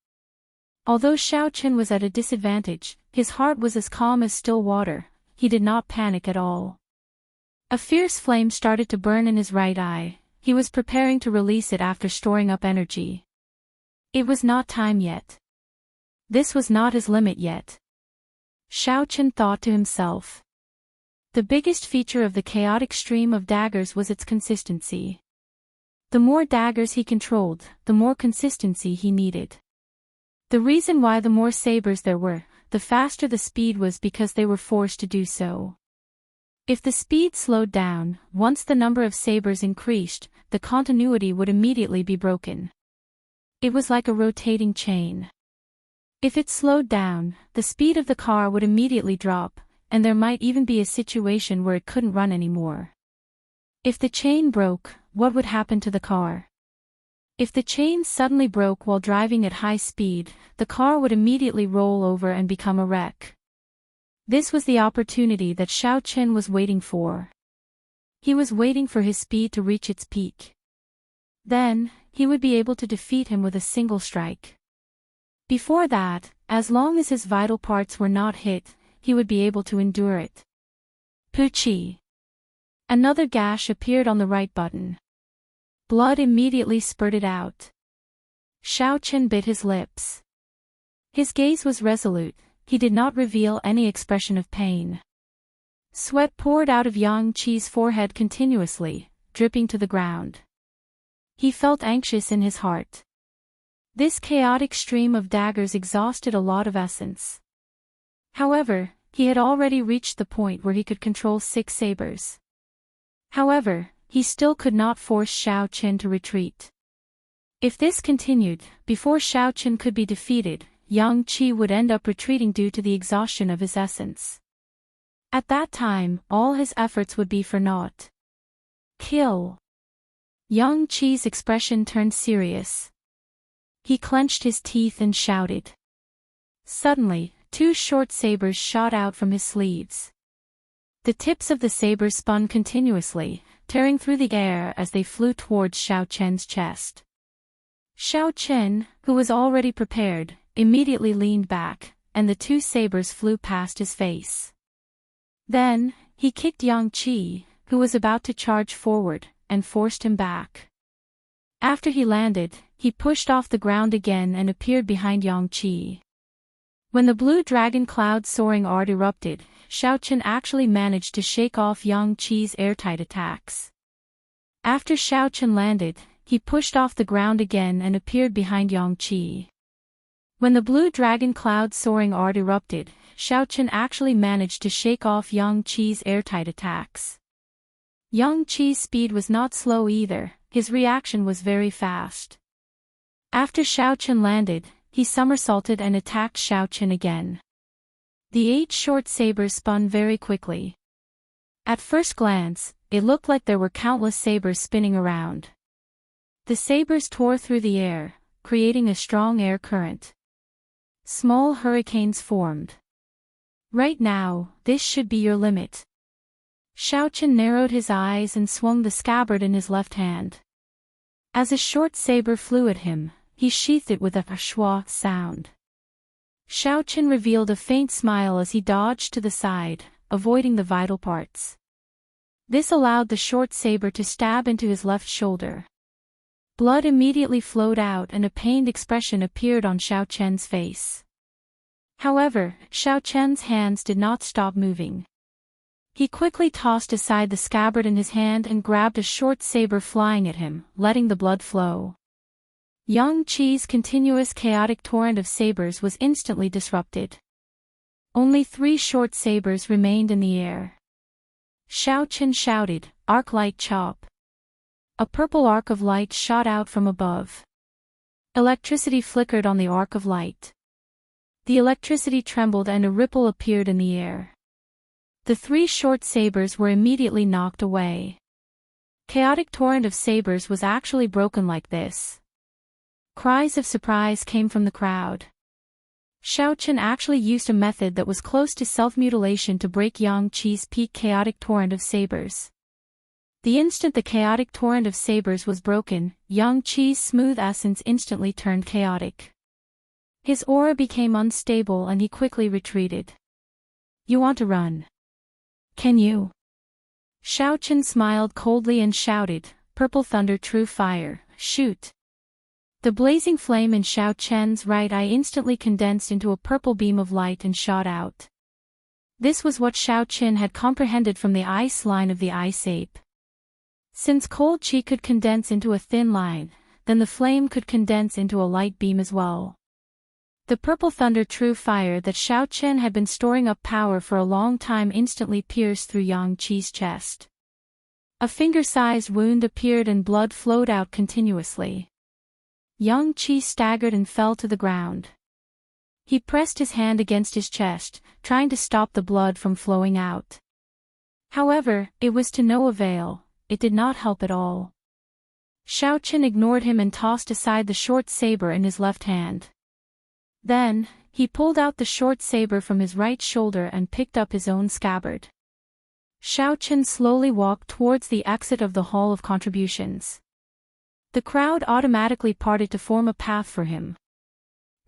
Although Xiao Chen was at a disadvantage, his heart was as calm as still water, he did not panic at all. A fierce flame started to burn in his right eye, he was preparing to release it after storing up energy. It was not time yet. This was not his limit yet. Xiao Chen thought to himself. The biggest feature of the chaotic stream of daggers was its consistency. The more daggers he controlled, the more consistency he needed. The reason why the more sabers there were, the faster the speed was because they were forced to do so. If the speed slowed down, once the number of sabers increased, the continuity would immediately be broken. It was like a rotating chain. If it slowed down, the speed of the car would immediately drop, and there might even be a situation where it couldn't run anymore. If the chain broke, what would happen to the car? If the chain suddenly broke while driving at high speed, the car would immediately roll over and become a wreck. This was the opportunity that Xiao Chen was waiting for. He was waiting for his speed to reach its peak. Then, he would be able to defeat him with a single strike. Before that, as long as his vital parts were not hit, he would be able to endure it. Pucci. Another gash appeared on the right button. Blood immediately spurted out. Xiao Chen bit his lips. His gaze was resolute, he did not reveal any expression of pain. Sweat poured out of Yang Qi's forehead continuously, dripping to the ground. He felt anxious in his heart. This chaotic stream of daggers exhausted a lot of essence. However, he had already reached the point where he could control 6 sabers. However, he still could not force Xiao Chen to retreat. If this continued, before Xiao Chen could be defeated, Yang Qi would end up retreating due to the exhaustion of his essence. At that time, all his efforts would be for naught. Kill. Yang Qi's expression turned serious. He clenched his teeth and shouted. Suddenly, 2 short sabers shot out from his sleeves. The tips of the sabers spun continuously, tearing through the air as they flew towards Xiao Chen's chest. Xiao Chen, who was already prepared, immediately leaned back, and the 2 sabers flew past his face. Then, he kicked Yang Qi, who was about to charge forward, and forced him back. After he landed, he pushed off the ground again and appeared behind Yang Qi. When the blue dragon cloud soaring art erupted, Xiao Chen actually managed to shake off Yang Qi's airtight attacks. After Xiao Chen landed, he pushed off the ground again and appeared behind Yang Qi. When the blue dragon cloud soaring art erupted, Xiao Chen actually managed to shake off Yang Qi's airtight attacks. Yang Qi's speed was not slow either, his reaction was very fast. After Xiao Chen landed, he somersaulted and attacked Xiao Chen again. The 8 short sabers spun very quickly. At first glance, it looked like there were countless sabers spinning around. The sabers tore through the air, creating a strong air current. Small hurricanes formed. Right now, this should be your limit. Xiao Chen narrowed his eyes and swung the scabbard in his left hand. As a short saber flew at him, he sheathed it with a schwa sound. Xiao Chen revealed a faint smile as he dodged to the side, avoiding the vital parts. This allowed the short saber to stab into his left shoulder. Blood immediately flowed out and a pained expression appeared on Xiao Chen's face. However, Xiao Chen's hands did not stop moving. He quickly tossed aside the scabbard in his hand and grabbed a short saber flying at him, letting the blood flow. Yang Qi's continuous chaotic torrent of sabers was instantly disrupted. Only 3 short sabers remained in the air. Xiao Chen shouted, "Arc light chop." A purple arc of light shot out from above. Electricity flickered on the arc of light. The electricity trembled and a ripple appeared in the air. The 3 short sabers were immediately knocked away. Chaotic torrent of sabers was actually broken like this. Cries of surprise came from the crowd. Xiao Chen actually used a method that was close to self-mutilation to break Yang Qi's peak chaotic torrent of sabers. The instant the chaotic torrent of sabers was broken, Yang Qi's smooth essence instantly turned chaotic. His aura became unstable and he quickly retreated. "You want to run? Can you?" Xiao Chen smiled coldly and shouted, "Purple thunder true fire, shoot." The blazing flame in Xiao Chen's right eye instantly condensed into a purple beam of light and shot out. This was what Xiao Chen had comprehended from the ice line of the ice ape. Since cold qi could condense into a thin line, then the flame could condense into a light beam as well. The purple thunder true fire that Xiao Chen had been storing up power for a long time instantly pierced through Yang Qi's chest. A finger-sized wound appeared and blood flowed out continuously. Yang Qi staggered and fell to the ground. He pressed his hand against his chest, trying to stop the blood from flowing out. However, it was to no avail, it did not help at all. Xiao Chen ignored him and tossed aside the short saber in his left hand. Then, he pulled out the short saber from his right shoulder and picked up his own scabbard. Xiao Chen slowly walked towards the exit of the Hall of Contributions. The crowd automatically parted to form a path for him.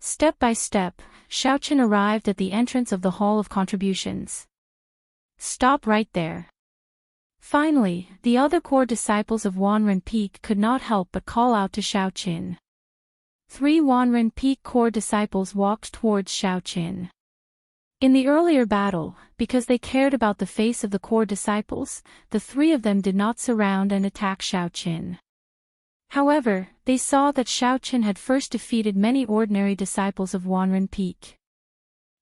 Step by step, Xiaochen arrived at the entrance of the Hall of Contributions. Stop right there. Finally, the other core disciples of Wanren Peak could not help but call out to Xiaochen. 3 Wanren Peak core disciples walked towards Xiaochen. In the earlier battle, because they cared about the face of the core disciples, the 3 of them did not surround and attack Xiaochen. However, they saw that Xiaochen had first defeated many ordinary disciples of Wanren Peak.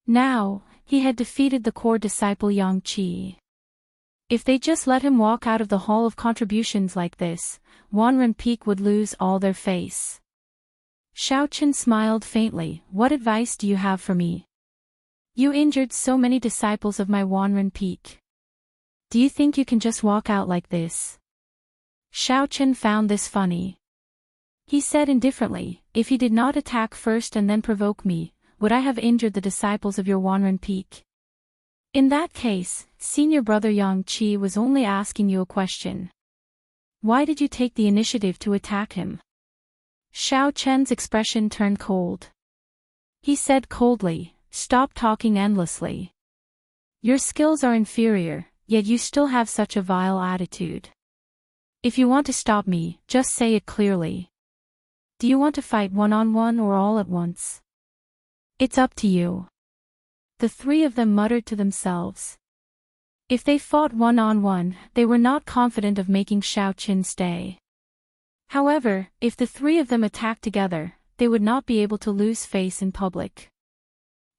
Now, he had defeated the core disciple Yang Qi. If they just let him walk out of the Hall of Contributions like this, Wanren Peak would lose all their face. Xiaochen smiled faintly. What advice do you have for me? You injured so many disciples of my Wanren Peak. Do you think you can just walk out like this? Xiaochen found this funny. He said indifferently, if he did not attack first and then provoke me, would I have injured the disciples of your Wanren Peak? In that case, senior brother Yang Qi was only asking you a question. Why did you take the initiative to attack him? Xiaochen's expression turned cold. He said coldly, stop talking endlessly. Your skills are inferior, yet you still have such a vile attitude. If you want to stop me, just say it clearly. Do you want to fight one-on-one or all at once? It's up to you. The 3 of them muttered to themselves. If they fought one-on-one, they were not confident of making Xiaochen stay. However, if the 3 of them attacked together, they would not be able to lose face in public.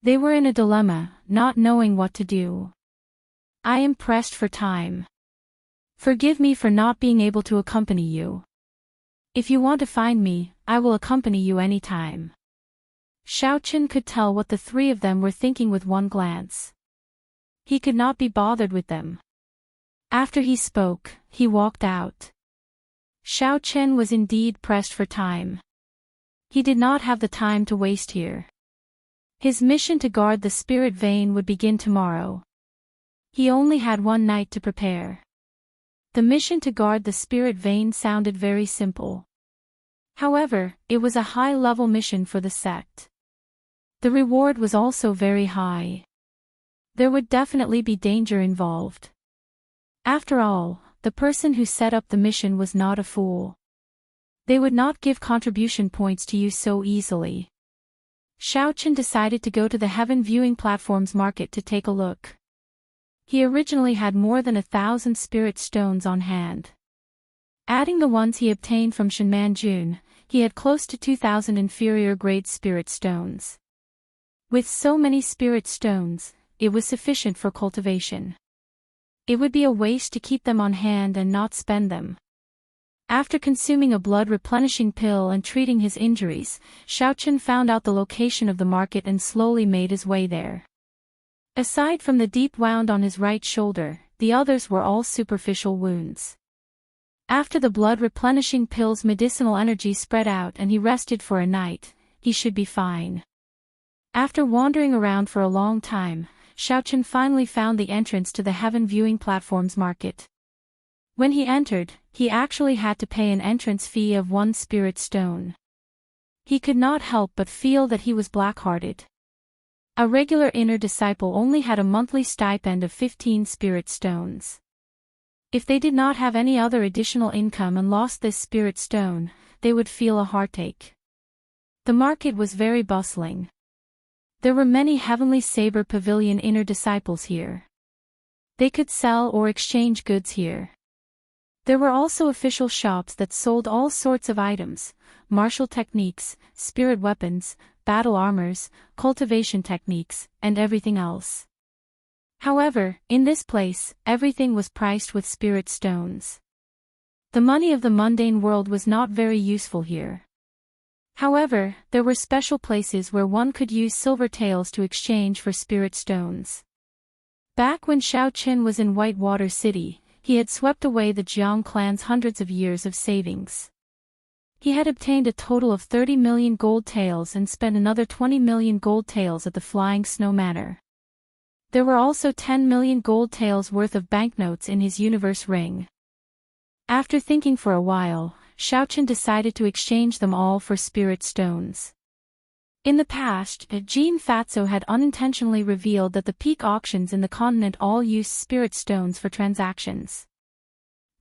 They were in a dilemma, not knowing what to do. I am pressed for time. Forgive me for not being able to accompany you. If you want to find me, I will accompany you anytime. Xiaochen could tell what the 3 of them were thinking with one glance. He could not be bothered with them. After he spoke, he walked out. Xiaochen was indeed pressed for time. He did not have the time to waste here. His mission to guard the spirit vein would begin tomorrow. He only had one night to prepare. The mission to guard the spirit vein sounded very simple. However, it was a high-level mission for the sect. The reward was also very high. There would definitely be danger involved. After all, the person who set up the mission was not a fool. They would not give contribution points to you so easily. Xiaochen decided to go to the Heaven Viewing Platforms market to take a look. He originally had more than 1,000 spirit stones on hand. Adding the ones he obtained from Shenmanjun, he had close to 2,000 inferior grade spirit stones. With so many spirit stones, it was sufficient for cultivation. It would be a waste to keep them on hand and not spend them. After consuming a blood replenishing pill and treating his injuries, Xiaochen found out the location of the market and slowly made his way there. Aside from the deep wound on his right shoulder, the others were all superficial wounds. After the blood replenishing pill's medicinal energy spread out and he rested for a night, he should be fine. After wandering around for a long time, Xiaochen finally found the entrance to the Heaven Viewing Platforms market. When he entered, he actually had to pay an entrance fee of 1 spirit stone. He could not help but feel that he was black-hearted. A regular inner disciple only had a monthly stipend of 15 spirit stones. If they did not have any other additional income and lost this spirit stone, they would feel a heartache. The market was very bustling. There were many Heavenly Saber Pavilion inner disciples here. They could sell or exchange goods here. There were also official shops that sold all sorts of items, martial techniques, spirit weapons, battle armors, cultivation techniques, and everything else. However, in this place, everything was priced with spirit stones. The money of the mundane world was not very useful here. However, there were special places where one could use silver taels to exchange for spirit stones. Back when Xiaochen was in Whitewater City, he had swept away the Jiang clan's hundreds of years of savings. He had obtained a total of 30 million gold taels and spent another 20 million gold taels at the Flying Snow Manor. There were also 10 million gold taels worth of banknotes in his universe ring. After thinking for a while, Xiaochen decided to exchange them all for spirit stones. In the past, Jean Fatso had unintentionally revealed that the peak auctions in the continent all used spirit stones for transactions.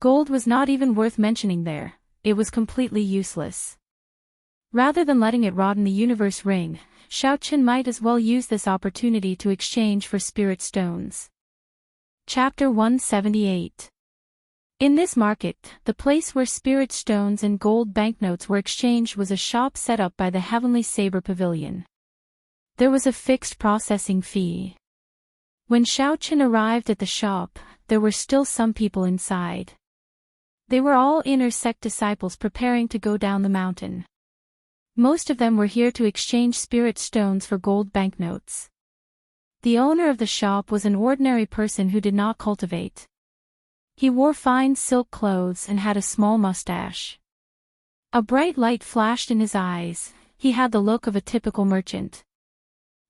Gold was not even worth mentioning there, it was completely useless. Rather than letting it rot in the universe ring, Xiaoqin might as well use this opportunity to exchange for spirit stones. Chapter 178. In this market, the place where spirit stones and gold banknotes were exchanged was a shop set up by the Heavenly Saber Pavilion. There was a fixed processing fee. When Xiaoqin arrived at the shop, there were still some people inside. They were all inner sect disciples preparing to go down the mountain. Most of them were here to exchange spirit stones for gold banknotes. The owner of the shop was an ordinary person who did not cultivate. He wore fine silk clothes and had a small mustache. A bright light flashed in his eyes, he had the look of a typical merchant.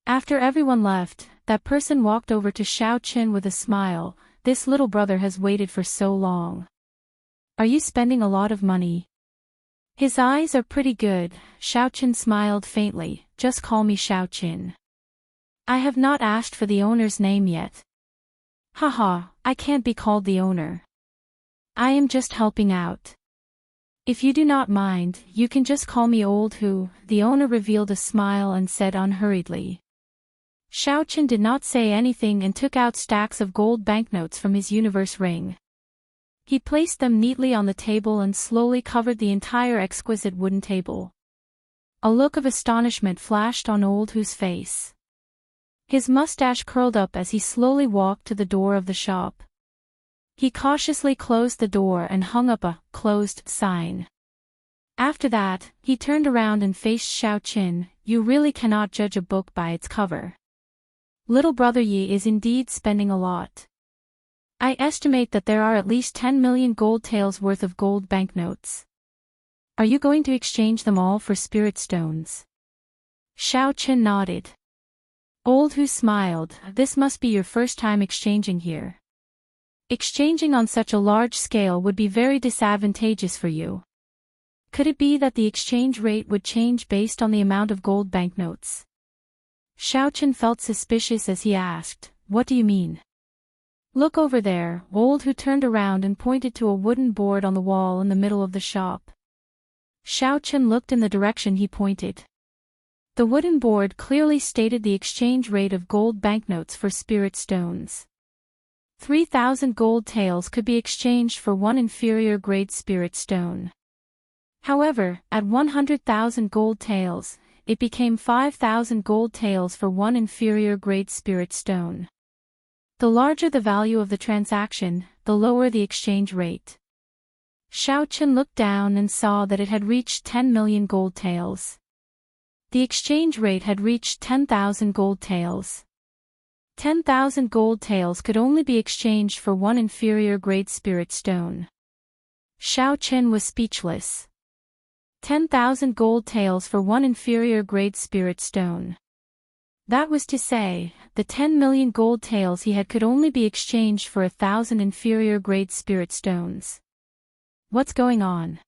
After everyone left, that person walked over to Xiaoqin with a smile. This little brother has waited for so long. Are you spending a lot of money? His eyes are pretty good, Xiaoqin smiled faintly, just call me Xiaoqin. I have not asked for the owner's name yet. Haha, I can't be called the owner. I am just helping out. If you do not mind, you can just call me Old Hu, the owner revealed a smile and said unhurriedly. Xiaoqin did not say anything and took out stacks of gold banknotes from his universe ring. He placed them neatly on the table and slowly covered the entire exquisite wooden table. A look of astonishment flashed on Old Hu's face. His mustache curled up as he slowly walked to the door of the shop. He cautiously closed the door and hung up a closed sign. After that, he turned around and faced Xiaoqin. You really cannot judge a book by its cover. Little brother Yi is indeed spending a lot. I estimate that there are at least 10 million gold taels worth of gold banknotes. Are you going to exchange them all for spirit stones? Xiaoqin nodded. Old Hu smiled. This must be your first time exchanging here. Exchanging on such a large scale would be very disadvantageous for you. Could it be that the exchange rate would change based on the amount of gold banknotes? Xiaoqin felt suspicious as he asked, what do you mean? Look over there. Old Hu turned around and pointed to a wooden board on the wall in the middle of the shop. Xiaoqin looked in the direction he pointed. The wooden board clearly stated the exchange rate of gold banknotes for spirit stones. 3,000 gold taels could be exchanged for one inferior grade spirit stone. However, at 100,000 gold taels, it became 5,000 gold taels for one inferior grade spirit stone. The larger the value of the transaction, the lower the exchange rate. Xiaoqin looked down and saw that it had reached 10 million gold taels. The exchange rate had reached 10,000 gold taels. 10,000 gold taels could only be exchanged for one inferior grade spirit stone. Xiaoqin was speechless. 10,000 gold taels for one inferior grade spirit stone. That was to say, the 10 million gold taels he had could only be exchanged for 1,000 inferior grade spirit stones. What's going on?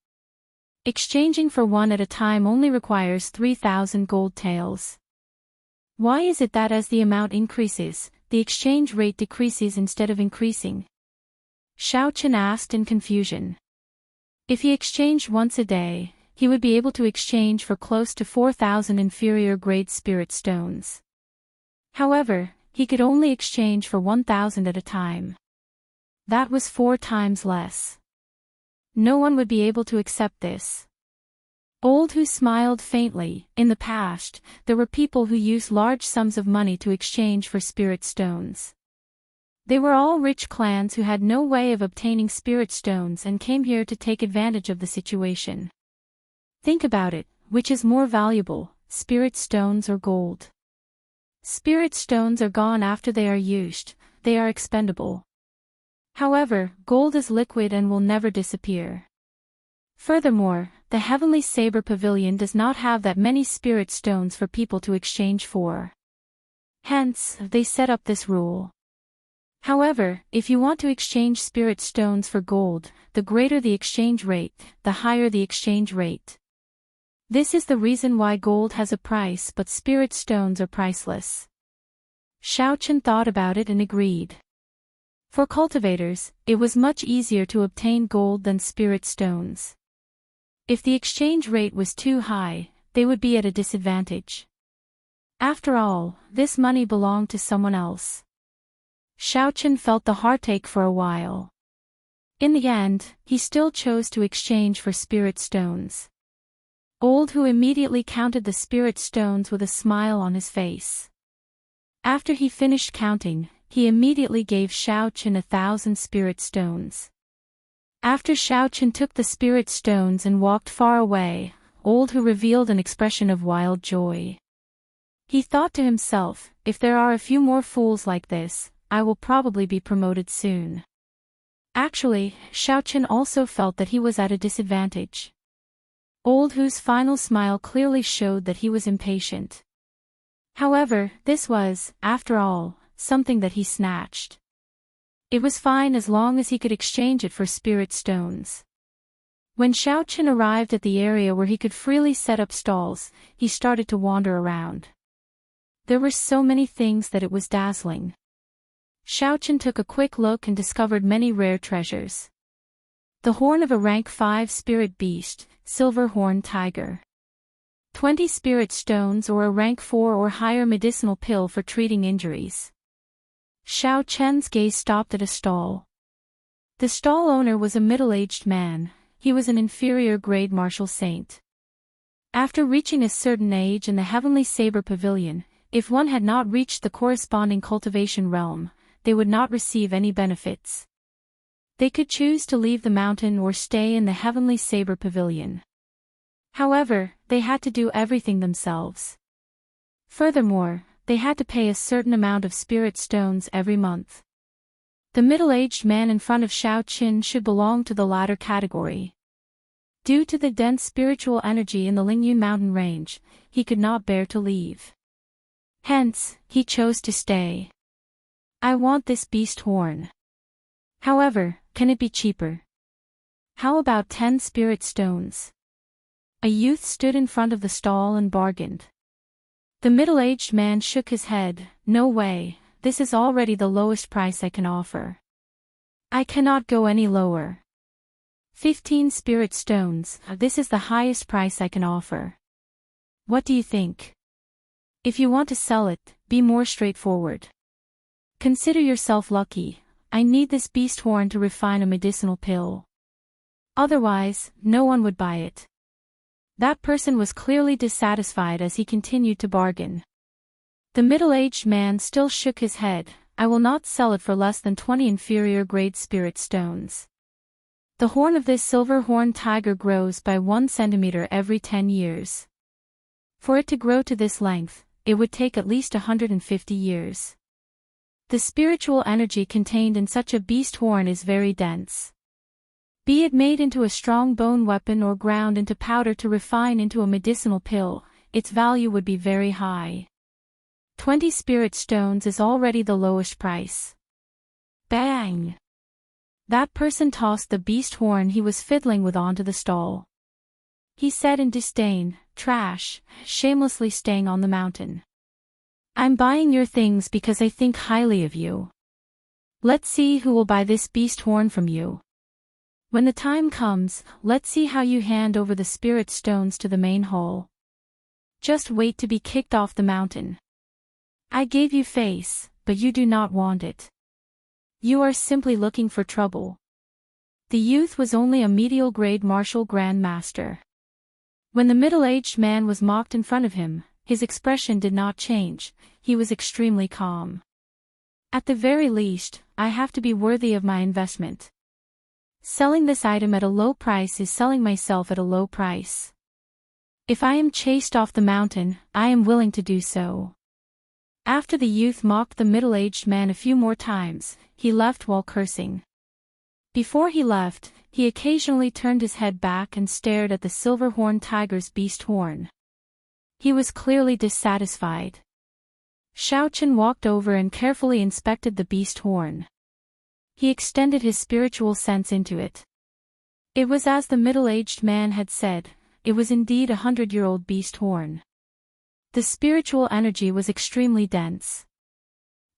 Exchanging for one at a time only requires 3,000 gold taels. Why is it that as the amount increases, the exchange rate decreases instead of increasing? Xiaoqin asked in confusion. If he exchanged once a day, he would be able to exchange for close to 4,000 inferior grade spirit stones. However, he could only exchange for 1,000 at a time. That was 4 times less. No one would be able to accept this. Old Hu smiled faintly. In the past, there were people who used large sums of money to exchange for spirit stones. They were all rich clans who had no way of obtaining spirit stones and came here to take advantage of the situation. Think about it, which is more valuable, spirit stones or gold? Spirit stones are gone after they are used, they are expendable. However, gold is liquid and will never disappear. Furthermore, the Heavenly Saber Pavilion does not have that many spirit stones for people to exchange for. Hence, they set up this rule. However, if you want to exchange spirit stones for gold, the greater the exchange rate, the higher the exchange rate. This is the reason why gold has a price but spirit stones are priceless. Xiaochen thought about it and agreed. For cultivators, it was much easier to obtain gold than spirit stones. If the exchange rate was too high, they would be at a disadvantage. After all, this money belonged to someone else. Xiaochen felt the heartache for a while. In the end, he still chose to exchange for spirit stones. Old Hu immediately counted the spirit stones with a smile on his face. After he finished counting, he immediately gave Xiaochen 1,000 spirit stones. After Xiaochen took the spirit stones and walked far away, Old Hu revealed an expression of wild joy. He thought to himself, if there are a few more fools like this, I will probably be promoted soon. Actually, Xiaochen also felt that he was at a disadvantage. Old Hu's final smile clearly showed that he was impatient. However, this was, after all, something that he snatched. It was fine as long as he could exchange it for spirit stones. When Xiaochen arrived at the area where he could freely set up stalls, he started to wander around. There were so many things that it was dazzling. Xiaochen took a quick look and discovered many rare treasures. The horn of a rank 5 spirit beast, silver horn tiger. 20 spirit stones or a rank 4 or higher medicinal pill for treating injuries. Xiaochen's gaze stopped at a stall. The stall owner was a middle-aged man. He was an inferior grade martial saint. After reaching a certain age in the Heavenly Saber Pavilion, if one had not reached the corresponding cultivation realm, they would not receive any benefits. They could choose to leave the mountain or stay in the Heavenly Saber Pavilion. However, they had to do everything themselves. Furthermore, they had to pay a certain amount of spirit stones every month. The middle-aged man in front of Xiaochen should belong to the latter category. Due to the dense spiritual energy in the Lingyun mountain range, he could not bear to leave. Hence, he chose to stay. I want this beast horn. However, can it be cheaper? How about 10 spirit stones? A youth stood in front of the stall and bargained. The middle-aged man shook his head. No way, this is already the lowest price I can offer. I cannot go any lower. 15 spirit stones, this is the highest price I can offer. What do you think? If you want to sell it, be more straightforward. Consider yourself lucky. I need this beast horn to refine a medicinal pill. Otherwise, no one would buy it. That person was clearly dissatisfied as he continued to bargain. The middle-aged man still shook his head. I will not sell it for less than 20 inferior grade spirit stones. The horn of this silver horn tiger grows by 1 centimeter every 10 years. For it to grow to this length, it would take at least 150 years. The spiritual energy contained in such a beast horn is very dense. Be it made into a strong bone weapon or ground into powder to refine into a medicinal pill, its value would be very high. 20 spirit stones is already the lowest price. Bang! That person tossed the beast horn he was fiddling with onto the stall. He said in disdain, trash, shamelessly staying on the mountain. I'm buying your things because I think highly of you. Let's see who will buy this beast horn from you. When the time comes, let's see how you hand over the spirit stones to the main hall. Just wait to be kicked off the mountain. I gave you face, but you do not want it. You are simply looking for trouble. The youth was only a medial grade martial grand master. When the middle-aged man was mocked in front of him, his expression did not change. He was extremely calm. At the very least, I have to be worthy of my investment. Selling this item at a low price is selling myself at a low price. If I am chased off the mountain, I am willing to do so. After the youth mocked the middle-aged man a few more times, he left while cursing. Before he left, he occasionally turned his head back and stared at the silver horn tiger's beast horn. He was clearly dissatisfied. Xiaochen walked over and carefully inspected the beast horn. He extended his spiritual sense into it. It was as the middle-aged man had said, it was indeed 100-year-old beast horn. The spiritual energy was extremely dense.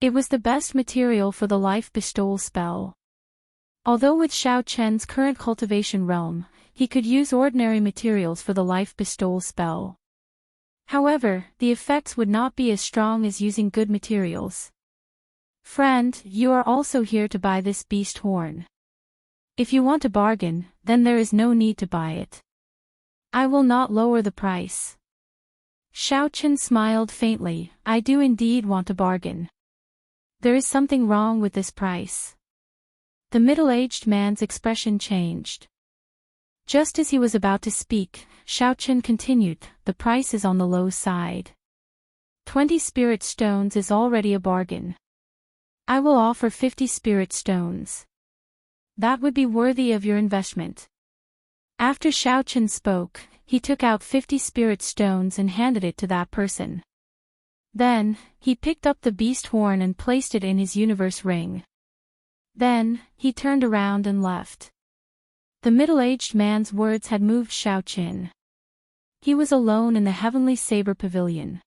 It was the best material for the life bestowal spell. Although with Xiao Chen's current cultivation realm, he could use ordinary materials for the life bestowal spell. However, the effects would not be as strong as using good materials. Friend, you are also here to buy this beast horn. If you want a bargain, then there is no need to buy it. I will not lower the price. Xiao Chen smiled faintly. I do indeed want a bargain. There is something wrong with this price. The middle-aged man's expression changed. Just as he was about to speak, Xiao Chen continued, the price is on the low side. 20 spirit stones is already a bargain. I will offer 50 spirit stones. That would be worthy of your investment. After Xiao Chen spoke, he took out 50 spirit stones and handed it to that person. Then, he picked up the beast horn and placed it in his universe ring. Then, he turned around and left. The middle-aged man's words had moved Xiao Chen. He was alone in the heavenly saber pavilion.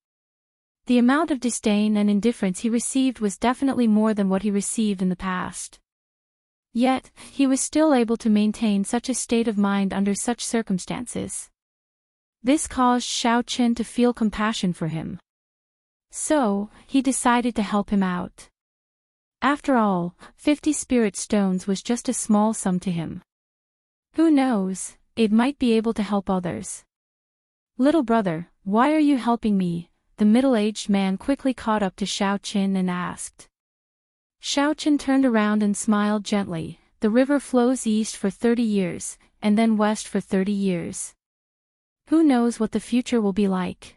The amount of disdain and indifference he received was definitely more than what he received in the past. Yet, he was still able to maintain such a state of mind under such circumstances. This caused Xiao Chen to feel compassion for him. So, he decided to help him out. After all, 50 spirit stones was just a small sum to him. Who knows, it might be able to help others. Little brother, why are you helping me? The middle-aged man quickly caught up to Xiao Chen and asked. Xiao Chen turned around and smiled gently. The river flows east for 30 years, and then west for 30 years. Who knows what the future will be like?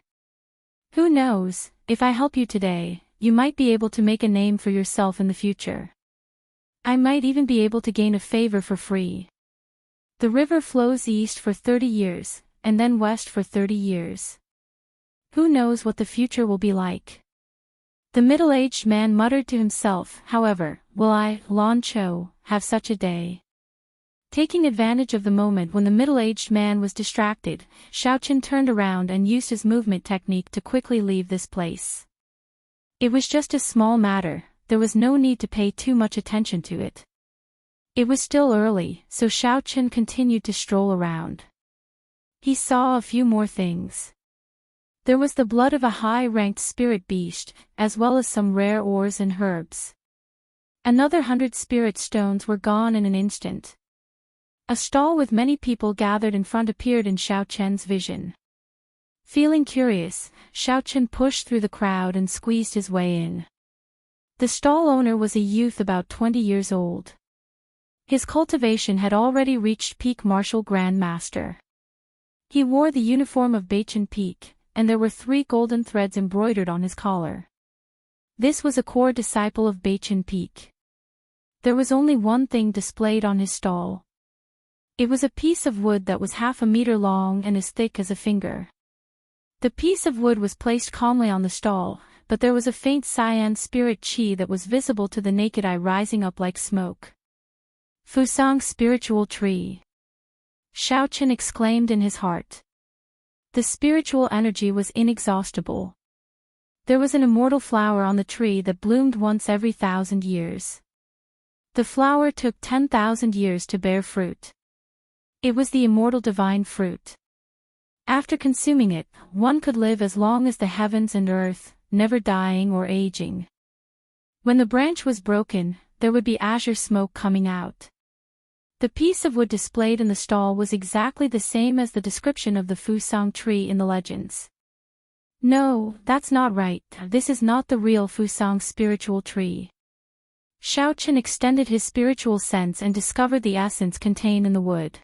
Who knows, if I help you today, you might be able to make a name for yourself in the future. I might even be able to gain a favor for free. The river flows east for 30 years, and then west for 30 years. Who knows what the future will be like? The middle-aged man muttered to himself, however, will I, Lan Cho, have such a day? Taking advantage of the moment when the middle-aged man was distracted, Xiao Chen turned around and used his movement technique to quickly leave this place. It was just a small matter, there was no need to pay too much attention to it. It was still early, so Xiao Chen continued to stroll around. He saw a few more things. There was the blood of a high-ranked spirit beast, as well as some rare ores and herbs. Another 100 spirit stones were gone in an instant. A stall with many people gathered in front appeared in Xiao Chen's vision. Feeling curious, Xiao Chen pushed through the crowd and squeezed his way in. The stall owner was a youth about 20 years old. His cultivation had already reached peak martial grand master. He wore the uniform of Beichen Peak, and there were 3 golden threads embroidered on his collar. This was a core disciple of Beichen Peak. There was only one thing displayed on his stall. It was a piece of wood that was half a meter long and as thick as a finger. The piece of wood was placed calmly on the stall, but there was a faint cyan spirit chi that was visible to the naked eye rising up like smoke. Fusang spiritual tree. Xiao Chen exclaimed in his heart. The spiritual energy was inexhaustible. There was an immortal flower on the tree that bloomed once every 1,000 years. The flower took 10,000 years to bear fruit. It was the immortal divine fruit. After consuming it, one could live as long as the heavens and earth, never dying or aging. When the branch was broken, there would be azure smoke coming out. The piece of wood displayed in the stall was exactly the same as the description of the Fusang tree in the legends. No, that's not right, this is not the real Fusang spiritual tree. Xiao Chen extended his spiritual sense and discovered the essence contained in the wood.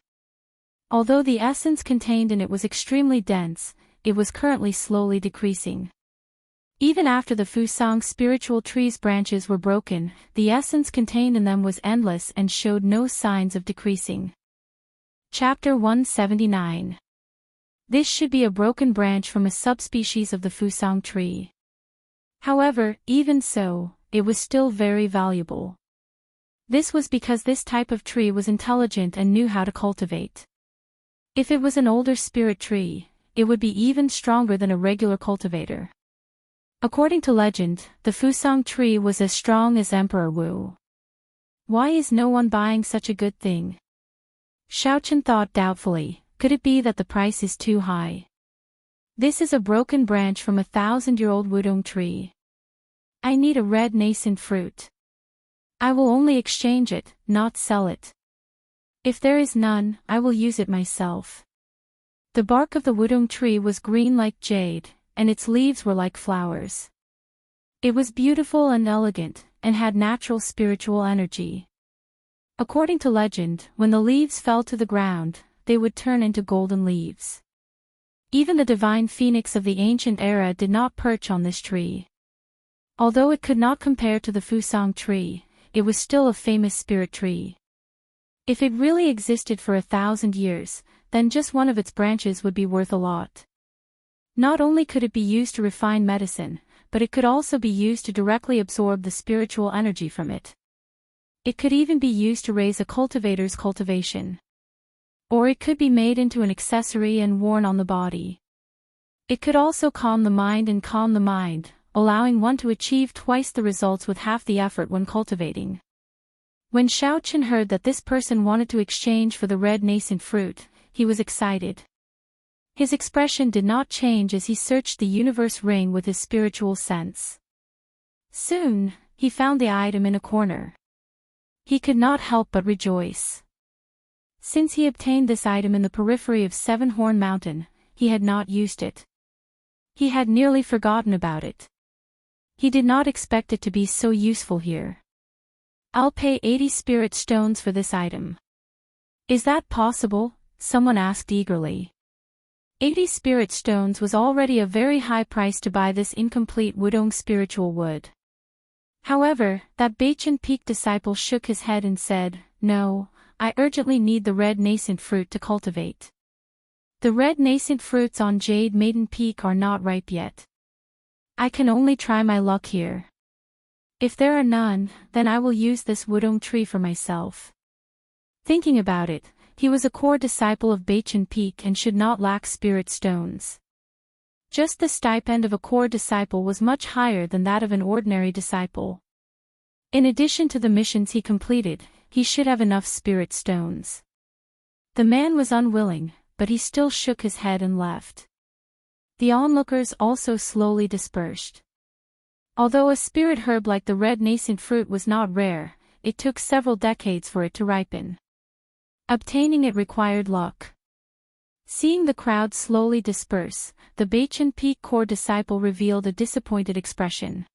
Although the essence contained in it was extremely dense, it was currently slowly decreasing. Even after the Fusang spiritual tree's branches were broken, the essence contained in them was endless and showed no signs of decreasing. Chapter 179. This should be a broken branch from a subspecies of the Fusang tree. However, even so, it was still very valuable. This was because this type of tree was intelligent and knew how to cultivate. If it was an older spirit tree, it would be even stronger than a regular cultivator. According to legend, the Fusang tree was as strong as Emperor Wu. Why is no one buying such a good thing? Xiaochen thought doubtfully, could it be that the price is too high? This is a broken branch from a 1,000-year-old wudong tree. I need a red nascent fruit. I will only exchange it, not sell it. If there is none, I will use it myself. The bark of the wudong tree was green like jade, and its leaves were like flowers. It was beautiful and elegant, and had natural spiritual energy. According to legend, when the leaves fell to the ground, they would turn into golden leaves. Even the divine phoenix of the ancient era did not perch on this tree. Although it could not compare to the Fusang tree, it was still a famous spirit tree. If it really existed for 1,000 years, then just one of its branches would be worth a lot. Not only could it be used to refine medicine, but it could also be used to directly absorb the spiritual energy from it. It could even be used to raise a cultivator's cultivation. Or it could be made into an accessory and worn on the body. It could also calm the mind and calm the mind, allowing one to achieve twice the results with half the effort when cultivating. When Xiaochen heard that this person wanted to exchange for the red nascent fruit, he was excited. His expression did not change as he searched the universe ring with his spiritual sense. Soon, he found the item in a corner. He could not help but rejoice. Since he obtained this item in the periphery of Seven Horn Mountain, he had not used it. He had nearly forgotten about it. He did not expect it to be so useful here. I'll pay 80 spirit stones for this item. Is that possible? Someone asked eagerly. 80 spirit stones was already a very high price to buy this incomplete wudong spiritual wood. However, that Beichen Peak disciple shook his head and said, "No, I urgently need the red nascent fruit to cultivate. The red nascent fruits on Jade Maiden Peak are not ripe yet. I can only try my luck here. If there are none, then I will use this wudong tree for myself." Thinking about it, he was a core disciple of Beichen Peak and should not lack spirit stones. Just the stipend of a core disciple was much higher than that of an ordinary disciple. In addition to the missions he completed, he should have enough spirit stones. The man was unwilling, but he still shook his head and left. The onlookers also slowly dispersed. Although a spirit herb like the red nascent fruit was not rare, it took several decades for it to ripen. Obtaining it required luck. Seeing the crowd slowly disperse, the Beichen Peak core disciple revealed a disappointed expression.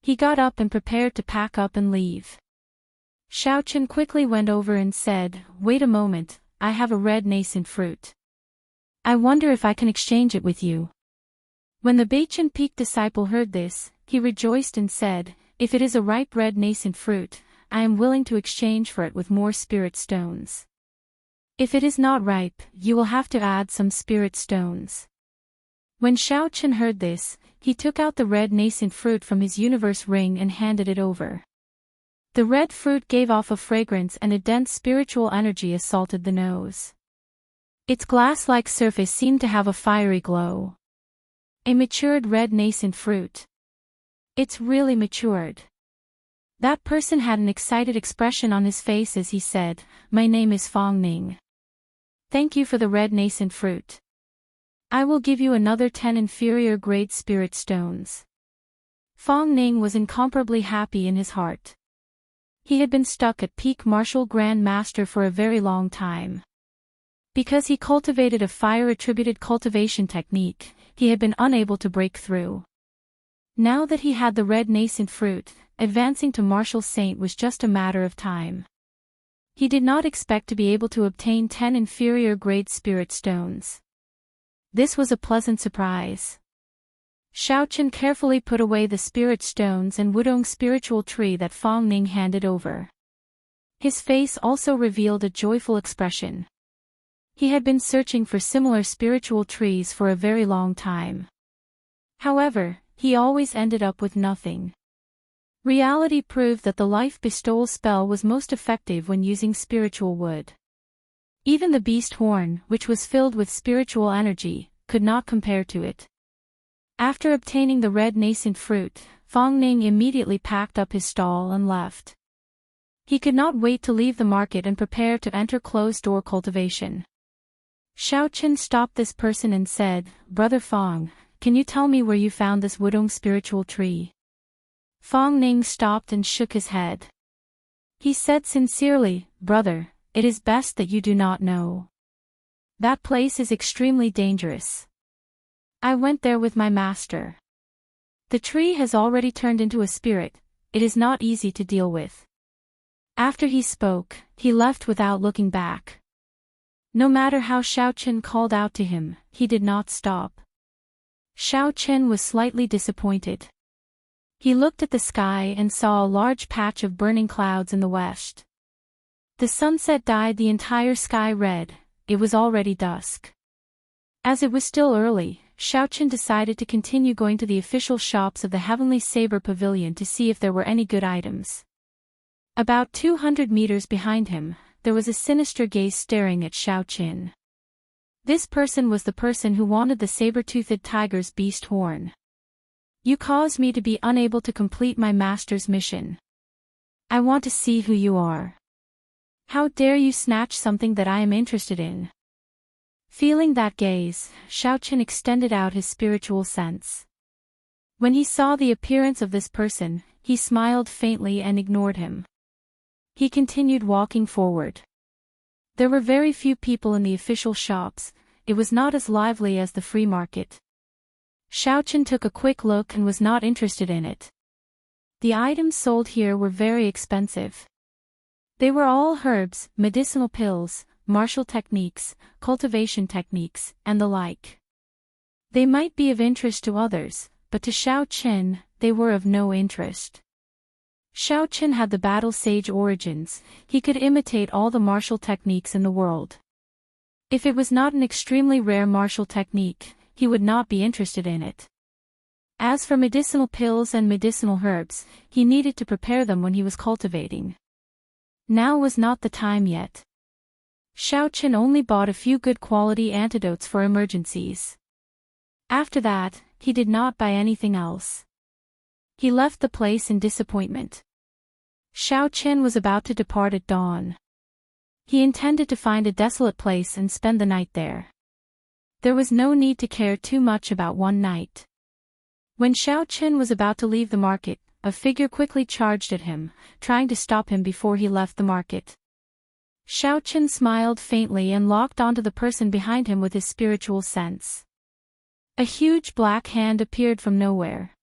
He got up and prepared to pack up and leave. Xiaochen quickly went over and said, "Wait a moment, I have a red nascent fruit. I wonder if I can exchange it with you." When the Beichen Peak disciple heard this, he rejoiced and said, "If it is a ripe red nascent fruit, I am willing to exchange for it with more spirit stones. If it is not ripe, you will have to add some spirit stones." When Xiaochen heard this, he took out the red nascent fruit from his universe ring and handed it over. The red fruit gave off a fragrance and a dense spiritual energy assaulted the nose. Its glass-like surface seemed to have a fiery glow. A matured red nascent fruit. It's really matured. That person had an excited expression on his face as he said, "My name is Fong Ning. Thank you for the red nascent fruit. I will give you another 10 inferior grade spirit stones." Fong Ning was incomparably happy in his heart. He had been stuck at peak martial grand master for a very long time. Because he cultivated a fire-attributed cultivation technique, he had been unable to break through. Now that he had the red nascent fruit, advancing to martial saint was just a matter of time. He did not expect to be able to obtain 10 inferior grade spirit stones. This was a pleasant surprise. Xiaochen carefully put away the spirit stones and wudong spiritual tree that Fong Ning handed over. His face also revealed a joyful expression. He had been searching for similar spiritual trees for a very long time. However, he always ended up with nothing. Reality proved that the life bestowal spell was most effective when using spiritual wood. Even the beast horn, which was filled with spiritual energy, could not compare to it. After obtaining the red nascent fruit, Fong Ning immediately packed up his stall and left. He could not wait to leave the market and prepare to enter closed-door cultivation. Xiao Chen stopped this person and said, "Brother Fong, can you tell me where you found this Wudong spiritual tree?" Fong Ning stopped and shook his head. He said sincerely, "Brother, it is best that you do not know. That place is extremely dangerous. I went there with my master. The tree has already turned into a spirit, it is not easy to deal with." After he spoke, he left without looking back. No matter how Xiao Chen called out to him, he did not stop. Xiao Chen was slightly disappointed. He looked at the sky and saw a large patch of burning clouds in the west. The sunset dyed the entire sky red, it was already dusk. As it was still early, Xiao Chen decided to continue going to the official shops of the Heavenly Saber Pavilion to see if there were any good items. About 200 meters behind him, there was a sinister gaze staring at Xiao Chen. This person was the person who wanted the saber-toothed tiger's beast horn. "You caused me to be unable to complete my master's mission. I want to see who you are. How dare you snatch something that I am interested in?" Feeling that gaze, Xiao Chen extended out his spiritual sense. When he saw the appearance of this person, he smiled faintly and ignored him. He continued walking forward. There were very few people in the official shops, it was not as lively as the free market. Xiao Chen took a quick look and was not interested in it. The items sold here were very expensive. They were all herbs, medicinal pills, martial techniques, cultivation techniques, and the like. They might be of interest to others, but to Xiao Chen, they were of no interest. Xiao Chen had the battle sage origins, he could imitate all the martial techniques in the world. If it was not an extremely rare martial technique, he would not be interested in it. As for medicinal pills and medicinal herbs, he needed to prepare them when he was cultivating. Now was not the time yet. Xiao Chen only bought a few good quality antidotes for emergencies. After that, he did not buy anything else. He left the place in disappointment. Xiao Chen was about to depart at dawn. He intended to find a desolate place and spend the night there. There was no need to care too much about one night. When Xiao Chen was about to leave the market, a figure quickly charged at him, trying to stop him before he left the market. Xiao Chen smiled faintly and locked onto the person behind him with his spiritual sense. A huge black hand appeared from nowhere.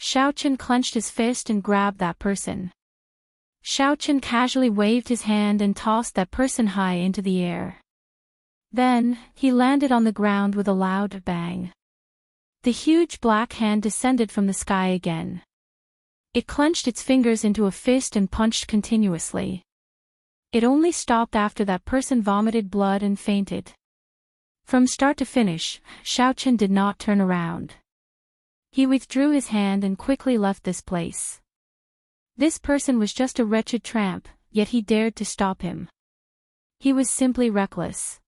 Xiao Chen clenched his fist and grabbed that person. Xiao Chen casually waved his hand and tossed that person high into the air. Then, he landed on the ground with a loud bang. The huge black hand descended from the sky again. It clenched its fingers into a fist and punched continuously. It only stopped after that person vomited blood and fainted. From start to finish, Xiao Chen did not turn around. He withdrew his hand and quickly left this place. This person was just a wretched tramp, yet he dared to stop him. He was simply reckless.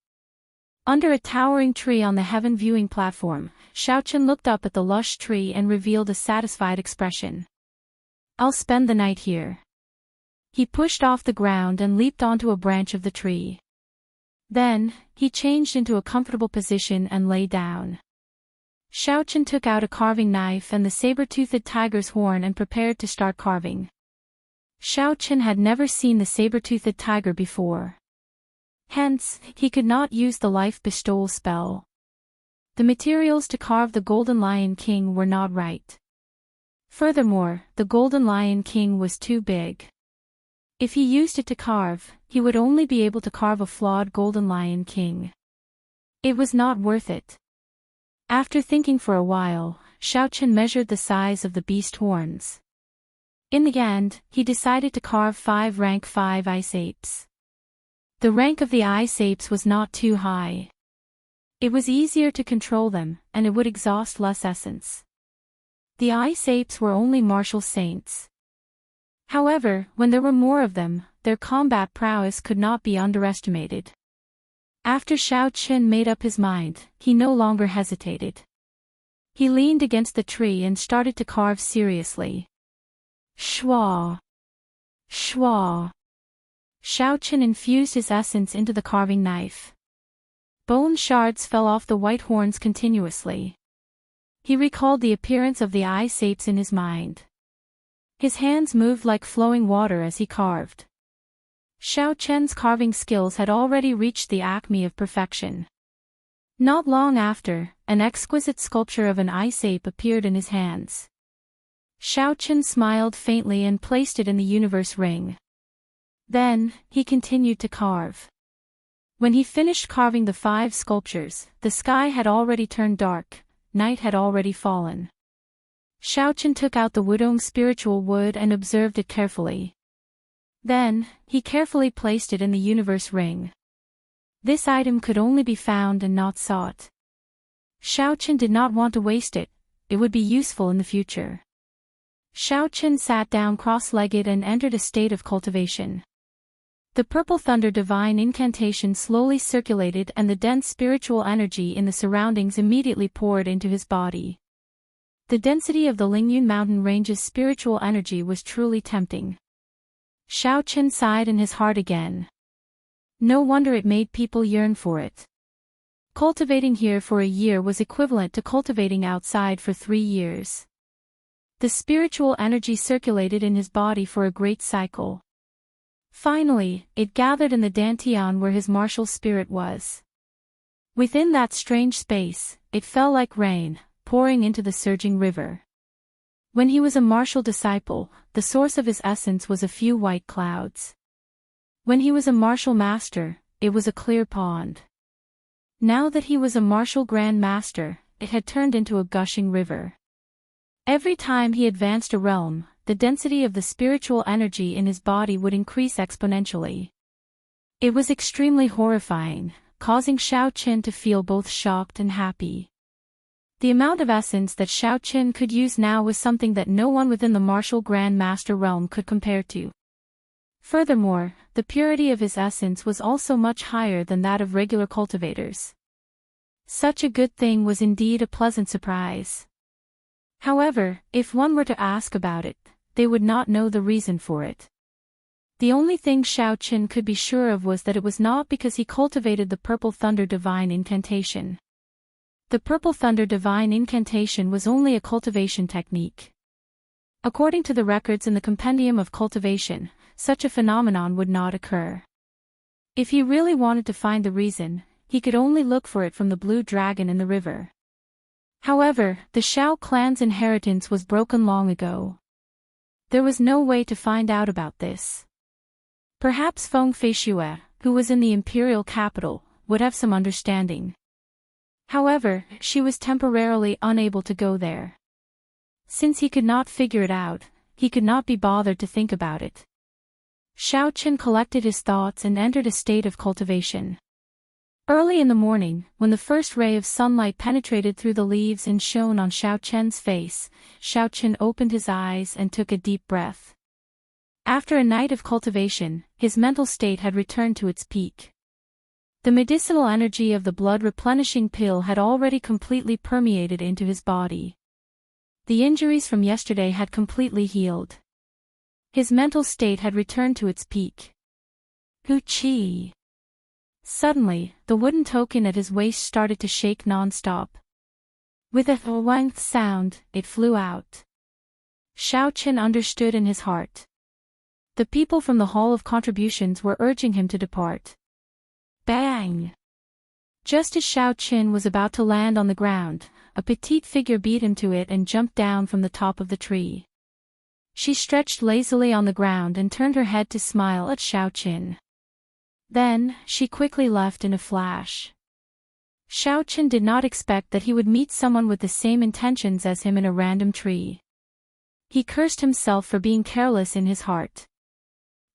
Under a towering tree on the heaven viewing platform, Xiao Chen looked up at the lush tree and revealed a satisfied expression. "I'll spend the night here." He pushed off the ground and leaped onto a branch of the tree. Then, he changed into a comfortable position and lay down. Xiao Chen took out a carving knife and the saber-toothed tiger's horn and prepared to start carving. Xiao Chen had never seen the saber-toothed tiger before. Hence, he could not use the life bestowal spell. The materials to carve the Golden Lion King were not right. Furthermore, the Golden Lion King was too big. If he used it to carve, he would only be able to carve a flawed Golden Lion King. It was not worth it. After thinking for a while, Xiao Chen measured the size of the beast horns. In the end, he decided to carve 5 rank 5 ice apes. The rank of the ice apes was not too high. It was easier to control them, and it would exhaust less essence. The ice apes were only martial saints. However, when there were more of them, their combat prowess could not be underestimated. After Xiao Chen made up his mind, he no longer hesitated. He leaned against the tree and started to carve seriously. Shwa! Shwa! Xiao Chen infused his essence into the carving knife. Bone shards fell off the white horns continuously. He recalled the appearance of the ice apes in his mind. His hands moved like flowing water as he carved. Xiao Chen's carving skills had already reached the acme of perfection. Not long after, an exquisite sculpture of an ice ape appeared in his hands. Xiao Chen smiled faintly and placed it in the universe ring. Then, he continued to carve. When he finished carving the 5 sculptures, the sky had already turned dark, night had already fallen. Xiao Chen took out the Wudong spiritual wood and observed it carefully. Then, he carefully placed it in the universe ring. This item could only be found and not sought. Xiao Chen did not want to waste it, it would be useful in the future. Xiao Chen sat down cross-legged and entered a state of cultivation. The purple thunder divine incantation slowly circulated and the dense spiritual energy in the surroundings immediately poured into his body. The density of the Lingyun mountain range's spiritual energy was truly tempting. Xiao Chen sighed in his heart again. No wonder it made people yearn for it. Cultivating here for a year was equivalent to cultivating outside for 3 years. The spiritual energy circulated in his body for a great cycle. Finally, it gathered in the dantian where his martial spirit was. Within that strange space, it fell like rain, pouring into the surging river. When he was a martial disciple, the source of his essence was a few white clouds. When he was a martial master, it was a clear pond. Now that he was a martial grand master, it had turned into a gushing river. Every time he advanced a realm, the density of the spiritual energy in his body would increase exponentially. It was extremely horrifying, causing Xiao Chen to feel both shocked and happy. The amount of essence that Xiao Chen could use now was something that no one within the martial Grand Master realm could compare to. Furthermore, the purity of his essence was also much higher than that of regular cultivators. Such a good thing was indeed a pleasant surprise. However, if one were to ask about it, they would not know the reason for it. The only thing Xiao Chen could be sure of was that it was not because he cultivated the Purple Thunder Divine Incantation. The Purple Thunder Divine Incantation was only a cultivation technique. According to the records in the Compendium of Cultivation, such a phenomenon would not occur. If he really wanted to find the reason, he could only look for it from the blue dragon in the river. However, the Shao clan's inheritance was broken long ago. There was no way to find out about this. Perhaps Feng Feishue, who was in the imperial capital, would have some understanding. However, she was temporarily unable to go there. Since he could not figure it out, he could not be bothered to think about it. Xiao Chen collected his thoughts and entered a state of cultivation. Early in the morning, when the first ray of sunlight penetrated through the leaves and shone on Xiao Chen's face, Xiao Chen opened his eyes and took a deep breath. After a night of cultivation, his mental state had returned to its peak. The medicinal energy of the blood-replenishing pill had already completely permeated into his body. The injuries from yesterday had completely healed. His mental state had returned to its peak. Gucci. Suddenly, the wooden token at his waist started to shake non-stop. With a whang sound, it flew out. Xiao Chen understood in his heart. The people from the Hall of Contributions were urging him to depart. Bang! Just as Xiao Chen was about to land on the ground, a petite figure beat him to it and jumped down from the top of the tree. She stretched lazily on the ground and turned her head to smile at Xiao Chen. Then, she quickly left in a flash. Xiao Chen did not expect that he would meet someone with the same intentions as him in a random tree. He cursed himself for being careless in his heart.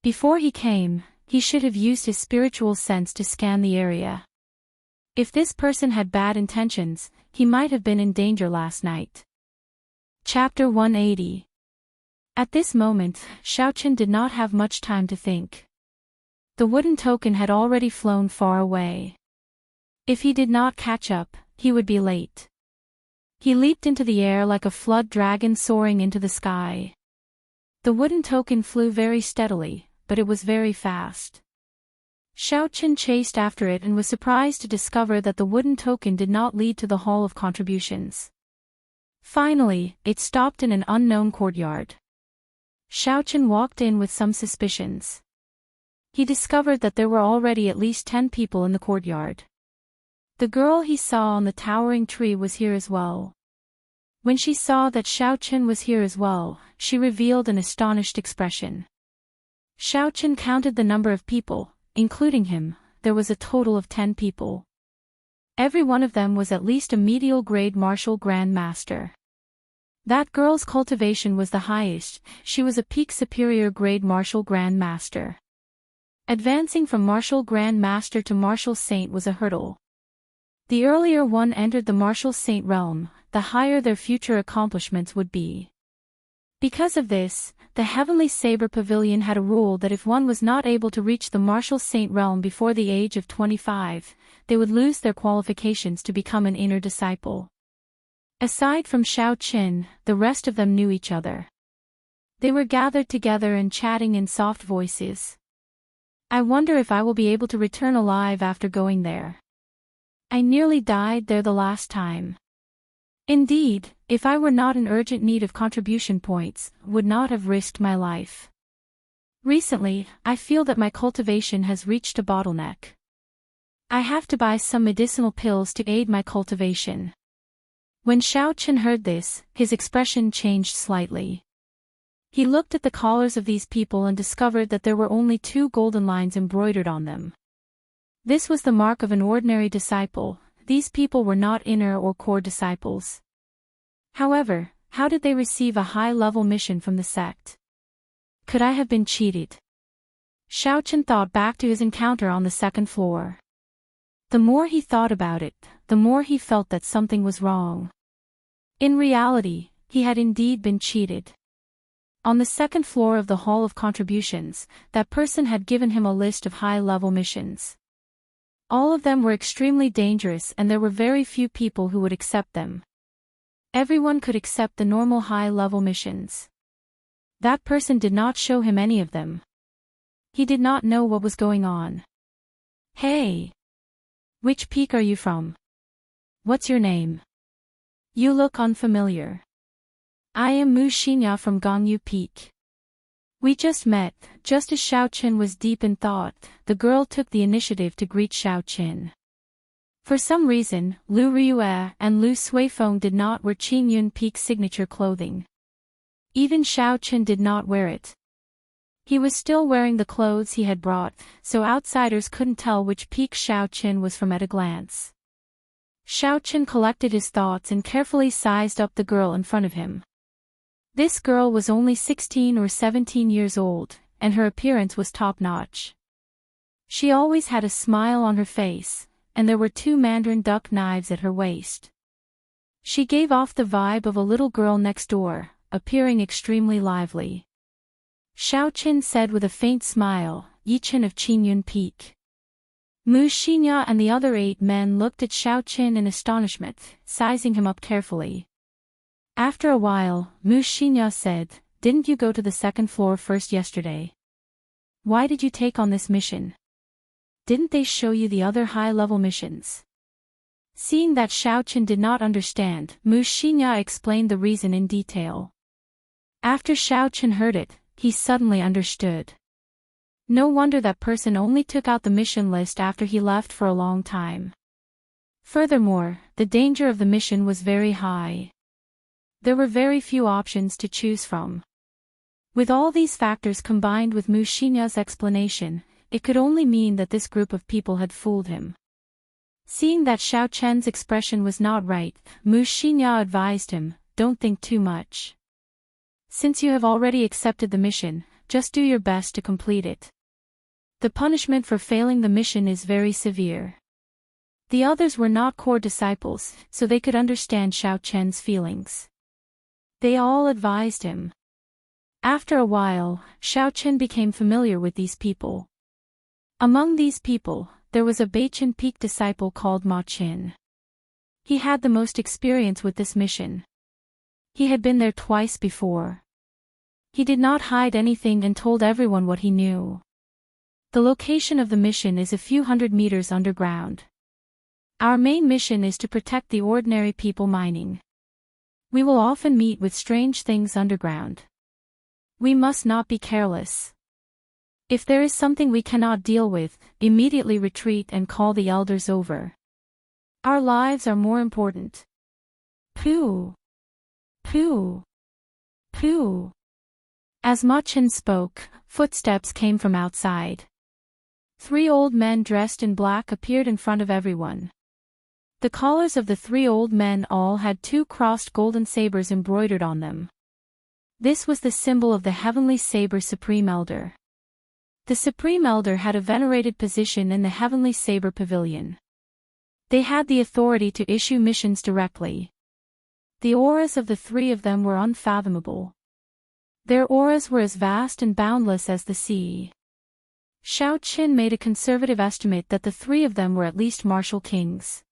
Before he came, he should have used his spiritual sense to scan the area. If this person had bad intentions, he might have been in danger last night. Chapter 180. At this moment, Xiao Chen did not have much time to think. The wooden token had already flown far away. If he did not catch up, he would be late. He leaped into the air like a flood dragon soaring into the sky. The wooden token flew very steadily, but it was very fast. Xiao Qin chased after it and was surprised to discover that the wooden token did not lead to the Hall of Contributions. Finally, it stopped in an unknown courtyard. Xiao Qin walked in with some suspicions. He discovered that there were already at least 10 people in the courtyard. The girl he saw on the towering tree was here as well. When she saw that Xiao Qin was here as well, she revealed an astonished expression. Xiao Qin counted the number of people, including him. There was a total of 10 people. Every one of them was at least a medial grade martial grand master. That girl's cultivation was the highest, she was a peak superior grade martial grand master. Advancing from martial grand master to martial saint was a hurdle. The earlier one entered the martial saint realm, the higher their future accomplishments would be. Because of this, the Heavenly Saber Pavilion had a rule that if one was not able to reach the martial saint realm before the age of 25, they would lose their qualifications to become an inner disciple. Aside from Xiao Qin, the rest of them knew each other. They were gathered together and chatting in soft voices. I wonder if I will be able to return alive after going there. I nearly died there the last time. Indeed, if I were not in urgent need of contribution points, would not have risked my life. Recently, I feel that my cultivation has reached a bottleneck. I have to buy some medicinal pills to aid my cultivation. When Xiao Qin heard this, his expression changed slightly. He looked at the collars of these people and discovered that there were only 2 golden lines embroidered on them. This was the mark of an ordinary disciple. These people were not inner or core disciples. However, how did they receive a high-level mission from the sect? Could I have been cheated? Xiao Qin thought back to his encounter on the 2nd floor. The more he thought about it, the more he felt that something was wrong. In reality, he had indeed been cheated. On the 2nd floor of the Hall of Contributions, that person had given him a list of high-level missions. All of them were extremely dangerous and there were very few people who would accept them. Everyone could accept the normal high-level missions. That person did not show him any of them. He did not know what was going on. Hey! Which peak are you from? What's your name? You look unfamiliar. I am Mu Xinya from Gongyu Peak. We just met. Just as Xiao Qin was deep in thought, the girl took the initiative to greet Xiao Qin. For some reason, Lu Ryue and Lu Suifeng did not wear Qingyun Peak signature clothing. Even Xiao Qin did not wear it. He was still wearing the clothes he had brought, so outsiders couldn't tell which peak Xiao Qin was from at a glance. Xiao Qin collected his thoughts and carefully sized up the girl in front of him. This girl was only 16 or 17 years old, and her appearance was top-notch. She always had a smile on her face, and there were 2 mandarin duck knives at her waist. She gave off the vibe of a little girl next door, appearing extremely lively. Xiao Qin said with a faint smile, Yichen of Qingyun Peak. Mu Xinya and the other 8 men looked at Xiao Qin in astonishment, sizing him up carefully. After a while, Mu Xinya said, Didn't you go to the 2nd floor first yesterday? Why did you take on this mission? Didn't they show you the other high-level missions? Seeing that Xiao Qin did not understand, Mu Xinya explained the reason in detail. After Xiao Qin heard it, he suddenly understood. No wonder that person only took out the mission list after he left for a long time. Furthermore, the danger of the mission was very high. There were very few options to choose from. With all these factors combined with Mu Xinya's explanation, it could only mean that this group of people had fooled him. Seeing that Xiao Chen's expression was not right, Mu Xinya advised him, Don't think too much. Since you have already accepted the mission, just do your best to complete it. The punishment for failing the mission is very severe. The others were not core disciples, so they could understand Xiao Chen's feelings. They all advised him. After a while, Xiao Chen became familiar with these people. Among these people, there was a Bachin Peak disciple called Ma Chin. He had the most experience with this mission. He had been there twice before. He did not hide anything and told everyone what he knew. The location of the mission is a few hundred meters underground. Our main mission is to protect the ordinary people mining. We will often meet with strange things underground. We must not be careless. If there is something we cannot deal with, immediately retreat and call the elders over. Our lives are more important. Pooh. Pooh. Pooh. As Ma Chin spoke, footsteps came from outside. 3 old men dressed in black appeared in front of everyone. The collars of the 3 old men all had 2 crossed golden sabers embroidered on them. This was the symbol of the Heavenly Saber Supreme Elder. The Supreme Elder had a venerated position in the Heavenly Saber Pavilion. They had the authority to issue missions directly. The auras of the 3 of them were unfathomable. Their auras were as vast and boundless as the sea. Xiao Qin made a conservative estimate that the 3 of them were at least martial kings.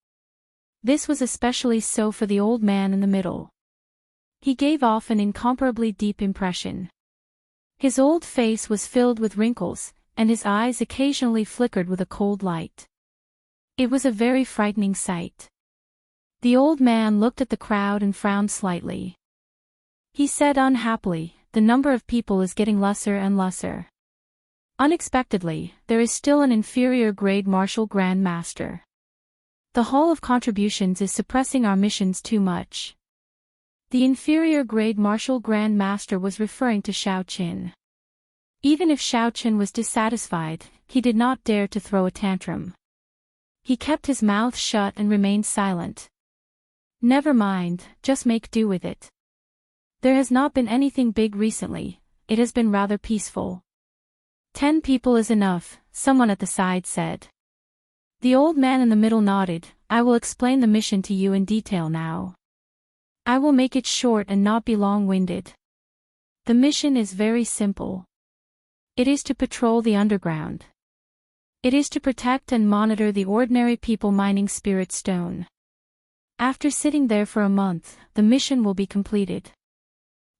This was especially so for the old man in the middle. He gave off an incomparably deep impression. His old face was filled with wrinkles, and his eyes occasionally flickered with a cold light. It was a very frightening sight. The old man looked at the crowd and frowned slightly. He said unhappily, "The number of people is getting lesser and lesser. Unexpectedly, there is still an inferior grade martial Grand Master. The Hall of Contributions is suppressing our missions too much." The inferior grade martial Grand Master was referring to Xiao Qin. Even if Xiao Qin was dissatisfied, he did not dare to throw a tantrum. He kept his mouth shut and remained silent. "Never mind, just make do with it. There has not been anything big recently, it has been rather peaceful." 10 people is enough, someone at the side said. The old man in the middle nodded. "I will explain the mission to you in detail now. I will make it short and not be long-winded. The mission is very simple. It is to patrol the underground. It is to protect and monitor the ordinary people mining spirit stone. After sitting there for a month, the mission will be completed.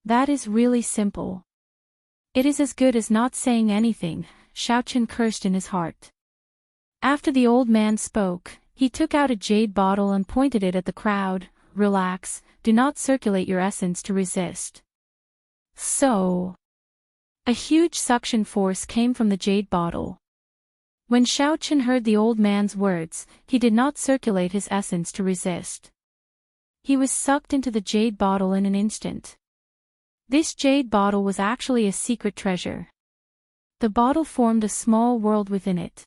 That is really simple. It is as good as not saying anything," Xiao Qin cursed in his heart. After the old man spoke, he took out a jade bottle and pointed it at the crowd. "Relax, do not circulate your essence to resist." So. A huge suction force came from the jade bottle. When Xiao Qin heard the old man's words, he did not circulate his essence to resist. He was sucked into the jade bottle in an instant. This jade bottle was actually a secret treasure. The bottle formed a small world within it.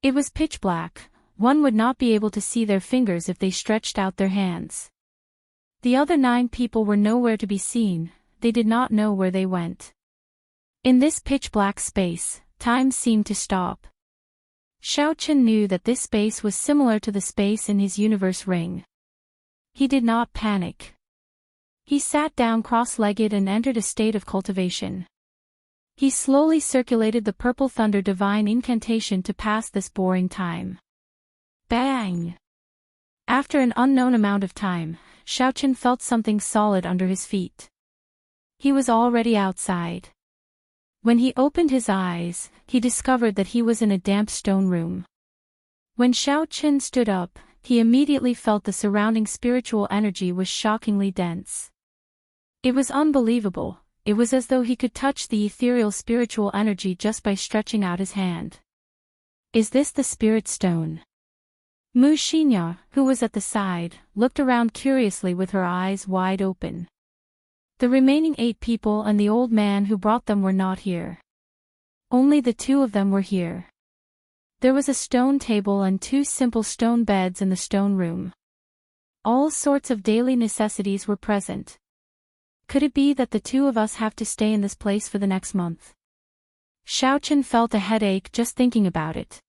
It was pitch black, one would not be able to see their fingers if they stretched out their hands. The other 9 people were nowhere to be seen, they did not know where they went. In this pitch black space, time seemed to stop. Xiao Qin knew that this space was similar to the space in his universe ring. He did not panic. He sat down cross-legged and entered a state of cultivation. He slowly circulated the purple thunder divine incantation to pass this boring time. Bang! After an unknown amount of time, Xiao Qin felt something solid under his feet. He was already outside. When he opened his eyes, he discovered that he was in a damp stone room. When Xiao Qin stood up, he immediately felt the surrounding spiritual energy was shockingly dense. It was unbelievable, it was as though he could touch the ethereal spiritual energy just by stretching out his hand. Is this the spirit stone? Mu Xinya, who was at the side, looked around curiously with her eyes wide open. The remaining 8 people and the old man who brought them were not here. Only the 2 of them were here. There was a stone table and 2 simple stone beds in the stone room. All sorts of daily necessities were present. Could it be that the 2 of us have to stay in this place for the next month? Xiao Qin felt a headache just thinking about it.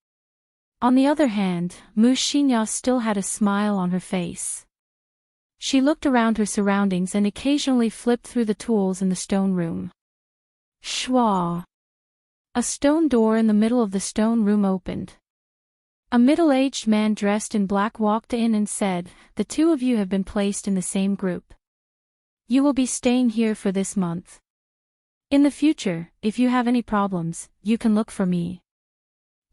On the other hand, Mu Xinya still had a smile on her face. She looked around her surroundings and occasionally flipped through the tools in the stone room. Shwa! A stone door in the middle of the stone room opened. A middle-aged man dressed in black walked in and said, "The two of you have been placed in the same group. You will be staying here for this month. In the future, if you have any problems, you can look for me.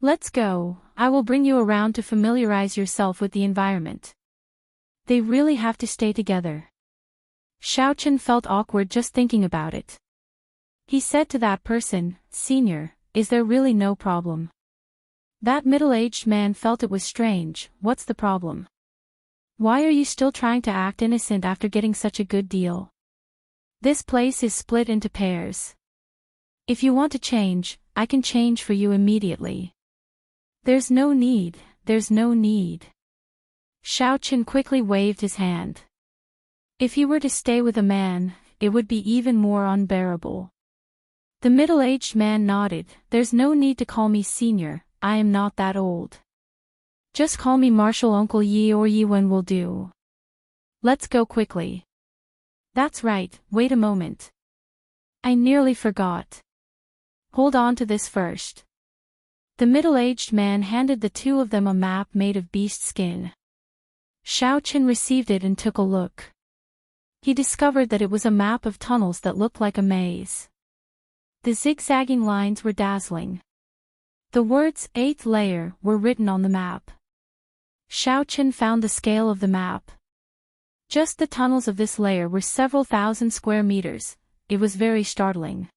Let's go, I will bring you around to familiarize yourself with the environment." They really have to stay together. Xiaochen felt awkward just thinking about it. He said to that person, "Senior, is there really no problem?" That middle-aged man felt it was strange. "What's the problem? Why are you still trying to act innocent after getting such a good deal? This place is split into pairs. If you want to change, I can change for you immediately." There's no need. Xiaochen quickly waved his hand. If he were to stay with a man, it would be even more unbearable. The middle-aged man nodded. "There's no need to call me senior, I am not that old. Just call me Marshal Uncle Yi or Yi Wen will do. Let's go quickly." "That's right, wait a moment. I nearly forgot. Hold on to this first." The middle-aged man handed the two of them a map made of beast skin. Xiaochen received it and took a look. He discovered that it was a map of tunnels that looked like a maze. The zigzagging lines were dazzling. The words "8th layer" were written on the map. Xiaochen found the scale of the map. Just the tunnels of this layer were several thousand square meters. It was very startling.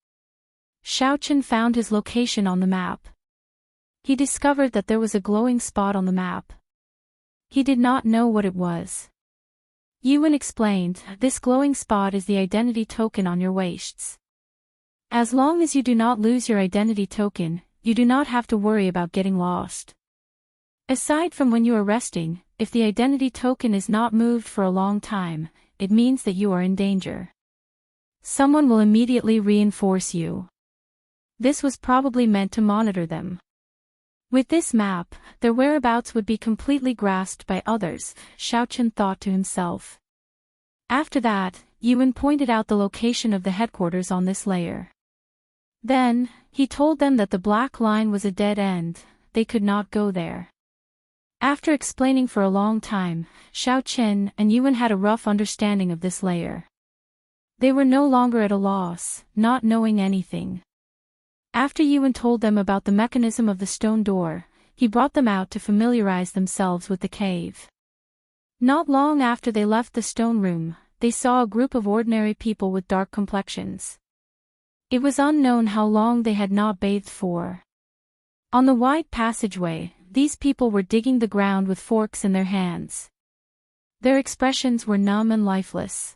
Xiaochen found his location on the map. He discovered that there was a glowing spot on the map. He did not know what it was. Yuan explained, "This glowing spot is the identity token on your waists. As long as you do not lose your identity token, you do not have to worry about getting lost. Aside from when you are resting, if the identity token is not moved for a long time, it means that you are in danger. Someone will immediately reinforce you." This was probably meant to monitor them. With this map, their whereabouts would be completely grasped by others, Xiaochen thought to himself. After that, Yuan pointed out the location of the headquarters on this layer. Then, he told them that the black line was a dead end, they could not go there. After explaining for a long time, Xiaochen and Yuan had a rough understanding of this layer. They were no longer at a loss, not knowing anything. After Yuan told them about the mechanism of the stone door, he brought them out to familiarize themselves with the cave. Not long after they left the stone room, they saw a group of ordinary people with dark complexions. It was unknown how long they had not bathed for. On the wide passageway, these people were digging the ground with forks in their hands. Their expressions were numb and lifeless.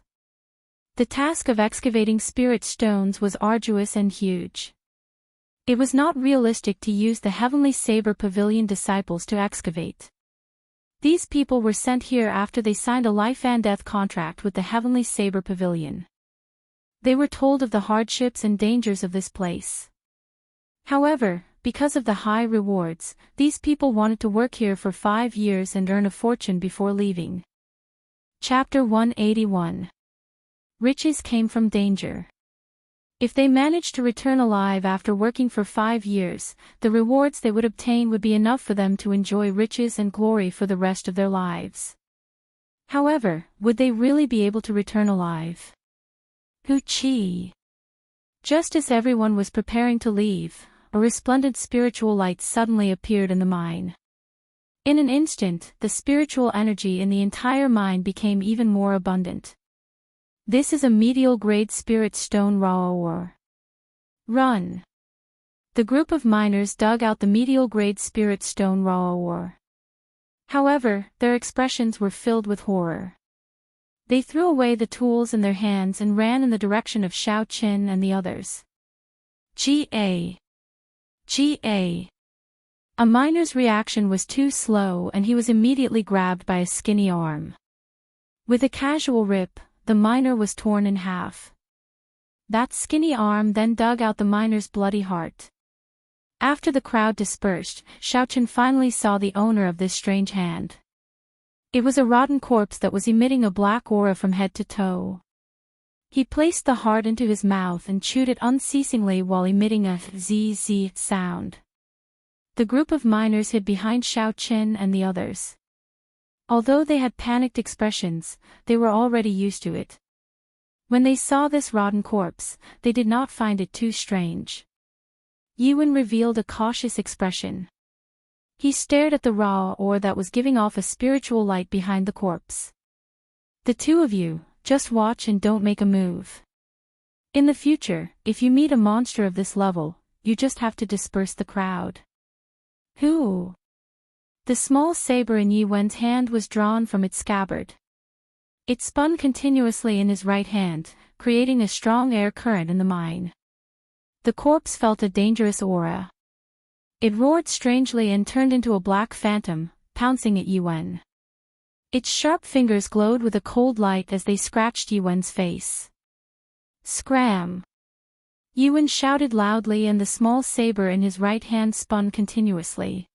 The task of excavating spirit stones was arduous and huge. It was not realistic to use the Heavenly Saber Pavilion disciples to excavate. These people were sent here after they signed a life and death contract with the Heavenly Saber Pavilion. They were told of the hardships and dangers of this place. However, because of the high rewards, these people wanted to work here for 5 years and earn a fortune before leaving. Chapter 181. Riches came from danger. If they managed to return alive after working for 5 years, the rewards they would obtain would be enough for them to enjoy riches and glory for the rest of their lives. However, would they really be able to return alive? Wuxia. Just as everyone was preparing to leave, a resplendent spiritual light suddenly appeared in the mine. In an instant, the spiritual energy in the entire mine became even more abundant. "This is a medial-grade spirit stone raw ore. Run!" The group of miners dug out the medial-grade spirit stone raw ore. However, their expressions were filled with horror. They threw away the tools in their hands and ran in the direction of Xiaochen and the others. Ga! A miner's reaction was too slow and he was immediately grabbed by a skinny arm. With a casual rip, the miner was torn in half. That skinny arm then dug out the miner's bloody heart. After the crowd dispersed, Xiaochen finally saw the owner of this strange hand. It was a rotten corpse that was emitting a black aura from head to toe. He placed the heart into his mouth and chewed it unceasingly while emitting a zzz sound. The group of miners hid behind Xiao Chen and the others. Although they had panicked expressions, they were already used to it. When they saw this rotten corpse, they did not find it too strange. Yuan revealed a cautious expression. He stared at the raw ore that was giving off a spiritual light behind the corpse. The two of you, just watch and don't make a move. In the future, if you meet a monster of this level, you just have to disperse the crowd. Who? The small saber in Yuan's hand was drawn from its scabbard. It spun continuously in his right hand, creating a strong air current in the mine. The corpse felt a dangerous aura. It roared strangely and turned into a black phantom, pouncing at Yuan. Its sharp fingers glowed with a cold light as they scratched Yuan's face. Scram! Yuan shouted loudly and the small saber in his right hand spun continuously.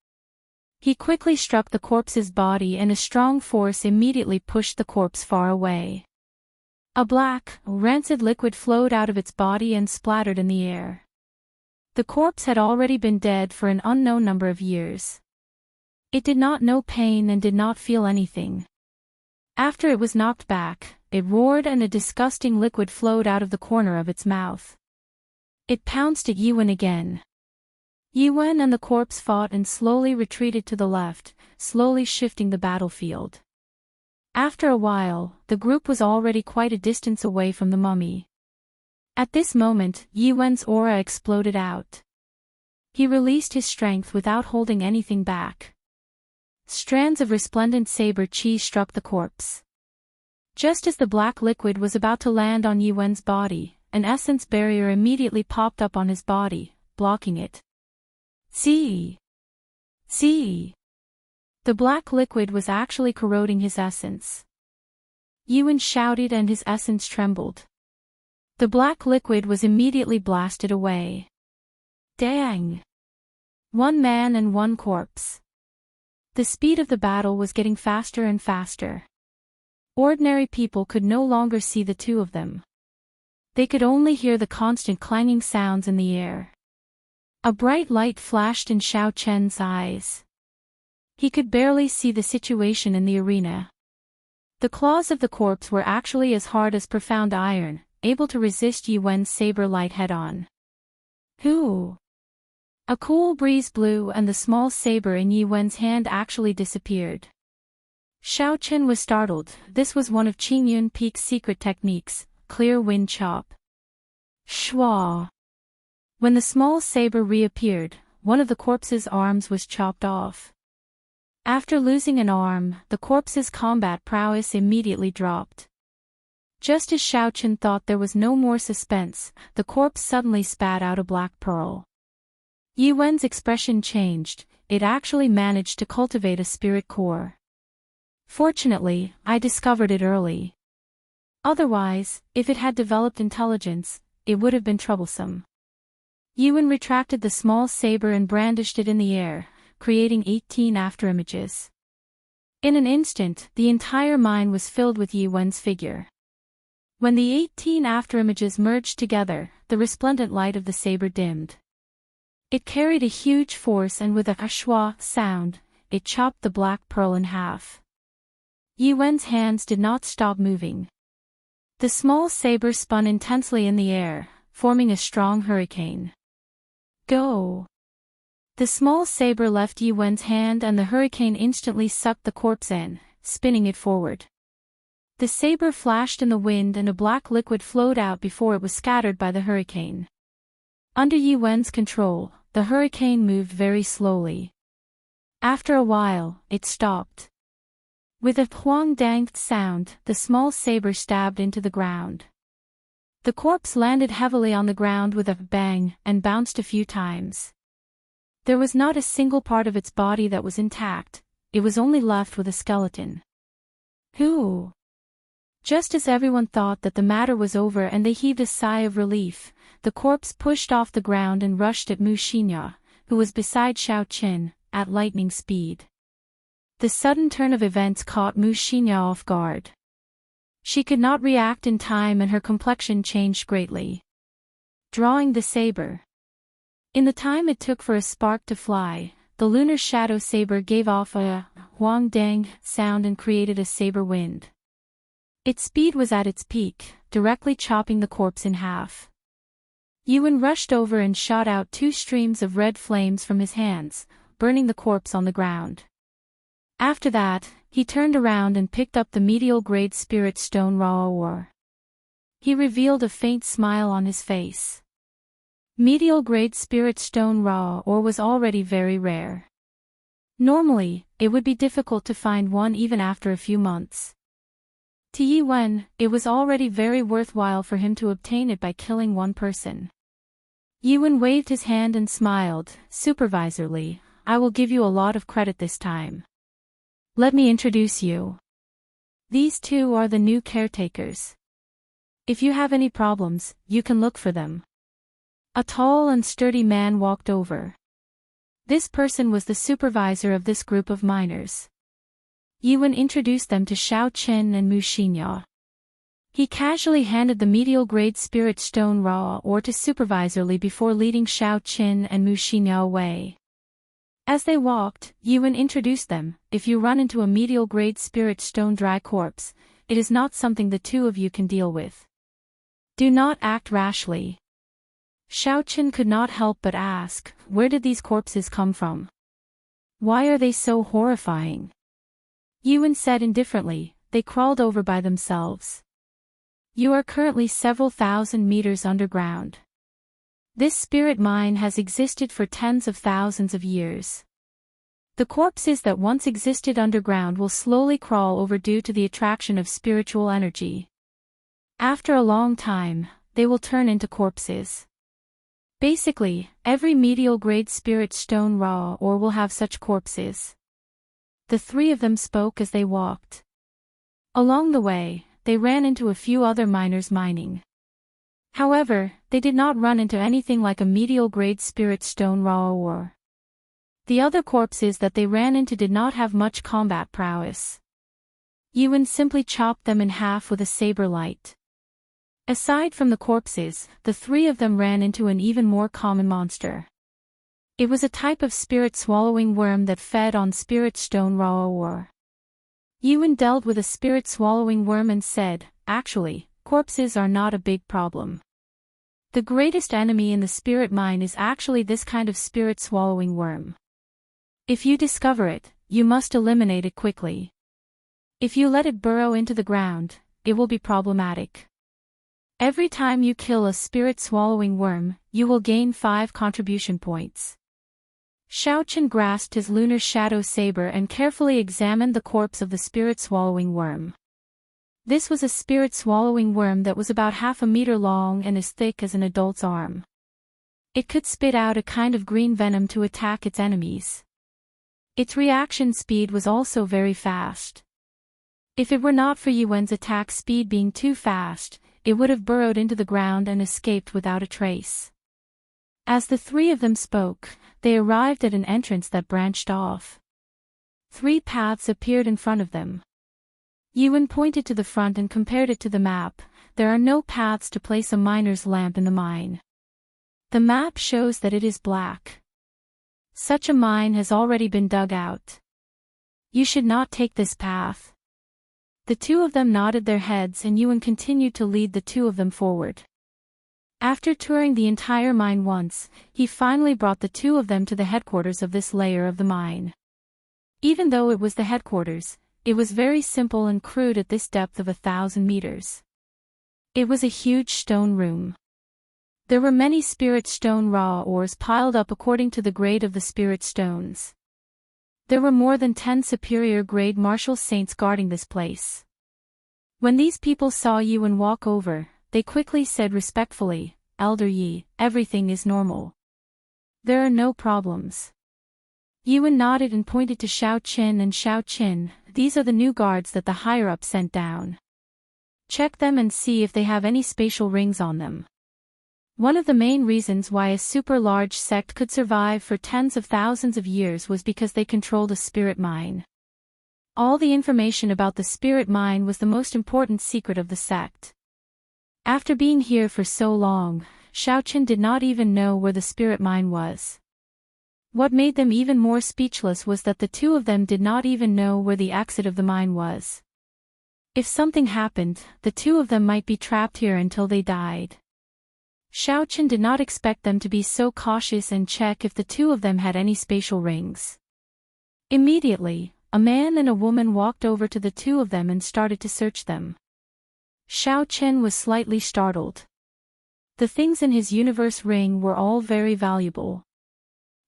He quickly struck the corpse's body and a strong force immediately pushed the corpse far away. A black, rancid liquid flowed out of its body and splattered in the air. The corpse had already been dead for an unknown number of years. It did not know pain and did not feel anything. After it was knocked back, it roared and a disgusting liquid flowed out of the corner of its mouth. It pounced at Yuan again. Yuan and the corpse fought and slowly retreated to the left, slowly shifting the battlefield. After a while, the group was already quite a distance away from the mummy. At this moment, Yuan's aura exploded out. He released his strength without holding anything back. Strands of resplendent saber chi struck the corpse. Just as the black liquid was about to land on Yuan's body, an essence barrier immediately popped up on his body, blocking it. See! See! The black liquid was actually corroding his essence. Yuan shouted and his essence trembled. The black liquid was immediately blasted away. Dang! One man and one corpse. The speed of the battle was getting faster and faster. Ordinary people could no longer see the two of them. They could only hear the constant clanging sounds in the air. A bright light flashed in Xiao Chen's eyes. He could barely see the situation in the arena. The claws of the corpse were actually as hard as profound iron, able to resist Yuan's saber light head-on. Who? A cool breeze blew and the small saber in Yuan's hand actually disappeared. Xiao Chen was startled. This was one of Qingyun Peak's secret techniques, clear wind chop. Shwa! When the small saber reappeared, one of the corpse's arms was chopped off. After losing an arm, the corpse's combat prowess immediately dropped. Just as Xiao Chen thought there was no more suspense, the corpse suddenly spat out a black pearl. Yuan's expression changed. It actually managed to cultivate a spirit core. Fortunately, I discovered it early. Otherwise, if it had developed intelligence, it would have been troublesome. Yuan retracted the small saber and brandished it in the air, creating 18 afterimages. In an instant, the entire mine was filled with Yuan's figure. When the 18 afterimages merged together, the resplendent light of the saber dimmed. It carried a huge force and with a shwa sound, it chopped the black pearl in half. Yuan's hands did not stop moving. The small saber spun intensely in the air, forming a strong hurricane. Go! The small saber left Yuan's hand and the hurricane instantly sucked the corpse in, spinning it forward. The saber flashed in the wind and a black liquid flowed out before it was scattered by the hurricane. Under Yuan's control, the hurricane moved very slowly. After a while, it stopped. With a huang-danged sound, the small saber stabbed into the ground. The corpse landed heavily on the ground with a bang and bounced a few times. There was not a single part of its body that was intact, it was only left with a skeleton. Who? Just as everyone thought that the matter was over and they heaved a sigh of relief, the corpse pushed off the ground and rushed at Mu Xinya, who was beside Xiao Qin, at lightning speed. The sudden turn of events caught Mu Xinya off guard. She could not react in time and her complexion changed greatly. Drawing the saber. In the time it took for a spark to fly, the lunar shadow saber gave off a huang dang sound and created a saber wind. Its speed was at its peak, directly chopping the corpse in half. Yuan rushed over and shot out 2 streams of red flames from his hands, burning the corpse on the ground. After that, he turned around and picked up the medial grade spirit stone raw ore. He revealed a faint smile on his face. Medial grade spirit stone raw ore was already very rare. Normally, it would be difficult to find one even after a few months. To Yuan, it was already very worthwhile for him to obtain it by killing one person. Yuan waved his hand and smiled, supervisorly, I will give you a lot of credit this time. Let me introduce you. These 2 are the new caretakers. If you have any problems, you can look for them. A tall and sturdy man walked over. This person was the supervisor of this group of miners. Yuan introduced them to Xiao Qin and Mu Xinya. He casually handed the medial grade spirit stone raw ore to supervisor Li before leading Xiao Qin and Mu Xinya away. As they walked, Yuan introduced them, if you run into a medial grade spirit stone dry corpse, it is not something the 2 of you can deal with. Do not act rashly. Xiao Qin could not help but ask, where did these corpses come from? Why are they so horrifying? Yuan said indifferently, they crawled over by themselves. You are currently several thousand meters underground. This spirit mine has existed for tens of thousands of years. The corpses that once existed underground will slowly crawl over due to the attraction of spiritual energy. After a long time, they will turn into corpses. Basically, every medial grade spirit stone raw ore will have such corpses. The 3 of them spoke as they walked. Along the way, they ran into a few other miners mining. However, they did not run into anything like a medial grade spirit stone raw ore. The other corpses that they ran into did not have much combat prowess. Yuan simply chopped them in half with a saber light. Aside from the corpses, the 3 of them ran into an even more common monster. It was a type of spirit-swallowing worm that fed on spirit stone raw ore. Yuan dealt with a spirit-swallowing worm and said, actually, corpses are not a big problem. The greatest enemy in the spirit mine is actually this kind of spirit-swallowing worm. If you discover it, you must eliminate it quickly. If you let it burrow into the ground, it will be problematic. Every time you kill a spirit-swallowing worm, you will gain 5 contribution points. Xiao Qin grasped his lunar shadow saber and carefully examined the corpse of the spirit-swallowing worm. This was a spirit-swallowing worm that was about half a meter long and as thick as an adult's arm. It could spit out a kind of green venom to attack its enemies. Its reaction speed was also very fast. If it were not for Yuan's attack speed being too fast, it would have burrowed into the ground and escaped without a trace. As the 3 of them spoke, they arrived at an entrance that branched off. 3 paths appeared in front of them. Yuan pointed to the front and compared it to the map. There are no paths to place a miner's lamp in the mine. The map shows that it is black. Such a mine has already been dug out. You should not take this path. The 2 of them nodded their heads and Yuan continued to lead the 2 of them forward. After touring the entire mine once, he finally brought the 2 of them to the headquarters of this layer of the mine. Even though it was the headquarters, it was very simple and crude at this depth of 1,000 meters. It was a huge stone room. There were many spirit stone raw ores piled up according to the grade of the spirit stones. There were more than 10 superior grade martial saints guarding this place. When these people saw Yuan walk over, they quickly said respectfully, Elder Yi, everything is normal. There are no problems. Yuan nodded and pointed to Xiao Qin and Xiao Qin, these are the new guards that the higher-up sent down. Check them and see if they have any spatial rings on them. One of the main reasons why a super-large sect could survive for tens of thousands of years was because they controlled a spirit mine. All the information about the spirit mine was the most important secret of the sect. After being here for so long, Xiao Qin did not even know where the spirit mine was. What made them even more speechless was that the two of them did not even know where the exit of the mine was. If something happened, the two of them might be trapped here until they died. Xiaochen did not expect them to be so cautious and check if the two of them had any spatial rings. Immediately, a man and a woman walked over to the two of them and started to search them. Xiaochen was slightly startled. The things in his universe ring were all very valuable.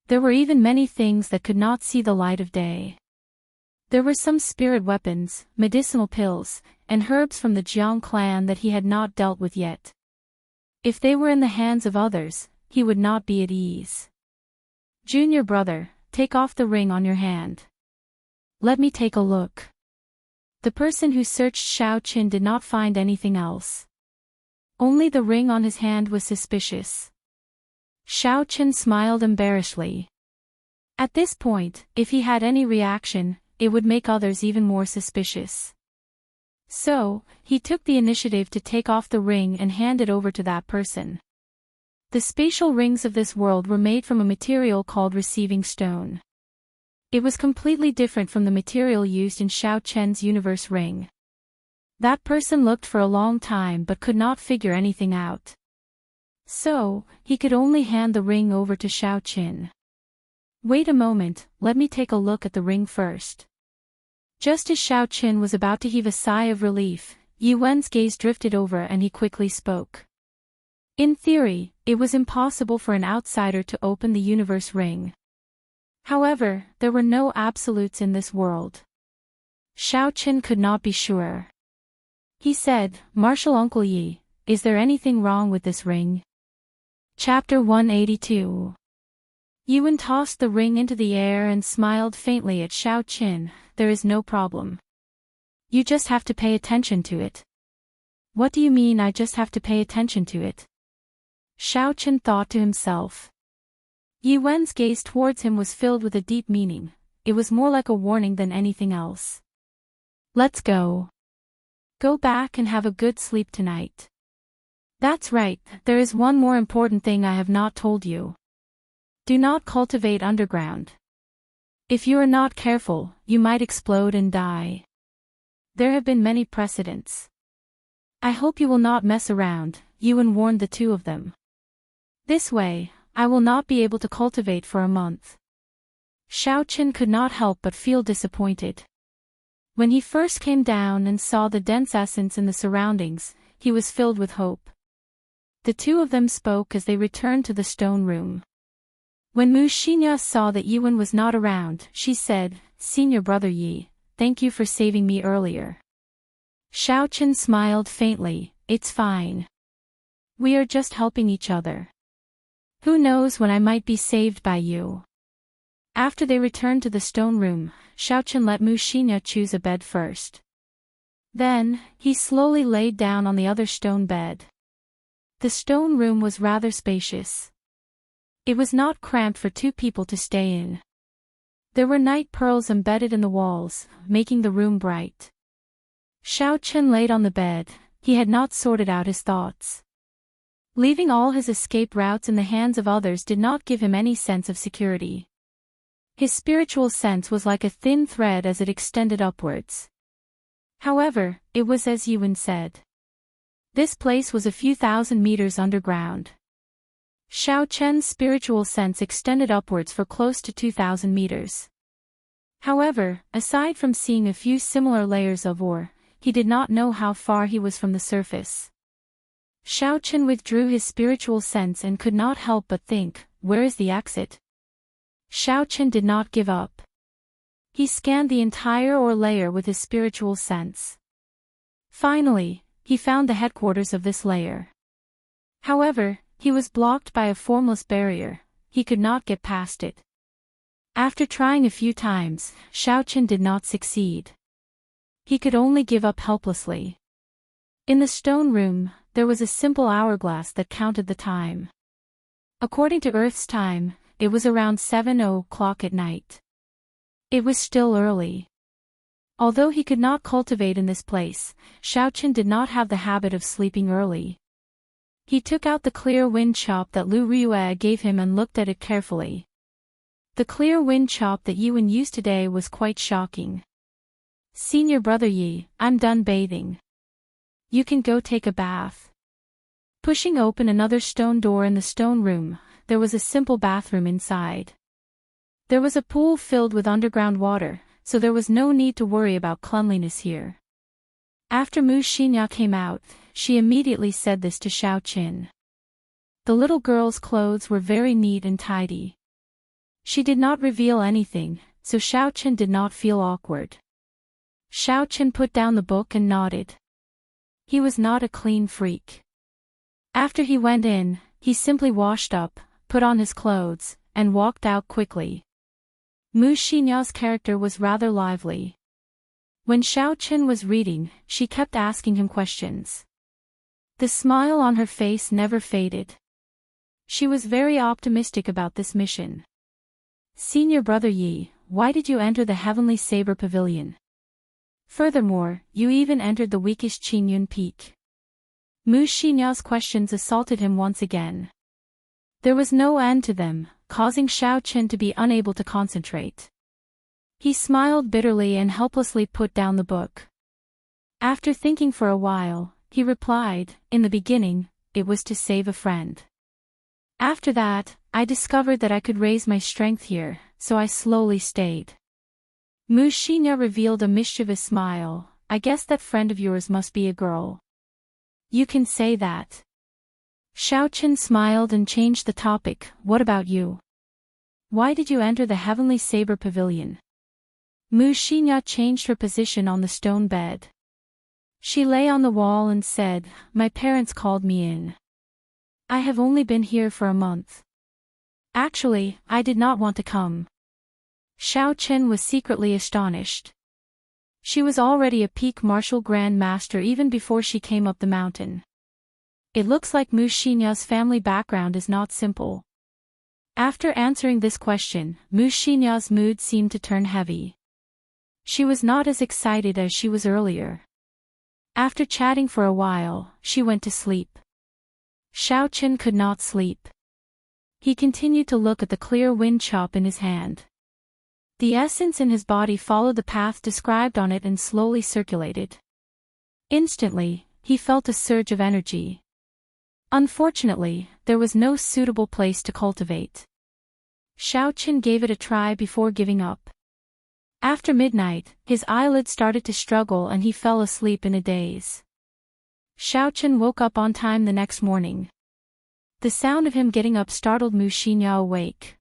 There were even many things that could not see the light of day. There were some spirit weapons, medicinal pills, and herbs from the Jiang clan that he had not dealt with yet. If they were in the hands of others, he would not be at ease. Junior brother, take off the ring on your hand. Let me take a look. The person who searched Xiaochen did not find anything else. Only the ring on his hand was suspicious. Xiaochen smiled embarrassedly. At this point, if he had any reaction, it would make others even more suspicious. So, he took the initiative to take off the ring and hand it over to that person. The spatial rings of this world were made from a material called receiving stone. It was completely different from the material used in Xiaochen's universe ring. That person looked for a long time but could not figure anything out. So, he could only hand the ring over to Xiaochen. Wait a moment, let me take a look at the ring first. Just as Xiaochen was about to heave a sigh of relief, Yi Wen's gaze drifted over and he quickly spoke. In theory, it was impossible for an outsider to open the universe ring. However, there were no absolutes in this world. Xiaochen could not be sure. He said, Martial Uncle Yi, is there anything wrong with this ring? Chapter 182. Yi Wen tossed the ring into the air and smiled faintly at Xiaochen. There is no problem. You just have to pay attention to it. What do you mean I just have to pay attention to it? Xiaochen thought to himself. Yi Wen's gaze towards him was filled with a deep meaning. It was more like a warning than anything else. Let's go. Go back and have a good sleep tonight. That's right, there is one more important thing I have not told you. Do not cultivate underground. If you are not careful, you might explode and die. There have been many precedents. I hope you will not mess around, Yi Wen warned the two of them. This way, I will not be able to cultivate for a month. Xiaochen could not help but feel disappointed. When he first came down and saw the dense essence in the surroundings, he was filled with hope. The two of them spoke as they returned to the stone room. When Mu Xinya saw that Yi Wen was not around, she said, Senior brother Yi, thank you for saving me earlier. Xiaochen smiled faintly, it's fine. We are just helping each other. Who knows when I might be saved by you. After they returned to the stone room, Xiaochen let Mu Xinya choose a bed first. Then, he slowly laid down on the other stone bed. The stone room was rather spacious. It was not cramped for two people to stay in. There were night pearls embedded in the walls, making the room bright. Xiaochen laid on the bed. He had not sorted out his thoughts. Leaving all his escape routes in the hands of others did not give him any sense of security. His spiritual sense was like a thin thread as it extended upwards. However, it was as Yi Wen said. This place was a few thousand meters underground. Xiaochen's spiritual sense extended upwards for close to 2,000 meters. However, aside from seeing a few similar layers of ore, he did not know how far he was from the surface. Xiaochen withdrew his spiritual sense and could not help but think, where is the exit? Xiaochen did not give up. He scanned the entire ore layer with his spiritual sense. Finally, he found the headquarters of this layer. However, he was blocked by a formless barrier. He could not get past it. After trying a few times, Xiaochen did not succeed. He could only give up helplessly. In the stone room, there was a simple hourglass that counted the time. According to Earth's time, it was around 7:00 at night. It was still early. Although he could not cultivate in this place, Xiaochen did not have the habit of sleeping early. He took out the clear wind chop that Lu Riyue gave him and looked at it carefully. The clear wind chop that Yuan used today was quite shocking. Senior brother Yi, I'm done bathing. You can go take a bath. Pushing open another stone door in the stone room, there was a simple bathroom inside. There was a pool filled with underground water, so there was no need to worry about cleanliness here. After Mu Xinya came out, she immediately said this to Xiao Qin. The little girl's clothes were very neat and tidy. She did not reveal anything, so Xiao Qin did not feel awkward. Xiao Qin put down the book and nodded. He was not a clean freak. After he went in, he simply washed up, put on his clothes, and walked out quickly. Mu Xinya's character was rather lively. When Xiao Qin was reading, she kept asking him questions. The smile on her face never faded. She was very optimistic about this mission. Senior brother Yi, why did you enter the Heavenly Saber Pavilion? Furthermore, you even entered the weakest Qingyun Peak. Mu Xinya's questions assaulted him once again. There was no end to them, causing Xiao Qin to be unable to concentrate. He smiled bitterly and helplessly put down the book. After thinking for a while, he replied, in the beginning, it was to save a friend. After that, I discovered that I could raise my strength here, so I slowly stayed. Mu Xinya revealed a mischievous smile. I guess that friend of yours must be a girl. You can say that. Xiao Qin smiled and changed the topic. What about you? Why did you enter the Heavenly Saber Pavilion? Mu Xinya changed her position on the stone bed. She lay on the wall and said, my parents called me in. I have only been here for a month. Actually, I did not want to come. Xiao Qin was secretly astonished. She was already a peak martial grand master even before she came up the mountain. It looks like Mu Xinya's family background is not simple. After answering this question, Mu Xinya's mood seemed to turn heavy. She was not as excited as she was earlier. After chatting for a while, she went to sleep. Xiao Qin could not sleep. He continued to look at the clear wind chop in his hand. The essence in his body followed the path described on it and slowly circulated. Instantly, he felt a surge of energy. Unfortunately, there was no suitable place to cultivate. Xiao Qin gave it a try before giving up. After midnight, his eyelids started to struggle and he fell asleep in a daze. Xiao Qin woke up on time the next morning. The sound of him getting up startled Mu Xinya awake.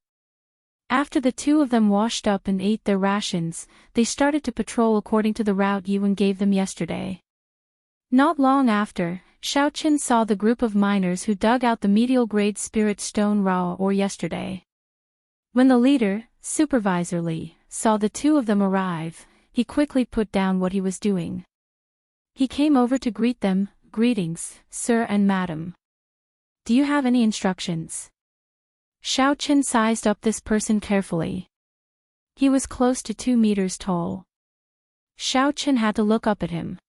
After the two of them washed up and ate their rations, they started to patrol according to the route Yuan gave them yesterday. Not long after, Xiao Qin saw the group of miners who dug out the medial grade spirit stone raw ore yesterday. When the leader, Supervisor Li, saw the two of them arrive, he quickly put down what he was doing. He came over to greet them. Greetings, sir and madam. Do you have any instructions? Xiao Qin sized up this person carefully. He was close to 2 meters tall. Xiao Qin had to look up at him.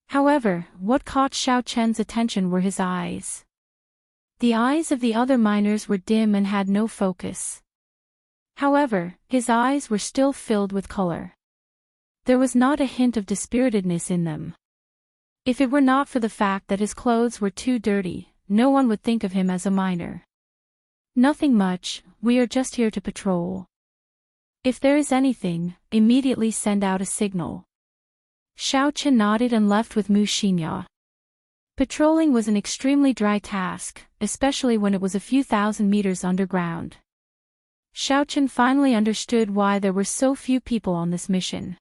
However, what caught Xiao Qin's attention were his eyes. The eyes of the other miners were dim and had no focus. However, his eyes were still filled with color. There was not a hint of dispiritedness in them. If it were not for the fact that his clothes were too dirty, no one would think of him as a miner. Nothing much, we are just here to patrol. If there is anything, immediately send out a signal. Xiao Qin nodded and left with Mu Xinya. Patrolling was an extremely dry task, especially when it was a few thousand meters underground. Xiao Qin finally understood why there were so few people on this mission.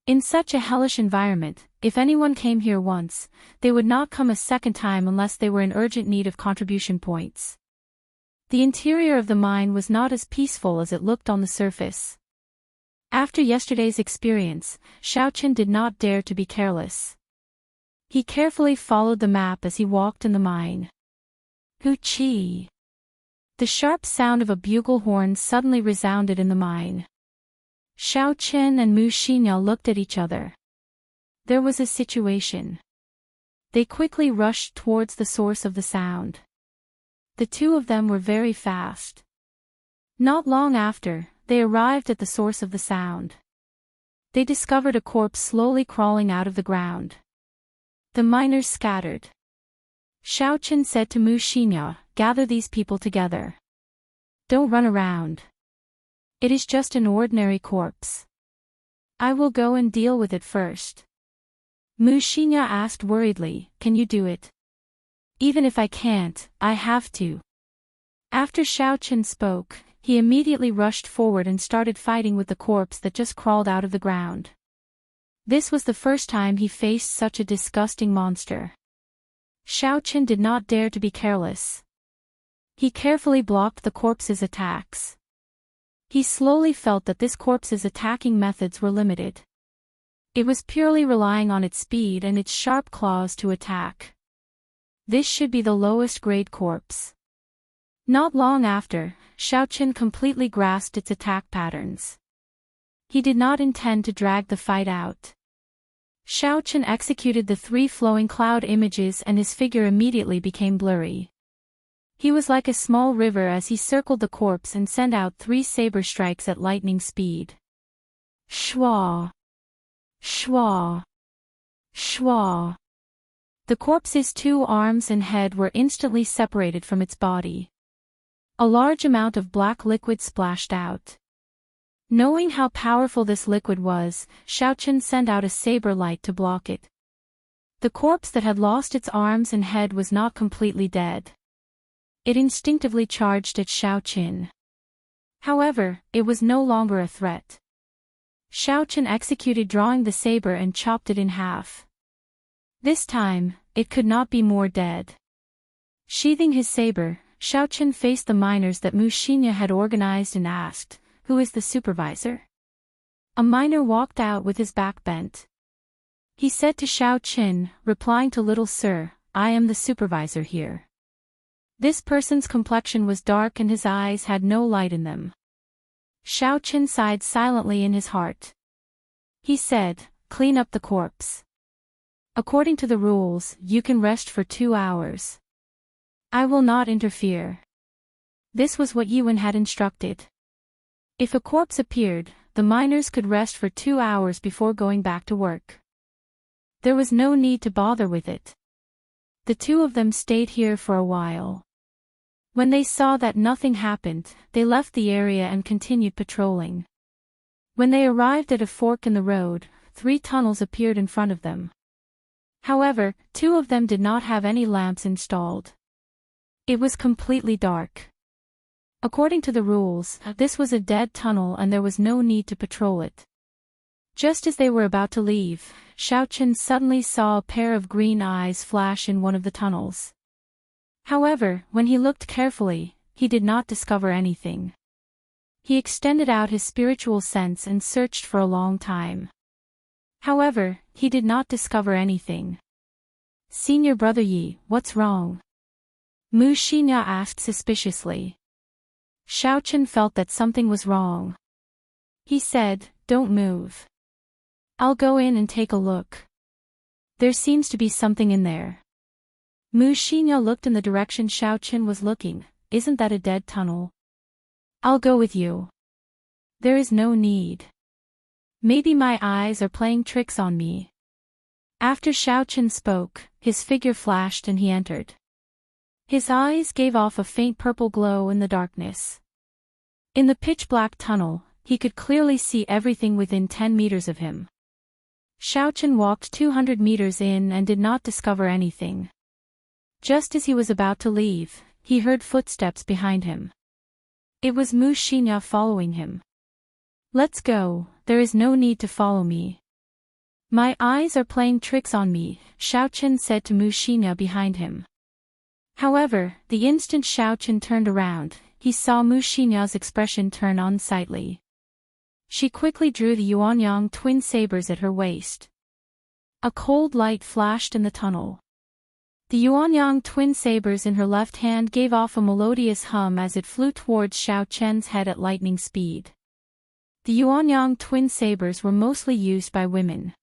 In such a hellish environment, if anyone came here once, they would not come a second time unless they were in urgent need of contribution points. The interior of the mine was not as peaceful as it looked on the surface. After yesterday's experience, Xiao Qin did not dare to be careless. He carefully followed the map as he walked in the mine. Hoo-chee! The sharp sound of a bugle horn suddenly resounded in the mine. Xiao Qin and Mu Xinya looked at each other. There was a situation. They quickly rushed towards the source of the sound. The two of them were very fast. Not long after, they arrived at the source of the sound. They discovered a corpse slowly crawling out of the ground. The miners scattered. Xiaochen said to Mu Xinya, "Gather these people together. Don't run around. It is just an ordinary corpse. I will go and deal with it first." Mu Xinya asked worriedly, "Can you do it?" "Even if I can't, I have to." After Xiaochen spoke, he immediately rushed forward and started fighting with the corpse that just crawled out of the ground. This was the first time he faced such a disgusting monster. Xiaochen did not dare to be careless. He carefully blocked the corpse's attacks. He slowly felt that this corpse's attacking methods were limited. It was purely relying on its speed and its sharp claws to attack. This should be the lowest grade corpse. Not long after, Xiaochen completely grasped its attack patterns. He did not intend to drag the fight out. Xiaochen executed the 3 flowing cloud images and his figure immediately became blurry. He was like a small river as he circled the corpse and sent out 3 saber strikes at lightning speed. Shwa! Shwa! Shwa! The corpse's 2 arms and head were instantly separated from its body. A large amount of black liquid splashed out. Knowing how powerful this liquid was, Xiaochen sent out a saber light to block it. The corpse that had lost its arms and head was not completely dead. It instinctively charged at Xiaochen. However, it was no longer a threat. Xiaochen executed drawing the saber and chopped it in half. This time, it could not be more dead. Sheathing his saber, Xiaochen faced the miners that Mu Xinya had organized and asked, "Who is the supervisor?" A miner walked out with his back bent. He said to Xiaochen, replying to "Little sir, I am the supervisor here." This person's complexion was dark and his eyes had no light in them. Xiaochen sighed silently in his heart. He said, "Clean up the corpse. According to the rules, you can rest for 2 hours. I will not interfere." This was what Yuan had instructed. If a corpse appeared, the miners could rest for 2 hours before going back to work. There was no need to bother with it. The 2 of them stayed here for a while. When they saw that nothing happened, they left the area and continued patrolling. When they arrived at a fork in the road, 3 tunnels appeared in front of them. However, 2 of them did not have any lamps installed. It was completely dark. According to the rules, this was a dead tunnel and there was no need to patrol it. Just as they were about to leave, Xiaochen suddenly saw a pair of green eyes flash in one of the tunnels. However, when he looked carefully, he did not discover anything. He extended out his spiritual sense and searched for a long time. However, he did not discover anything. "Senior brother Yi, what's wrong?" Mu Xinya asked suspiciously. Xiaochen felt that something was wrong. He said, "Don't move. I'll go in and take a look. There seems to be something in there." Mu Xinya looked in the direction Xiaochen was looking. "Isn't that a dead tunnel?" "I'll go with you." "There is no need. Maybe my eyes are playing tricks on me." After Xiaochen spoke, his figure flashed and he entered. His eyes gave off a faint purple glow in the darkness. In the pitch-black tunnel, he could clearly see everything within 10 meters of him. Xiaochen walked 200 meters in and did not discover anything. Just as he was about to leave, he heard footsteps behind him. It was Mu Xinya following him. "Let's go, there is no need to follow me." "My eyes are playing tricks on me," Xiaochen said to Mu Xinya behind him. However, the instant Xiaochen turned around, he saw Mu Xinya's expression turn unsightly. She quickly drew the Yuanyang twin sabers at her waist. A cold light flashed in the tunnel. The Yuanyang twin sabers in her left hand gave off a melodious hum as it flew towards Xiaochen's head at lightning speed. The Yuanyang twin sabers were mostly used by women.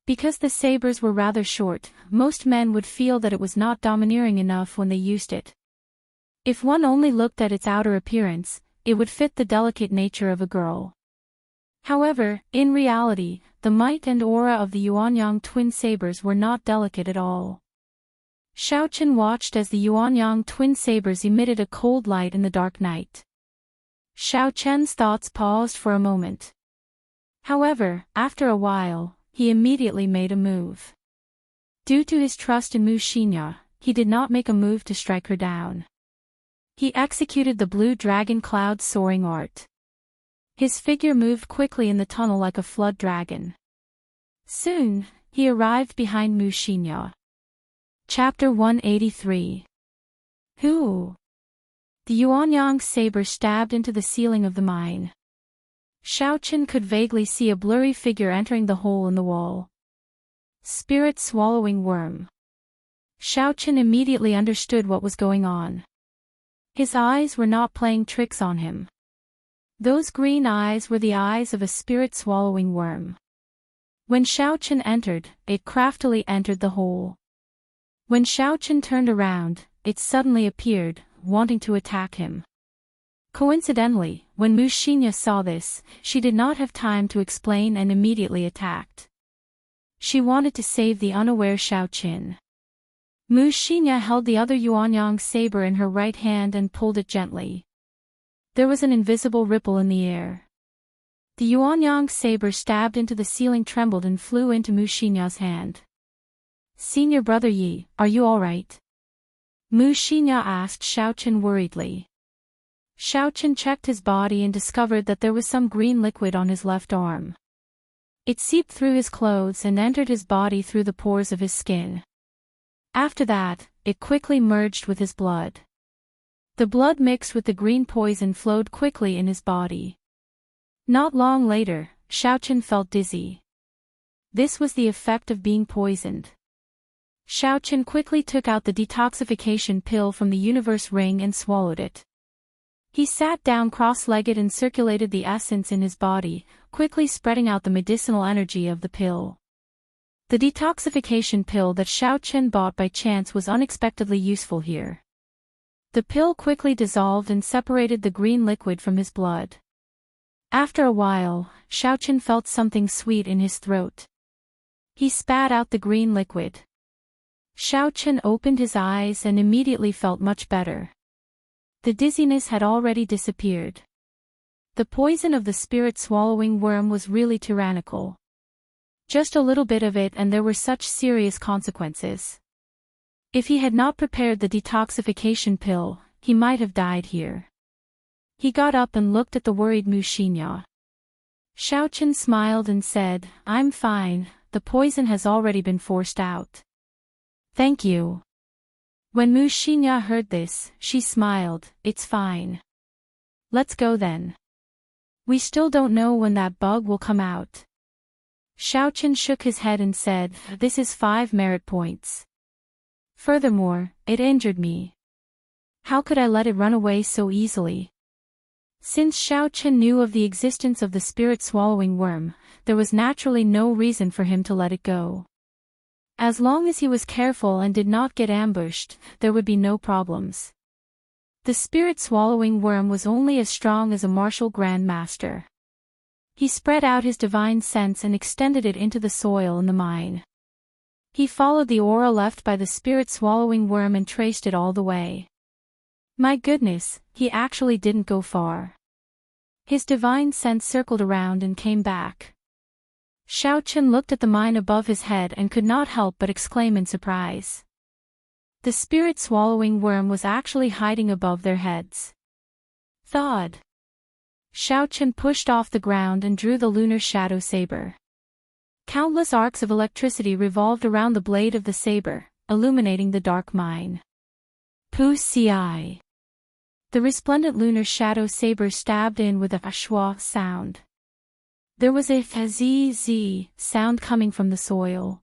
Because the sabers were rather short, most men would feel that it was not domineering enough when they used it. If one only looked at its outer appearance, it would fit the delicate nature of a girl. However, in reality, the might and aura of the Yuanyang twin sabers were not delicate at all. Xiaochen watched as the Yuanyang twin sabers emitted a cold light in the dark night. Xiaochen's thoughts paused for a moment. However, after a while, he immediately made a move. Due to his trust in Wuxia, he did not make a move to strike her down. He executed the blue dragon cloud soaring art. His figure moved quickly in the tunnel like a flood dragon. Soon, he arrived behind Wuxia. Chapter 183. Who? The Yuanyang saber stabbed into the ceiling of the mine. Xiaochen could vaguely see a blurry figure entering the hole in the wall. Spirit swallowing worm. Xiaochen immediately understood what was going on. His eyes were not playing tricks on him. Those green eyes were the eyes of a spirit swallowing worm. When Xiaochen entered, it craftily entered the hole. When Xiaochen turned around, it suddenly appeared, wanting to attack him. Coincidentally, when Wuxia saw this, she did not have time to explain and immediately attacked. She wanted to save the unaware Xiaochen. Wuxia held the other Yuanyang saber in her right hand and pulled it gently. There was an invisible ripple in the air. The Yuanyang saber stabbed into the ceiling, trembled and flew into Wuxia's hand. "Senior brother Yi, are you alright?" Wuxia asked Xiaochen worriedly. Xiaochen checked his body and discovered that there was some green liquid on his left arm. It seeped through his clothes and entered his body through the pores of his skin. After that, it quickly merged with his blood. The blood mixed with the green poison flowed quickly in his body. Not long later, Xiaochen felt dizzy. This was the effect of being poisoned. Xiaochen quickly took out the detoxification pill from the universe ring and swallowed it. He sat down cross-legged and circulated the essence in his body, quickly spreading out the medicinal energy of the pill. The detoxification pill that Xiaochen bought by chance was unexpectedly useful here. The pill quickly dissolved and separated the green liquid from his blood. After a while, Xiaochen felt something sweet in his throat. He spat out the green liquid. Xiaochen opened his eyes and immediately felt much better. The dizziness had already disappeared. The poison of the spirit swallowing worm was really tyrannical. Just a little bit of it and there were such serious consequences. If he had not prepared the detoxification pill, he might have died here. He got up and looked at the worried Wuxia. Xiaochen smiled and said, "I'm fine, the poison has already been forced out." "Thank you." When Wuxia heard this, she smiled, "It's fine. Let's go then. We still don't know when that bug will come out." Xiaochen shook his head and said, "This is 5 merit points. Furthermore, it injured me. How could I let it run away so easily?" Since Xiaochen knew of the existence of the spirit-swallowing worm, there was naturally no reason for him to let it go. As long as he was careful and did not get ambushed, there would be no problems. The spirit-swallowing worm was only as strong as a martial grandmaster. He spread out his divine sense and extended it into the soil in the mine. He followed the aura left by the spirit-swallowing worm and traced it all the way. My goodness, he actually didn't go far. His divine sense circled around and came back. Xiaochen looked at the mine above his head and could not help but exclaim in surprise. The spirit-swallowing worm was actually hiding above their heads. Thud. Xiaochen pushed off the ground and drew the lunar shadow saber. Countless arcs of electricity revolved around the blade of the saber, illuminating the dark mine. Pu-ci. The resplendent lunar shadow saber stabbed in with a schwa sound. There was a zzz sound coming from the soil.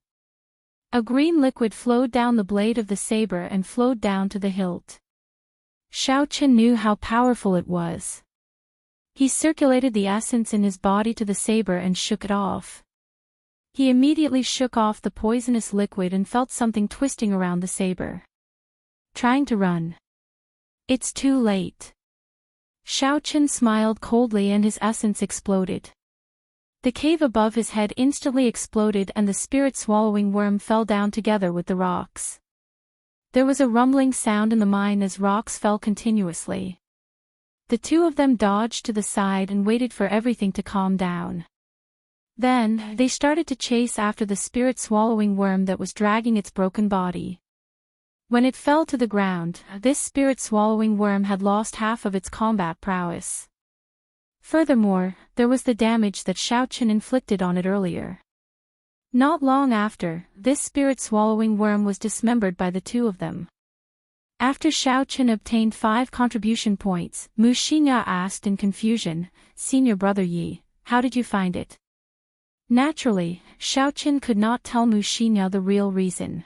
A green liquid flowed down the blade of the saber and flowed down to the hilt. Xiaochen knew how powerful it was. He circulated the essence in his body to the saber and shook it off. He immediately shook off the poisonous liquid and felt something twisting around the saber. Trying to run. It's too late. Xiao Chen smiled coldly and his essence exploded. The cave above his head instantly exploded and the spirit-swallowing worm fell down together with the rocks. There was a rumbling sound in the mine as rocks fell continuously. The two of them dodged to the side and waited for everything to calm down. Then, they started to chase after the spirit-swallowing worm that was dragging its broken body. When it fell to the ground, this spirit-swallowing worm had lost half of its combat prowess. Furthermore, there was the damage that Xiao Chen inflicted on it earlier. Not long after, this spirit-swallowing worm was dismembered by the two of them. After Xiao Chen obtained 5 contribution points, Mu Xinya asked in confusion, "Senior brother Yi, how did you find it?" Naturally, Xiao Chen could not tell Mu Xinya the real reason.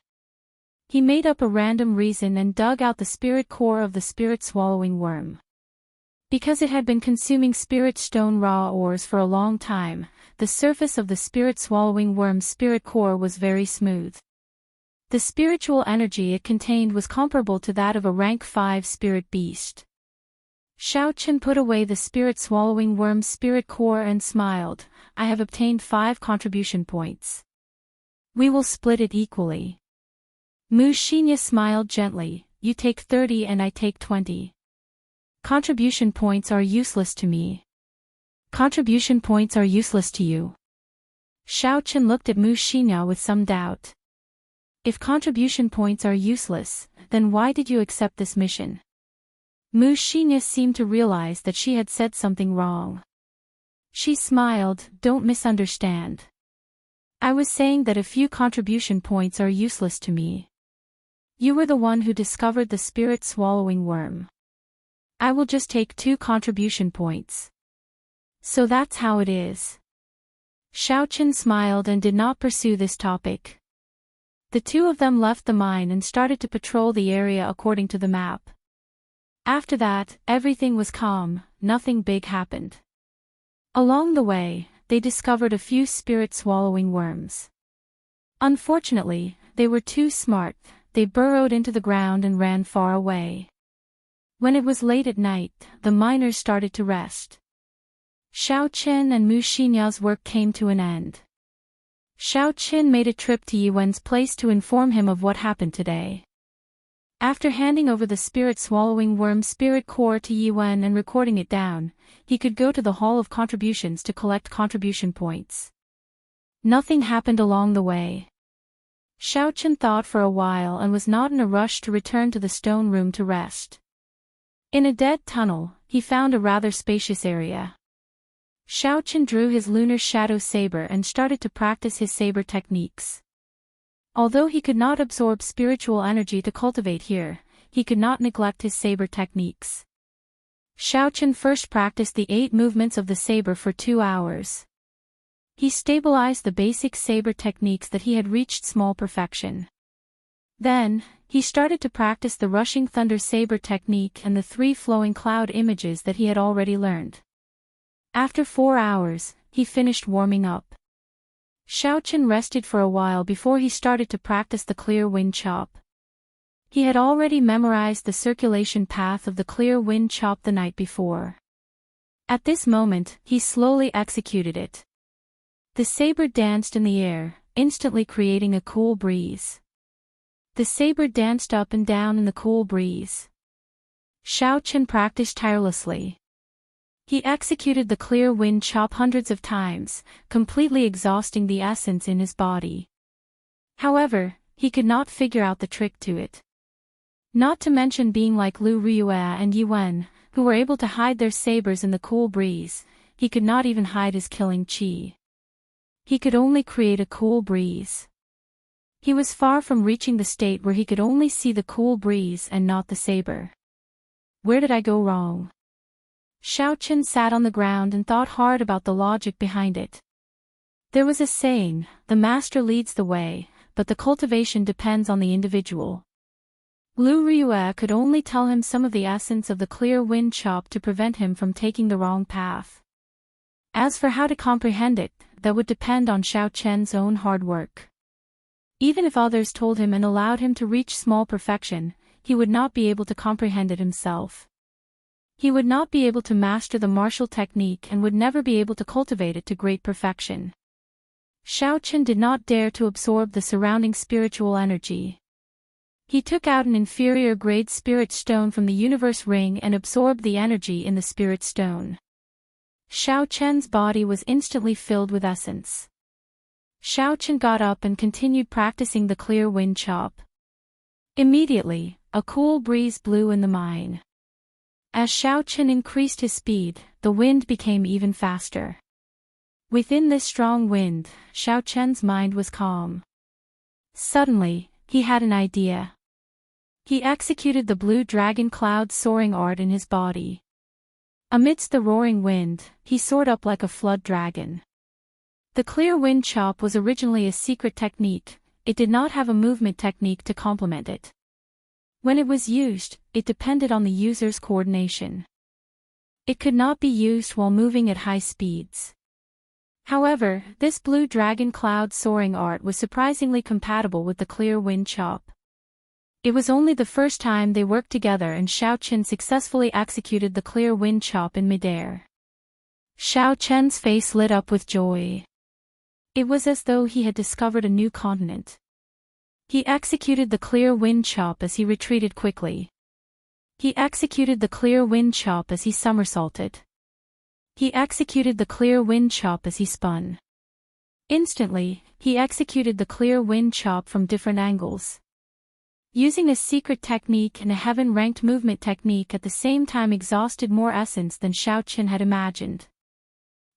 He made up a random reason and dug out the spirit core of the spirit-swallowing worm. Because it had been consuming spirit stone raw ores for a long time, the surface of the spirit-swallowing worm's spirit core was very smooth. The spiritual energy it contained was comparable to that of a rank 5 spirit beast. Xiao Chen put away the spirit-swallowing worm's spirit core and smiled, "I have obtained 5 contribution points. We will split it equally." Mu Xinya smiled gently, "You take 30 and I take 20. Contribution points are useless to me." "Contribution points are useless to you." Xiao Chen looked at Mu Xinya with some doubt. "If contribution points are useless, then why did you accept this mission?" Mu Xinya seemed to realize that she had said something wrong. She smiled, "Don't misunderstand. I was saying that a few contribution points are useless to me. You were the one who discovered the spirit-swallowing worm. I will just take 2 contribution points. So that's how it is." Xiao Chen smiled and did not pursue this topic. The two of them left the mine and started to patrol the area according to the map. After that, everything was calm, nothing big happened. Along the way, they discovered a few spirit-swallowing worms. Unfortunately, they were too smart, they burrowed into the ground and ran far away. When it was late at night, the miners started to rest. Xiao Chen and Mu Xinya's work came to an end. Xiao Chen made a trip to Yiwen's place to inform him of what happened today. After handing over the spirit-swallowing worm's spirit core to Yiwen and recording it down, he could go to the Hall of Contributions to collect contribution points. Nothing happened along the way. Xiao Chen thought for a while and was not in a rush to return to the stone room to rest. In a dead tunnel, he found a rather spacious area. Xiao Chen drew his lunar shadow saber and started to practice his saber techniques. Although he could not absorb spiritual energy to cultivate here, he could not neglect his saber techniques. Xiao Chen first practiced the 8 movements of the saber for 2 hours. He stabilized the basic saber techniques that he had reached small perfection. Then, he started to practice the rushing thunder saber technique and the 3 flowing cloud images that he had already learned. After 4 hours, he finished warming up. Xiao Chen rested for a while before he started to practice the clear wind chop. He had already memorized the circulation path of the clear wind chop the night before. At this moment, he slowly executed it. The saber danced in the air, instantly creating a cool breeze. The saber danced up and down in the cool breeze. Xiao Chen practiced tirelessly. He executed the clear wind chop hundreds of times, completely exhausting the essence in his body. However, he could not figure out the trick to it. Not to mention being like Lu Riyue and Yiwen, who were able to hide their sabers in the cool breeze, he could not even hide his killing chi. He could only create a cool breeze. He was far from reaching the state where he could only see the cool breeze and not the saber. Where did I go wrong? Xiao Chen sat on the ground and thought hard about the logic behind it. There was a saying, the master leads the way, but the cultivation depends on the individual. Lu Riyue could only tell him some of the essence of the clear wind chop to prevent him from taking the wrong path. As for how to comprehend it, that would depend on Xiao Chen's own hard work. Even if others told him and allowed him to reach small perfection, he would not be able to comprehend it himself. He would not be able to master the martial technique and would never be able to cultivate it to great perfection. Xiaochen did not dare to absorb the surrounding spiritual energy. He took out an inferior grade spirit stone from the universe ring and absorbed the energy in the spirit stone. Xiaochen's body was instantly filled with essence. Xiaochen got up and continued practicing the clear wind chop. Immediately, a cool breeze blew in the mine. As Xiaochen increased his speed, the wind became even faster. Within this strong wind, Xiaochen's mind was calm. Suddenly, he had an idea. He executed the blue dragon cloud soaring art in his body. Amidst the roaring wind, he soared up like a flood dragon. The clear wind chop was originally a secret technique. It did not have a movement technique to complement it. When it was used, it depended on the user's coordination. It could not be used while moving at high speeds. However, this blue dragon cloud soaring art was surprisingly compatible with the clear wind chop. It was only the first time they worked together and Xiaochen successfully executed the clear wind chop in midair. Xiaochen's face lit up with joy. It was as though he had discovered a new continent. He executed the clear wind chop as he retreated quickly. He executed the clear wind chop as he somersaulted. He executed the clear wind chop as he spun. Instantly, he executed the clear wind chop from different angles. Using a secret technique and a heaven-ranked movement technique at the same time exhausted more essence than Xiaochen had imagined.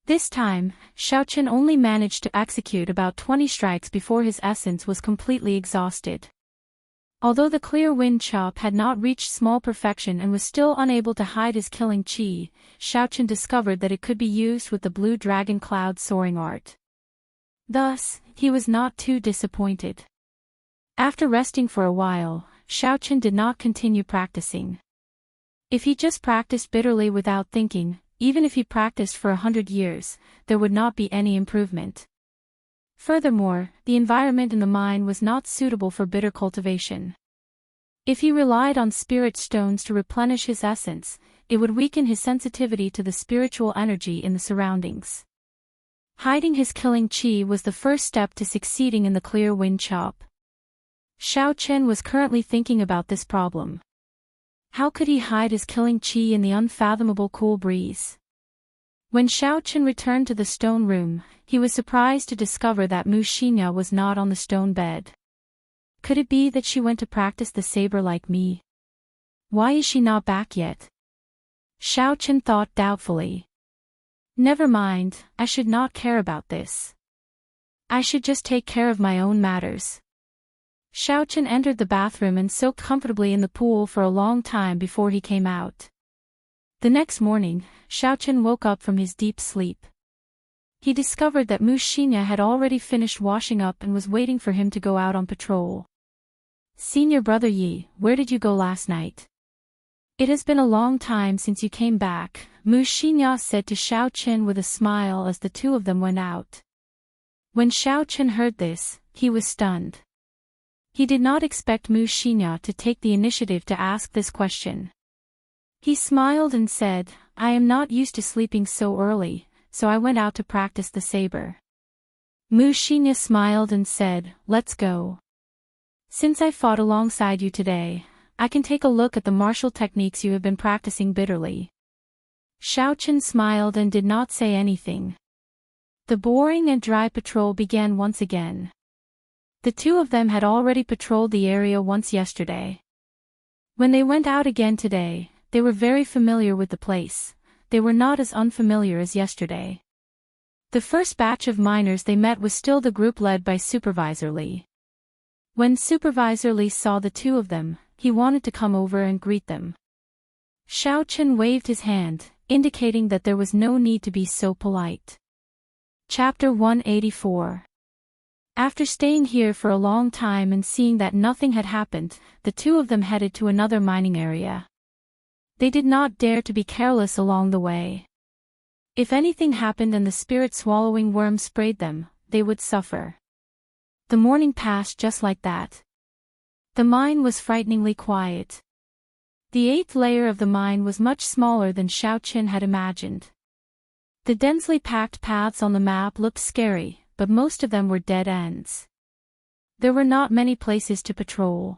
This time, Xiaochen only managed to execute about 20 strikes before his essence was completely exhausted. Although the clear wind chop had not reached small perfection and was still unable to hide his killing chi, Xiaochen discovered that it could be used with the blue dragon cloud soaring art. Thus, he was not too disappointed. After resting for a while, Xiaochen did not continue practicing. If he just practiced bitterly without thinking, even if he practiced for 100 years, there would not be any improvement. Furthermore, the environment in the mine was not suitable for bitter cultivation. If he relied on spirit stones to replenish his essence, it would weaken his sensitivity to the spiritual energy in the surroundings. Hiding his killing chi was the first step to succeeding in the clear wind chop. Xiaochen was currently thinking about this problem. How could he hide his killing chi in the unfathomable cool breeze? When Xiaochen returned to the stone room, he was surprised to discover that Wuxia was not on the stone bed. Could it be that she went to practice the saber like me? Why is she not back yet? Xiaochen thought doubtfully. Never mind, I should not care about this. I should just take care of my own matters. Xiaochen entered the bathroom and soaked comfortably in the pool for a long time before he came out. The next morning, Xiaochen woke up from his deep sleep. He discovered that Wuxia had already finished washing up and was waiting for him to go out on patrol. Senior brother Yi, where did you go last night? It has been a long time since you came back, Wuxia said to Xiaochen with a smile as the two of them went out. When Xiaochen heard this, he was stunned. He did not expect Wuxia to take the initiative to ask this question. He smiled and said, I am not used to sleeping so early, so I went out to practice the saber. Wuxia smiled and said, let's go. Since I fought alongside you today, I can take a look at the martial techniques you have been practicing bitterly. Xiaochen smiled and did not say anything. The boring and dry patrol began once again. The two of them had already patrolled the area once yesterday. When they went out again today, they were very familiar with the place. They were not as unfamiliar as yesterday. The first batch of miners they met was still the group led by Supervisor Li. When Supervisor Li saw the two of them, he wanted to come over and greet them. Xiaochen waved his hand, indicating that there was no need to be so polite. Chapter 184. After staying here for a long time and seeing that nothing had happened, the two of them headed to another mining area. They did not dare to be careless along the way. If anything happened and the spirit-swallowing worm sprayed them, they would suffer. The morning passed just like that. The mine was frighteningly quiet. The eighth layer of the mine was much smaller than Xiao Qin had imagined. The densely packed paths on the map looked scary, but most of them were dead ends. There were not many places to patrol.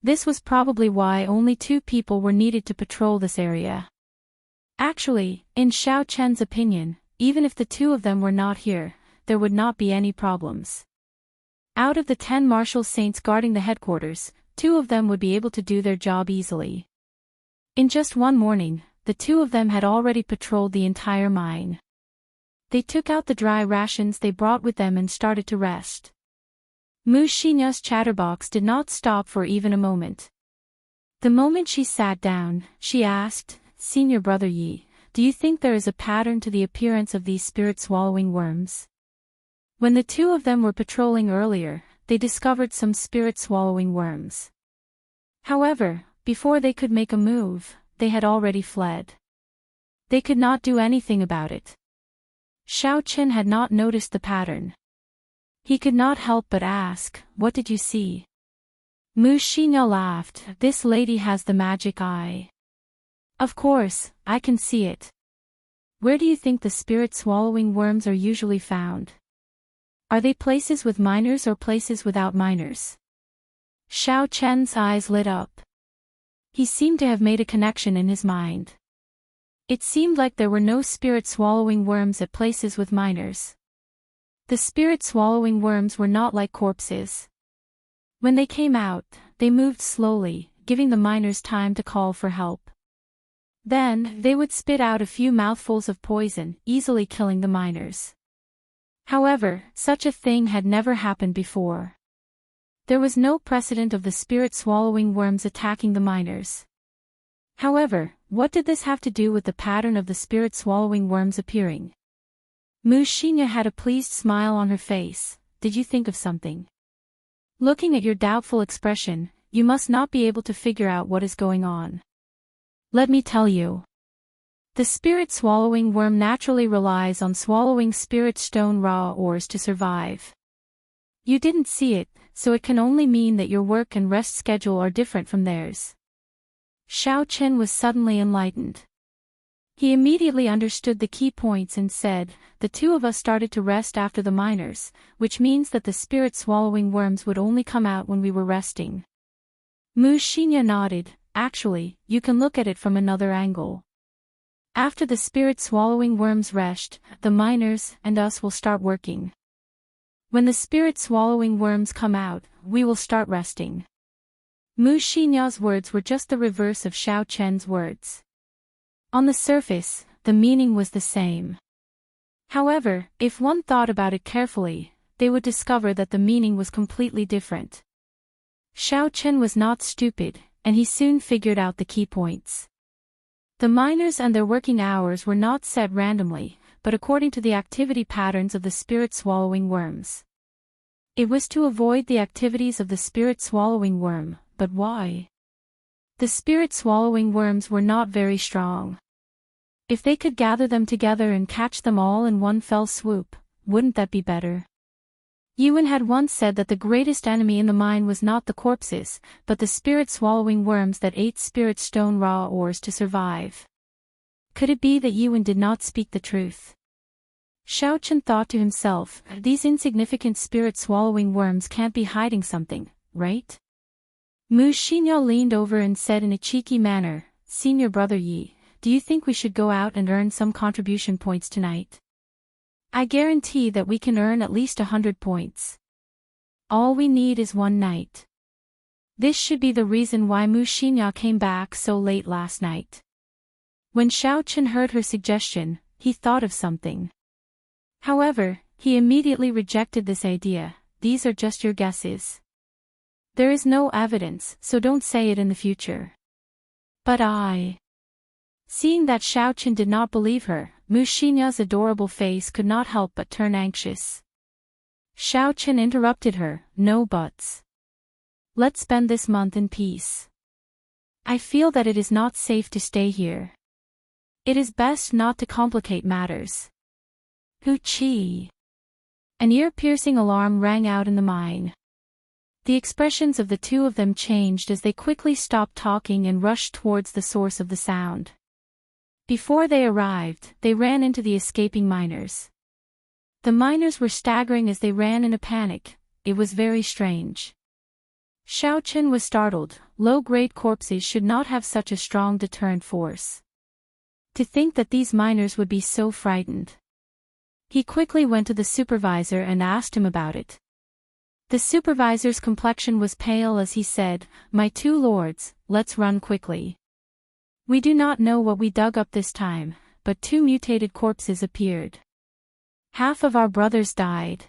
This was probably why only 2 people were needed to patrol this area. Actually, in Xiao Chen's opinion, even if the 2 of them were not here, there would not be any problems. Out of the 10 martial saints guarding the headquarters, 2 of them would be able to do their job easily. In just one morning, the 2 of them had already patrolled the entire mine. They took out the dry rations they brought with them and started to rest. Mu Xinya's chatterbox did not stop for even a moment. The moment she sat down, she asked, "Senior Brother Yi, do you think there is a pattern to the appearance of these spirit-swallowing worms?" When the 2 of them were patrolling earlier, they discovered some spirit-swallowing worms. However, before they could make a move, they had already fled. They could not do anything about it. Xiao Qin had not noticed the pattern. He could not help but ask, "What did you see?" Mu Xinya laughed, "This lady has the magic eye. Of course, I can see it. Where do you think the spirit-swallowing worms are usually found? Are they places with miners or places without miners?" Xiao Chen's eyes lit up. He seemed to have made a connection in his mind. It seemed like there were no spirit-swallowing worms at places with miners. The spirit-swallowing worms were not like corpses. When they came out, they moved slowly, giving the miners time to call for help. Then, they would spit out a few mouthfuls of poison, easily killing the miners. However, such a thing had never happened before. There was no precedent of the spirit-swallowing worms attacking the miners. However, what did this have to do with the pattern of the spirit-swallowing worms appearing? Mu Xinya had a pleased smile on her face. "Did you think of something? Looking at your doubtful expression, you must not be able to figure out what is going on. Let me tell you. The spirit-swallowing worm naturally relies on swallowing spirit stone raw ores to survive. You didn't see it, so it can only mean that your work and rest schedule are different from theirs." Xiao Qin was suddenly enlightened. He immediately understood the key points and said, "The 2 of us started to rest after the miners, which means that the spirit-swallowing worms would only come out when we were resting." Mu Xinya nodded. "Actually, you can look at it from another angle. After the spirit-swallowing worms rest, the miners and us will start working. When the spirit-swallowing worms come out, we will start resting." Mu Xinya's words were just the reverse of Xiao Chen's words. On the surface, the meaning was the same. However, if one thought about it carefully, they would discover that the meaning was completely different. Xiao Chen was not stupid, and he soon figured out the key points. The miners and their working hours were not set randomly, but according to the activity patterns of the spirit-swallowing worms. It was to avoid the activities of the spirit-swallowing worm, but why? The spirit-swallowing worms were not very strong. If they could gather them together and catch them all in one fell swoop, wouldn't that be better? Yuan had once said that the greatest enemy in the mine was not the corpses, but the spirit-swallowing worms that ate spirit stone raw ores to survive. Could it be that Yuan did not speak the truth? Xiao Chen thought to himself, "These insignificant spirit-swallowing worms can't be hiding something, right?" Mu Xinya leaned over and said in a cheeky manner, "Senior Brother Yi, do you think we should go out and earn some contribution points tonight? I guarantee that we can earn at least 100 points. All we need is one night." This should be the reason why Mu Xinya came back so late last night. When Xiao Chen heard her suggestion, he thought of something. However, he immediately rejected this idea. "These are just your guesses. There is no evidence, so don't say it in the future." "But I..." Seeing that Xiao Chen did not believe her, Mu Xinya's adorable face could not help but turn anxious. Xiao Chen interrupted her, "No buts. Let's spend this month in peace. I feel that it is not safe to stay here. It is best not to complicate matters." Hu Chi! An ear-piercing alarm rang out in the mine. The expressions of the two of them changed as they quickly stopped talking and rushed towards the source of the sound. Before they arrived, they ran into the escaping miners. The miners were staggering as they ran in a panic. It was very strange. Xiao Chen was startled. Low-grade corpses should not have such a strong deterrent force. To think that these miners would be so frightened. He quickly went to the supervisor and asked him about it. The supervisor's complexion was pale as he said, "My two lords, let's run quickly. We do not know what we dug up this time, but two mutated corpses appeared. Half of our brothers died.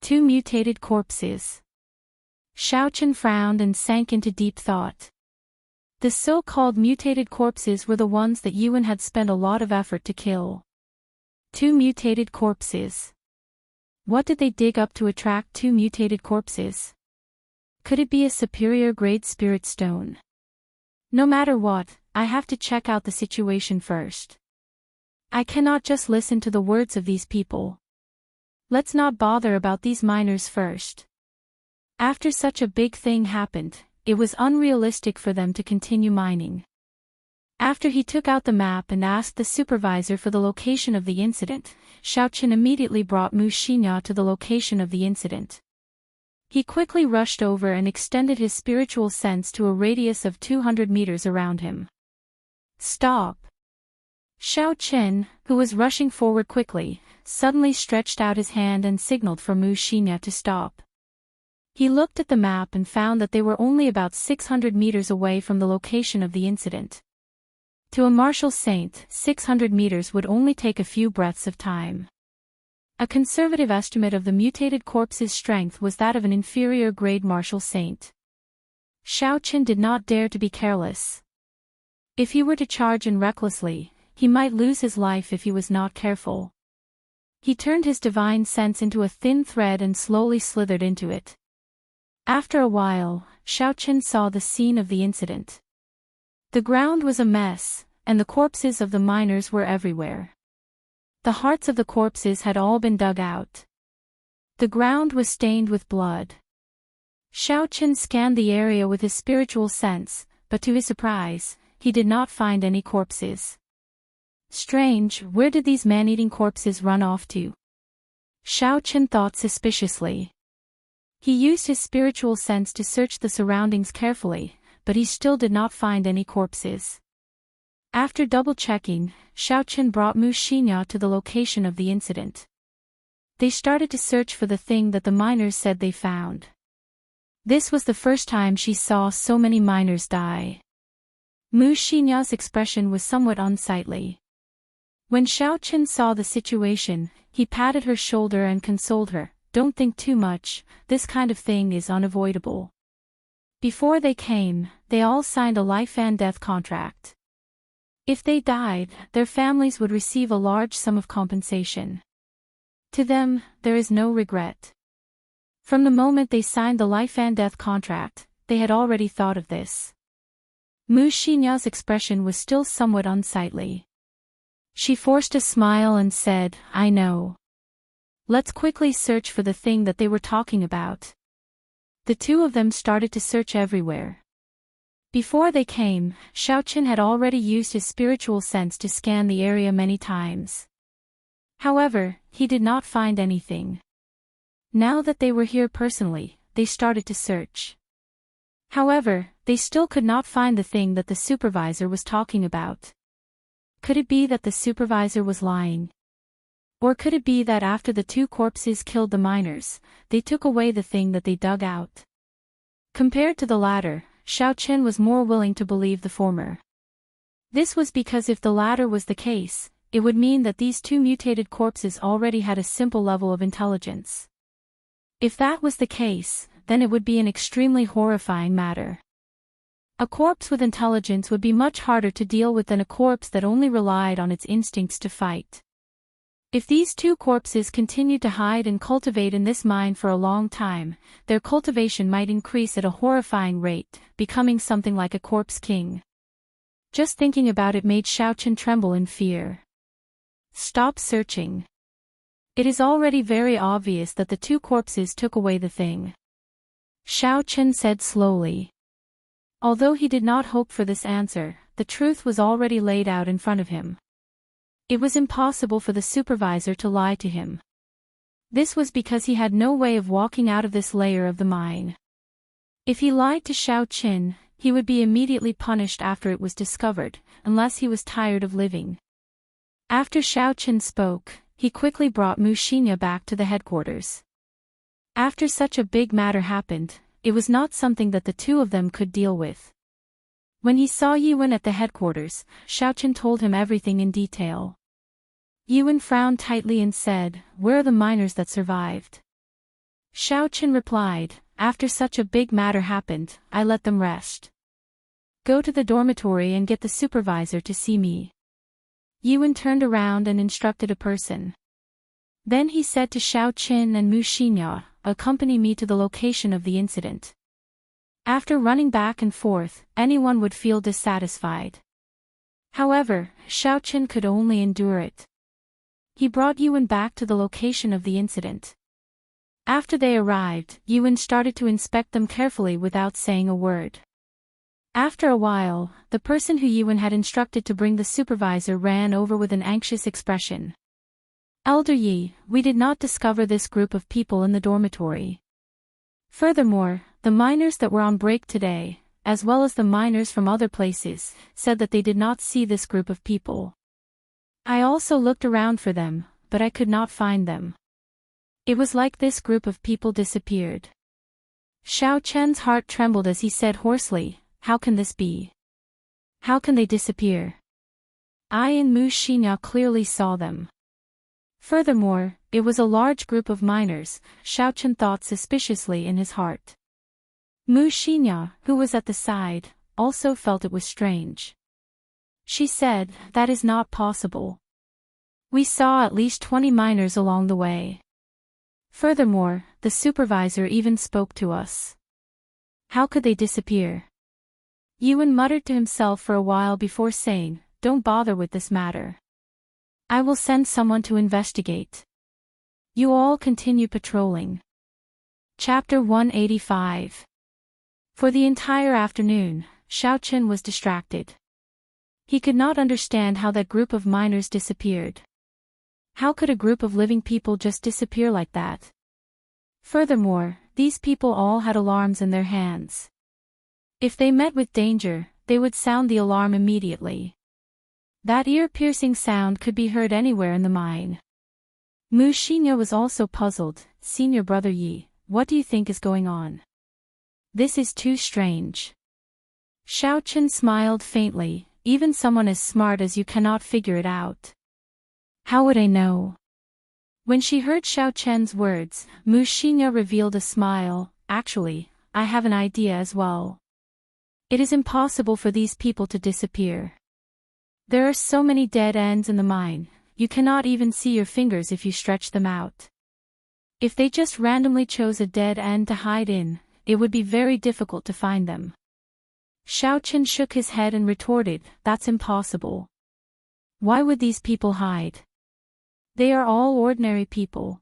Two mutated corpses." Xiao Chen frowned and sank into deep thought. The so-called mutated corpses were the ones that Yuan had spent a lot of effort to kill. Two mutated corpses. What did they dig up to attract two mutated corpses? Could it be a superior grade spirit stone? No matter what, I have to check out the situation first. I cannot just listen to the words of these people. Let's not bother about these miners first. After such a big thing happened, it was unrealistic for them to continue mining. After he took out the map and asked the supervisor for the location of the incident, Xiao Chen immediately brought Mu Xinya to the location of the incident. He quickly rushed over and extended his spiritual sense to a radius of 200 meters around him. "Stop!" Xiao Chen, who was rushing forward quickly, suddenly stretched out his hand and signaled for Mu Xinya to stop. He looked at the map and found that they were only about 600 meters away from the location of the incident. To a martial saint, 600 meters would only take a few breaths of time. A conservative estimate of the mutated corpse's strength was that of an inferior grade martial saint. Xiao Chen did not dare to be careless. If he were to charge in recklessly, he might lose his life if he was not careful. He turned his divine sense into a thin thread and slowly slithered into it. After a while, Xiao Chen saw the scene of the incident. The ground was a mess, and the corpses of the miners were everywhere. The hearts of the corpses had all been dug out. The ground was stained with blood. Xiao Chen scanned the area with his spiritual sense, but to his surprise, he did not find any corpses. Strange, where did these man-eating corpses run off to? Xiao Chen thought suspiciously. He used his spiritual sense to search the surroundings carefully, but he still did not find any corpses. After double-checking, Xiao Chen brought Mu Xinya to the location of the incident. They started to search for the thing that the miners said they found. This was the first time she saw so many miners die. Mu Xinya's expression was somewhat unsightly. When Xiao Chen saw the situation, he patted her shoulder and consoled her. "Don't think too much, this kind of thing is unavoidable." Before they came, they all signed a life and death contract. If they died, their families would receive a large sum of compensation. To them, there is no regret. From the moment they signed the life and death contract, they had already thought of this. Mu Xinya's expression was still somewhat unsightly. She forced a smile and said, "I know. Let's quickly search for the thing that they were talking about." The two of them started to search everywhere. Before they came, Xiao Chen had already used his spiritual sense to scan the area many times. However, he did not find anything. Now that they were here personally, they started to search. However, they still could not find the thing that the supervisor was talking about. Could it be that the supervisor was lying? Or could it be that after the two corpses killed the miners, they took away the thing that they dug out? Compared to the latter, Xiao Chen was more willing to believe the former. This was because if the latter was the case, it would mean that these two mutated corpses already had a simple level of intelligence. If that was the case, then it would be an extremely horrifying matter. A corpse with intelligence would be much harder to deal with than a corpse that only relied on its instincts to fight. If these two corpses continued to hide and cultivate in this mine for a long time, their cultivation might increase at a horrifying rate, becoming something like a corpse king. Just thinking about it made Xiao Chen tremble in fear. Stop searching. It is already very obvious that the two corpses took away the thing. Xiao Chen said slowly. Although he did not hope for this answer, the truth was already laid out in front of him. It was impossible for the supervisor to lie to him. This was because he had no way of walking out of this layer of the mine. If he lied to Xiao Chen, he would be immediately punished after it was discovered, unless he was tired of living. After Xiao Chen spoke, he quickly brought Wuxia back to the headquarters. After such a big matter happened, it was not something that the two of them could deal with. When he saw Yuan at the headquarters, Xiao Chen told him everything in detail. Yuan frowned tightly and said, "Where are the miners that survived?" Xiao Chen replied, "After such a big matter happened, I let them rest. Go to the dormitory and get the supervisor to see me." Yuan turned around and instructed a person. Then he said to Xiao Chen and Wuxia, "Accompany me to the location of the incident." After running back and forth, anyone would feel dissatisfied. However, Xiao Chen could only endure it. He brought Yuan back to the location of the incident. After they arrived, Yuan started to inspect them carefully without saying a word. After a while, the person who Yuan had instructed to bring the supervisor ran over with an anxious expression. "Elder Yi, we did not discover this group of people in the dormitory. Furthermore, the miners that were on break today, as well as the miners from other places, said that they did not see this group of people. I also looked around for them, but I could not find them. It was like this group of people disappeared." Xiao Chen's heart trembled as he said hoarsely, "How can this be? How can they disappear? I and Wuxia clearly saw them." Furthermore, it was a large group of miners, Xiao Chen thought suspiciously in his heart. Wuxia, who was at the side, also felt it was strange. She said, "That is not possible. We saw at least 20 miners along the way. Furthermore, the supervisor even spoke to us. How could they disappear?" Yuan muttered to himself for a while before saying, "Don't bother with this matter. I will send someone to investigate. You all continue patrolling." Chapter 185. For the entire afternoon, Xiao Chen was distracted. He could not understand how that group of miners disappeared. How could a group of living people just disappear like that? Furthermore, these people all had alarms in their hands. If they met with danger, they would sound the alarm immediately. That ear-piercing sound could be heard anywhere in the mine. Wuxia was also puzzled. "Senior brother Yi, what do you think is going on? This is too strange." Xiao Chen smiled faintly. "Even someone as smart as you cannot figure it out. How would I know?" When she heard Xiao Chen's words, Wuxia revealed a smile. "Actually, I have an idea as well. It is impossible for these people to disappear. There are so many dead ends in the mine, you cannot even see your fingers if you stretch them out. If they just randomly chose a dead end to hide in, it would be very difficult to find them." Xiao Chen shook his head and retorted, "That's impossible. Why would these people hide? They are all ordinary people.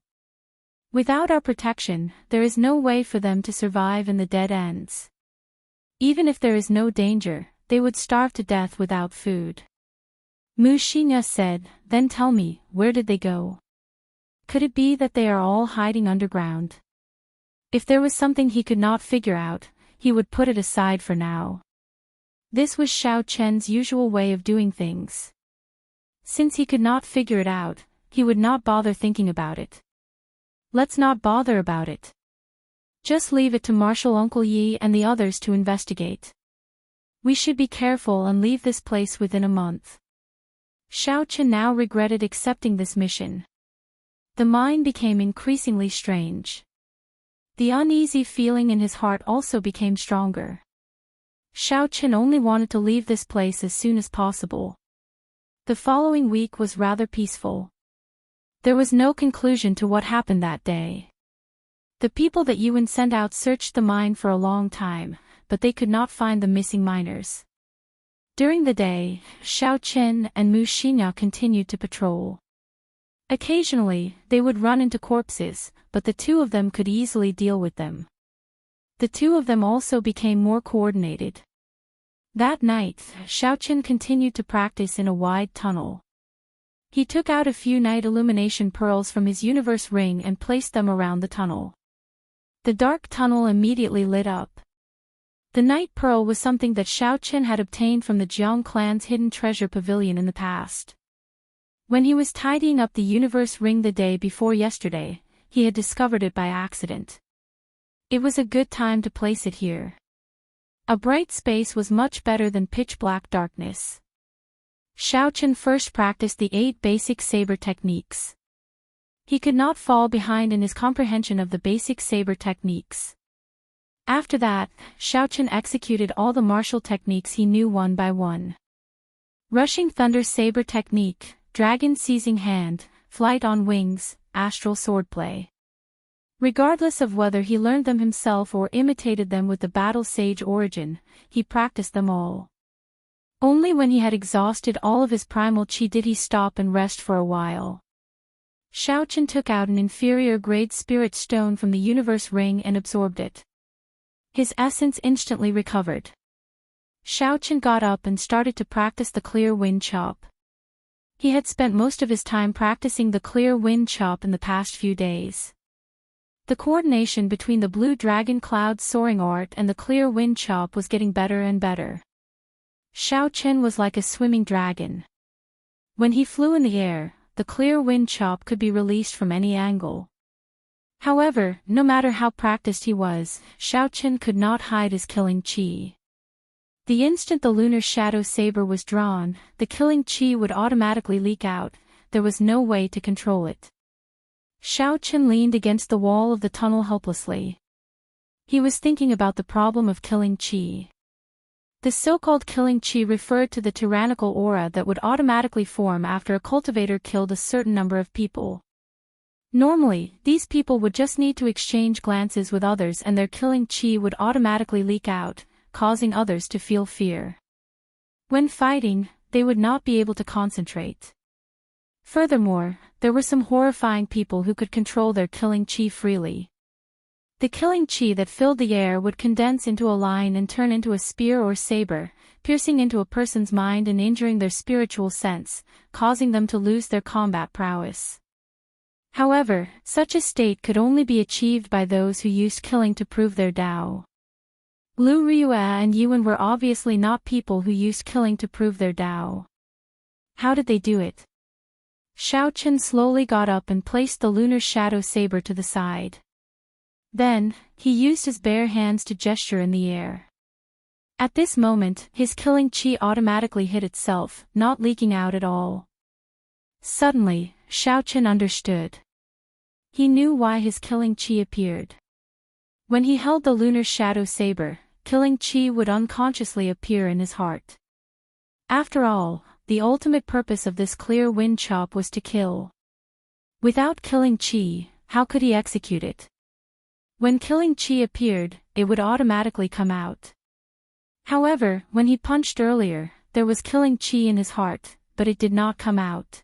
Without our protection, there is no way for them to survive in the dead ends. Even if there is no danger, they would starve to death without food." Wuxia said, "Then tell me, where did they go? Could it be that they are all hiding underground?" If there was something he could not figure out, he would put it aside for now. This was Xiao Chen's usual way of doing things. Since he could not figure it out, he would not bother thinking about it. Let's not bother about it. Just leave it to Marshal Uncle Yi and the others to investigate. We should be careful and leave this place within a month. Xiao Chen now regretted accepting this mission. The mine became increasingly strange. The uneasy feeling in his heart also became stronger. Xiao Chen only wanted to leave this place as soon as possible. The following week was rather peaceful. There was no conclusion to what happened that day. The people that Yuan sent out searched the mine for a long time, but they could not find the missing miners. During the day, Xiao Chen and Wuxia continued to patrol. Occasionally, they would run into corpses, but the two of them could easily deal with them. The two of them also became more coordinated. That night, Xiaoqian continued to practice in a wide tunnel. He took out a few night illumination pearls from his universe ring and placed them around the tunnel. The dark tunnel immediately lit up. The night pearl was something that Xiaoqian had obtained from the Jiang clan's hidden treasure pavilion in the past. When he was tidying up the universe ring the day before yesterday, he had discovered it by accident. It was a good time to place it here. A bright space was much better than pitch-black darkness. Xiaoqian first practiced the 8 basic saber techniques. He could not fall behind in his comprehension of the basic saber techniques. After that, Xiaoqian executed all the martial techniques he knew one by one. Rushing Thunder Saber Technique, Dragon Seizing Hand, Flight on Wings, Astral Swordplay. Regardless of whether he learned them himself or imitated them with the Battle Sage Origin, he practiced them all. Only when he had exhausted all of his primal chi did he stop and rest for a while. Xiaoqian took out an inferior grade spirit stone from the universe ring and absorbed it. His essence instantly recovered. Xiaoqian got up and started to practice the clear wind chop. He had spent most of his time practicing the clear wind chop in the past few days. The coordination between the blue dragon cloud soaring art and the clear wind chop was getting better and better. Xiaoqian was like a swimming dragon. When he flew in the air, the clear wind chop could be released from any angle. However, no matter how practiced he was, Xiaoqian could not hide his killing chi. The instant the lunar shadow saber was drawn, the killing chi would automatically leak out. There was no way to control it. Xiaoqian leaned against the wall of the tunnel helplessly. He was thinking about the problem of killing chi. The so-called killing chi referred to the tyrannical aura that would automatically form after a cultivator killed a certain number of people. Normally, these people would just need to exchange glances with others and their killing chi would automatically leak out, causing others to feel fear. When fighting, they would not be able to concentrate. Furthermore, there were some horrifying people who could control their killing chi freely. The killing chi that filled the air would condense into a line and turn into a spear or saber, piercing into a person's mind and injuring their spiritual sense, causing them to lose their combat prowess. However, such a state could only be achieved by those who used killing to prove their Tao. Lu Ryue and Yuan were obviously not people who used killing to prove their Tao. How did they do it? Xiaoqian slowly got up and placed the lunar shadow saber to the side. Then, he used his bare hands to gesture in the air. At this moment, his killing chi automatically hit itself, not leaking out at all. Suddenly, Xiaoqian understood. He knew why his killing chi appeared. When he held the lunar shadow saber, killing chi would unconsciously appear in his heart. After all, the ultimate purpose of this clear wind chop was to kill. Without killing chi, how could he execute it? When killing chi appeared, it would automatically come out. However, when he punched earlier, there was killing chi in his heart, but it did not come out.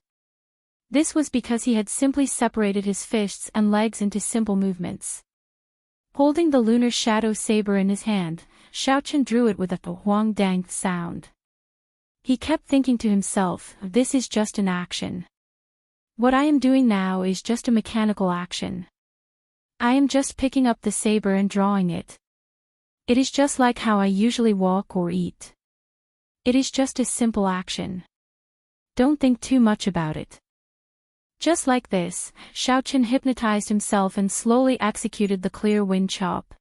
This was because he had simply separated his fists and legs into simple movements. Holding the lunar shadow saber in his hand, Xiaoqian drew it with a huang dang sound. He kept thinking to himself, this is just an action. What I am doing now is just a mechanical action. I am just picking up the saber and drawing it. It is just like how I usually walk or eat. It is just a simple action. Don't think too much about it. Just like this, Xiaoqian hypnotized himself and slowly executed the clear wind chop.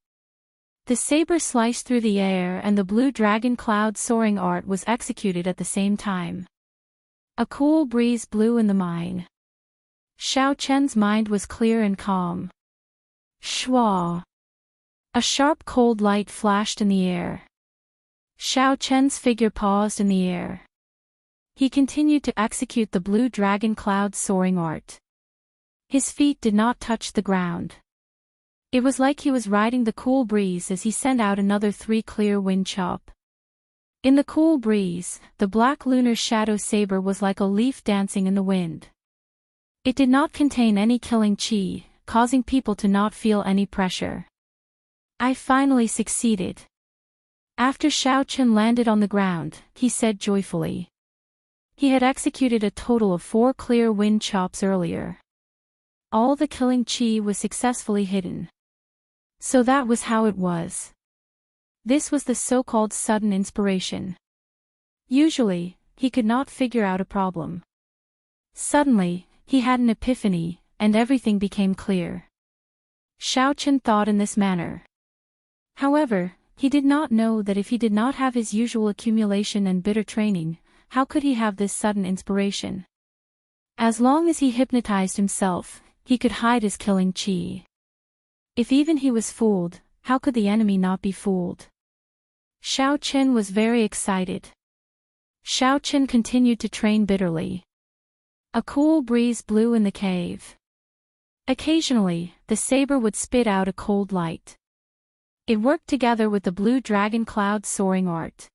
The saber sliced through the air and the blue dragon cloud soaring art was executed at the same time. A cool breeze blew in the mine. Xiaoqian's mind was clear and calm. Shwa! A sharp cold light flashed in the air. Xiaoqian's figure paused in the air. He continued to execute the blue dragon cloud soaring art. His feet did not touch the ground. It was like he was riding the cool breeze as he sent out another 3 clear wind chop. In the cool breeze, the black lunar shadow saber was like a leaf dancing in the wind. It did not contain any killing chi, causing people to not feel any pressure. I finally succeeded. After Xiao Chen landed on the ground, he said joyfully. He had executed a total of 4 clear wind chops earlier. All the killing chi was successfully hidden. So that was how it was. This was the so-called sudden inspiration. Usually, he could not figure out a problem. Suddenly, he had an epiphany, and everything became clear. Xiao Chen thought in this manner. However, he did not know that if he did not have his usual accumulation and bitter training, how could he have this sudden inspiration? As long as he hypnotized himself, he could hide his killing chi. If even he was fooled, how could the enemy not be fooled? Xiao Chen was very excited. Xiao Chen continued to train bitterly. A cool breeze blew in the cave. Occasionally, the saber would spit out a cold light. It worked together with the blue dragon cloud soaring art.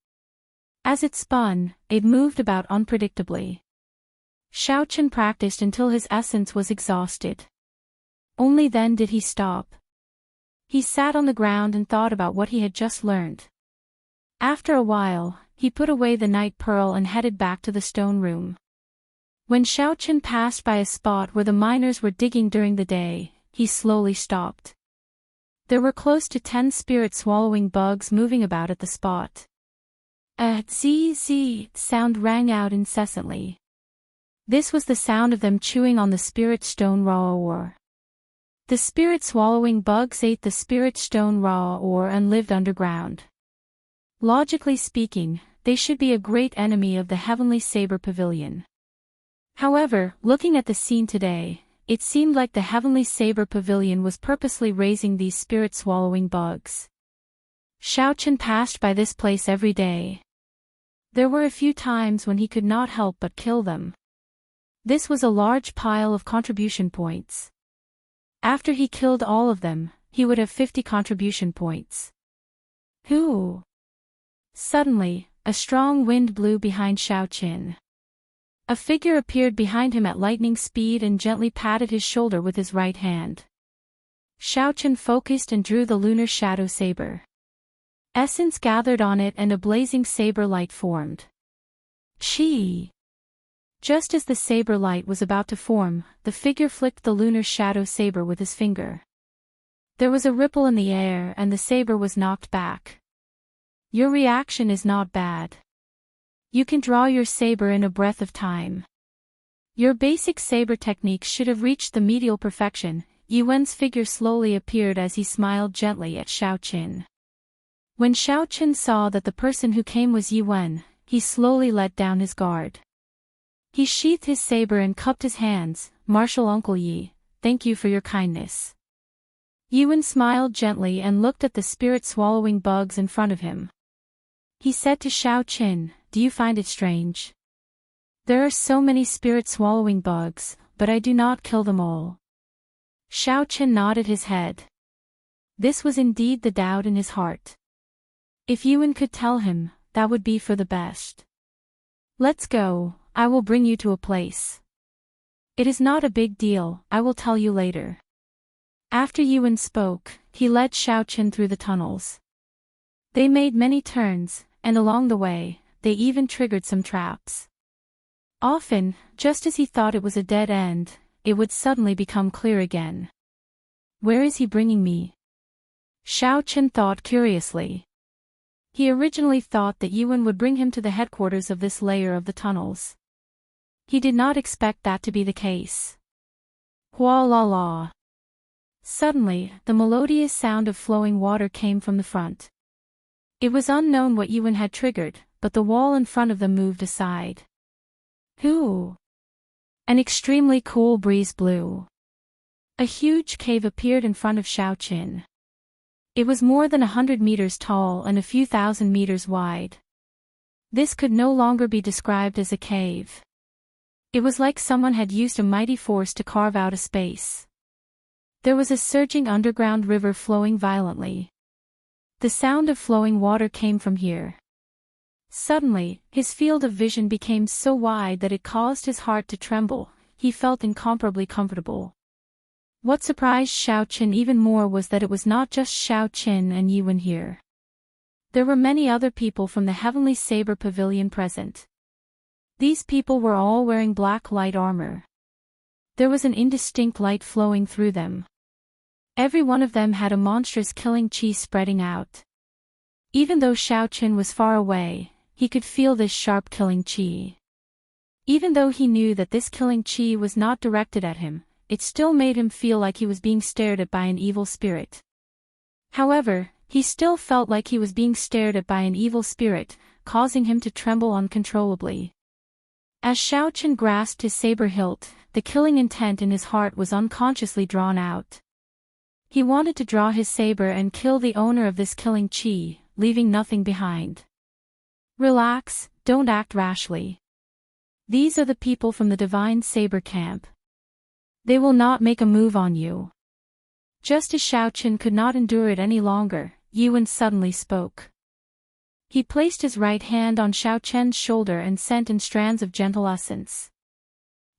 As it spun, it moved about unpredictably. Xiao Chen practiced until his essence was exhausted. Only then did he stop. He sat on the ground and thought about what he had just learned. After a while, he put away the night pearl and headed back to the stone room. When Xiao Chen passed by a spot where the miners were digging during the day, he slowly stopped. There were close to 10 spirit-swallowing bugs moving about at the spot. A zzz sound rang out incessantly. This was the sound of them chewing on the spirit stone raw ore. The spirit-swallowing bugs ate the spirit stone raw ore and lived underground. Logically speaking, they should be a great enemy of the Heavenly Saber Pavilion. However, looking at the scene today, it seemed like the Heavenly Saber Pavilion was purposely raising these spirit-swallowing bugs. Xiao Chen passed by this place every day. There were a few times when he could not help but kill them. This was a large pile of contribution points. After he killed all of them, he would have 50 contribution points. Whoo! Suddenly, a strong wind blew behind Xiao Chen. A figure appeared behind him at lightning speed and gently patted his shoulder with his right hand. Xiao Chen focused and drew the lunar shadow saber. Essence gathered on it and a blazing saber light formed. Chi! Just as the saber light was about to form, the figure flicked the lunar shadow saber with his finger. There was a ripple in the air and the saber was knocked back. Your reaction is not bad. You can draw your saber in a breath of time. Your basic saber technique should have reached the medial perfection. Yuan's figure slowly appeared as he smiled gently at Xiao Chen. When Xiao Chen saw that the person who came was Yuan, he slowly let down his guard. He sheathed his saber and cupped his hands. Martial Uncle Yi, thank you for your kindness. Yuan smiled gently and looked at the spirit-swallowing bugs in front of him. He said to Xiao Chen, do you find it strange? There are so many spirit-swallowing bugs, but I do not kill them all. Xiao Chen nodded his head. This was indeed the doubt in his heart. If Yuan could tell him, that would be for the best. Let's go, I will bring you to a place. It is not a big deal, I will tell you later. After Yuan spoke, he led Xiao Chen through the tunnels. They made many turns, and along the way, they even triggered some traps. Often, just as he thought it was a dead end, it would suddenly become clear again. Where is he bringing me? Xiao Chen thought curiously. He originally thought that Yuan would bring him to the headquarters of this layer of the tunnels. He did not expect that to be the case. Hua la la. Suddenly, the melodious sound of flowing water came from the front. It was unknown what Yuan had triggered, but the wall in front of them moved aside. Whoo! An extremely cool breeze blew. A huge cave appeared in front of Xiao Chen. It was more than 100 meters tall and a few thousand meters wide. This could no longer be described as a cave. It was like someone had used a mighty force to carve out a space. There was a surging underground river flowing violently. The sound of flowing water came from here. Suddenly, his field of vision became so wide that it caused his heart to tremble. He felt incomparably comfortable. What surprised Xiao Qin even more was that it was not just Xiao Qin and Yi Wen here. There were many other people from the Heavenly Saber Pavilion present. These people were all wearing black light armor. There was an indistinct light flowing through them. Every one of them had a monstrous killing chi spreading out. Even though Xiao Qin was far away, he could feel this sharp killing chi. Even though he knew that this killing chi was not directed at him, it still made him feel like he was being stared at by an evil spirit. However, he still felt like he was being stared at by an evil spirit, causing him to tremble uncontrollably. As Xiao Qin grasped his saber hilt, the killing intent in his heart was unconsciously drawn out. He wanted to draw his saber and kill the owner of this killing chi, leaving nothing behind. Relax, don't act rashly. These are the people from the Divine Saber Camp. They will not make a move on you. Just as Xiao Qin could not endure it any longer, Yi Wen suddenly spoke. He placed his right hand on Xiao Qin's shoulder and sent in strands of gentle essence.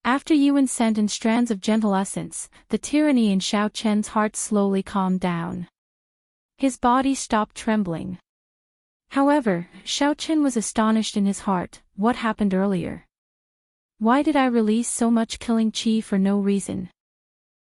After Yi Wen sent in strands of gentle essence, the tyranny in Xiao Qin's heart slowly calmed down. His body stopped trembling. However, Xiao Qin was astonished in his heart. What happened earlier? Why did I release so much killing chi for no reason?